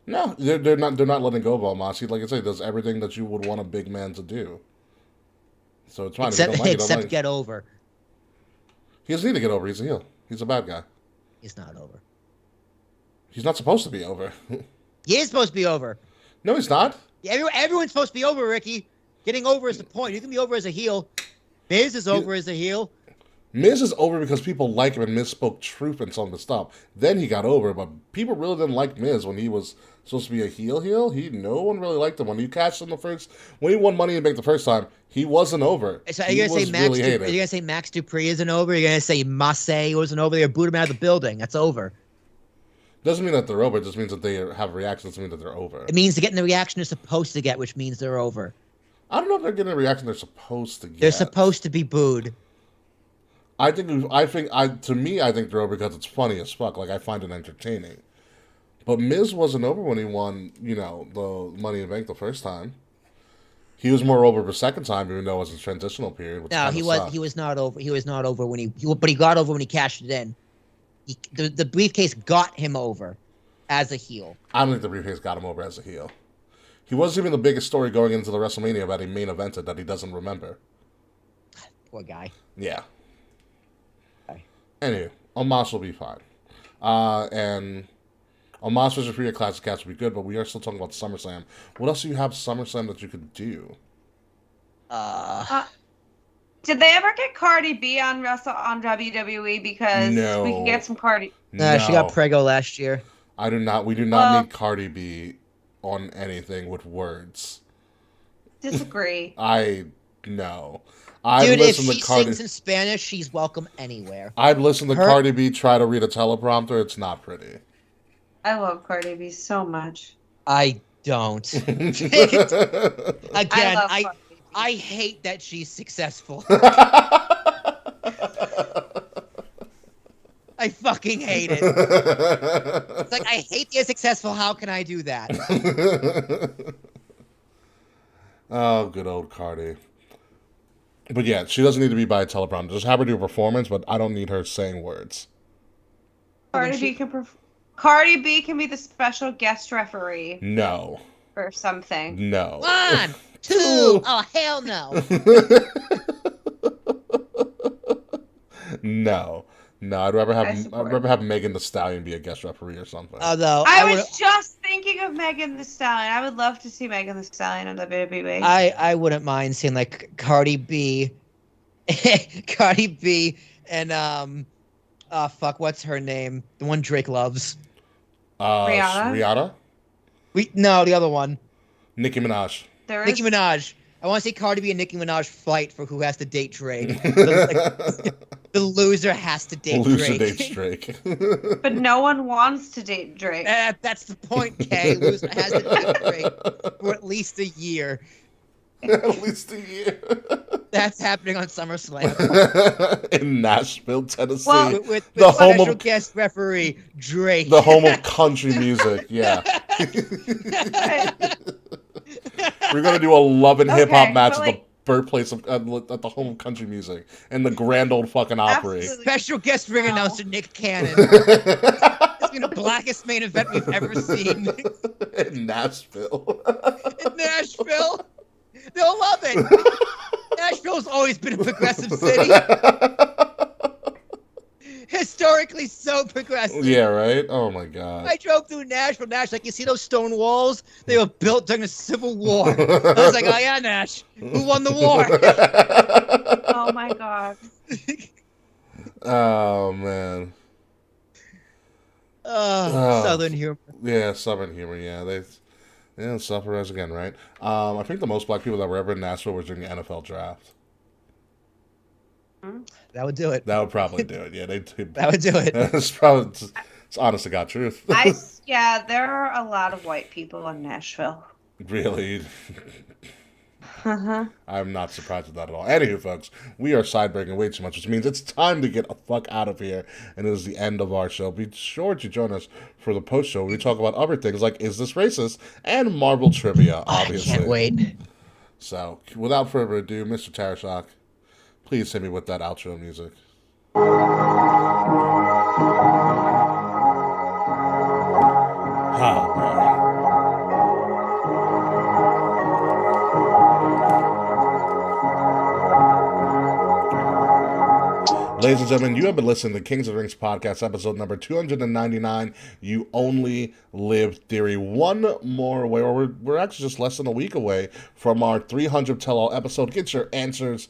C: No, they're not letting go of Omos. He, like I say, does everything that you would want a big man to do. So it's fine.
D: Except,
C: if you don't like
D: except
C: it, don't
D: get over.
C: He doesn't need to get over. He's a heel. He's a bad guy.
D: He's not over.
C: He's not supposed to be over.
D: He is supposed to be over.
C: No, he's not.
D: Yeah, everyone's supposed to be over, Ricky. Getting over is the point. You can be over as a heel. Miz is over as a heel.
C: Miz is over because people like him and Miz spoke truth and told him to stop. Then he got over, but people really didn't like Miz when he was supposed to be a heel. No one really liked him. When he cashed in when he won Money in the Bank the first time, he wasn't over.
D: So are you gonna say Max Dupree isn't over? You're gonna say Massey wasn't over? They boot him out of the building. That's over.
C: Doesn't mean that they're over. It just means that they have reactions. Doesn't mean that they're over.
D: It means they're getting the reaction they're supposed to get, which means they're over.
C: I don't know if they're getting the reaction they're supposed to get.
D: They're supposed to be booed.
C: I think they're over because it's funny as fuck. Like, I find it entertaining. But Miz wasn't over when he won, the Money in the Bank the first time. He was more over the second time, even though it was a transitional period.
D: No, he was not over. He was not over but he got over when he cashed it in. The briefcase got him over as a heel.
C: I don't think the briefcase got him over as a heel. He wasn't even the biggest story going into the WrestleMania about a main evented that he doesn't remember.
D: Poor guy.
C: Yeah.
D: Okay.
C: Anyway, Omos will be fine. And Omos versus Rhea Classic Cats will be good, but we are still talking about SummerSlam. What else do you have SummerSlam that you could do?
B: Did they ever get Cardi B on WWE? Because
C: no.
B: we can get some Cardi.
C: No,
D: she got Prego last year.
C: We do not need Cardi B on anything with words.
B: Disagree.
C: No.
D: Dude, if she sings in Spanish, she's welcome anywhere.
C: I've listened to Cardi B try to read a teleprompter. It's not pretty.
B: I love Cardi B so much.
D: I don't. Again, I hate that she's successful. I fucking hate it. It's like, I hate you're successful. How can I do that?
C: Oh, good old Cardi. But yeah, she doesn't need to be by a teleprompter. Just have her do a performance, but I don't need her saying words.
B: Cardi B can be the special guest referee.
C: No.
B: Or something.
C: No.
D: 1, 2. Oh, hell no.
C: No. I'd rather have Megan Thee Stallion be a guest referee or something.
D: Although
B: I was just thinking of Megan Thee Stallion. I would love to see Megan Thee Stallion on WWE.
D: I wouldn't mind seeing like Cardi B and what's her name? The one Drake loves.
B: Rihanna?
D: No, the other one.
C: Nicki Minaj.
D: Nicki Minaj. I want to see Cardi B and Nicki Minaj fight for who has to date Drake. The loser has to date Drake.
C: Loser dates Drake.
B: But no one wants to date Drake.
D: That's the point, Kay. Loser has to date Drake for at least a year.
C: At least a year.
D: That's happening on SummerSlam.
C: In Nashville, Tennessee.
D: Well, with the special guest referee, Drake.
C: The home of country music, yeah. We're going to do a love and hip-hop match at the birthplace of at the home of country music in the Grand Old fucking Opry.
B: Absolutely.
D: Special guest ring announcer Nick Cannon. It's been the blackest main event we've ever seen.
C: In Nashville.
D: In Nashville. They'll love it. Nashville's always been a progressive city. Historically so progressive.
C: Yeah, right? Oh my god.
D: I drove through Nashville. Like, you see those stone walls? They were built during the Civil War. I was like, oh yeah, Nash. Who won the war?
B: Oh my god.
C: Oh man.
D: Southern humor.
C: Yeah, Southern humor, yeah. They suffer as again, right? I think the most black people that were ever in Nashville were during the NFL draft.
D: That would do it.
C: That would probably do it. Yeah,
D: that would do it.
C: It's honest to God truth.
B: There are a lot of white people in Nashville.
C: Really? I'm not surprised at that at all. Anywho, folks, we are sidebreaking way too much, which means it's time to get the fuck out of here. And it is the end of our show. Be sure to join us for the post show where we talk about other things like Is This Racist? And Marvel trivia, obviously.
D: I can't wait.
C: So, without further ado, Mr. Tarashak, please hit me with that outro music. Oh, man. Ladies and gentlemen, you have been listening to Kings of the Rings podcast, episode number 299. You Only Live Theory. One more away, or we're actually just less than a week away from our 300 tell-all episode. Get your answers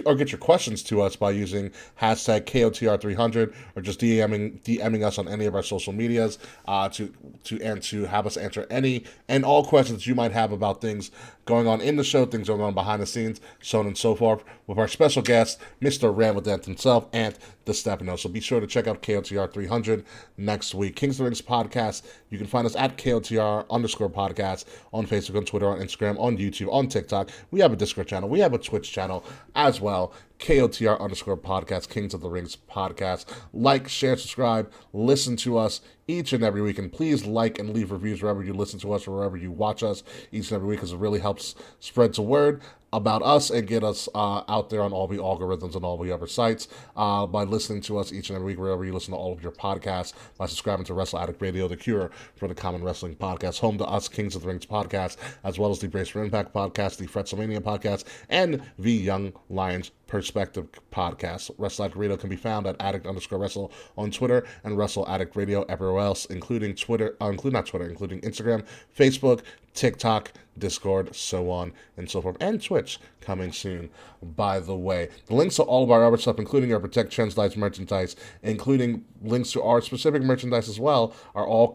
C: or get your questions to us by using hashtag KOTR300 or just DMing us on any of our social medias to have us answer any and all questions you might have about things going on in the show, things going on behind the scenes, so on and so forth, with our special guest, Mr. Ram with Dent himself, and the Stefano. So be sure to check out KOTR 300 next week. Kings of the Rings podcast, you can find us at KOTR_podcast on Facebook, on Twitter, on Instagram, on YouTube, on TikTok. We have a Discord channel. We have a Twitch channel as well. KOTR_podcast, Kings of the Rings podcast. Like, share, subscribe, listen to us each and every week. And please like and leave reviews wherever you listen to us or wherever you watch us each and every week, because it really helps spread the word about us and get us out there on all the algorithms and all the other sites by listening to us each and every week wherever you listen to all of your podcasts, by subscribing to Wrestle Addict Radio, the cure for the common wrestling podcast, home to us, Kings of the Rings podcast, as well as the Brace for Impact podcast, the Fretzelmania podcast, and the Young Lions Perspective podcast. Wrestle Addict Radio can be found at Addict_Wrestle on Twitter and Wrestle Addict Radio everywhere else, including Instagram, Facebook, TikTok, Discord, so on and so forth, and Twitch coming soon, by the way. The links to all of our other stuff, including our Protect Trends Lights merchandise, including links to our specific merchandise as well,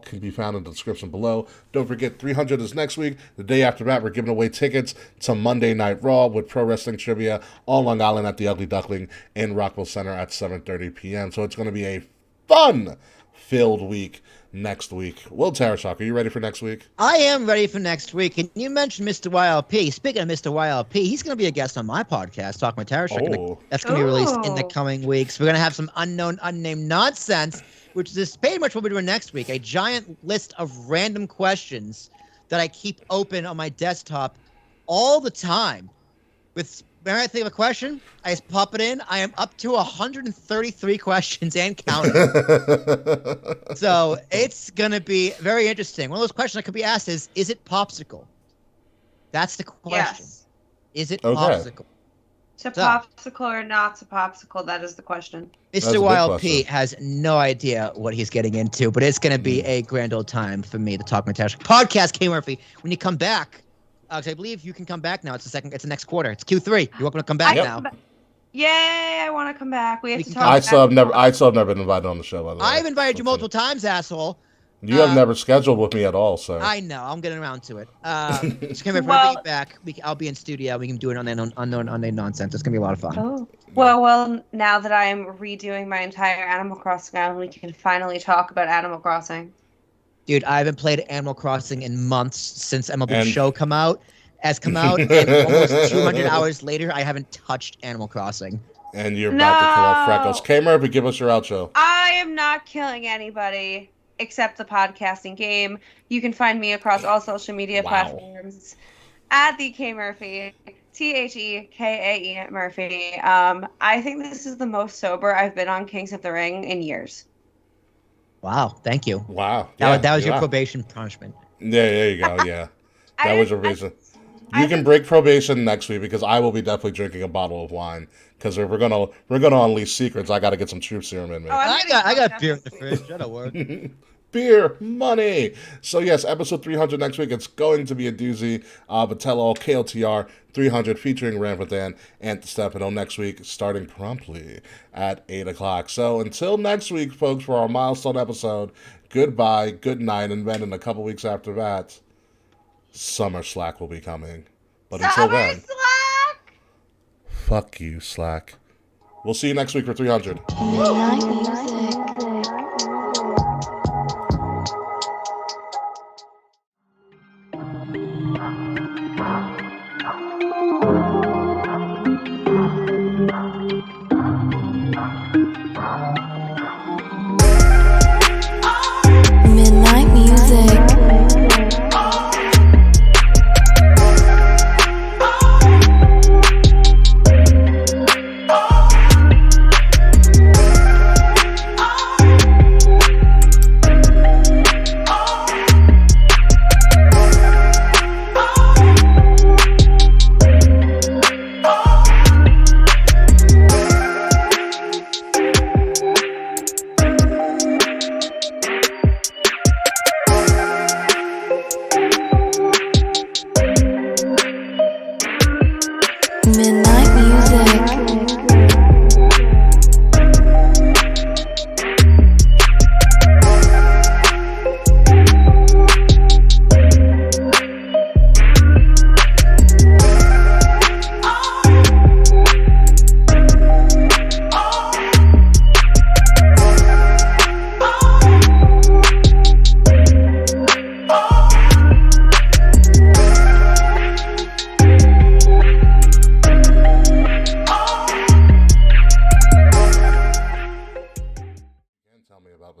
C: can be found in the description below. Don't forget, 300 is next week. The day after that, we're giving away tickets to Monday Night Raw with Pro Wrestling Trivia on Long Island at the Ugly Duckling in Rockville Center at 7:30 p.m. So it's going to be a fun-filled week next week. Will Tarashak, are you ready for next week?
D: I am ready for next week. And you mentioned Mr. YLP. Speaking of Mr. YLP, he's going to be a guest on my podcast, Talking with Tarashak. That's going to be released in the coming weeks. We're going to have some unnamed nonsense, which is pretty much what we're doing next week. A giant list of random questions that I keep open on my desktop all the time. Whenever I think of a question, I just pop it in. I am up to 133 questions and counting. So it's going to be very interesting. One of those questions that could be asked is it popsicle? That's the question.
B: Yes.
D: Is it popsicle?
B: To popsicle or not to popsicle? That is the question.
D: Mr. YLP has no idea what he's getting into, but it's going to be a grand old time for me to talk with Tarashak. Podcast, K. Murphy. When you come back, I believe you can come back now. It's the next quarter. It's Q3. You're welcome to come back now.
B: Yay! I want to come back. We have to talk.
C: I still have never been invited on the show. By the way,
D: I've invited you multiple times, asshole.
C: You have never scheduled with me at all, sir.
D: I know. I'm getting around to it. Just come here for a back. I'll be in studio. We can do it on unknown nonsense. It's gonna be a lot of fun.
B: Oh. Well. Now that I'm redoing my entire Animal Crossing island, we can finally talk about Animal Crossing.
D: Dude, I haven't played Animal Crossing in months since MLB Show has come out, and almost 200 hours later, I haven't touched Animal Crossing.
C: And you're about to kill off Freckles. K. Murphy, give us your outro.
B: I am not killing anybody except the podcasting game. You can find me across all social media platforms at the K Murphy, TheKae Murphy. I think this is the most sober I've been on Kings of the Ring in years.
D: Wow, thank you.
C: Wow.
D: That was your probation punishment.
C: Yeah, there you go, yeah. That was your reason. You can break probation next week because I will be definitely drinking a bottle of wine. Because if we're gonna unleash secrets, I gotta get some troop serum in me.
D: I got beer in the fridge. That'll work.
C: Beer money. So yes, episode 300 next week. It's going to be a doozy. But tell all KOTR 300 featuring Ramfathan and Stefano next week, starting promptly at 8:00. So until next week, folks, for our milestone episode, goodbye, good night, and then in a couple weeks after that, Summer Slack will be coming. But until then,
B: Slack!
C: Fuck you, Slack. We'll see you next week for 300.
A: Midnight music. Midnight music.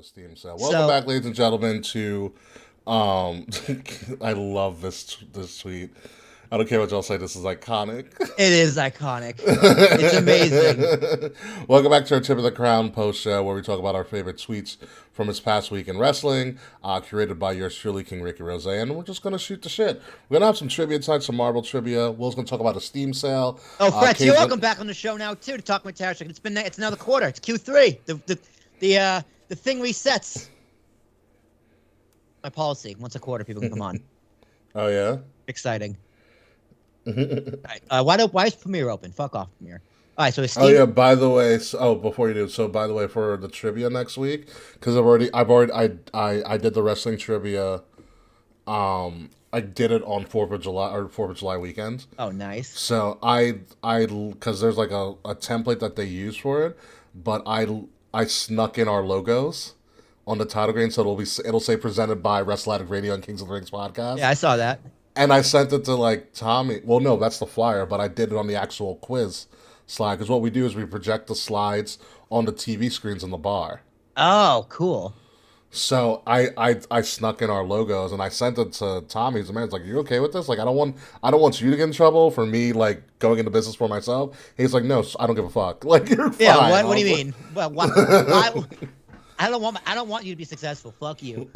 C: Steam sale. Welcome back, ladies and gentlemen, to I love this tweet. I don't care what y'all say, this is iconic.
D: It is iconic. It's amazing.
C: Welcome back to our Tip of the Crown post show where we talk about our favorite tweets from this past week in wrestling, curated by yours truly, King Ricky Rose, and we're just going to shoot the shit. We're going to have some trivia tonight, some Marvel trivia. Will's going to talk about a Steam sale.
D: Oh, Fred, you're welcome back on the show now, too, to talk with Tarashik. It's another quarter. It's Q3. The thing resets. My policy. Once a quarter, people can come on.
C: Oh, yeah?
D: Exciting. All right. Why is Premiere open? Fuck off, Premiere. All right, so it's Steam.
C: Oh, yeah, by the way, before you do, by the way, for the trivia next week, because I did the wrestling trivia, I did it on 4th of July weekend.
D: Oh, nice.
C: So because there's like a template that they use for it, but I snuck in our logos on the title screen, so it'll say presented by Wrestle Addict Radio and Kings of the Rings podcast.
D: Yeah, I saw that.
C: And I sent it to Tommy. Well, no, that's the flyer, but I did it on the actual quiz slide, because what we do is we project the slides on the TV screens in the bar.
D: Oh, cool.
C: So I snuck in our logos and I sent it to Tommy. He's like, "You okay with this? I don't want you to get in trouble for me going into business for myself." He's like, "No, I don't give a fuck. You're fine."
D: Yeah. What do you mean? Well, why? I don't want you to be successful. Fuck you.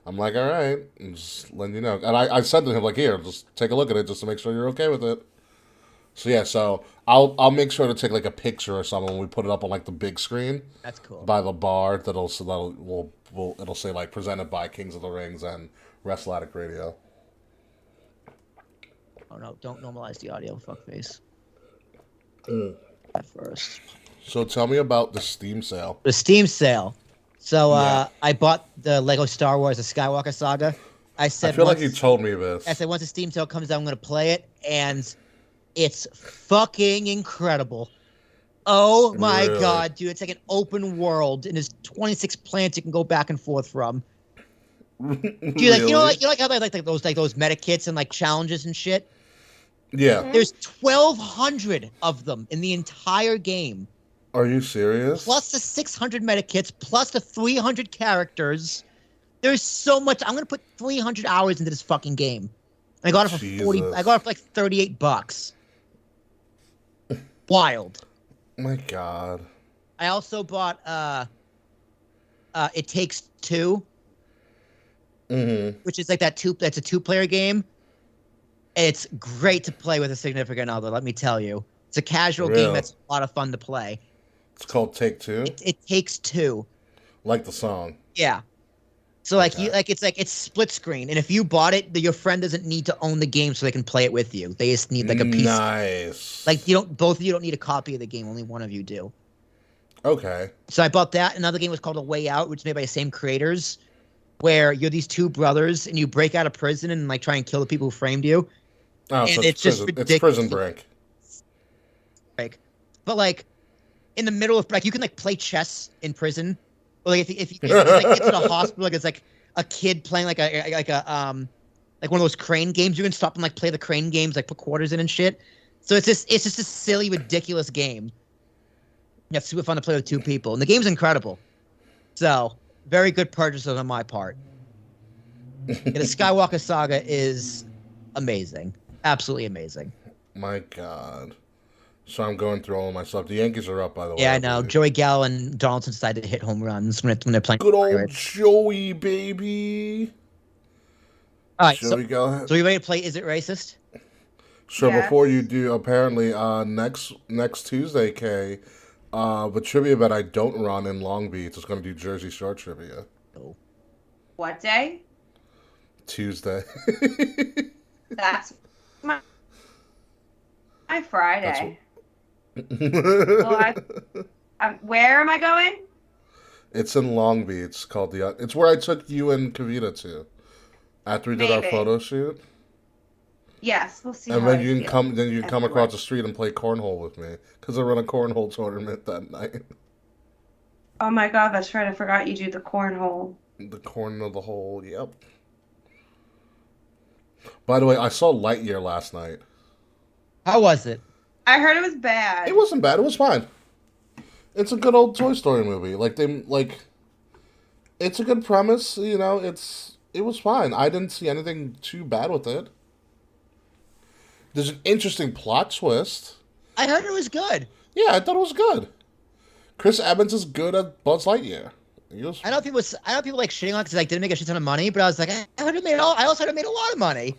C: I'm like, all right, I'm just letting you know. And I said to him, here, just take a look at it just to make sure you're okay with it. So yeah, I'll make sure to take a picture or something when we put it up on the big screen.
D: That's cool.
C: By the bar it'll say presented by Kings of the Rings and Wrestle Addict Radio.
D: Oh no! Don't normalize the audio, fuckface. At first.
C: So tell me about the Steam sale.
D: The Steam sale. So I bought the Lego Star Wars: The Skywalker Saga. I feel
C: like you told me this.
D: I said once the Steam sale comes out, I'm going to play it, and it's fucking incredible. Oh my god, dude! It's like an open world, and there's 26 planets you can go back and forth from. Dude, you know how they like those meta kits and challenges and shit.
C: Yeah.
D: There's 1,200 of them in the entire game.
C: Are you serious?
D: Plus the 600 meta kits, plus the 300 characters. There's so much. I'm gonna put 300 hours into this fucking game. I got it for $40. I got it for $38. Wild.
C: My God.
D: I also bought It Takes Two, which is that's a two-player game. And it's great to play with a significant other. Let me tell you, it's a casual game that's a lot of fun to play.
C: It's called Take Two.
D: It Takes Two.
C: Like the song.
D: Yeah. So it's split screen, and if you bought it, your friend doesn't need to own the game so they can play it with you. They just need a piece.
C: Nice.
D: Both of you don't need a copy of the game. Only one of you do.
C: Okay.
D: So I bought that. Another game was called A Way Out, which is made by the same creators, where you're these two brothers and you break out of prison and try and kill the people who framed you.
C: Oh,
D: and
C: so
D: it's just ridiculous.
C: It's Prison Break.
D: But in the middle of you can play chess in prison. Or if you get to the hospital, it's a kid playing one of those crane games. You can stop and play the crane games, put quarters in and shit. So it's just a silly, ridiculous game. Yeah, it's super fun to play with two people, and the game's incredible. So very good purchases on my part. The Skywalker Saga is amazing, absolutely amazing.
C: My God. So I'm going through all of my stuff. The Yankees are up, by the way.
D: Yeah, I know. Joey Gallo and Donaldson decided to hit home runs when they're playing.
C: Good old Joey, baby.
D: All right,
C: Joey, go ahead.
D: So you ready to play Is It Racist?
C: So before you do, apparently next Tuesday, Kay, the trivia bet I don't run in Long Beach is going to do Jersey Shore trivia.
D: Oh.
B: What day?
C: Tuesday.
B: That's my... my Friday? Well, where am I going?
C: It's in Long Beach, called the. It's where I took you and Kavita to after we did our
B: Maybe.
C: photo shoot.
B: Yes, we'll see.
C: And
B: how
C: then
B: I
C: you can
B: feel
C: come. Then you can come across
B: afterwards.
C: the street and play cornhole with me because I run a cornhole tournament that night.
B: Oh my God, that's right. I forgot you do the cornhole.
C: The corner of the hole. Yep. By the way, I saw Lightyear last night.
D: How was it?
B: I heard it was bad.
C: It wasn't bad. It was fine. It's a good old Toy Story movie. It's a good premise. You know, it was fine. I didn't see anything too bad with it. There's an interesting plot twist.
D: I heard it was good.
C: Yeah, I thought it was good. Chris Evans is good at Buzz Lightyear.
D: I know people like shitting on it because like didn't make a shit ton of money, but I was like, I also had made a lot of money.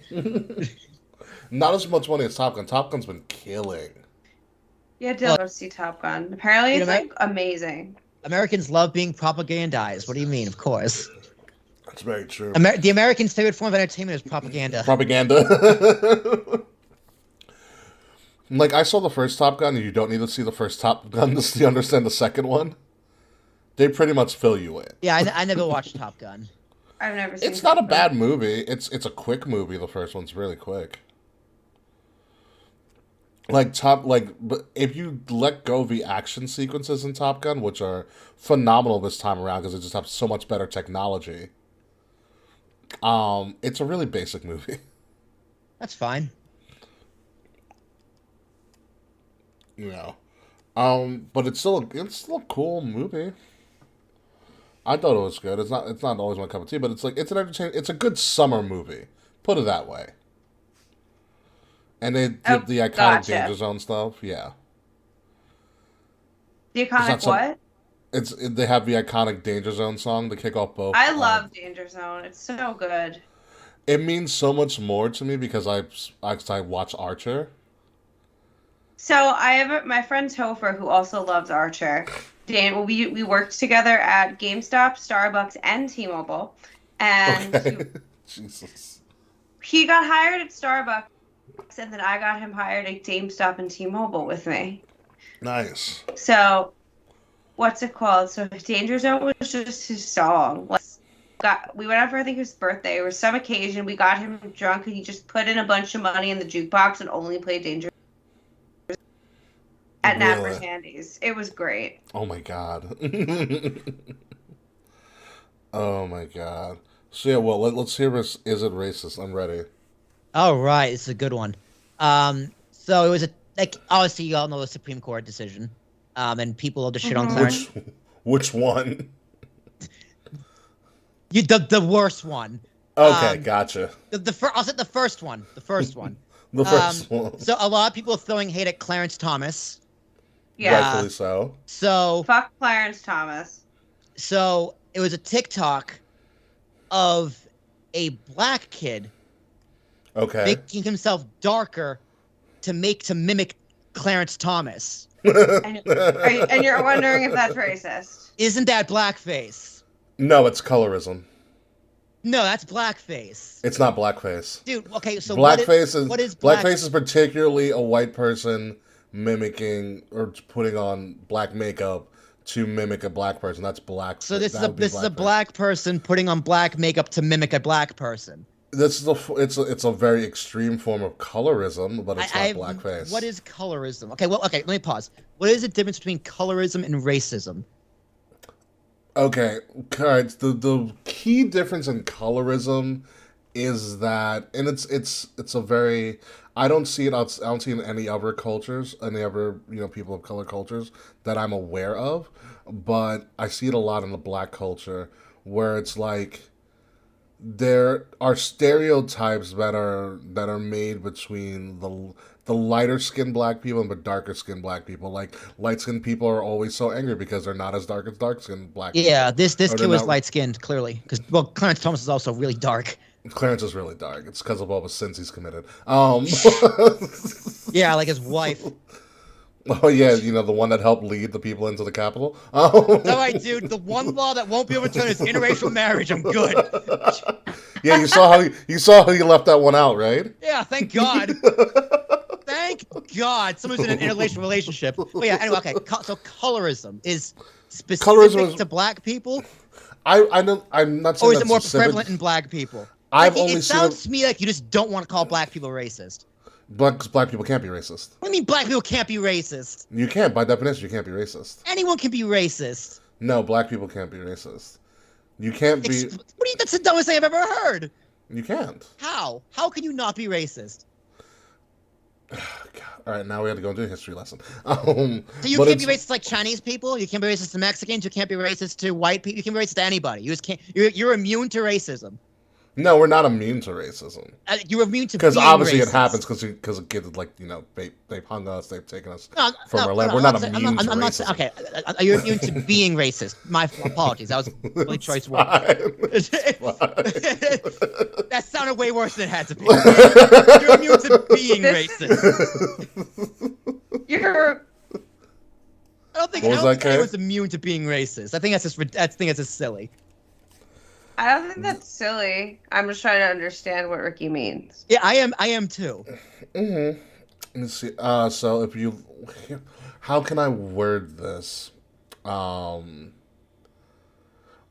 C: Not as much money as Top Gun. Top Gun's been killing.
B: Yeah, Dylan, go see Top Gun. Apparently, it's like amazing.
D: Americans love being propagandized. What do you mean? Of course.
C: That's very true.
D: The Americans' favorite form of entertainment is propaganda.
C: Propaganda. Like, I saw the first Top Gun, and you don't need to see the first Top Gun to understand the second one. They pretty much fill you in.
D: Yeah, I never watched Top Gun.
B: I've never seen.
C: It's not a bad movie. It's a quick movie. The first one's really quick. But if you let go of the action sequences in Top Gun, which are phenomenal this time around because they just have so much better technology, it's a really basic movie.
D: That's fine.
C: You know, but it's still a cool movie. I thought it was good. It's not always my cup of tea, but it's a good summer movie. Put it that way. And they did the iconic Danger Zone stuff. Yeah.
B: The iconic what?
C: They have the iconic Danger Zone song to kick off both.
B: I love Danger Zone. It's so good.
C: It means so much more to me because I watch Archer.
B: So I have my friend Topher who also loves Archer. Dan, we worked together at GameStop, Starbucks, and T-Mobile, and
C: Okay. Jesus.
B: he got hired at Starbucks, and then I got him hired at GameStop and T-Mobile with me.
C: Nice.
B: So, what's it called? So Danger Zone was just his song. We went out for I think his birthday or some occasion. We got him drunk, and he just put in a bunch of money in the jukebox and only played Danger at Napper's Handy's. It was great.
C: Oh my god. Oh my god. So yeah, well, let's hear this. Is it racist? I'm ready.
D: All right, it's a good one. So it was obviously you all know the Supreme Court decision, and people love to shit on Clarence.
C: Which one?
D: The worst one.
C: Okay, gotcha.
D: I'll say the first one. The first one.
C: The first one.
D: So a lot of people are throwing hate at Clarence Thomas.
B: Yeah.
C: Rightfully so.
D: So
B: Fuck Clarence Thomas.
D: So it was a TikTok of a black kid making himself darker to mimic Clarence Thomas.
B: And you're wondering if that's racist.
D: Isn't that blackface?
C: No, it's colorism.
D: No, that's blackface.
C: It's not blackface.
D: Dude, okay, so
C: blackface
D: what is
C: blackface is particularly a white person mimicking or putting on black makeup to mimic a black person. That's black.
D: So this is a black person putting on black makeup to mimic a black person.
C: It's a very extreme form of colorism, but it's not blackface.
D: What is colorism? Okay, let me pause. What is the difference between colorism and racism?
C: Okay, alright. The key difference in colorism is that, and it's a very, I don't see it in any other cultures, any other people of color cultures that I'm aware of, but I see it a lot in the black culture where it's like there are stereotypes that are made between the lighter skinned black people and the darker skinned black people. Like light skinned people are always so angry because they're not as dark as dark skinned black people.
D: Yeah, this kid was light skinned clearly because Clarence Thomas is also really dark.
C: Clarence is really dark. It's because of all the sins he's committed.
D: Yeah, like his wife.
C: Oh yeah, the one that helped lead the people into the Capitol.
D: All right, dude. The one law that won't be overturned is interracial marriage. I'm good.
C: Yeah, you saw how he left that one out, right?
D: Yeah, thank God. Thank Thank God someone's in an interracial relationship. Oh yeah. Anyway, okay. So colorism is specific to black people,
C: I know I'm not saying
D: or is it
C: that's
D: more
C: specific.
D: prevalent in black people?
C: I've
D: Like,
C: only
D: it
C: seen
D: sounds to me like you just don't want to call black people racist.
C: Black people can't be racist.
D: What do you mean black people can't be racist?
C: You can't, by definition, you can't be racist.
D: Anyone can be racist.
C: No, black people can't be racist. You can't be.
D: That's the dumbest thing I've ever heard.
C: You can't.
D: How? How can you not be racist?
C: God. All right, now we have to go into a history lesson.
D: So you can't be racist like Chinese people. You can't be racist to Mexicans. You can't be racist to white people. You can be racist to anybody. You just can't. You're immune to racism.
C: No, we're not immune to racism.
D: You're immune to
C: because
D: being
C: obviously
D: racist.
C: it happens because kids like they've hung us, they've taken us from our
D: no,
C: land. We're not immune to
D: I'm
C: racism.
D: not, okay, you're immune to being racist. My apologies. That was a really choice word. That sounded way worse than it had to be. You're immune to being racist. I don't think anyone's immune to being racist. I think that's just silly.
B: I don't think that's silly. I'm just trying to understand what Ricky means.
D: Yeah, I am too.
C: Mm-hmm. Let's see. So if you, how can I word this? When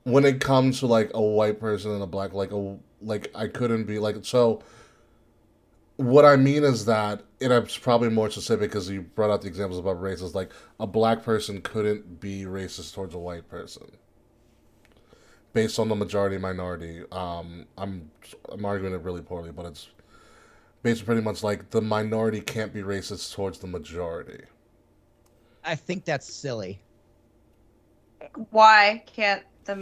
C: it comes to like a white person and a black, like I couldn't be like so. What I mean is that, and it's probably more specific because you brought out the examples about races. Like a black person couldn't be racist towards a white person. Based on the majority-minority, I'm arguing it really poorly, but it's basically pretty much like the minority can't be racist towards the majority.
D: I think that's silly.
B: Why can't the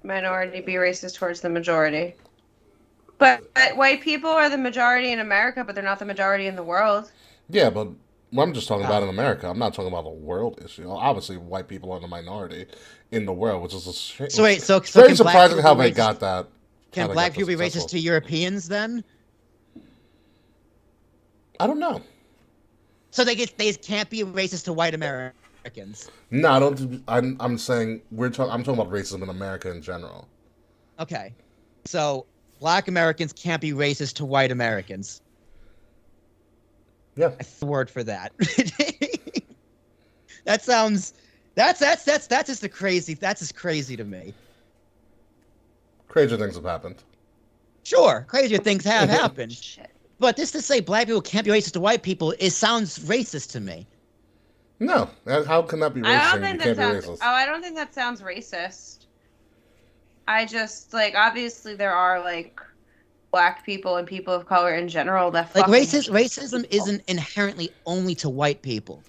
B: minority be racist towards the majority? But white people are the majority in America, but they're not the majority in the world.
C: Yeah, but I'm just talking about in America. I'm not talking about a world issue. Obviously, white people are the minority in the world, which is a shame.
D: So wait, so
C: very surprising how they got that.
D: Can black people be racist to Europeans then?
C: I don't know.
D: So they can't be racist to white Americans.
C: No, I don't. I'm saying I'm talking about racism in America in general.
D: Okay, so black Americans can't be racist to white Americans.
C: Yeah,
D: that's the word for that. That's just crazy. That's just crazy to me.
C: Crazier things have happened.
D: Sure, crazier things have happened.
B: Shit.
D: But just to say black people can't be racist to white people, it sounds racist to me.
C: No, how can that be racist?
B: I don't think that sounds racist. I just obviously there are black people and people of color in general that
D: racism isn't inherently only to white people.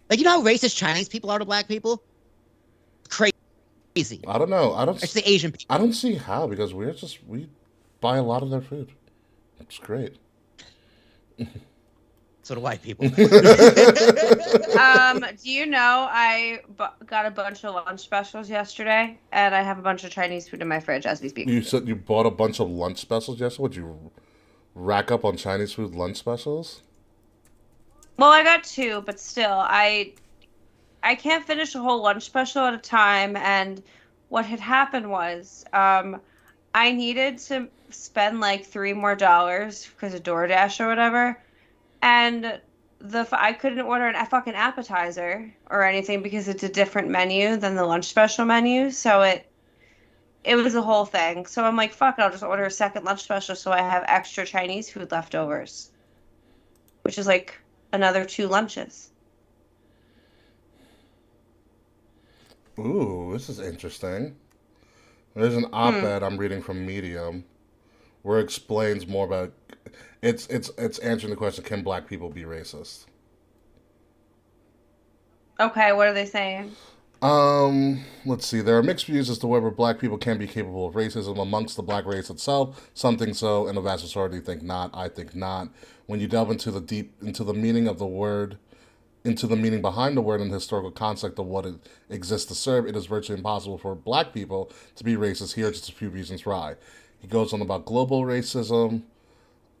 D: Like, you know how racist Chinese people are to black people? Crazy.
C: I don't know.
D: It's the Asian people.
C: I don't see how, because we buy a lot of their food. It's great.
D: So do white people.
B: Do you know I got a bunch of lunch specials yesterday, and I have a bunch of Chinese food in my fridge as we speak.
C: You said you bought a bunch of lunch specials yesterday? Would you rack up on Chinese food lunch specials?
B: Well, I got two, but still, I can't finish a whole lunch special at a time, and what had happened was I needed to spend $3 more because of DoorDash or whatever, and I couldn't order a fucking appetizer or anything because it's a different menu than the lunch special menu, so it was a whole thing. So I'm like, fuck it, I'll just order a second lunch special so I have extra Chinese food leftovers, which is another 2 lunches.
C: Ooh, this is interesting. There's an op-ed I'm reading from Medium where it explains more about it's answering the question, can black people be racist?
B: Okay, what are they saying?
C: Let's see. There are mixed views as to whether black people can be capable of racism amongst the black race itself. Some think so, and the vast majority think not. I think not. When you delve into the meaning of the word, into the meaning behind the word and the historical concept of what it exists to serve, it is virtually impossible for black people to be racist. Here are just a few reasons why. He goes on about global racism.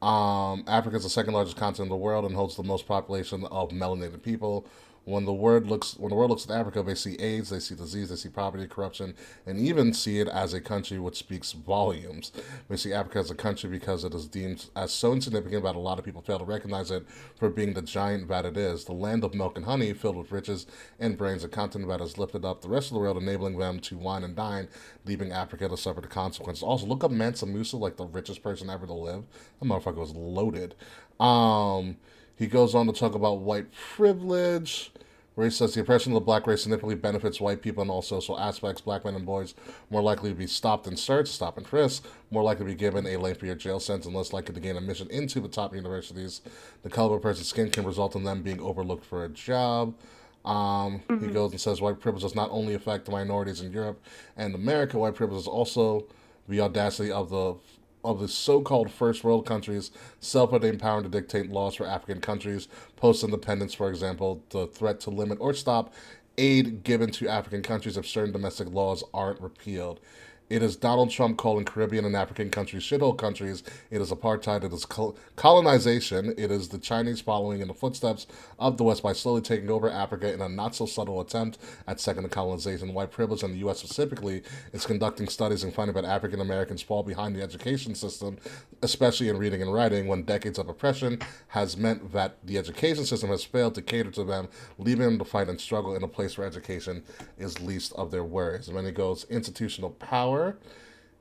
C: Africa is the second largest continent in the world and holds the most population of melanated people. When the world looks at Africa, they see AIDS, they see disease, they see poverty, corruption, and even see it as a country which speaks volumes. They see Africa as a country because it is deemed as so insignificant that a lot of people fail to recognize it for being the giant that it is. The land of milk and honey, filled with riches and brains, a continent that has lifted up the rest of the world, enabling them to wine and dine, leaving Africa to suffer the consequences. Also, look up Mansa Musa, like the richest person ever to live. That motherfucker was loaded. He goes on to talk about white privilege, where he says the oppression of the black race significantly benefits white people in all social aspects. Black men and boys more likely to be stopped and searched, stopped and frisked, more likely to be given a lengthier jail sentence, and less likely to gain admission into the top universities. The color of a person's skin can result in them being overlooked for a job. He goes and says white privilege does not only affect the minorities in Europe and America. White privilege is also the audacity of the so-called first world countries self-ordained power to dictate laws for African countries. Post-independence, for example, the threat to limit or stop aid given to African countries if certain domestic laws aren't repealed. It is Donald Trump calling Caribbean and African countries shithole countries. It is apartheid. It is colonization. It is the Chinese following in the footsteps of the West by slowly taking over Africa in a not-so-subtle attempt at second colonization. White privilege in the U.S. specifically is conducting studies and finding that African Americans fall behind the education system, especially in reading and writing, when decades of oppression has meant that the education system has failed to cater to them, leaving them to fight and struggle in a place where education is least of their worries. And then he goes, institutional power.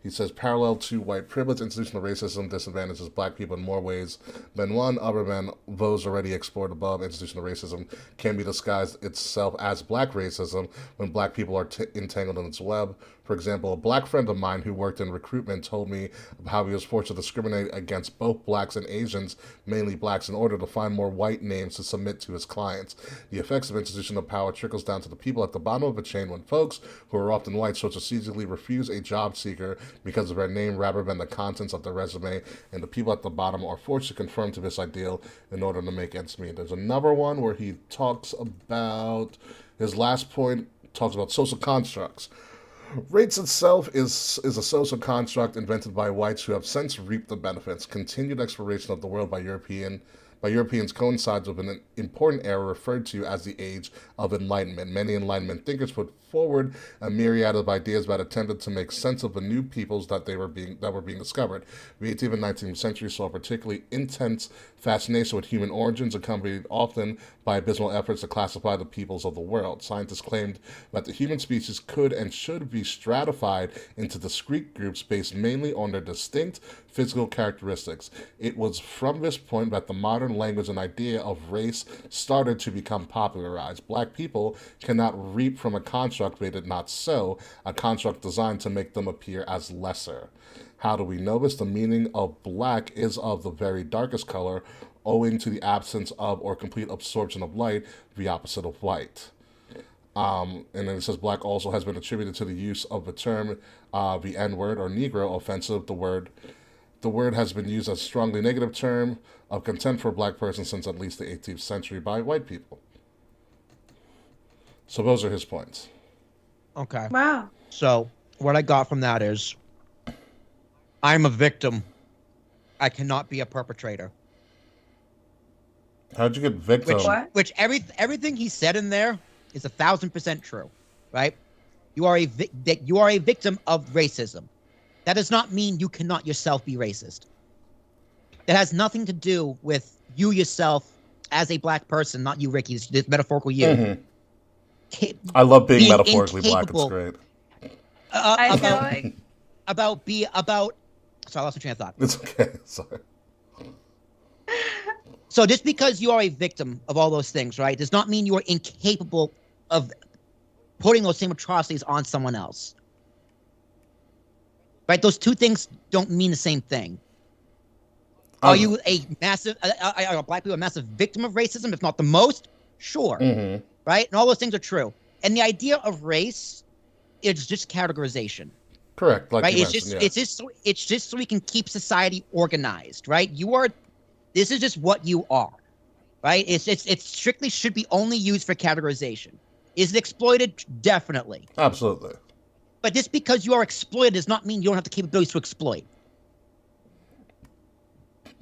C: He says, parallel to white privilege, institutional racism disadvantages black people in more ways than one, other than those already explored above. Institutional racism can be disguised itself as black racism when black people are entangled in its web. For example, a black friend of mine who worked in recruitment told me how he was forced to discriminate against both blacks and Asians, mainly blacks, in order to find more white names to submit to his clients. The effects of institutional power trickles down to the people at the bottom of the chain when folks, who are often white, so strategically refuse a job seeker because of their name rather than the contents of their resume, and the people at the bottom are forced to conform to this ideal in order to make ends meet. There's another one where he talks about, his last point talks about social constructs. Race itself is a social construct invented by whites who have since reaped the benefits. Continued exploration of the world by Europeans coincides with an important era referred to as the Age of Enlightenment. Many Enlightenment thinkers put forward a myriad of ideas that attempted to make sense of the new peoples that were being discovered. The 18th and 19th century saw a particularly intense fascination with human origins, accompanied often by abysmal efforts to classify the peoples of the world. Scientists claimed that the human species could and should be stratified into discrete groups based mainly on their distinct physical characteristics. It was from this point that the modern language and idea of race started to become popularized. Black people cannot reap from a construct they did not sow, a construct designed to make them appear as lesser. How do we know this? The meaning of black is of the very darkest color, owing to the absence of or complete absorption of light, the opposite of white. And then it says black also has been attributed to the use of the term the N-word or Negro, offensive. The word has been used as a strongly negative term of contempt for a black person since at least the 18th century by white people. So those are his points.
D: Okay.
B: Wow.
D: So what I got from that is, I'm a victim. I cannot be a perpetrator.
C: How'd you get victim?
D: Which everything he said in there is 1,000% true, right? You are a victim of racism. That does not mean you cannot yourself be racist. That has nothing to do with you yourself as a black person, not you, Ricky. It's metaphorical you.
C: Mm-hmm. I love being metaphorically black. It's great.
B: I feel like
D: Sorry, I lost my train of thought.
C: It's okay. Sorry.
D: So just because you are a victim of all those things, right, does not mean you are incapable of putting those same atrocities on someone else. Right? Those two things don't mean the same thing. Are you a massive, are black people a massive victim of racism, if not the most? Sure.
C: Mm-hmm.
D: Right? And all those things are true. And the idea of race is just categorization.
C: Correct. Like
D: right?
C: You
D: It's just so we can keep society organized, right? This is just what you are. Right? It strictly should be only used for categorization. Is it exploited? Definitely.
C: Absolutely.
D: But just because you are exploited does not mean you don't have the capabilities to exploit.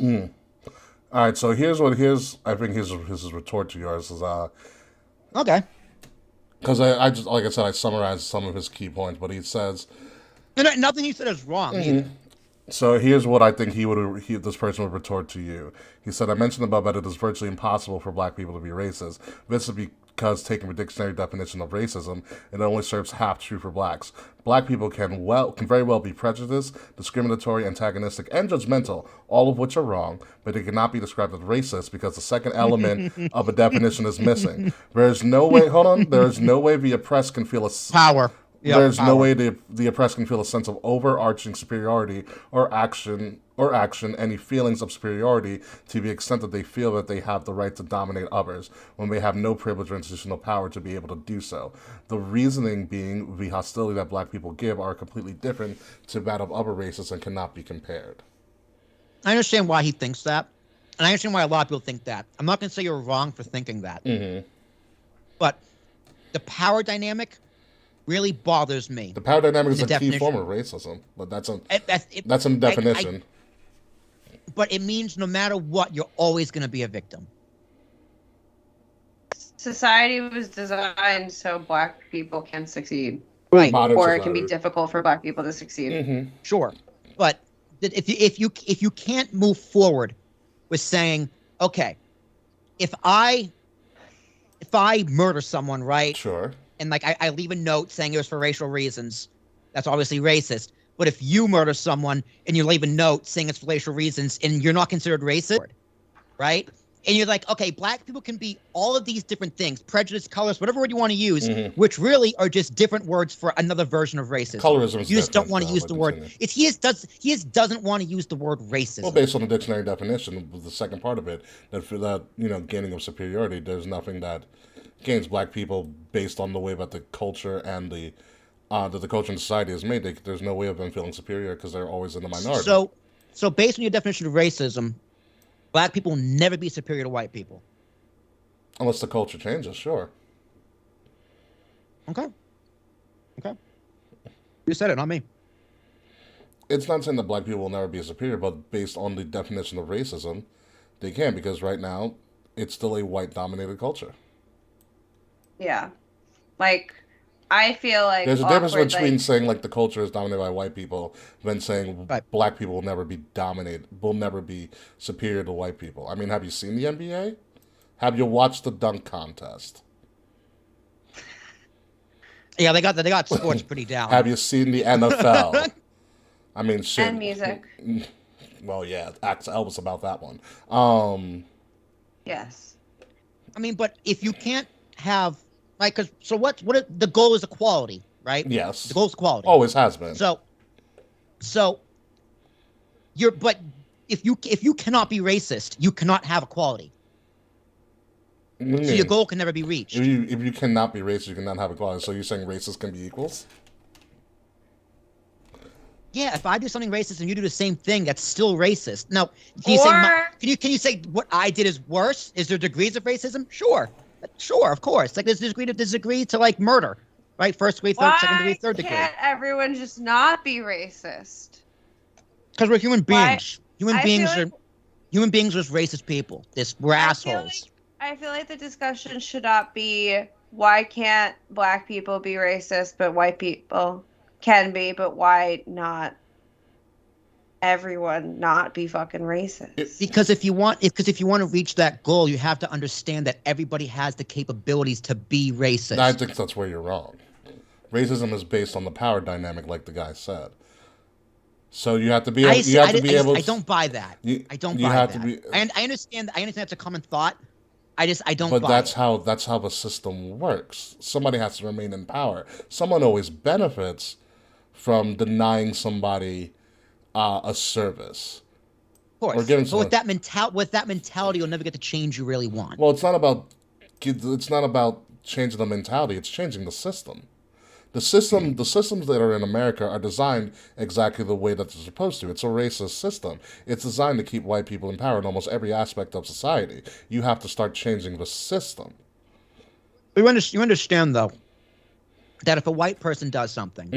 C: All right, so I think his retort to yours is
D: Okay.
C: Because I just, like I said, I summarized some of his key points, but he says,
D: And nothing he said is wrong either.
C: so here's what I think this person would retort to you. He said, I mentioned above that it is virtually impossible for black people to be racist. This is because taking the dictionary definition of racism, it only serves half true for blacks. Black people can very well be prejudiced, discriminatory, antagonistic, and judgmental, all of which are wrong, but they cannot be described as racist because the second element of a definition is missing. There is no way the oppressed can feel
D: Power. Yep,
C: there's no
D: power.
C: way the oppressed can feel a sense of overarching superiority or action, any feelings of superiority to the extent that they feel that they have the right to dominate others when they have no privilege or institutional power to be able to do so. The reasoning being the hostility that black people give are completely different to that of other races and cannot be compared.
D: I understand why he thinks that, and I understand why a lot of people think that. I'm not going to say you're wrong for thinking that, but the power dynamic really bothers me.
C: The power dynamic is a
D: definition.
C: key form of racism, but that's a definition.
D: But it means no matter what, you're always going to be a victim.
B: Society was designed so black people can succeed.
D: Right.
C: Modern
B: Or it can
C: society.
B: be difficult for black people to succeed.
D: Sure. But if you can't move forward with saying, okay, if I murder someone, right?
C: Sure.
D: And like I leave a note saying it was for racial reasons, that's obviously racist. But if you murder someone and you leave a note saying it's for racial reasons and you're not considered racist, right? And you're like, okay, black people can be all of these different things, prejudice, colors, whatever word you want to use, which really are just different words for another version of racism.
C: Colorism is
D: You just don't
C: different,
D: want to
C: though,
D: use
C: but
D: the word.
C: continue.
D: He just doesn't want to use the word racism.
C: Well, based on the dictionary definition, the second part of it, that for that, gaining of superiority, there's nothing that gains black people based on the way that the culture and the culture and society is made. There's no way of them feeling superior because they're always in the minority.
D: So based on your definition of racism, black people will never be superior to white people.
C: Unless the culture changes, sure.
D: Okay. You said it, not me.
C: It's not saying that black people will never be superior, but based on the definition of racism, they can, because right now, it's still a white-dominated culture.
B: Yeah. Like, I feel like
C: There's a difference
B: awkward,
C: between
B: like,
C: saying like the culture is dominated by white people than saying black people will never be superior to white people. I mean, have you seen the NBA? Have you watched the dunk contest?
D: Yeah, they got sports pretty down.
C: Have you seen the NFL? I mean, shit.
B: and music.
C: Well, yeah, ask Elvis about that one.
B: Yes.
D: I mean, but if you can't have like, the goal is equality, right?
C: Yes.
D: The goal is equality.
C: Always has been.
D: So but if you cannot be racist, you cannot have equality. So your goal can never be reached.
C: If you cannot be racist, you cannot have equality. So you're saying racists can be equals?
D: Yeah, if I do something racist and you do the same thing, that's still racist. Now, can you say what I did is worse? Is there degrees of racism? Sure, of course. Like there's degree to like murder, right? First degree, second degree, third degree.
B: Why can't everyone just not be racist?
D: Because we're human beings. Human beings
B: feel
D: are racist people. We're assholes.
B: I feel like the discussion should not be why can't black people be racist, but white people can be, but why not everyone not be fucking racist?
D: Because if you want to reach that goal, you have to understand that everybody has the capabilities to be racist.
C: I think that's where you're wrong. Racism is based on the power dynamic, like the guy said. So you have to be able.
D: I don't buy that. I don't buy that. And I understand that's a common thought. I don't buy it. But
C: that's how the system works. Somebody has to remain in power. Someone always benefits from denying somebody a service.
D: Of course. But with that mentality, you'll never get the change you really want.
C: Well, it's not about changing the mentality. It's changing the system. The systems that are in America are designed exactly the way that they're supposed to. It's a racist system. It's designed to keep white people in power in almost every aspect of society. You have to start changing the system.
D: You understand, though, that if a white person does something,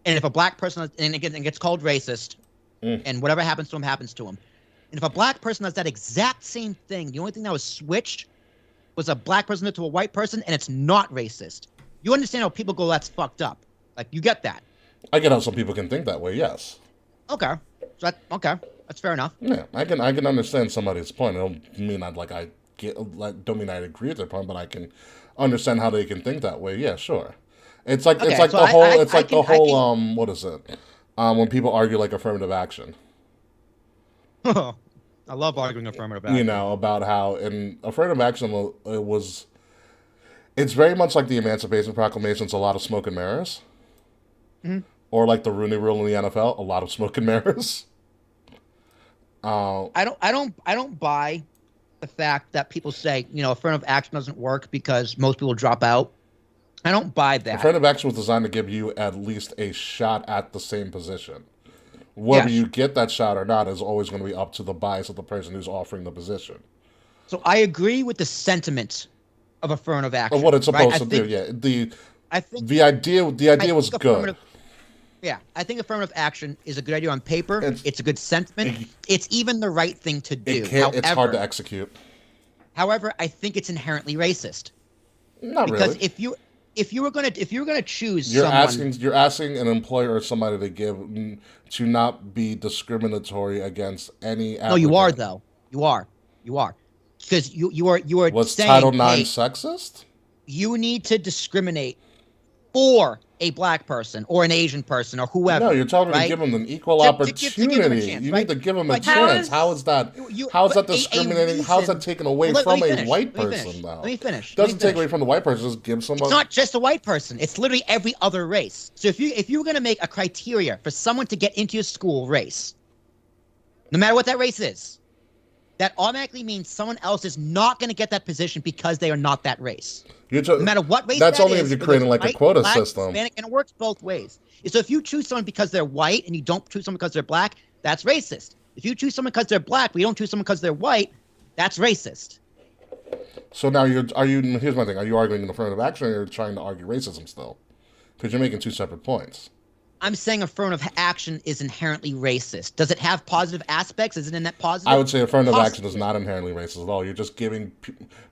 D: and if a black person and gets called racist, and whatever happens to him, and if a black person does that exact same thing, the only thing that was switched was a black person to a white person, and it's not racist. You understand how people go, that's fucked up. Like, you get that.
C: I get how some people can think that way, yes.
D: Okay. Okay. That's fair enough.
C: Yeah, I can understand somebody's point. I don't mean don't mean I agree with their point, but I can understand how they can think that way. Yeah, sure. It's like
D: Okay,
C: it's like
D: so
C: the whole
D: I
C: it's like
D: can-
C: the whole what is it? When people argue like affirmative action.
D: I love arguing affirmative action.
C: You know, about how in affirmative action it's very much like the Emancipation Proclamation. It's a lot of smoke and mirrors.
D: Mhm.
C: Or like the Rooney Rule in the NFL, a lot of smoke and mirrors.
D: I don't buy the fact that people say, affirmative action doesn't work because most people drop out. I don't buy that.
C: Affirmative action was designed to give you at least a shot at the same position. Whether
D: Yes.
C: you get that shot or not is always going to be up to the bias of the person who's offering the position.
D: So I agree with the sentiment of affirmative action.
C: Or what it's supposed
D: right?
C: to do, yeah.
D: I think
C: The idea was
D: think
C: good.
D: Yeah, I think affirmative action is a good idea on paper.
C: It's-
D: It's a good sentiment. It's even the right thing to do.
C: It's hard to execute.
D: However, I think it's inherently racist.
C: Not
D: Because
C: really.
D: if you were gonna choose
C: You're
D: someone,
C: asking asking an employer or somebody to not be discriminatory against any applicant.
D: no, you are though. You are because you are
C: Was
D: saying,
C: Title IX
D: hey,
C: sexist?
D: you need to discriminate for a black person or an Asian person or whoever.
C: No, you're telling me
D: right?
C: to give them an equal
D: To give them a
C: opportunity.
D: chance,
C: You
D: right?
C: need to give them a
D: But
C: chance. How is that
D: but
C: discriminating? How is that taken away
D: Let
C: from
D: me
C: a
D: finish.
C: white
D: Let me
C: person,
D: finish.
C: though?
D: Let me finish.
C: Doesn't take away from the white person. Just give someone.
D: It's not just a white person. It's literally every other race. So if you were going to make a criteria for someone to get into your school race, no matter what that race is, that automatically means someone else is not going to get that position because they are not that race. No matter what race
C: That's
D: that
C: only
D: is,
C: if you're
D: whether
C: creating
D: it's
C: like a
D: white,
C: quota
D: black,
C: system.
D: Hispanic, and it works both ways. So if you choose someone because they're white and you don't choose someone because they're black, that's racist. If you choose someone because they're black, but you don't choose someone because they're white, that's racist.
C: So now here's my thing. Are you arguing in affirmative action or you're trying to argue racism still? Because you're making two separate points.
D: I'm saying affirmative action is inherently racist. Does it have positive aspects? Is it in that positive?
C: I would say affirmative action
D: Possibly.
C: is not inherently racist at all. You're just giving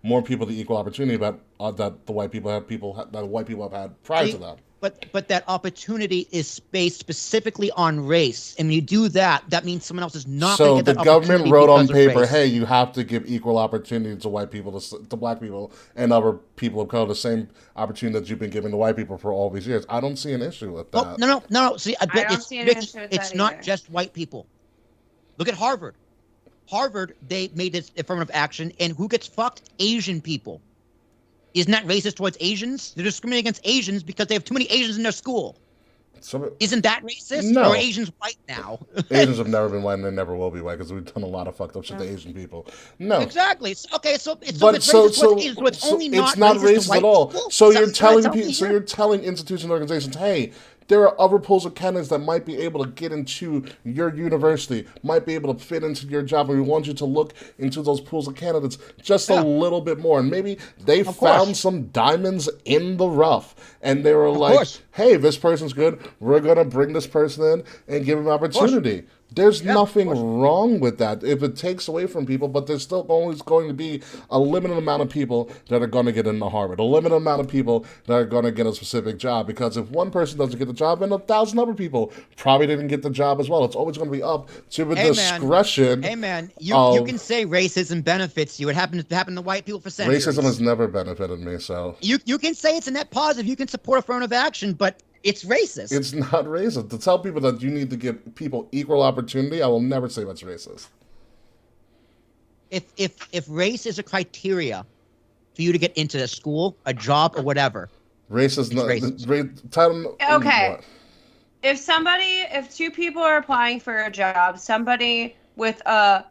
C: more people the equal opportunity that the white people have had prior to them.
D: But that opportunity is based specifically on race, and when you do that, that means someone else is not.
C: So
D: gonna
C: the
D: get that
C: government
D: opportunity
C: wrote on
D: because of
C: paper,
D: race.
C: "Hey, you have to give equal opportunity to white people, to black people, and other people of color the same opportunity that you've been giving to white people for all these years." I don't see an issue with that.
D: Oh, no. See,
B: I don't see an issue with
D: it's
B: that
D: not
B: either.
D: just white people. Look at Harvard. Harvard, they made this affirmative action, and who gets fucked? Asian people. Isn't that racist towards Asians? They're discriminating against Asians because they have too many Asians in their school. Isn't that racist?
C: No.
D: Or are Asians white now?
C: Asians have never been white and they never will be white because we've done a lot of fucked up shit to Asian people. No.
D: Exactly. Okay, so it's
C: But
D: racist towards Asians, so it's only
C: it's
D: not
C: not
D: racist to
C: racist
D: white
C: at all.
D: people?
C: So
D: That's
C: you're
D: what
C: telling
D: tell me
C: people, so
D: here.
C: you're telling institutions and organizations, hey, there are other pools of candidates that might be able to get into your university, might be able to fit into your job, and we want you to look into those pools of candidates just a little bit more. And maybe they found some diamonds in the rough, and they were like, hey, this person's good, we're going to bring this person in and give them opportunity. There's nothing wrong with that if it takes away from people, but there's still always going to be a limited amount of people that are going to get into Harvard, a limited amount of people that are going to get a specific job. Because if one person doesn't get the job, then 1,000 other people probably didn't get the job as well. It's always going to be up to the discretion.
D: Hey man, you can say racism benefits you. It happens to happen to white people for centuries.
C: Racism has never benefited me, so
D: you can say it's a net positive. You can support affirmative action, but it's racist.
C: it's not racist. To tell people that you need to give people equal opportunity, I will never say that's racist.
D: If race is a criteria for you to get into a school, a job, or whatever,
C: Race is not.
B: Okay.
C: What?
B: If two people are applying for a job, somebody with a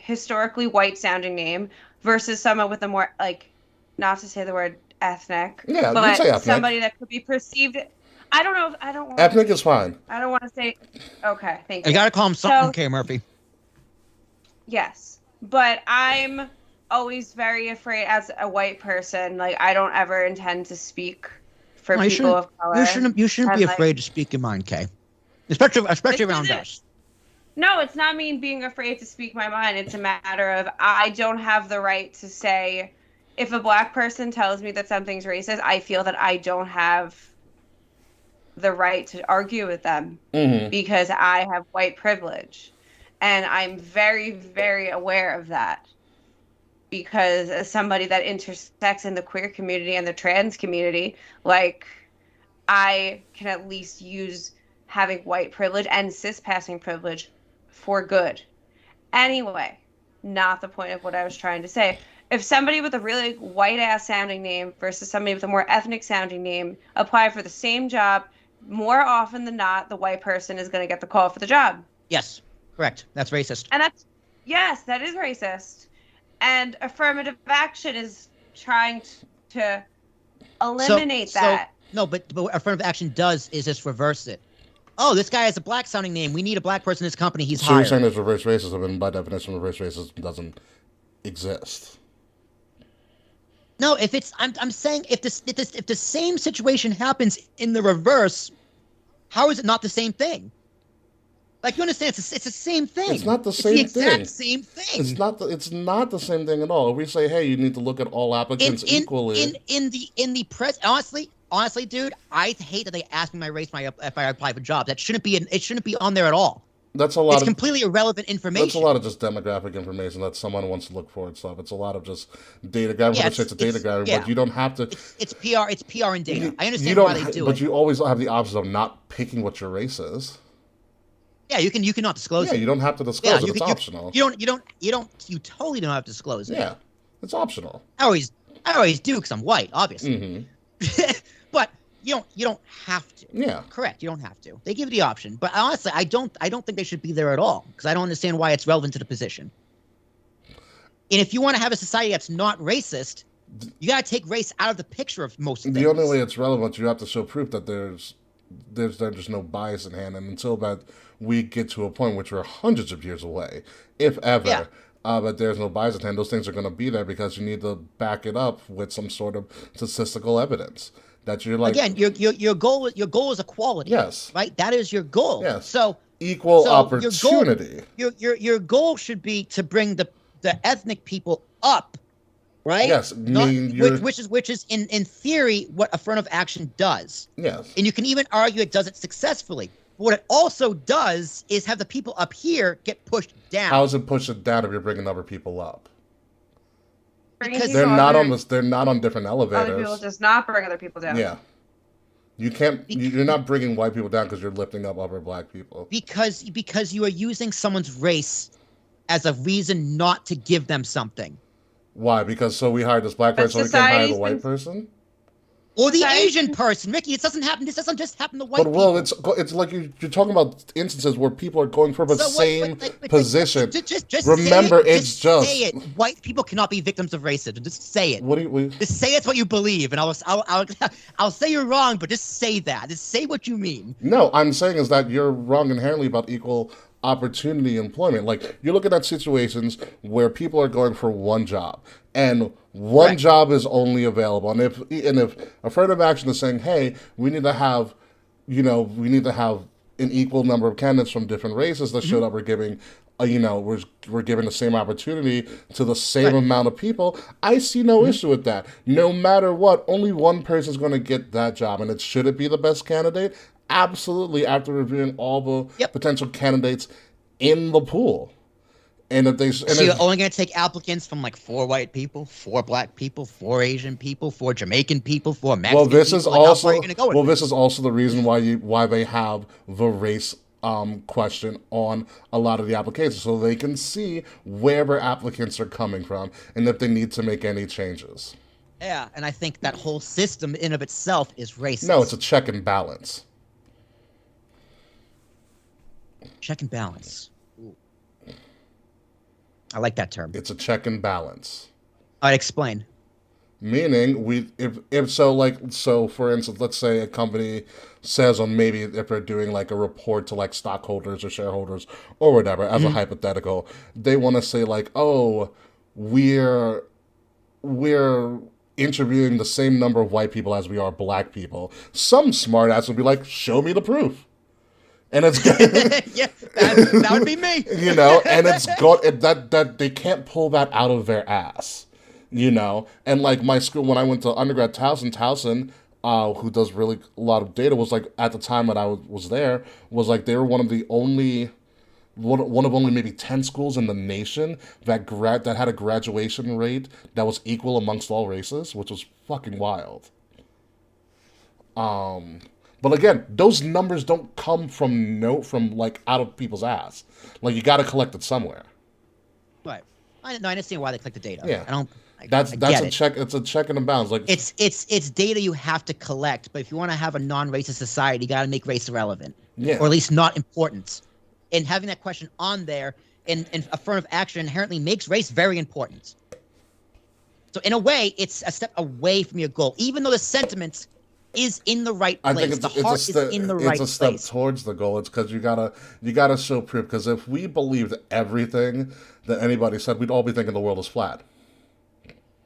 B: historically white sounding name versus someone with a more, like, not to say the word ethnic,
C: Yeah,
B: but
C: you say ethnic.
B: somebody that could be perceived. I don't know if I don't want
C: Ethnic is fine.
B: I don't want to say. Okay, thank
D: you
B: you.
D: gotta call him something,
B: So-
D: K. Murphy.
B: Yes, but I'm always very afraid as a white person. Like, I don't ever intend to speak for
D: No, you
B: people of color.
D: You shouldn't be
B: and, like,
D: afraid to speak your mind, Kay. Especially around
B: isn't-
D: us.
B: No, it's not me being afraid to speak my mind. It's a matter of I don't have the right to say if a black person tells me that something's racist, I feel that I don't have the right to argue with them because I have white privilege. And I'm very, very aware of that. Because as somebody that intersects in the queer community and the trans community, like, I can at least use having white privilege and cis-passing privilege for good. Anyway, not the point of what I was trying to say. If somebody with a really white-ass sounding name versus somebody with a more ethnic sounding name apply for the same job, more often than not, the white person is going to get the call for the job.
D: Yes, correct. That's racist.
B: And yes, that is racist. And affirmative action is trying to eliminate that.
D: No, but what affirmative action does is just reverse it. Oh, this guy has a black sounding name. We need a black person in this company. He's
C: So
D: hired.
C: you're saying there's reverse racism, and by definition, reverse racism doesn't exist.
D: No, if it's I'm saying if the same situation happens in the reverse, how is it not the same thing? Like, you understand, it's the same thing.
C: It's not the same
D: thing. It's the
C: thing.
D: exact same thing.
C: It's not the same thing at all. If we say, hey, you need to look at all applicants equally.
D: In the press, honestly, dude, I hate that they ask me my race if I apply for jobs. It shouldn't be on there at all.
C: That's a lot.
D: It's completely irrelevant information.
C: That's a lot of just demographic information that someone wants to look for and stuff. It's a lot of just data gathering.
D: Yeah,
C: it's data gathering, but you don't have to.
D: It's PR. It's PR and data. I understand why they do it.
C: But you always have the option of not picking what your race is.
D: Yeah, you cannot disclose it.
C: Yeah, you don't have to disclose it. It's optional.
D: You totally don't have to disclose it.
C: Yeah, it's optional.
D: I always do because I'm white, obviously. But you don't have to.
C: Yeah.
D: Correct. You don't have to. They give you the option, but honestly, I don't think they should be there at all because I don't understand why it's relevant to the position. And if you want to have a society that's not racist, you got to take race out of the picture of most things.
C: The only way it's relevant, you have to show proof that there's no bias in hand, and until that we get to a point which we're hundreds of years away, if ever. But there's no bias in hand. Those things are going to be there because you need to back it up with some sort of statistical evidence that you're like.
D: Again, your goal is equality.
C: Yes.
D: Right. That is your goal.
C: Yes.
D: So
C: equal opportunity.
D: Your goal should be to bring the ethnic people up. Right.
C: Yes.
D: Which is in theory what affirmative action does.
C: Yes.
D: And you can even argue it does it successfully. But what it also does is have the people up here get pushed down.
C: How does it push it down if you're bringing other people up?
B: Because
C: they're not on different elevators.
B: Other people does not bring other people down.
C: Yeah. You can't. You're not bringing white people down because you're lifting up other black people.
D: Because you are using someone's race as a reason not to give them something.
C: Why? Because we hired this black person, so we can't hire the white person?
D: Or the Asian person. Ricky, it doesn't happen. This doesn't just happen to white people.
C: It's like you're talking about instances where people are going for the same position.
D: Just
C: remember,
D: say it. White people cannot be victims of racism. Just say it. Just say it's what you believe, and I'll say you're wrong, but just say that. Just say what you mean.
C: No, I'm saying is that you're wrong inherently about equal opportunity employment. Like, you're looking at situations where people are going for one job and one job is only available, and if affirmative action is saying, hey, we need to have an equal number of candidates from different races that show that we're giving we're giving the same opportunity to the same amount of people, I see no issue with that. No matter what, only one person is going to get that job, and should it be the best candidate? Absolutely, after reviewing all the potential candidates in the pool. And so
D: you're only going to take applicants from like 4 white people, 4 black people, 4 Asian people, 4 Jamaican people, 4 Mexican people.
C: This is also the reason why they have the race question on a lot of the applications, so they can see where their applicants are coming from and if they need to make any changes.
D: Yeah, and I think that whole system in of itself is racist.
C: No, it's a check and balance.
D: Check and balance. Ooh. I like that term.
C: It's a check and balance.
D: I'd explain.
C: Meaning, so for instance, let's say a company says on maybe if they're doing like a report to like stockholders or shareholders or whatever, as a hypothetical, they want to say like, oh, we're interviewing the same number of white people as we are black people. Some smart ass would be like, show me the proof. And it's
D: yeah, that would be me.
C: And it's that they can't pull that out of their ass. And like my school, when I went to undergrad, Towson, who does really a lot of data, was like, at the time that I was there, was like they were one of the only one of only maybe 10 schools in the nation that had a graduation rate that was equal amongst all races, which was fucking wild. But again, those numbers don't come from like out of people's ass. Like, you got to collect it somewhere.
D: Right. I understand why they collect the data.
C: Yeah.
D: That's
C: a check. It's a check and a balance. Like,
D: it's data you have to collect, but if you want to have a non-racist society, you got to make race irrelevant, or at least not important. And having that question on there in affirmative action inherently makes race very important. So in a way, it's a step away from your goal, even though the sentiment is in the right place. The heart is in the right place.
C: It's a step towards the goal. It's because you gotta show proof. Because if we believed everything that anybody said, we'd all be thinking the world is flat.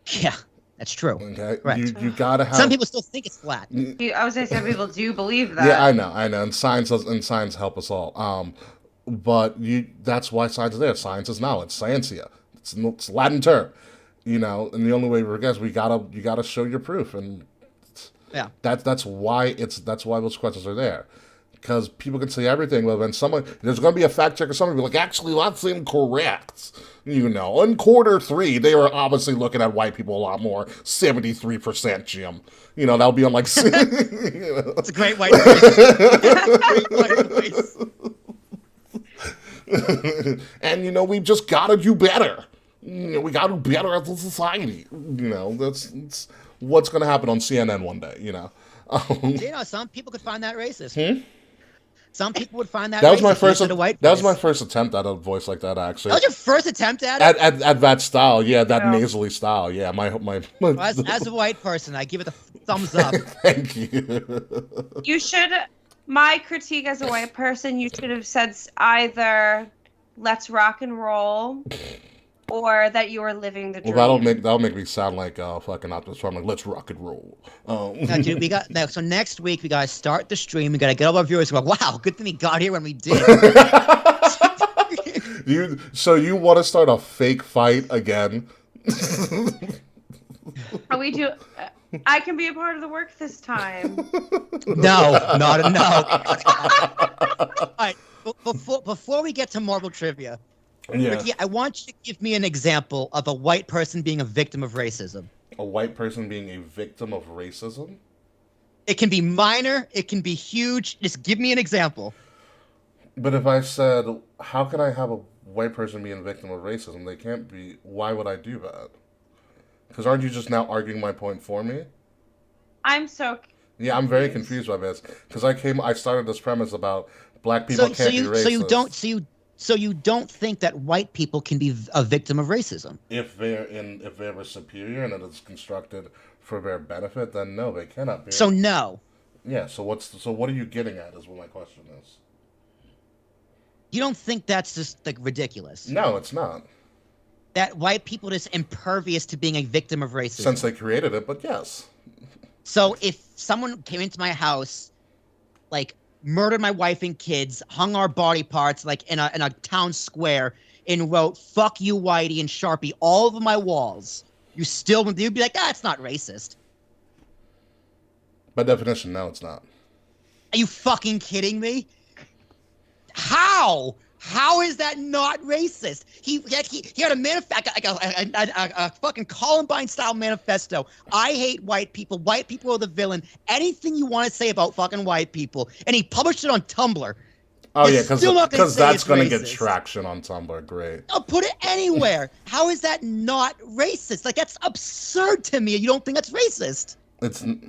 D: Yeah, that's true.
C: Okay,
D: right.
C: You gotta have.
D: Some people still think it's flat.
B: I was saying some people do believe that.
C: Yeah, I know, and science help us all. But that's why science is there. Science is knowledge. Scientia. It's a Latin term. And the only way we guess, you gotta show your proof, and
D: yeah,
C: that's why those questions are there, because people can say everything, but then there's going to be a fact checker, somebody will be like, actually, that's incorrect. In Q3, they were obviously looking at white people a lot more, 73%, Jim. That'll be on like.
D: It's a great white voice. Great white voice.
C: And we've just got to do better. We got to do better as a society. That's what's going to happen on CNN one day.
D: Some people could find that racist. Some people would find that.
C: That was my first attempt at a voice like that. Actually,
D: that was your first attempt at it.
C: At that style, that nasally style. Yeah, my.
D: Well, as a white person, I give it a thumbs up.
C: Thank you.
B: You should. My critique as a white person, you should have said either "Let's rock and roll," or that you are living the dream.
C: Well, that'll make me sound like fucking Optimus Prime. Like, let's rock and roll.
D: No, dude, so next week we gotta start the stream. We gotta get all our viewers go, wow, good thing we got here when we did.
C: You want to start a fake fight again?
B: We do. I can be a part of the work this time.
D: No. All right, before we get to Marvel trivia, Ricky, I want you to give me an example of a white person being a victim of racism.
C: A white person being a victim of racism?
D: It can be minor, it can be huge. Just give me an example.
C: But if I said, how can I have a white person being a victim of racism? They can't be. Why would I do that? Because aren't you just now arguing my point for me?
B: I'm so confused.
C: Yeah, I'm very confused by this. Because I started this premise about black people can't be racist.
D: So you don't think that white people can be a victim of racism? If
C: they're superior and it is constructed for their benefit, then no, they cannot be.
D: So no.
C: Yeah. So what are you getting at? Is what my question is.
D: You don't think that's just like ridiculous?
C: No, it's not.
D: That white people are just impervious to being a victim of racism.
C: Since they created it, but yes.
D: So if someone came into my house, like, murdered my wife and kids, hung our body parts like in a town square, and wrote "fuck you, Whitey" in Sharpie all over my walls, you'd be like, it's not racist.
C: By definition, no, it's not.
D: Are you fucking kidding me? How? How is that not racist? He had a manifesto, a fucking Columbine-style manifesto. I hate white people. White people are the villain. Anything you want to say about fucking white people. And he published it on Tumblr.
C: Oh, yeah, because that's going to get traction on Tumblr. Great.
D: I'll put it anywhere. How is that not racist? Like, that's absurd to me. You don't think that's racist?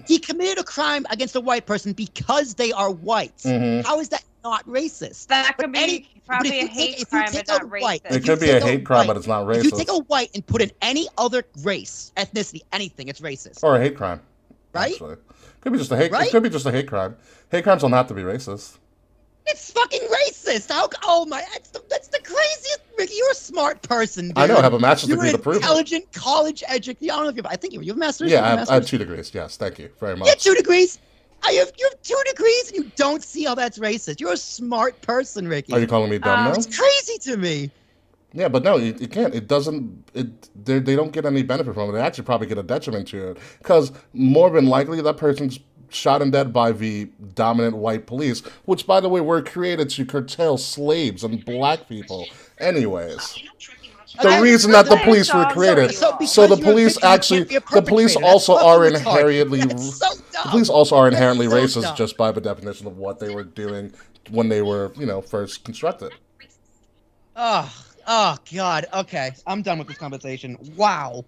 D: He committed a crime against a white person because they are white.
C: Mm-hmm.
D: How is that not racist?
B: That could be probably a hate crime, but not racist.
C: It could be a hate crime, but it's not racist.
D: If you take a white and put in any other race, ethnicity, anything, it's racist.
C: Or a hate crime.
D: Right?
C: Actually. Could be just a hate.
D: Right?
C: It could be just a hate crime. Hate crimes don't have to be racist.
D: It's fucking racist. That's the craziest. Ricky, you're a smart person, dude.
C: I know. I have a master's degree to prove it.
D: You're intelligent, college educated. I don't know if I think you have a master's.
C: Yeah, I have 2 degrees. Yes, thank you very much.
D: You have 2 degrees. You have 2 degrees, and you don't see how that's racist. You're a smart person, Ricky.
C: Are you calling me dumb now?
D: It's crazy to me.
C: Yeah, but no, it can't. It doesn't. They don't get any benefit from it. They actually probably get a detriment to it because more than likely that person's shot and dead by the dominant white police, which, by the way, were created to curtail slaves and black people. Anyways, the reason that the police were created, so the police actually, the police also are inherently, the police also are inherently racist just by the definition of what they were doing when they were, first constructed.
D: Oh, God. Okay. I'm done with this conversation. Wow.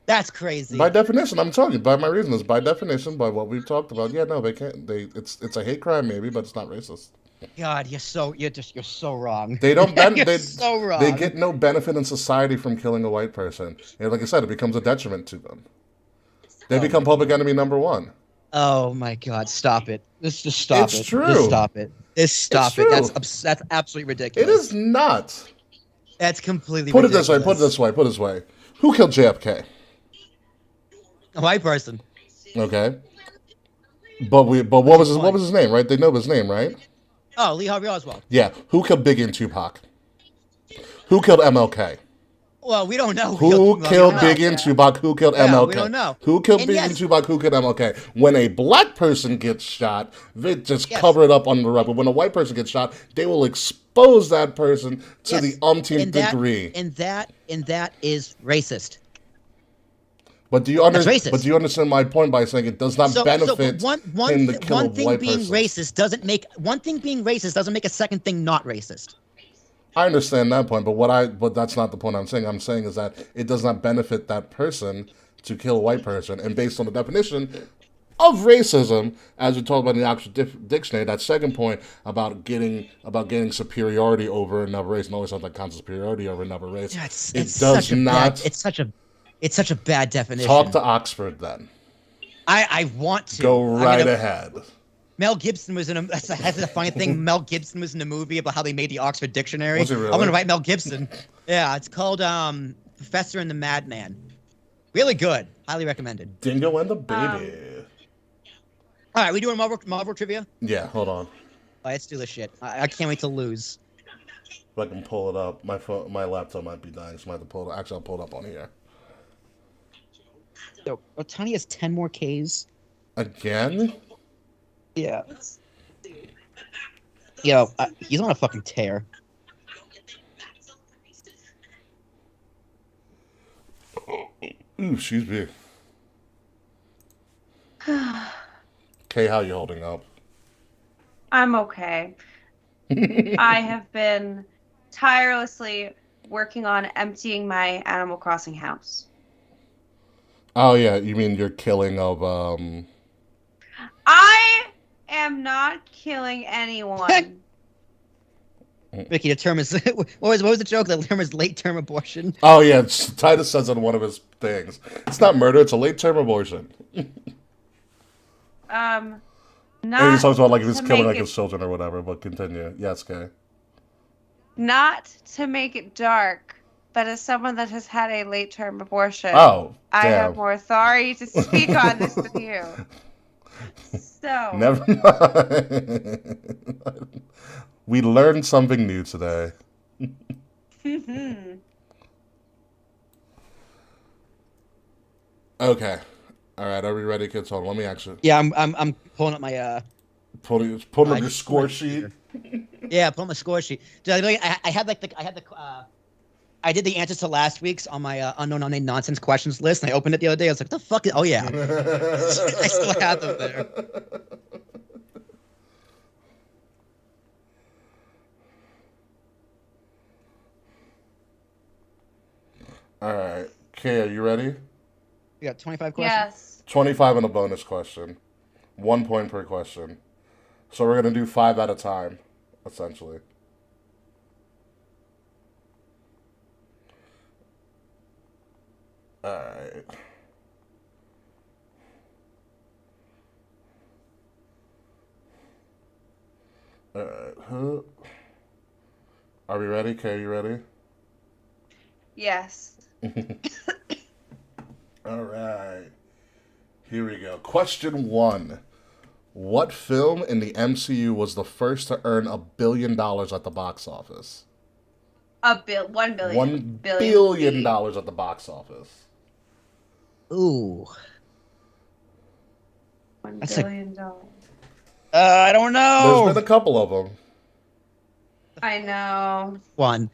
D: That's crazy.
C: By definition, I'm telling you, by my reasons, by definition, by what we've talked about, yeah, no, they can't. It's a hate crime, maybe, but it's not racist.
D: God, you're so wrong.
C: They don't.
D: You're so wrong.
C: They get no benefit in society from killing a white person. And like I said, it becomes a detriment to them. They become public enemy number one.
D: Oh my God! Stop it! Just stop it.
C: It's true.
D: Just stop it. Just stop it.
C: True.
D: That's absolutely ridiculous.
C: It is not.
D: That's completely
C: Put
D: ridiculous.
C: it this way. Who killed JFK?
D: A white person.
C: Okay. But what was his name, right? They know his name, right?
D: Oh, Lee Harvey Oswald.
C: Yeah. Who killed Biggie and Tupac? Who killed MLK?
D: Well, we don't know.
C: Who killed Biggie and Tupac? Who killed MLK?
D: We don't know.
C: Who killed Biggie and Tupac? Who killed MLK? When a black person gets shot, they just cover it up under the rug. But when a white person gets shot, they will expose that person to the umpteenth degree.
D: And that is racist.
C: But do you understand my point by saying it does not benefit
D: one thing being racist doesn't make a second thing not racist.
C: I understand that point, but that's not the point I'm saying. I'm saying is that it does not benefit that person to kill a white person, and based on the definition of racism, as we talked about in the Oxford Dictionary, that second point about getting superiority over another race, and always have that concept of superiority over another race. Yeah,
D: it's such a bad definition.
C: Talk to Oxford then.
D: I want to
C: go right ahead.
D: Mel Gibson was in a. That's a funny thing. Mel Gibson was in a movie about how they made the Oxford Dictionary.
C: Was it really?
D: I'm gonna write Mel Gibson. Yeah, it's called Professor and the Madman. Really good. Highly recommended.
C: Dingo and the Baby.
D: All right, we doing Marvel trivia?
C: Yeah, hold on.
D: All right, let's do this shit. I can't wait to lose.
C: If I can pull it up, my laptop might be dying, so I might have to pull it. Actually, I'll pull it up on here.
D: So, Otani has 10 more Ks.
C: Again?
D: Yeah. Yo, he's on a fucking tear.
C: Ooh, excuse me. Kay, how you holding up?
B: I'm okay. I have been tirelessly working on emptying my Animal Crossing house.
C: Oh yeah, you mean your killing of
B: I am not killing anyone.
D: Ricky, the term is what was the joke? The term is late term abortion.
C: Oh yeah, Titus says on one of his things. It's not murder; it's a late term abortion.
B: Not.
C: And he talks about like if he's killing like his children or whatever. But continue. Yes, Kay.
B: Not to make it dark, but as someone that has had a late term abortion,
C: I
B: have more authority to speak on this than you. So
C: never mind. We learned something new today. Okay. All right. Are we ready, kids? Hold on. Let me actually.
D: Yeah, I'm pulling up my
C: pulling up your score sheet.
D: Yeah, pulling up my score sheet. Dude, I did the answers to last week's on my unknown unnamed nonsense questions list, and I opened it the other day. I was like, "The fuck? Oh yeah." I still have them there.
C: All right. Kay, are you ready?
D: You got 25 questions?
B: Yes.
C: 25 and a bonus question. 1 point per question. So we're going to do 5 at a time, essentially. All right. All right. Are we ready? Kay, are you ready?
B: Yes.
C: All right. Here we go. Question 1. What film in the MCU was the first to earn $1 billion at the box office?
B: $1 billion.
C: $1 billion at the box office.
D: Ooh.
B: $1
D: That's
B: billion.
D: I don't know.
C: There's been a couple of them.
B: I know.
D: One.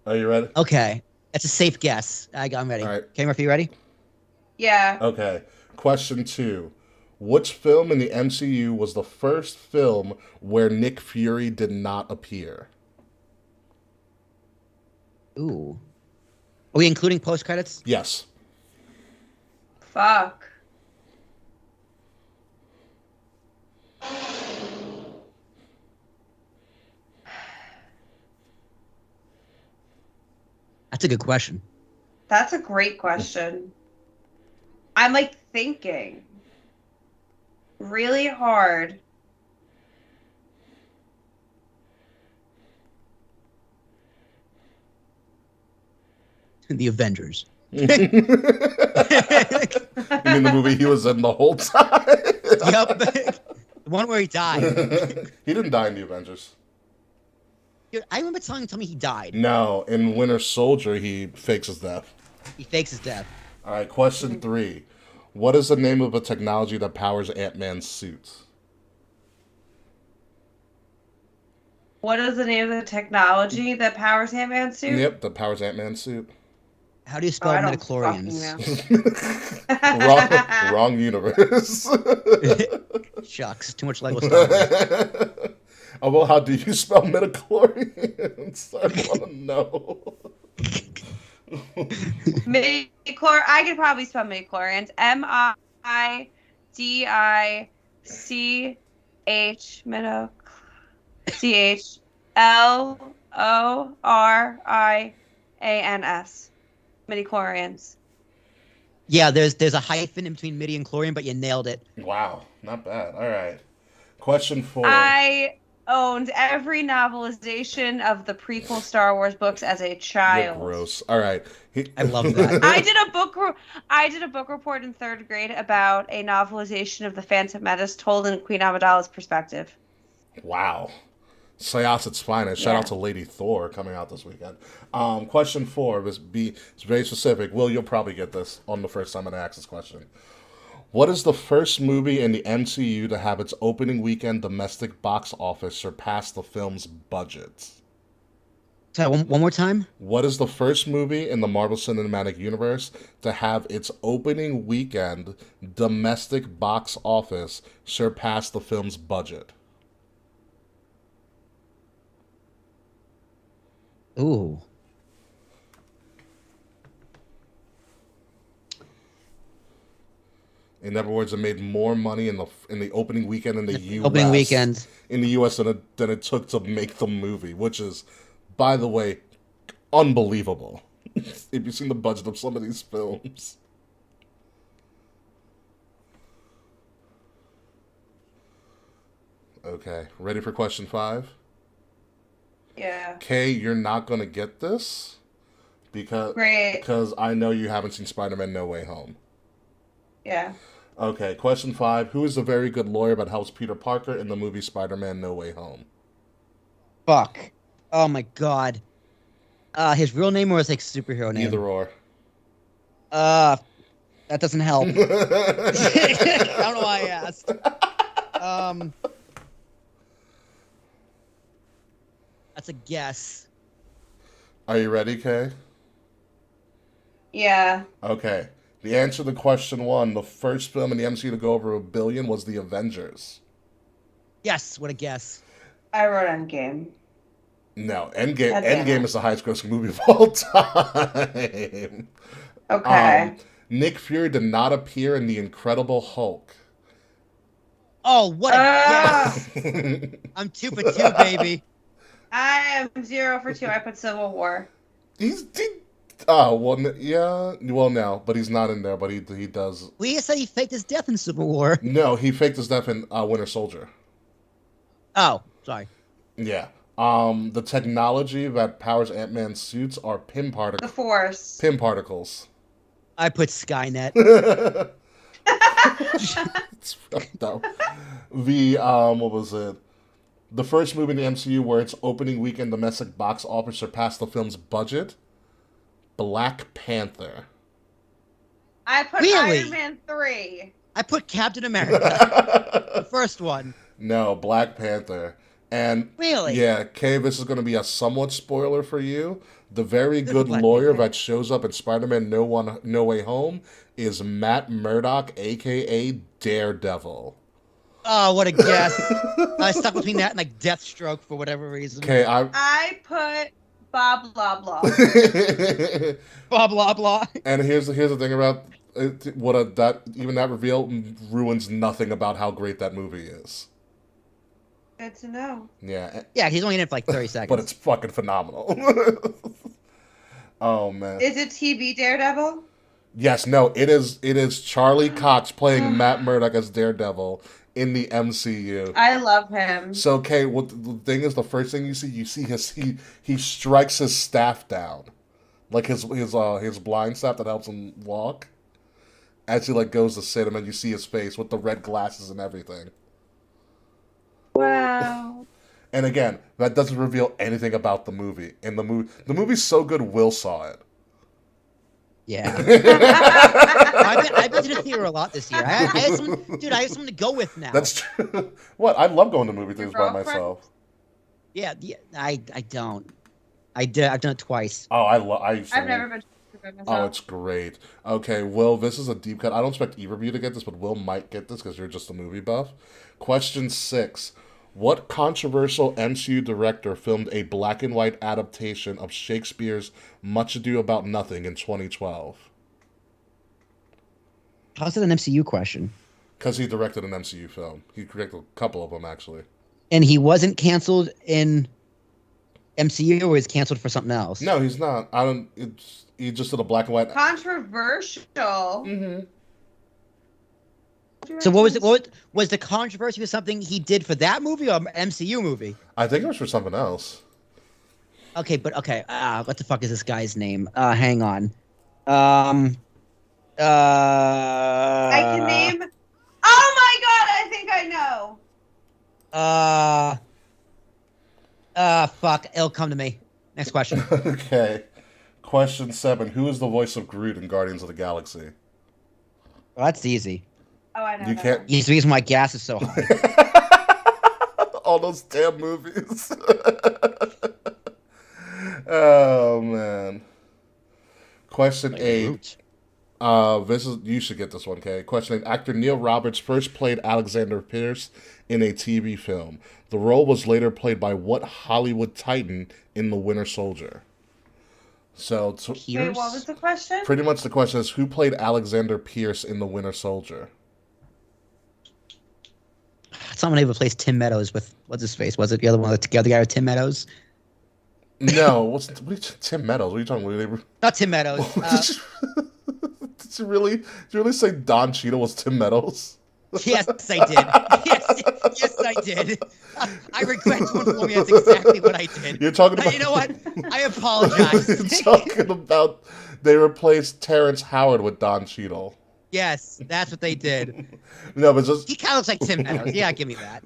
C: Are you ready?
D: Okay. That's a safe guess. I'm ready.
C: All right.
D: Okay, Murphy, you ready?
B: Yeah.
C: Okay. Question 2. Which film in the MCU was the first film where Nick Fury did not appear?
D: Ooh. Are we including post credits?
C: Yes.
B: Fuck.
D: That's a good question.
B: That's a great question. I'm like thinking really hard.
D: The Avengers.
C: You mean the movie he was in the whole time?
D: Yep. The one where he died.
C: He didn't die in the Avengers.
D: Dude, I remember telling me he died.
C: No, in Winter Soldier, he fakes his death.
D: He fakes his death.
C: All right, question 3. What is the name of a technology that powers Ant-Man's suit?
B: What is the name of the technology that powers Ant-Man's suit?
C: Yep, that powers Ant-Man's suit.
D: How do you spell
B: I don't
D: midichlorians?
C: Wrong universe.
D: Shucks, too much Lego Star Wars.
C: Oh, well, how do you spell midichlorians? I want to know.
B: I could probably spell midichlorians. MIDICHLORIANS. Midichlorians.
D: Yeah, there's a hyphen in between midi and chlorian, but you nailed it.
C: Wow, not bad. All right. Question 4.
B: I owned every novelization of the prequel Star Wars books as a child.
C: You're gross. All right.
D: I love that.
B: I did a book report in 3rd grade about a novelization of the Phantom Menace told in Queen Amidala's perspective.
C: Wow. Syosset's finest. Shout out to Lady Thor coming out this weekend. Question 4 is very specific. Will, you'll probably get this on the first time I ask this question. What is the first movie in the MCU to have its opening weekend domestic box office surpass the film's budget?
D: So one more time?
C: What is the first movie in the Marvel Cinematic Universe to have its opening weekend domestic box office surpass the film's budget?
D: Ooh.
C: In other words, it made more money in the opening weekend in the U.S.
D: Opening weekend
C: in the U.S. than it took to make the movie, which is, by the way, unbelievable. If you've seen the budget of some of these films. Okay, ready for question 5?
B: Yeah.
C: Kay, you're not going to get this because I know you haven't seen Spider-Man No Way Home.
B: Yeah.
C: Okay, question 5. Who is a very good lawyer but helps Peter Parker in the movie Spider-Man No Way Home?
D: Fuck. Oh my god. His real name or his like superhero name?
C: Either or.
D: That doesn't help. I don't know why I asked. That's a guess.
C: Are you ready, Kay?
B: Yeah.
C: Okay. The answer to question 1, the first film in the MCU to go over $1 billion was The Avengers.
D: Yes, what a guess.
B: I wrote Endgame.
C: No, Endgame is the highest grossing movie of all time.
B: Okay.
C: Nick Fury did not appear in The Incredible Hulk.
D: Oh, what a guess. I'm 2 for 2, baby.
B: I am 0 for 2. I put Civil War.
C: But he's not in there, but he does.
D: Well, you said he faked his death in Civil War.
C: No, he faked his death in Winter Soldier.
D: Oh, sorry.
C: Yeah. The technology that powers Ant-Man's suits are PIM particles.
B: The Force.
C: PIM particles.
D: I put Skynet.
C: It's fucked up. What was it? The first movie in the MCU where its opening weekend domestic box office surpassed the film's budget. Black Panther.
B: I put
D: Really?
B: Iron Man 3.
D: I put Captain America, the first one.
C: No, Black Panther. And
D: Really?
C: yeah, Kay, this is going to be a somewhat spoiler for you. The very
D: This is
C: good
D: Black
C: lawyer
D: Panther.
C: that shows up in Spider-Man No Way Home is Matt Murdock, a.k.a. Daredevil.
D: Oh, what a guess! I stuck between that and like Deathstroke for whatever reason.
C: Okay,
B: I put Bob Blah Blah.
D: Blah blah blah.
C: and here's the thing about it, that reveal ruins nothing about how great that movie is.
B: Good to know.
C: Yeah,
D: Yeah, he's only in it for like 30 seconds.
C: but it's fucking phenomenal. Oh man.
B: Is it TV Daredevil?
C: Yes, no, it is Charlie Cox playing Matt Murdock as Daredevil in the MCU.
B: I love him.
C: So, okay, what the thing is, the first thing you see he strikes his staff down, like his blind staff that helps him walk. As he like goes to sit him, and you see his face with the red glasses and everything.
B: Wow.
C: And again, that doesn't reveal anything about the movie. And the movie's so good, Will saw it.
D: Yeah. I've been to the theater a lot this year. I had someone to go with now.
C: That's true. What? I love going to movie theaters by
B: girlfriend?
C: myself.
D: Yeah, I don't. I've done it twice.
C: Oh,
B: I've never been to by myself.
C: Oh, it's great. Okay, Will, this is a deep cut. I don't expect either of you to get this, but Will might get this because you're just a movie buff. Question 6. What controversial MCU director filmed a black and white adaptation of Shakespeare's Much Ado About Nothing in 2012?
D: How's it an MCU question?
C: Because he directed an MCU film. He directed a couple of them, actually.
D: And he wasn't canceled in MCU, or was canceled for something else?
C: No, he's not. He just did a black and white.
B: Controversial.
C: Mm-hmm.
D: So what was the controversy with something he did for that movie or MCU movie?
C: I think it was for something else.
D: Okay. What the fuck is this guy's name? Hang on. I
B: I can name. Oh my god! I think I know.
D: Fuck. It'll come to me. Next question.
C: Okay. Question 7. Who is the voice of Groot in Guardians of the Galaxy?
D: Well, that's easy.
B: Oh, I know.
C: You
B: that
C: can't-
B: one.
D: He's the reason why gas is so high.
C: All those damn movies. Oh, man. Question 8. You should get this one, okay? Question 8. Actor Neil Roberts first played Alexander Pierce in a TV film. The role was later played by what Hollywood titan in The Winter Soldier? So,
B: Wait, what was the question?
C: pretty much the question is, who played Alexander Pierce in The Winter Soldier?
D: Someone who replaced Tim Meadows with what's his face? Was it the other one? The other guy with Tim Meadows?
C: No, Tim Meadows? What are you talking about?
D: Not Tim Meadows.
C: Did you really say Don Cheadle was Tim Meadows?
D: Yes, I did. Yes, I did. I regret to inform you that's exactly what I did.
C: You're talking about.
D: You know what? I apologize.
C: You're talking about they replaced Terrence Howard with Don Cheadle.
D: Yes, that's what they did.
C: No, but just
D: He kind of looks like Tim Meadows. Yeah, give me that.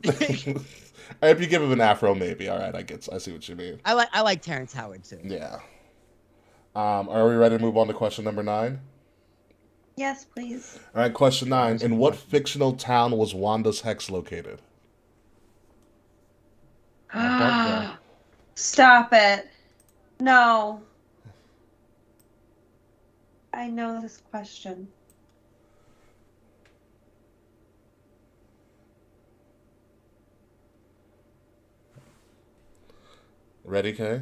C: if you give him an afro, maybe. All right, I see what you mean.
D: I like Terrence Howard too.
C: Yeah. Are we ready to move on to question number 9?
B: Yes, please.
C: All right, question 9. In what fictional town was Wanda's hex located?
B: Stop it. No. I know this question.
C: Ready, Kay?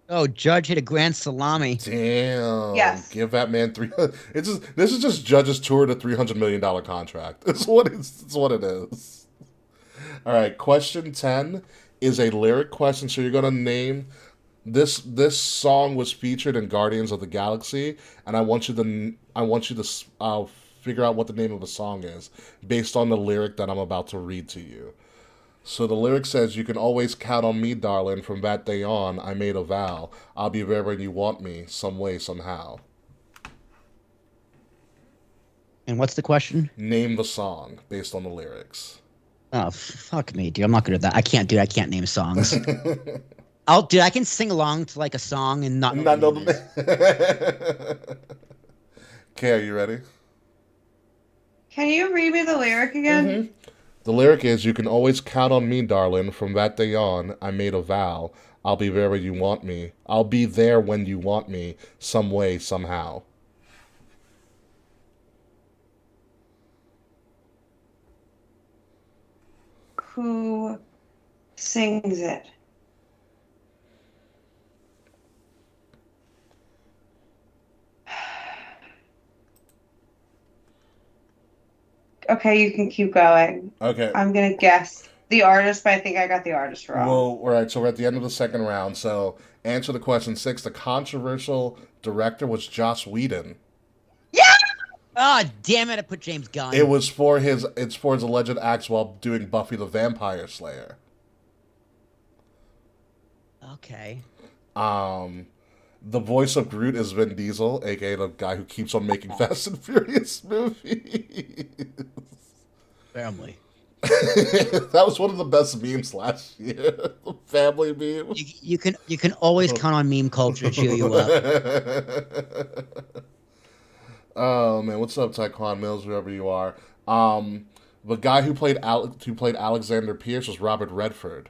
D: Oh, Judge hit a grand salami.
C: Damn.
B: Yes.
C: Give that man this is just Judge's tour to $300 million contract. It's what it is. All right. Question 10 is a lyric question. So you're gonna name this song was featured in Guardians of the Galaxy, and I want you to figure out what the name of the song is based on the lyric that I'm about to read to you. So the lyric says, "You can always count on me, darling. From that day on, I made a vow. I'll be there when you want me, some way, somehow."
D: And what's the question?
C: Name the song based on the lyrics.
D: Oh, fuck me, dude. I'm not good at that. I can't do it. I can't name songs. Dude, I can sing along to like a song and not know
C: Not know
D: what it is.
C: the name. Okay, are you ready?
B: Can you read me the lyric again?
C: The lyric is, "You can always count on me, darling. From that day on, I made a vow. I'll be there when you want me. I'll be there when you want me, some way, somehow."
B: Who sings it? Okay, you can keep going.
C: Okay.
B: I'm gonna guess the artist, but I think I got the artist wrong.
C: Well, all right, so we're at the end of the second round. So, answer the question 6. The controversial director was Joss Whedon.
B: Yeah!
D: Oh, damn it. I put James Gunn.
C: It's for his alleged acts while doing Buffy the Vampire Slayer.
D: Okay.
C: The voice of Groot is Vin Diesel, aka the guy who keeps on making Fast and Furious movies.
D: Family.
C: That was one of the best memes last year. The family meme.
D: You can always count on meme culture to cheer you up.
C: Oh man, what's up, Taekwon Mills, whoever you are? The guy who played Alexander Pierce was Robert Redford.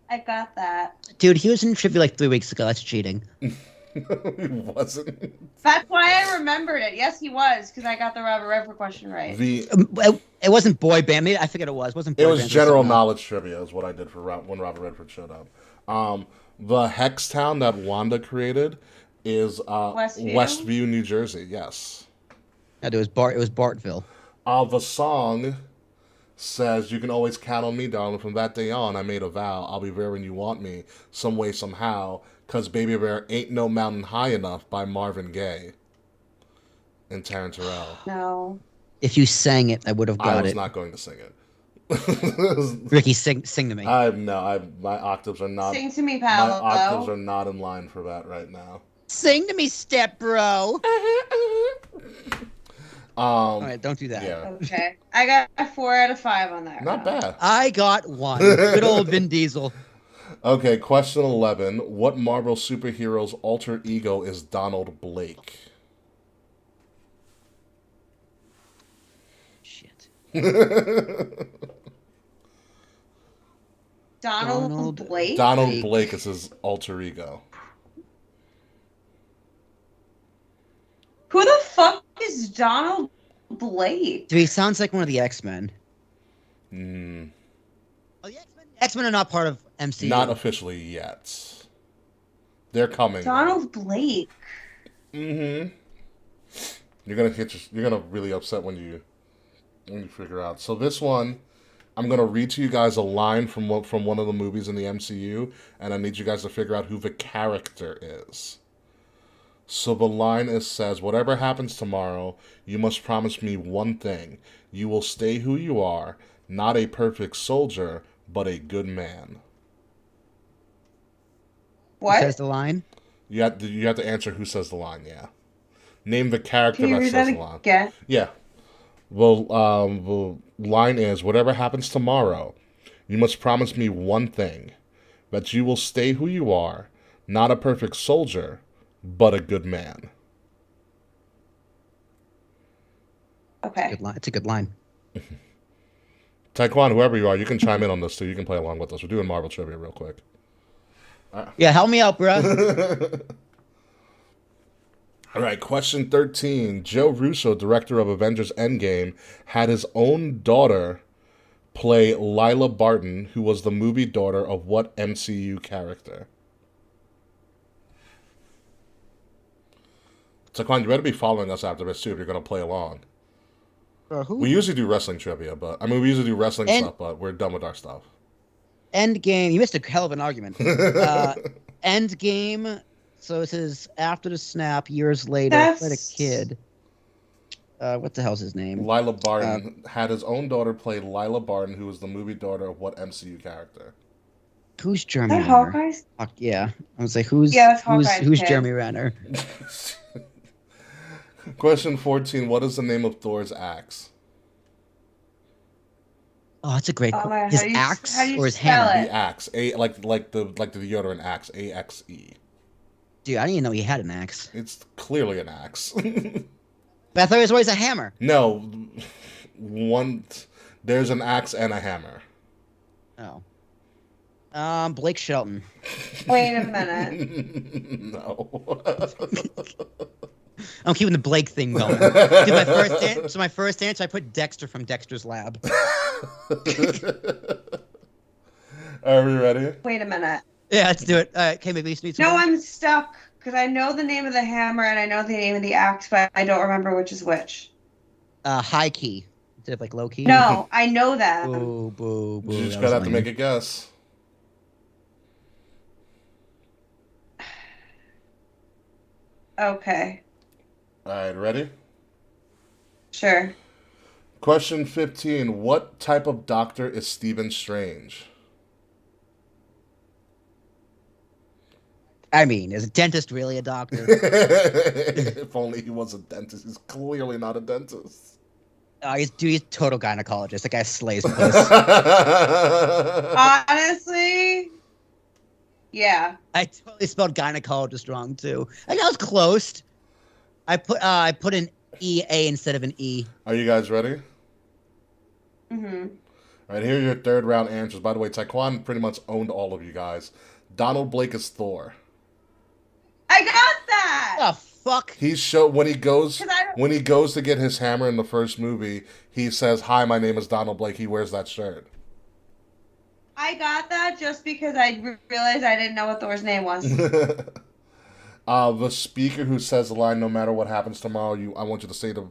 B: I got that.
D: Dude, he was in trivia like 3 weeks ago. That's cheating.
C: He wasn't.
B: That's why I remembered it. Yes, he was, because I got the Robert Redford question right.
D: It wasn't boy band. Maybe I forget it was. It
C: was general knowledge trivia is what I did for when Robert Redford showed up. The Hex Town that Wanda created is Westview, New Jersey. Yes.
D: No, it was Bartville.
C: The song says, "You can always count on me, darling. From that day on, I made a vow. I'll be there when you want me, some way, somehow. 'Cause baby, there ain't no mountain high enough," by Marvin Gaye and Taryn Terrell.
B: No.
D: If you sang it, I would have got it.
C: I was not going to sing it.
D: Ricky, sing to me.
C: My octaves are not.
B: Sing to me, Paolo.
C: My octaves are not in line for that right now.
D: Sing to me, step bro. All right, don't do that.
C: Yeah.
B: Okay. I got a 4 out of 5 on that.
C: Not
B: round.
C: bad.
D: I got 1. Good old Vin Diesel.
C: Okay, question 11. What Marvel superhero's alter ego is Donald Blake?
D: Shit.
B: Donald Blake?
C: Donald Blake is his alter ego.
B: Who the fuck is Donald Blake?
D: Dude, he sounds like one of the X-Men.
C: Mm,
D: Oh, the X-Men are not part of MCU.
C: not officially yet. They're coming.
B: Donald Blake.
C: Mm-hmm. You're gonna really upset when you figure out. So this one, I'm gonna read to you guys a line from one of the movies in the MCU, and I need you guys to figure out who the character is. So the line says, "Whatever happens tomorrow, you must promise me one thing. You will stay who you are, not a perfect soldier, but a good man."
B: What?
D: Who says the line?
C: You have to answer who says the line. Yeah, name the character
B: Can you
C: that
B: read
C: says
B: that
C: the line.
B: again?
C: Yeah. Well, the line is, "Whatever happens tomorrow, you must promise me one thing, that you will stay who you are, not a perfect soldier, but a good man."
B: Okay.
D: Good line. It's a good line.
C: Taekwon, whoever you are, you can chime in on this too. You can play along with us. We're doing Marvel trivia real quick.
D: Yeah, help me out, bro.
C: All right, question 13. Joe Russo, director of Avengers Endgame, had his own daughter play Lila Barton, who was the movie daughter of what MCU character? Taekwon, you better be following us after this too if you're going to play along.
D: Who?
C: We usually do wrestling trivia, we usually do wrestling stuff, but we're done with our stuff.
D: Endgame. You missed a hell of an argument. Endgame. So this is after the snap, years later, played a kid. What the hell's his name?
C: Lila Barton had his own daughter play Lila Barton, who was the movie daughter of what MCU character?
D: Who's Jeremy
B: Is that
D: Renner?
B: Hawkeye's?
D: Yeah. I was like, who's
B: Hawkeye's kid.
D: Jeremy Renner?
C: Question 14. What is the name of Thor's axe?
D: Oh, that's a great
B: Oh my
D: question.
B: God,
D: His
B: how do you-
D: axe
B: how do you
D: or his
B: spell
D: hammer?
B: it?
C: The axe. Like the deodorant axe. AXE.
D: Dude, I didn't even know he had an axe.
C: It's clearly an axe.
D: But I thought it was always a hammer.
C: No, there's an axe and a hammer.
D: Oh. Blake Shelton.
B: Wait a minute.
C: No.
D: I'm keeping the Blake thing going. Dude, my first answer, I put Dexter from Dexter's Lab.
C: Are we ready?
B: Wait a minute.
D: Yeah, let's do it. All right, okay, maybe you need some.
B: No, I'm stuck because I know the name of the hammer and I know the name of the axe, but I don't remember which is which.
D: High key. Instead of like low key.
B: No, I know that.
D: Boo, boo, boo.
C: You just
D: that
C: gotta
D: was
C: have to
D: lame.
C: make a guess.
B: Okay,
C: All right, ready?
B: sure.
C: Question 15. What type of doctor is Stephen Strange?
D: I mean, is a dentist really a doctor?
C: If only he was a dentist. He's clearly not a dentist.
D: He's total gynecologist. That guy slays puss.
B: Honestly, yeah.
D: I totally spelled gynecologist wrong too. I was close. I put an E-A instead of an E.
C: Are you guys ready?
B: Mm-hmm.
C: All right, here are your third round answers. By the way, Taekwon pretty much owned all of you guys. Donald Blake is Thor.
B: I got that.
D: Oh fuck!
C: When he goes
B: 'Cause I don't-
C: when he goes to get his hammer in the first movie, he says, "Hi, my name is Donald Blake." He wears that shirt.
B: I got that just because I realized I didn't know what Thor's name was.
C: The speaker who says the line, "No matter what happens tomorrow, I want you to say the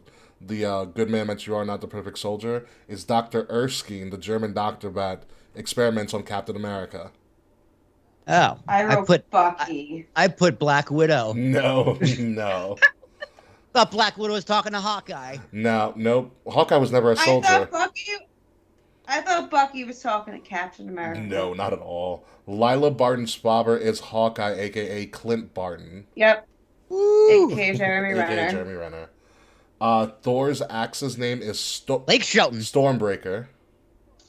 C: good man that you are, not the perfect soldier," is Dr. Erskine, the German doctor that experiments on Captain America.
D: Oh,
B: I wrote
D: put
B: Bucky.
D: I put Black Widow.
C: No, no,
D: Thought Black Widow was talking to Hawkeye.
C: no, nope. Hawkeye was never a soldier.
B: I thought Bucky was talking to Captain America.
C: No, not at all. Lila Barton's father is Hawkeye, aka Clint Barton.
B: Yep.
D: Woo!
B: AKA Jeremy
C: aka
B: Renner.
C: Jeremy Renner. Thor's axe's name is
D: Lake Shelton.
C: Stormbreaker.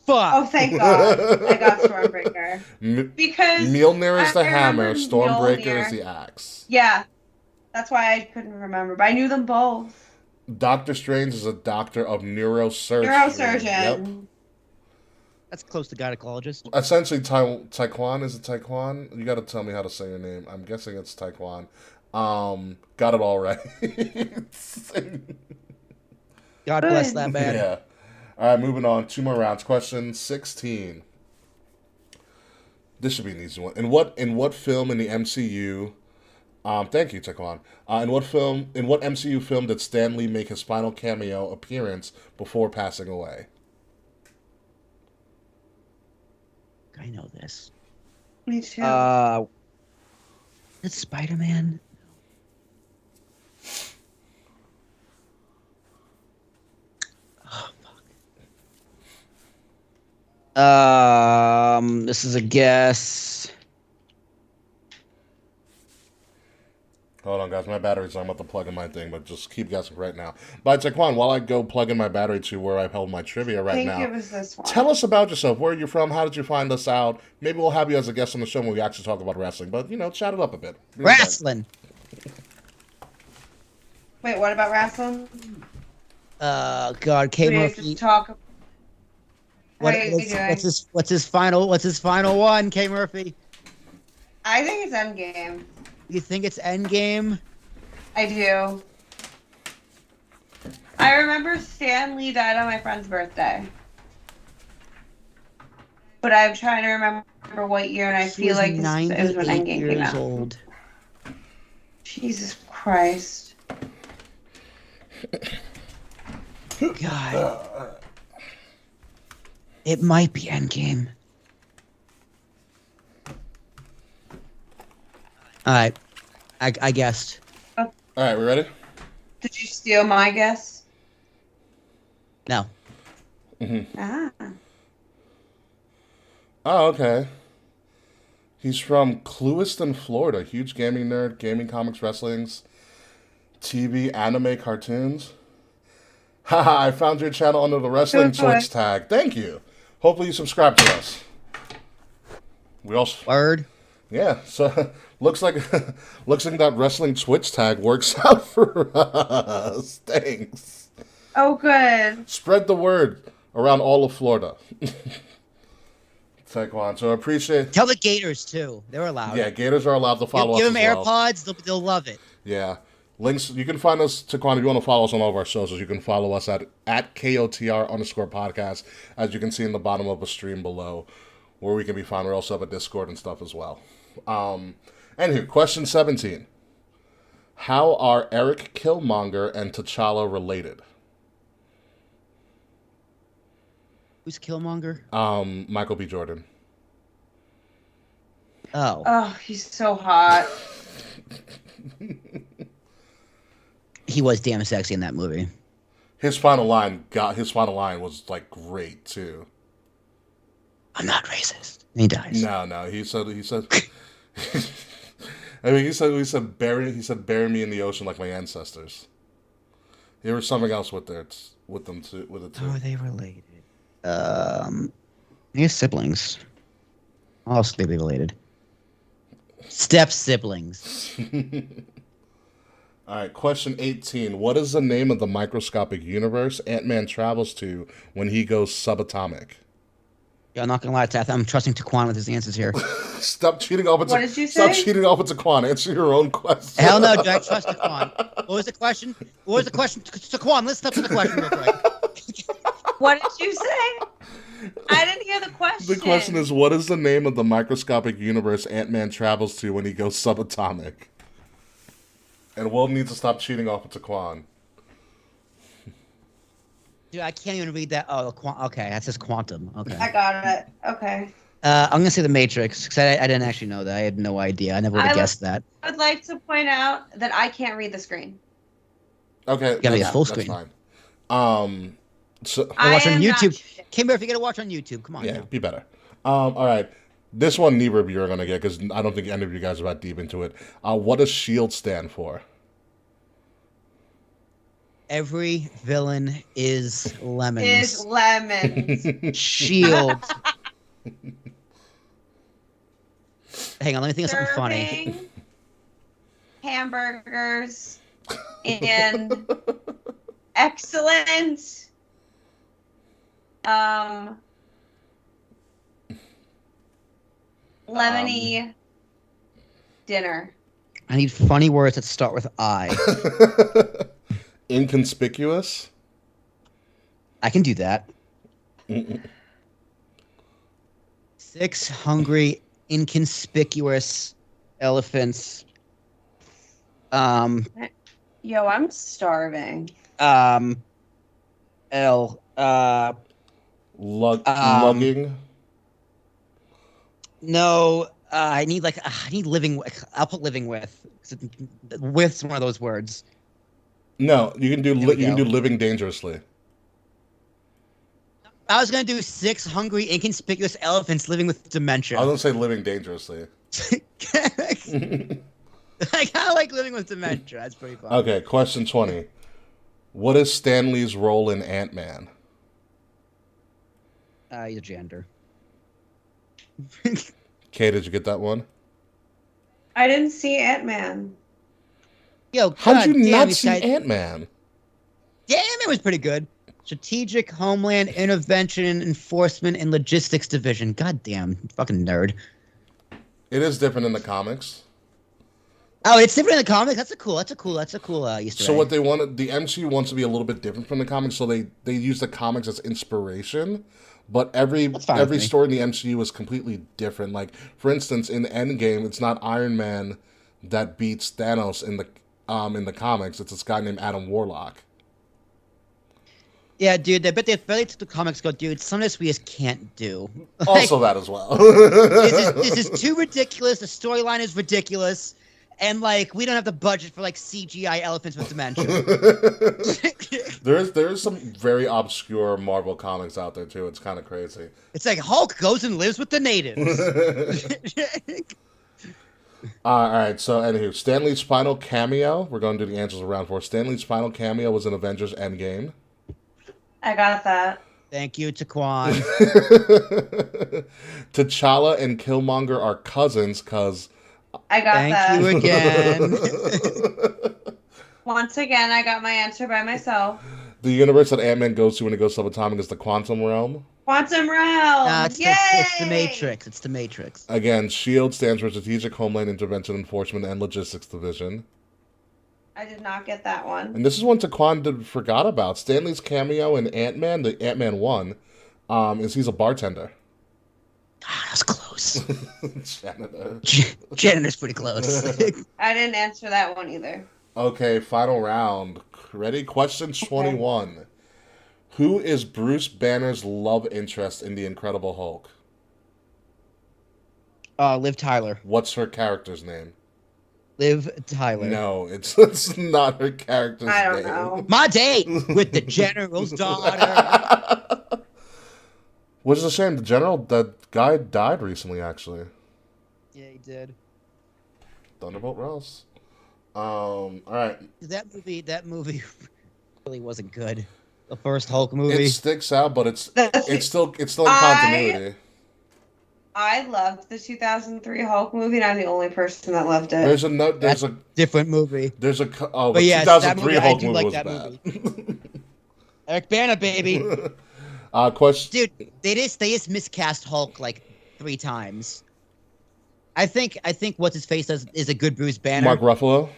D: Fuck.
B: Oh, thank God. I got Stormbreaker. Because
C: Mjolnir is the
B: I
C: hammer,
B: remember
C: Stormbreaker
B: Mjolnir.
C: is the axe.
B: Yeah. That's why I couldn't remember. But I knew them both.
C: Doctor Strange is a doctor of neurosurgery.
B: Neurosurgeon.
C: Yep.
D: That's close to gynecologist.
C: Essentially, Taekwon, is it Taekwon? You got to tell me how to say your name. I'm guessing it's Taekwon. Got it all right.
D: God bless that man.
C: Yeah. All right, moving on. 2 more rounds. Question 16. This should be an easy one. In what film in the MCU? Thank you, Taekwon. In what MCU film did Stan Lee make his final cameo appearance before passing away?
D: I know this.
B: Me too.
D: It's Spider-Man. Oh fuck. This is a guess.
C: Hold on, guys. My battery's on. I'm about to plug in my thing, but just keep guessing right now. But Taekwon, while I go plug in my battery to where I held my trivia right
B: I think
C: now,
B: it was this one.
C: tell us about yourself. Where are you from? How did you find us out? Maybe we'll have you as a guest on the show when we actually talk about wrestling. But, chat it up a bit.
D: Wrestling.
B: Wait, what about wrestling?
D: God, K
B: We have
D: Murphy.
B: to talk.
D: What,
B: What are you doing?
D: what's his final one, K Murphy?
B: I think it's Endgame.
D: You think it's Endgame?
B: I do. I remember Stan Lee died on my friend's birthday. But I'm trying to remember what year, and I
D: He
B: feel
D: was
B: like it was when
D: 98
B: Endgame came
D: years
B: out.
D: old.
B: Jesus Christ.
D: God. It might be Endgame. Alright. I guessed.
C: All right, we ready?
B: Did you steal my guess?
D: No.
B: Ah.
C: Oh, okay. He's from Clewiston, Florida. Huge gaming nerd, gaming, comics, wrestlings, TV, anime, cartoons. Haha, I found your channel under the Wrestling
B: Good boy.
C: Shorts tag. Thank you. hopefully you subscribe to us. We also
D: Word.
C: Yeah, so looks like that wrestling Twitch tag works out for us. Thanks.
B: Oh, good.
C: Spread the word around all of Florida. Taekwon, so I appreciate.
D: Tell the Gators too. They're allowed.
C: Yeah, Gators are allowed to follow
D: Give
C: us
D: them
C: as well.
D: AirPods. They'll love it.
C: Yeah. Links, you can find us, Taekwon, if you want to follow us on all of our socials, you can follow us at KOTR_podcast, as you can see in the bottom of the stream below, where we can be found. We also have a Discord and stuff as well. Anywho, question 17. How are Eric Killmonger and T'Challa related?
D: Who's Killmonger?
C: Michael B. Jordan.
D: Oh.
B: Oh, he's so hot.
D: He was damn sexy in that movie.
C: His final line was like great too.
D: I'm not racist. And he dies.
C: No, he said I mean, he said bury me in the ocean like my ancestors. There was something else with it too.
D: How are they related? He has siblings. How else could they be related? Step siblings.
C: All right, question 18. What is the name of the microscopic universe Ant-Man travels to when he goes subatomic?
D: Yeah, I'm not gonna lie, Tath. I'm trusting Taquan with his answers here.
C: Stop cheating off.
B: What did you say?
C: Stop cheating off with Taquan. Answer your own question.
D: Hell no, Jack. Trust Taquan. What was the question? Taquan, let's step to the question real quick.
B: What did you say? I didn't hear the question.
C: The question is, what is the name of the microscopic universe Ant-Man travels to when he goes subatomic? And Will needs to stop cheating off with Taquan.
D: Dude, I can't even read that. Oh, okay, that says quantum. Okay.
B: I got it. Okay.
D: I'm gonna say the Matrix because I didn't actually know that. I had no idea. I never would have guessed that.
B: I would like to point out that I can't read the screen.
C: Okay,
D: Gotta be a full screen.
C: That's fine. So
D: watch on YouTube. Kimber, if you gotta watch on YouTube, come on.
C: yeah,
D: now.
C: be better. All right. This one neither of you are gonna get because I don't think any of you guys are that deep into it. What does SHIELD stand for?
D: Every villain is lemons.
B: Is lemons.
D: Shield. Hang on, let me think of something funny.
B: Serving hamburgers and excellent lemony dinner.
D: I need funny words that start with I.
C: Inconspicuous?
D: I can do that. 6 hungry, inconspicuous elephants.
B: Yo, I'm starving.
C: Lugging?
D: No, I need living with. I'll put living with. With's one of those words.
C: No, you can do
D: There we
C: you can do
D: go.
C: living dangerously.
D: I was gonna do 6 hungry, inconspicuous elephants living with dementia.
C: I was gonna say living dangerously.
D: I kind of like living with dementia. That's pretty fun.
C: Okay, question 20. What is Stan Lee's role in Ant-Man?
D: He's a janitor.
C: Kay, did you get that one?
B: I didn't see Ant-Man.
D: Yo,
C: How did you
D: goddamn,
C: not
D: these
C: see
D: guys-
C: Ant-Man?
D: Damn, it was pretty good. Strategic Homeland Intervention Enforcement and Logistics Division. Goddamn, fucking nerd.
C: It is different in the comics.
D: Oh, it's different in the comics. That's a cool Easter
C: So
D: egg.
C: what they wanted, the MCU wants to be a little bit different from the comics, so they use the comics as inspiration. But every
D: That's fine with me.
C: story in the MCU is completely different. Like, for instance, in Endgame, it's not Iron Man that beats Thanos in the comics. It's this guy named Adam Warlock.
D: Yeah, dude. I bet they took the comics. Go, dude. Some of this we just can't do.
C: Also, that as well.
D: This is too ridiculous. The storyline is ridiculous, and like we don't have the budget for like CGI elephants with dementia.
C: there is some very obscure Marvel comics out there too. It's kind of crazy.
D: It's like Hulk goes and lives with the natives.
C: All right, so anywho, Stan Lee's final cameo. We're going to do the answers around for. Stan Lee's final cameo was in Avengers Endgame.
B: I got that.
D: Thank you, Taquan.
C: T'Challa and Killmonger are cousins because.
B: I got
D: Thank
B: that.
D: you again.
B: Once again, I got my answer by myself.
C: The universe that Ant-Man goes to when he goes subatomic is the quantum realm.
B: Quantum realm.
D: It's
B: Yay!
D: the Matrix. It's the Matrix.
C: Again, SHIELD stands for Strategic Homeland Intervention Enforcement and Logistics Division.
B: I did not get that one.
C: And this is one Taquan forgot about. Stanley's cameo in Ant-Man, the Ant-Man 1, is he's a bartender.
D: Ah, that's close.
C: Janitor.
D: Janitor's pretty close.
B: I didn't answer that one either.
C: Okay, final round. Ready? Question 21. Who is Bruce Banner's love interest in The Incredible Hulk?
D: Liv Tyler.
C: What's her character's name?
D: Liv Tyler.
C: No, it's not her character's name.
B: I don't know.
D: My date with the general's daughter.
C: Which is a shame. That guy died recently, actually.
D: Yeah, he did.
C: Thunderbolt Ross. All right.
D: That movie really wasn't good. The first Hulk movie.
C: It sticks out, but it's still in continuity.
B: I loved the 2003 Hulk movie, and I'm the only person that loved it.
C: There's a
D: different movie.
C: There's a
D: But
C: the
D: yes,
C: 2003
D: that movie,
C: Hulk
D: I do
C: movie
D: like
C: was
D: that
C: bad.
D: movie. Eric Bana, baby.
C: Question.
D: Dude, they just miscast Hulk like 3 times. I think what's his face is a good Bruce Banner.
C: Mark Ruffalo.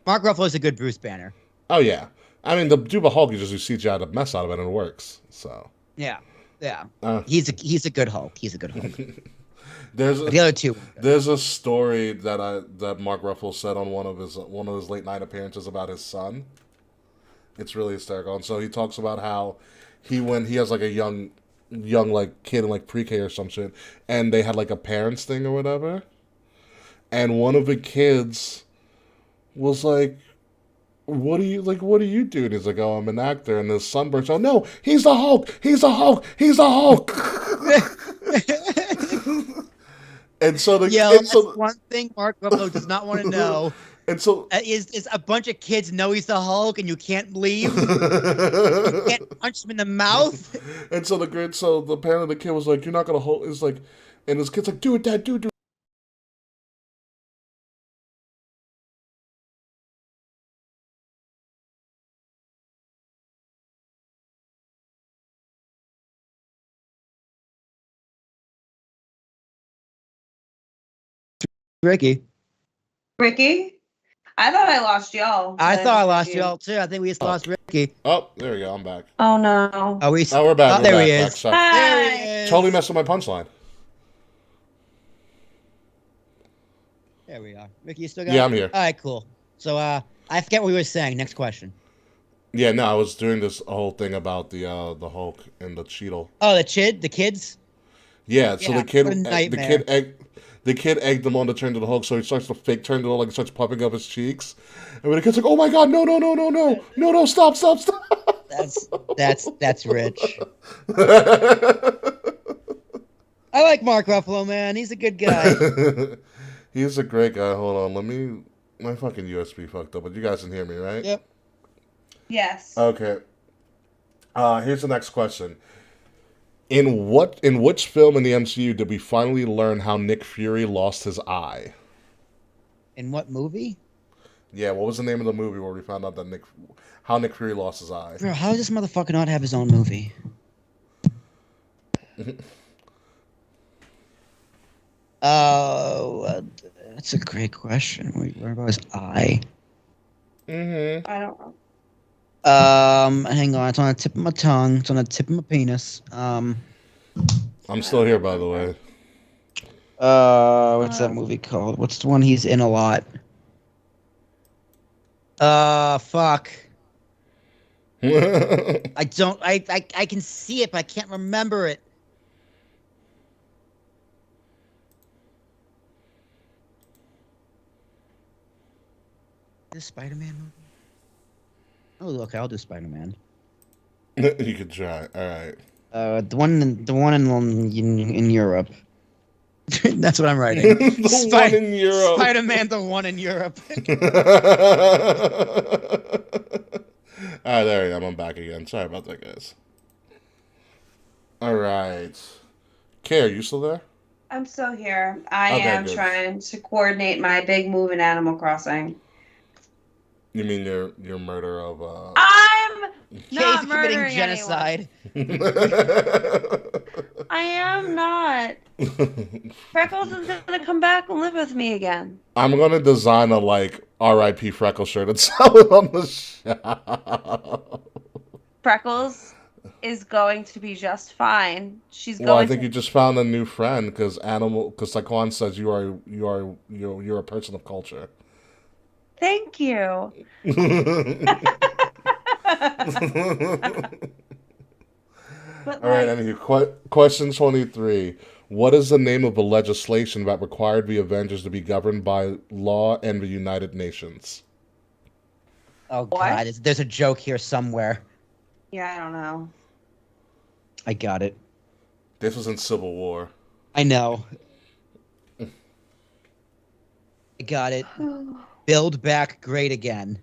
D: Mark Ruffalo is a good Bruce Banner.
C: Oh yeah, I mean the Duba Hulk you just do CGI the mess out of it and it works. So
D: Yeah. He's a good Hulk. He's a good Hulk. But the other two.
C: There's a story that Mark Ruffalo said on one of his late night appearances about his son. It's really hysterical, and so he talks about how when he has like a young like kid in like pre-K or some shit, and they had like a parents thing or whatever, and one of the kids was like, what do you do? And he's like, oh, I'm an actor. And his son bursts out, no, he's the Hulk. He's the Hulk. He's the Hulk. And so
D: that's one thing Mark Ruffalo does not want to know.
C: And so
D: is a bunch of kids know he's the Hulk and you can't leave. You can't punch him in the mouth.
C: And so the parent of the kid was like, you're not gonna hold. It's like, and his kid's like, do it, Dad, do it.
D: Ricky,
B: I thought I lost y'all.
D: I thought I lost y'all too. I think we just lost Ricky.
C: Oh, there we go. I'm back.
B: Oh no.
C: Oh, we're back.
D: Oh, there
C: back,
D: he is.
C: Back,
B: Hi.
D: There he is.
C: totally messed with my punchline.
D: There we are. Ricky, you still got
C: Yeah, I'm here.
D: All right, cool. So I forget what we were saying. Next question.
C: Yeah, no, I was doing this whole thing about the Hulk and the Cheetle.
D: Oh, the kids?
C: Yeah, so
D: Yeah,
C: the kid
D: what a nightmare.
C: the kid egged him on to turn to the Hulk, so he starts to fake turn to the Hulk, like starts puffing up his cheeks. And when the kid's like, oh my god, no, stop.
D: That's rich. I like Mark Ruffalo, man. He's a good guy.
C: He's a great guy. Hold on, my fucking USB fucked up, but you guys can hear me, right?
D: Yep.
B: Yes.
C: Okay. Here's the next question. In which film in the MCU did we finally learn how Nick Fury lost his eye?
D: In what movie?
C: Yeah, what was the name of the movie where we found out that how Nick Fury lost his eye?
D: Bro, how does this motherfucker not have his own movie? Oh, that's a great question. Wait, where about his eye?
C: Mm-hmm.
B: I don't know.
D: Hang on. It's on the tip of my tongue. It's on the tip of my penis.
C: I'm still here, by the way.
D: What's that movie called? What's the one he's in a lot? Fuck. I can see it, but I can't remember it. This Spider-Man movie? Oh, look, I'll do Spider-Man.
C: You could try. All right.
D: The one in Europe. That's what I'm writing.
C: The one in Europe.
D: Spider-Man, the one in Europe.
C: All right, there I am. I'm back again. Sorry about that, guys. All right. Kay, are you still there?
B: I'm still here. I
C: Okay,
B: am
C: good.
B: trying to coordinate my big move in Animal Crossing.
C: You mean your murder of
B: I'm
D: Kay's
B: not
D: committing
B: murdering
D: genocide.
B: I am not. Freckles is gonna come back and live with me again.
C: I'm gonna design a like R.I.P. Freckle shirt and sell it on the show.
B: Freckles is going to be just fine. She's
C: Well, I
B: going
C: think
B: to.
C: you just found a new friend because Saquon says you're a person of culture.
B: Thank you. But
C: All right,
B: like,
C: anywho, question 23. What is the name of the legislation that required the Avengers to be governed by law and the United Nations?
D: Oh
B: What?
D: God, there's a joke here somewhere.
B: yeah, I don't know.
D: I got it.
C: This was in Civil War.
D: I know. I got it. Build back great again.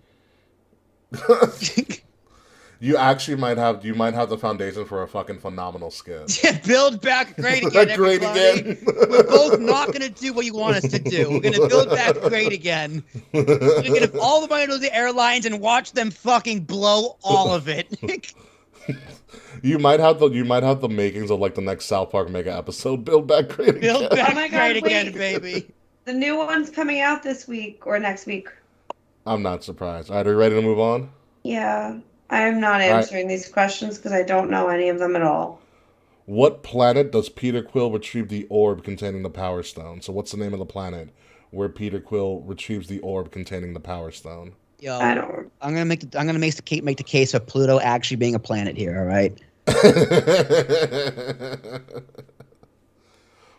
C: You actually might have the foundation for a fucking phenomenal skit.
D: Build back great again,
C: Great
D: everybody.
C: again.
D: We're both not gonna do what you want us to do. We're gonna build back great again. We're gonna give all the money to the airlines and watch them fucking blow all of it.
C: You might have the makings of like the next South Park mega episode. Build back great
D: Build
C: again.
D: back
B: Oh my God,
D: great again,
B: wait.
D: baby.
B: The new one's coming out this week or next week.
C: I'm not surprised. All right, are you ready to move on?
B: Yeah, I am not
C: right.
B: answering these questions because I don't know any of them at all.
C: What planet does Peter Quill retrieve the orb containing the Power Stone? So what's the name of the planet where Peter Quill retrieves the orb containing the Power Stone?
D: Yo,
B: I don't.
D: I'm gonna make the case of Pluto actually being a planet here. All right.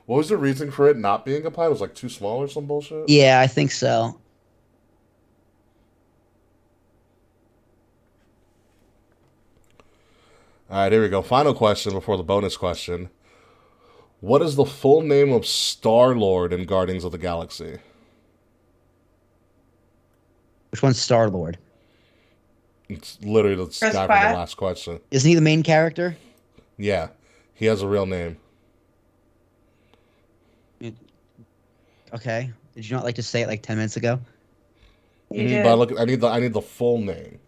C: What was the reason for it not being a planet? It was like too small or some bullshit?
D: Yeah, I think so.
C: All right, here we go. Final question before the bonus question. What is the full name of Star-Lord in Guardians of the Galaxy?
D: Which one's Star Lord?
C: It's literally the guy from
B: Pratt?
C: the last question.
D: Isn't he the main character?
C: Yeah, he has a real name.
D: Okay. Did you not like to say it like 10 minutes ago?
B: You did.
C: But look, I need the full name.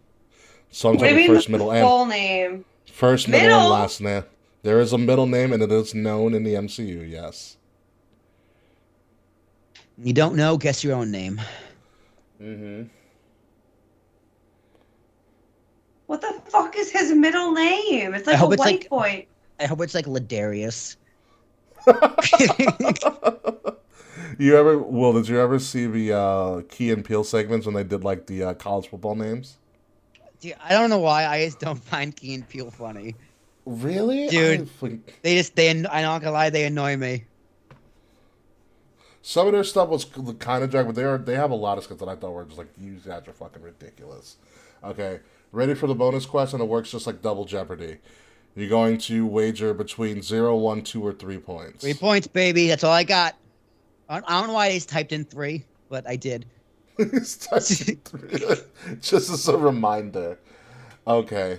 C: So I'm
B: What do you
C: talking
B: mean
C: first,
B: the
C: middle,
B: full name?
C: first, middle,
B: Middle?
C: and last name. There is a middle name, and it is known in the MCU. Yes.
D: You don't know? Guess your own name.
C: Mm-hmm.
B: What the fuck is his middle name? It's like
D: I
B: a
D: hope it's
B: white
D: like-
B: boy.
D: I hope it's like Ladarius.
C: Did you ever see the Key and Peele segments when they did like the college football names?
D: Dude, I don't know why. I just don't find Key and Peele funny.
C: Really?
D: Dude. I'm not gonna lie, they annoy me.
C: Some of their stuff was kind of drag, but they have a lot of skits that I thought were just like, you guys are fucking ridiculous. Okay, ready for the bonus question? It works just like Double Jeopardy. You're going to wager between 0, 1, 2, or 3 points.
D: 3 points, baby. That's all I got. I don't know why I just typed in 3, but I did.
C: Just as a reminder. Okay.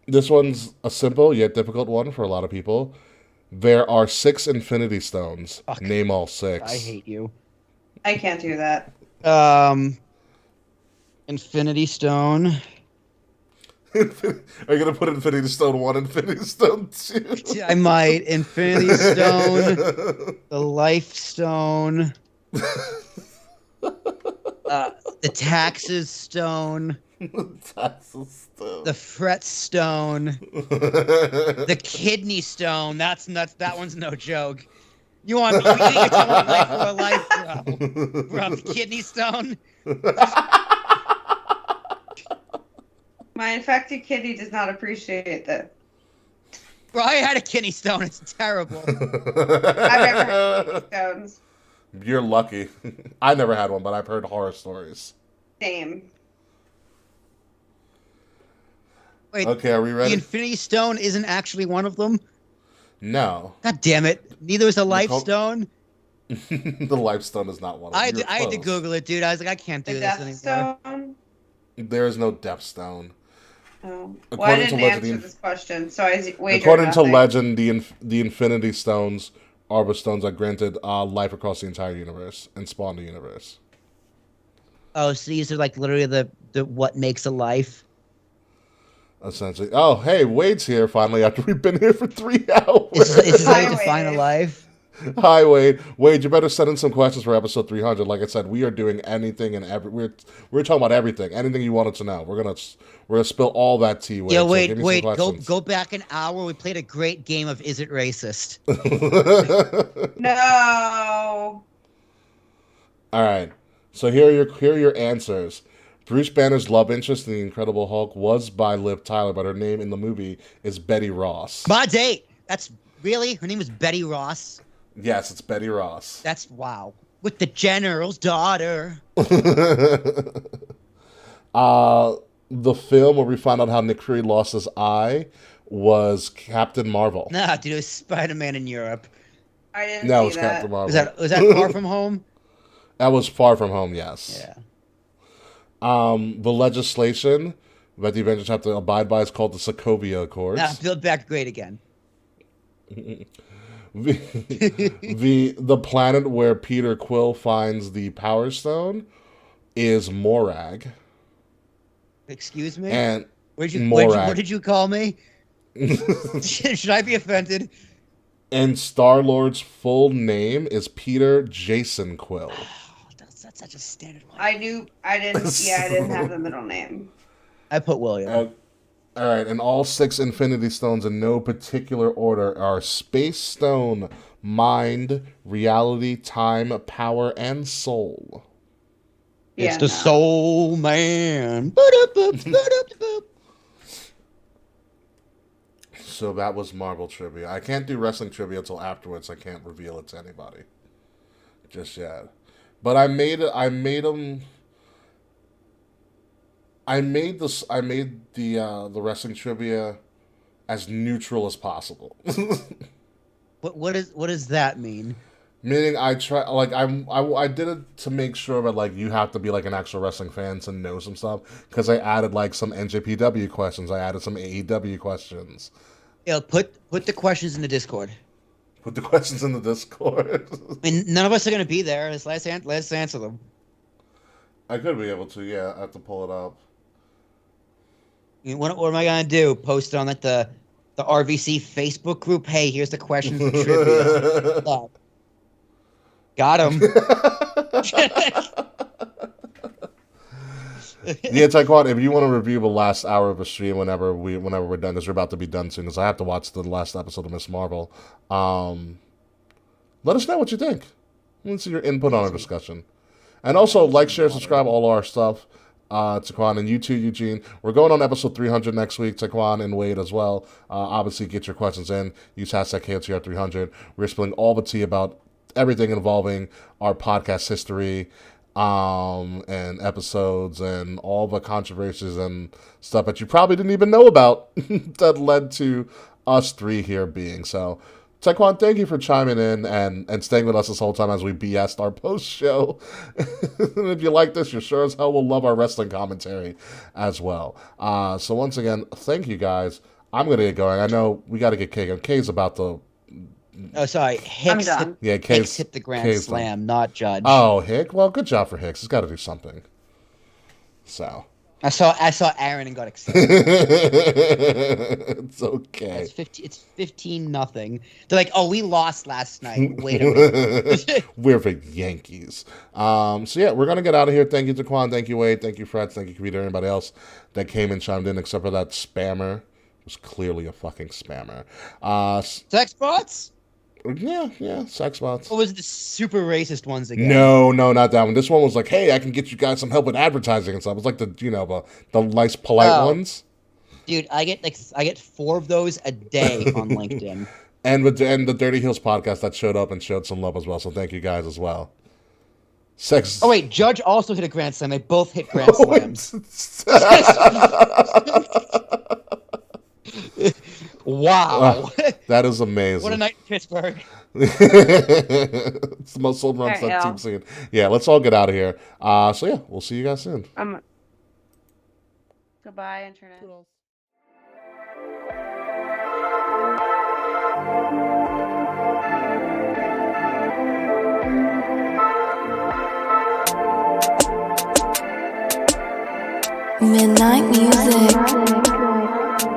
C: This one's a simple yet difficult one for a lot of people. There are 6 Infinity Stones.
D: Fuck.
C: Name all 6.
D: I hate you.
B: I can't do that.
D: Infinity Stone.
C: Are you gonna put Infinity Stone 1, Infinity Stone 2?
D: I might. Infinity Stone. The Life Stone. The Taxes Stone.
C: Taxes Stone.
D: The Fret Stone. The Kidney Stone. That's nuts. That one's no joke. You want me to tell what life for a life, bro? Bro, the Kidney Stone.
B: My infected kitty does not appreciate that.
D: Bro, I had a kidney stone. It's terrible.
B: I've never had kidney stones.
C: You're lucky. I never had one, but I've heard horror stories.
B: Same.
D: Wait,
C: Okay, are we
D: the
C: ready?
D: Infinity Stone isn't actually one of them?
C: No.
D: God damn it. Neither is the Life
C: Nicole-
D: Stone.
C: The Life Stone is not one of them.
D: I
C: You're
D: had to
C: close.
D: Google it, dude. I was like, I can't do
B: The
D: this
B: Death
D: anymore.
B: Stone.
C: There is no Death Stone.
B: Oh. Well, I
C: According to
B: didn't
C: legend,
B: answer this question, so I wagered
C: according to
B: nothing.
C: legend, the Infinity Stones are the stones that granted life across the entire universe and spawned the universe.
D: Oh, so these are like literally the what makes a life.
C: Essentially. Oh, hey, Wade's here finally after we've been here for 3 hours.
D: Is how you
B: Hi,
D: define a
B: Wade.
D: life?
C: Hi, Wade. Wade, you better send in some questions for episode 300. Like I said, we are doing anything and we're talking about everything, anything you wanted to know. We're gonna spill all that tea. Wade.
D: Yeah,
C: So
D: wait,
C: give me
D: wait.
C: some
D: Go
C: questions.
D: go back an hour. We played a great game of Is It Racist?
B: No.
C: All right. So here are your answers. Bruce Banner's love interest in the Incredible Hulk was by Liv Tyler, but her name in the movie is Betty Ross.
D: My date. That's really her name was Betty Ross.
C: Yes, it's Betty Ross.
D: That's wow. With the general's daughter.
C: The film where we find out how Nick Fury lost his eye was Captain Marvel.
D: Nah, dude, it was Spider-Man in Europe.
B: I didn't
C: No, it
B: see
C: was
B: that.
C: Captain Marvel.
D: Was that Far From Home?
C: That was Far From Home, yes.
D: Yeah.
C: The legislation that the Avengers have to abide by is called the Sokovia Accords.
D: Nah, Build Back Great Again.
C: The planet where Peter Quill finds the Power Stone is Morag.
D: Excuse me?
C: And
D: What did you call me? Should I be offended?
C: And Star-Lord's full name is Peter Jason Quill.
D: Oh, that's such a standard one.
B: I didn't have the middle name.
D: I put William.
C: All right, and all 6 Infinity Stones in no particular order are Space Stone, Mind, Reality, Time, Power, and Soul.
D: It's the Soul Man. Boop-a-boop.
C: So that was Marvel trivia. I can't do wrestling trivia until afterwards. I can't reveal it to anybody just yet. But I made the wrestling trivia as neutral as possible.
D: What does that mean?
C: Meaning I did it to make sure that like you have to be like an actual wrestling fan to know some stuff, because I added like some NJPW questions, I added some AEW questions.
D: Yeah, put the questions in the Discord.
C: Put the questions in the Discord.
D: I mean, none of us are gonna be there. Let's answer them.
C: I could be able to, yeah. I have to pull it up.
D: I mean, what am I gonna do? Post it on like the RVC Facebook group? Hey, here's the questions for trivia. Got him.
C: Yeah, Taekwondo, if you want to review the last hour of the stream whenever we're done, because we're about to be done soon, because I have to watch the last episode of Miss Marvel, let us know what you think. Let's see your input on our discussion. And also, like, share, subscribe, all our stuff. Taekwon, and you too, Eugene. We're going on episode 300 next week, Taekwon and Wade as well. Obviously, get your questions in. Use hashtag KOTR 300. We're spilling all the tea about everything involving our podcast history, and episodes, and all the controversies and stuff that you probably didn't even know about that led to us 3 here being. So, Taekwon, thank you for chiming in and staying with us this whole time as we BS'd our post-show. If you like this, you sure as hell will love our wrestling commentary as well. So once again, thank you guys. I'm going to get going. I know we got to get Kay. Kay's about to...
D: Oh, sorry. Hicks hit the grand slam, not Judge.
C: Oh, Hick? Well, good job for Hicks. He's got to do something. So...
D: I saw Aaron and got excited.
C: It's okay.
D: It's 15-0. They're like, oh, we lost last night. Wait a minute.
C: We're the Yankees. So yeah, we're gonna get out of here. Thank you, Taekwon. Thank you, Wade. Thank you, Fred. Thank you, Kavita. Everybody else that came and chimed in, except for that spammer. It was clearly a fucking spammer.
D: Sex bots?
C: Yeah, sex bots.
D: Or was it the super racist ones again?
C: No, not that one. This one was like, hey, I can get you guys some help with advertising and stuff. It was like the nice, polite ones.
D: Dude, I get 4 of those a day on LinkedIn.
C: And the Dirty Heels podcast that showed up and showed some love as well. So thank you guys as well. Sex.
D: Oh wait, Judge also hit a grand slam. They both hit grand slams. Wow.
C: That is amazing.
D: What a night in Pittsburgh.
C: It's the most sold runs that team's seen. Yeah, let's all get out of here. So yeah, we'll see you guys soon.
B: Goodbye, Internet.
A: Midnight music.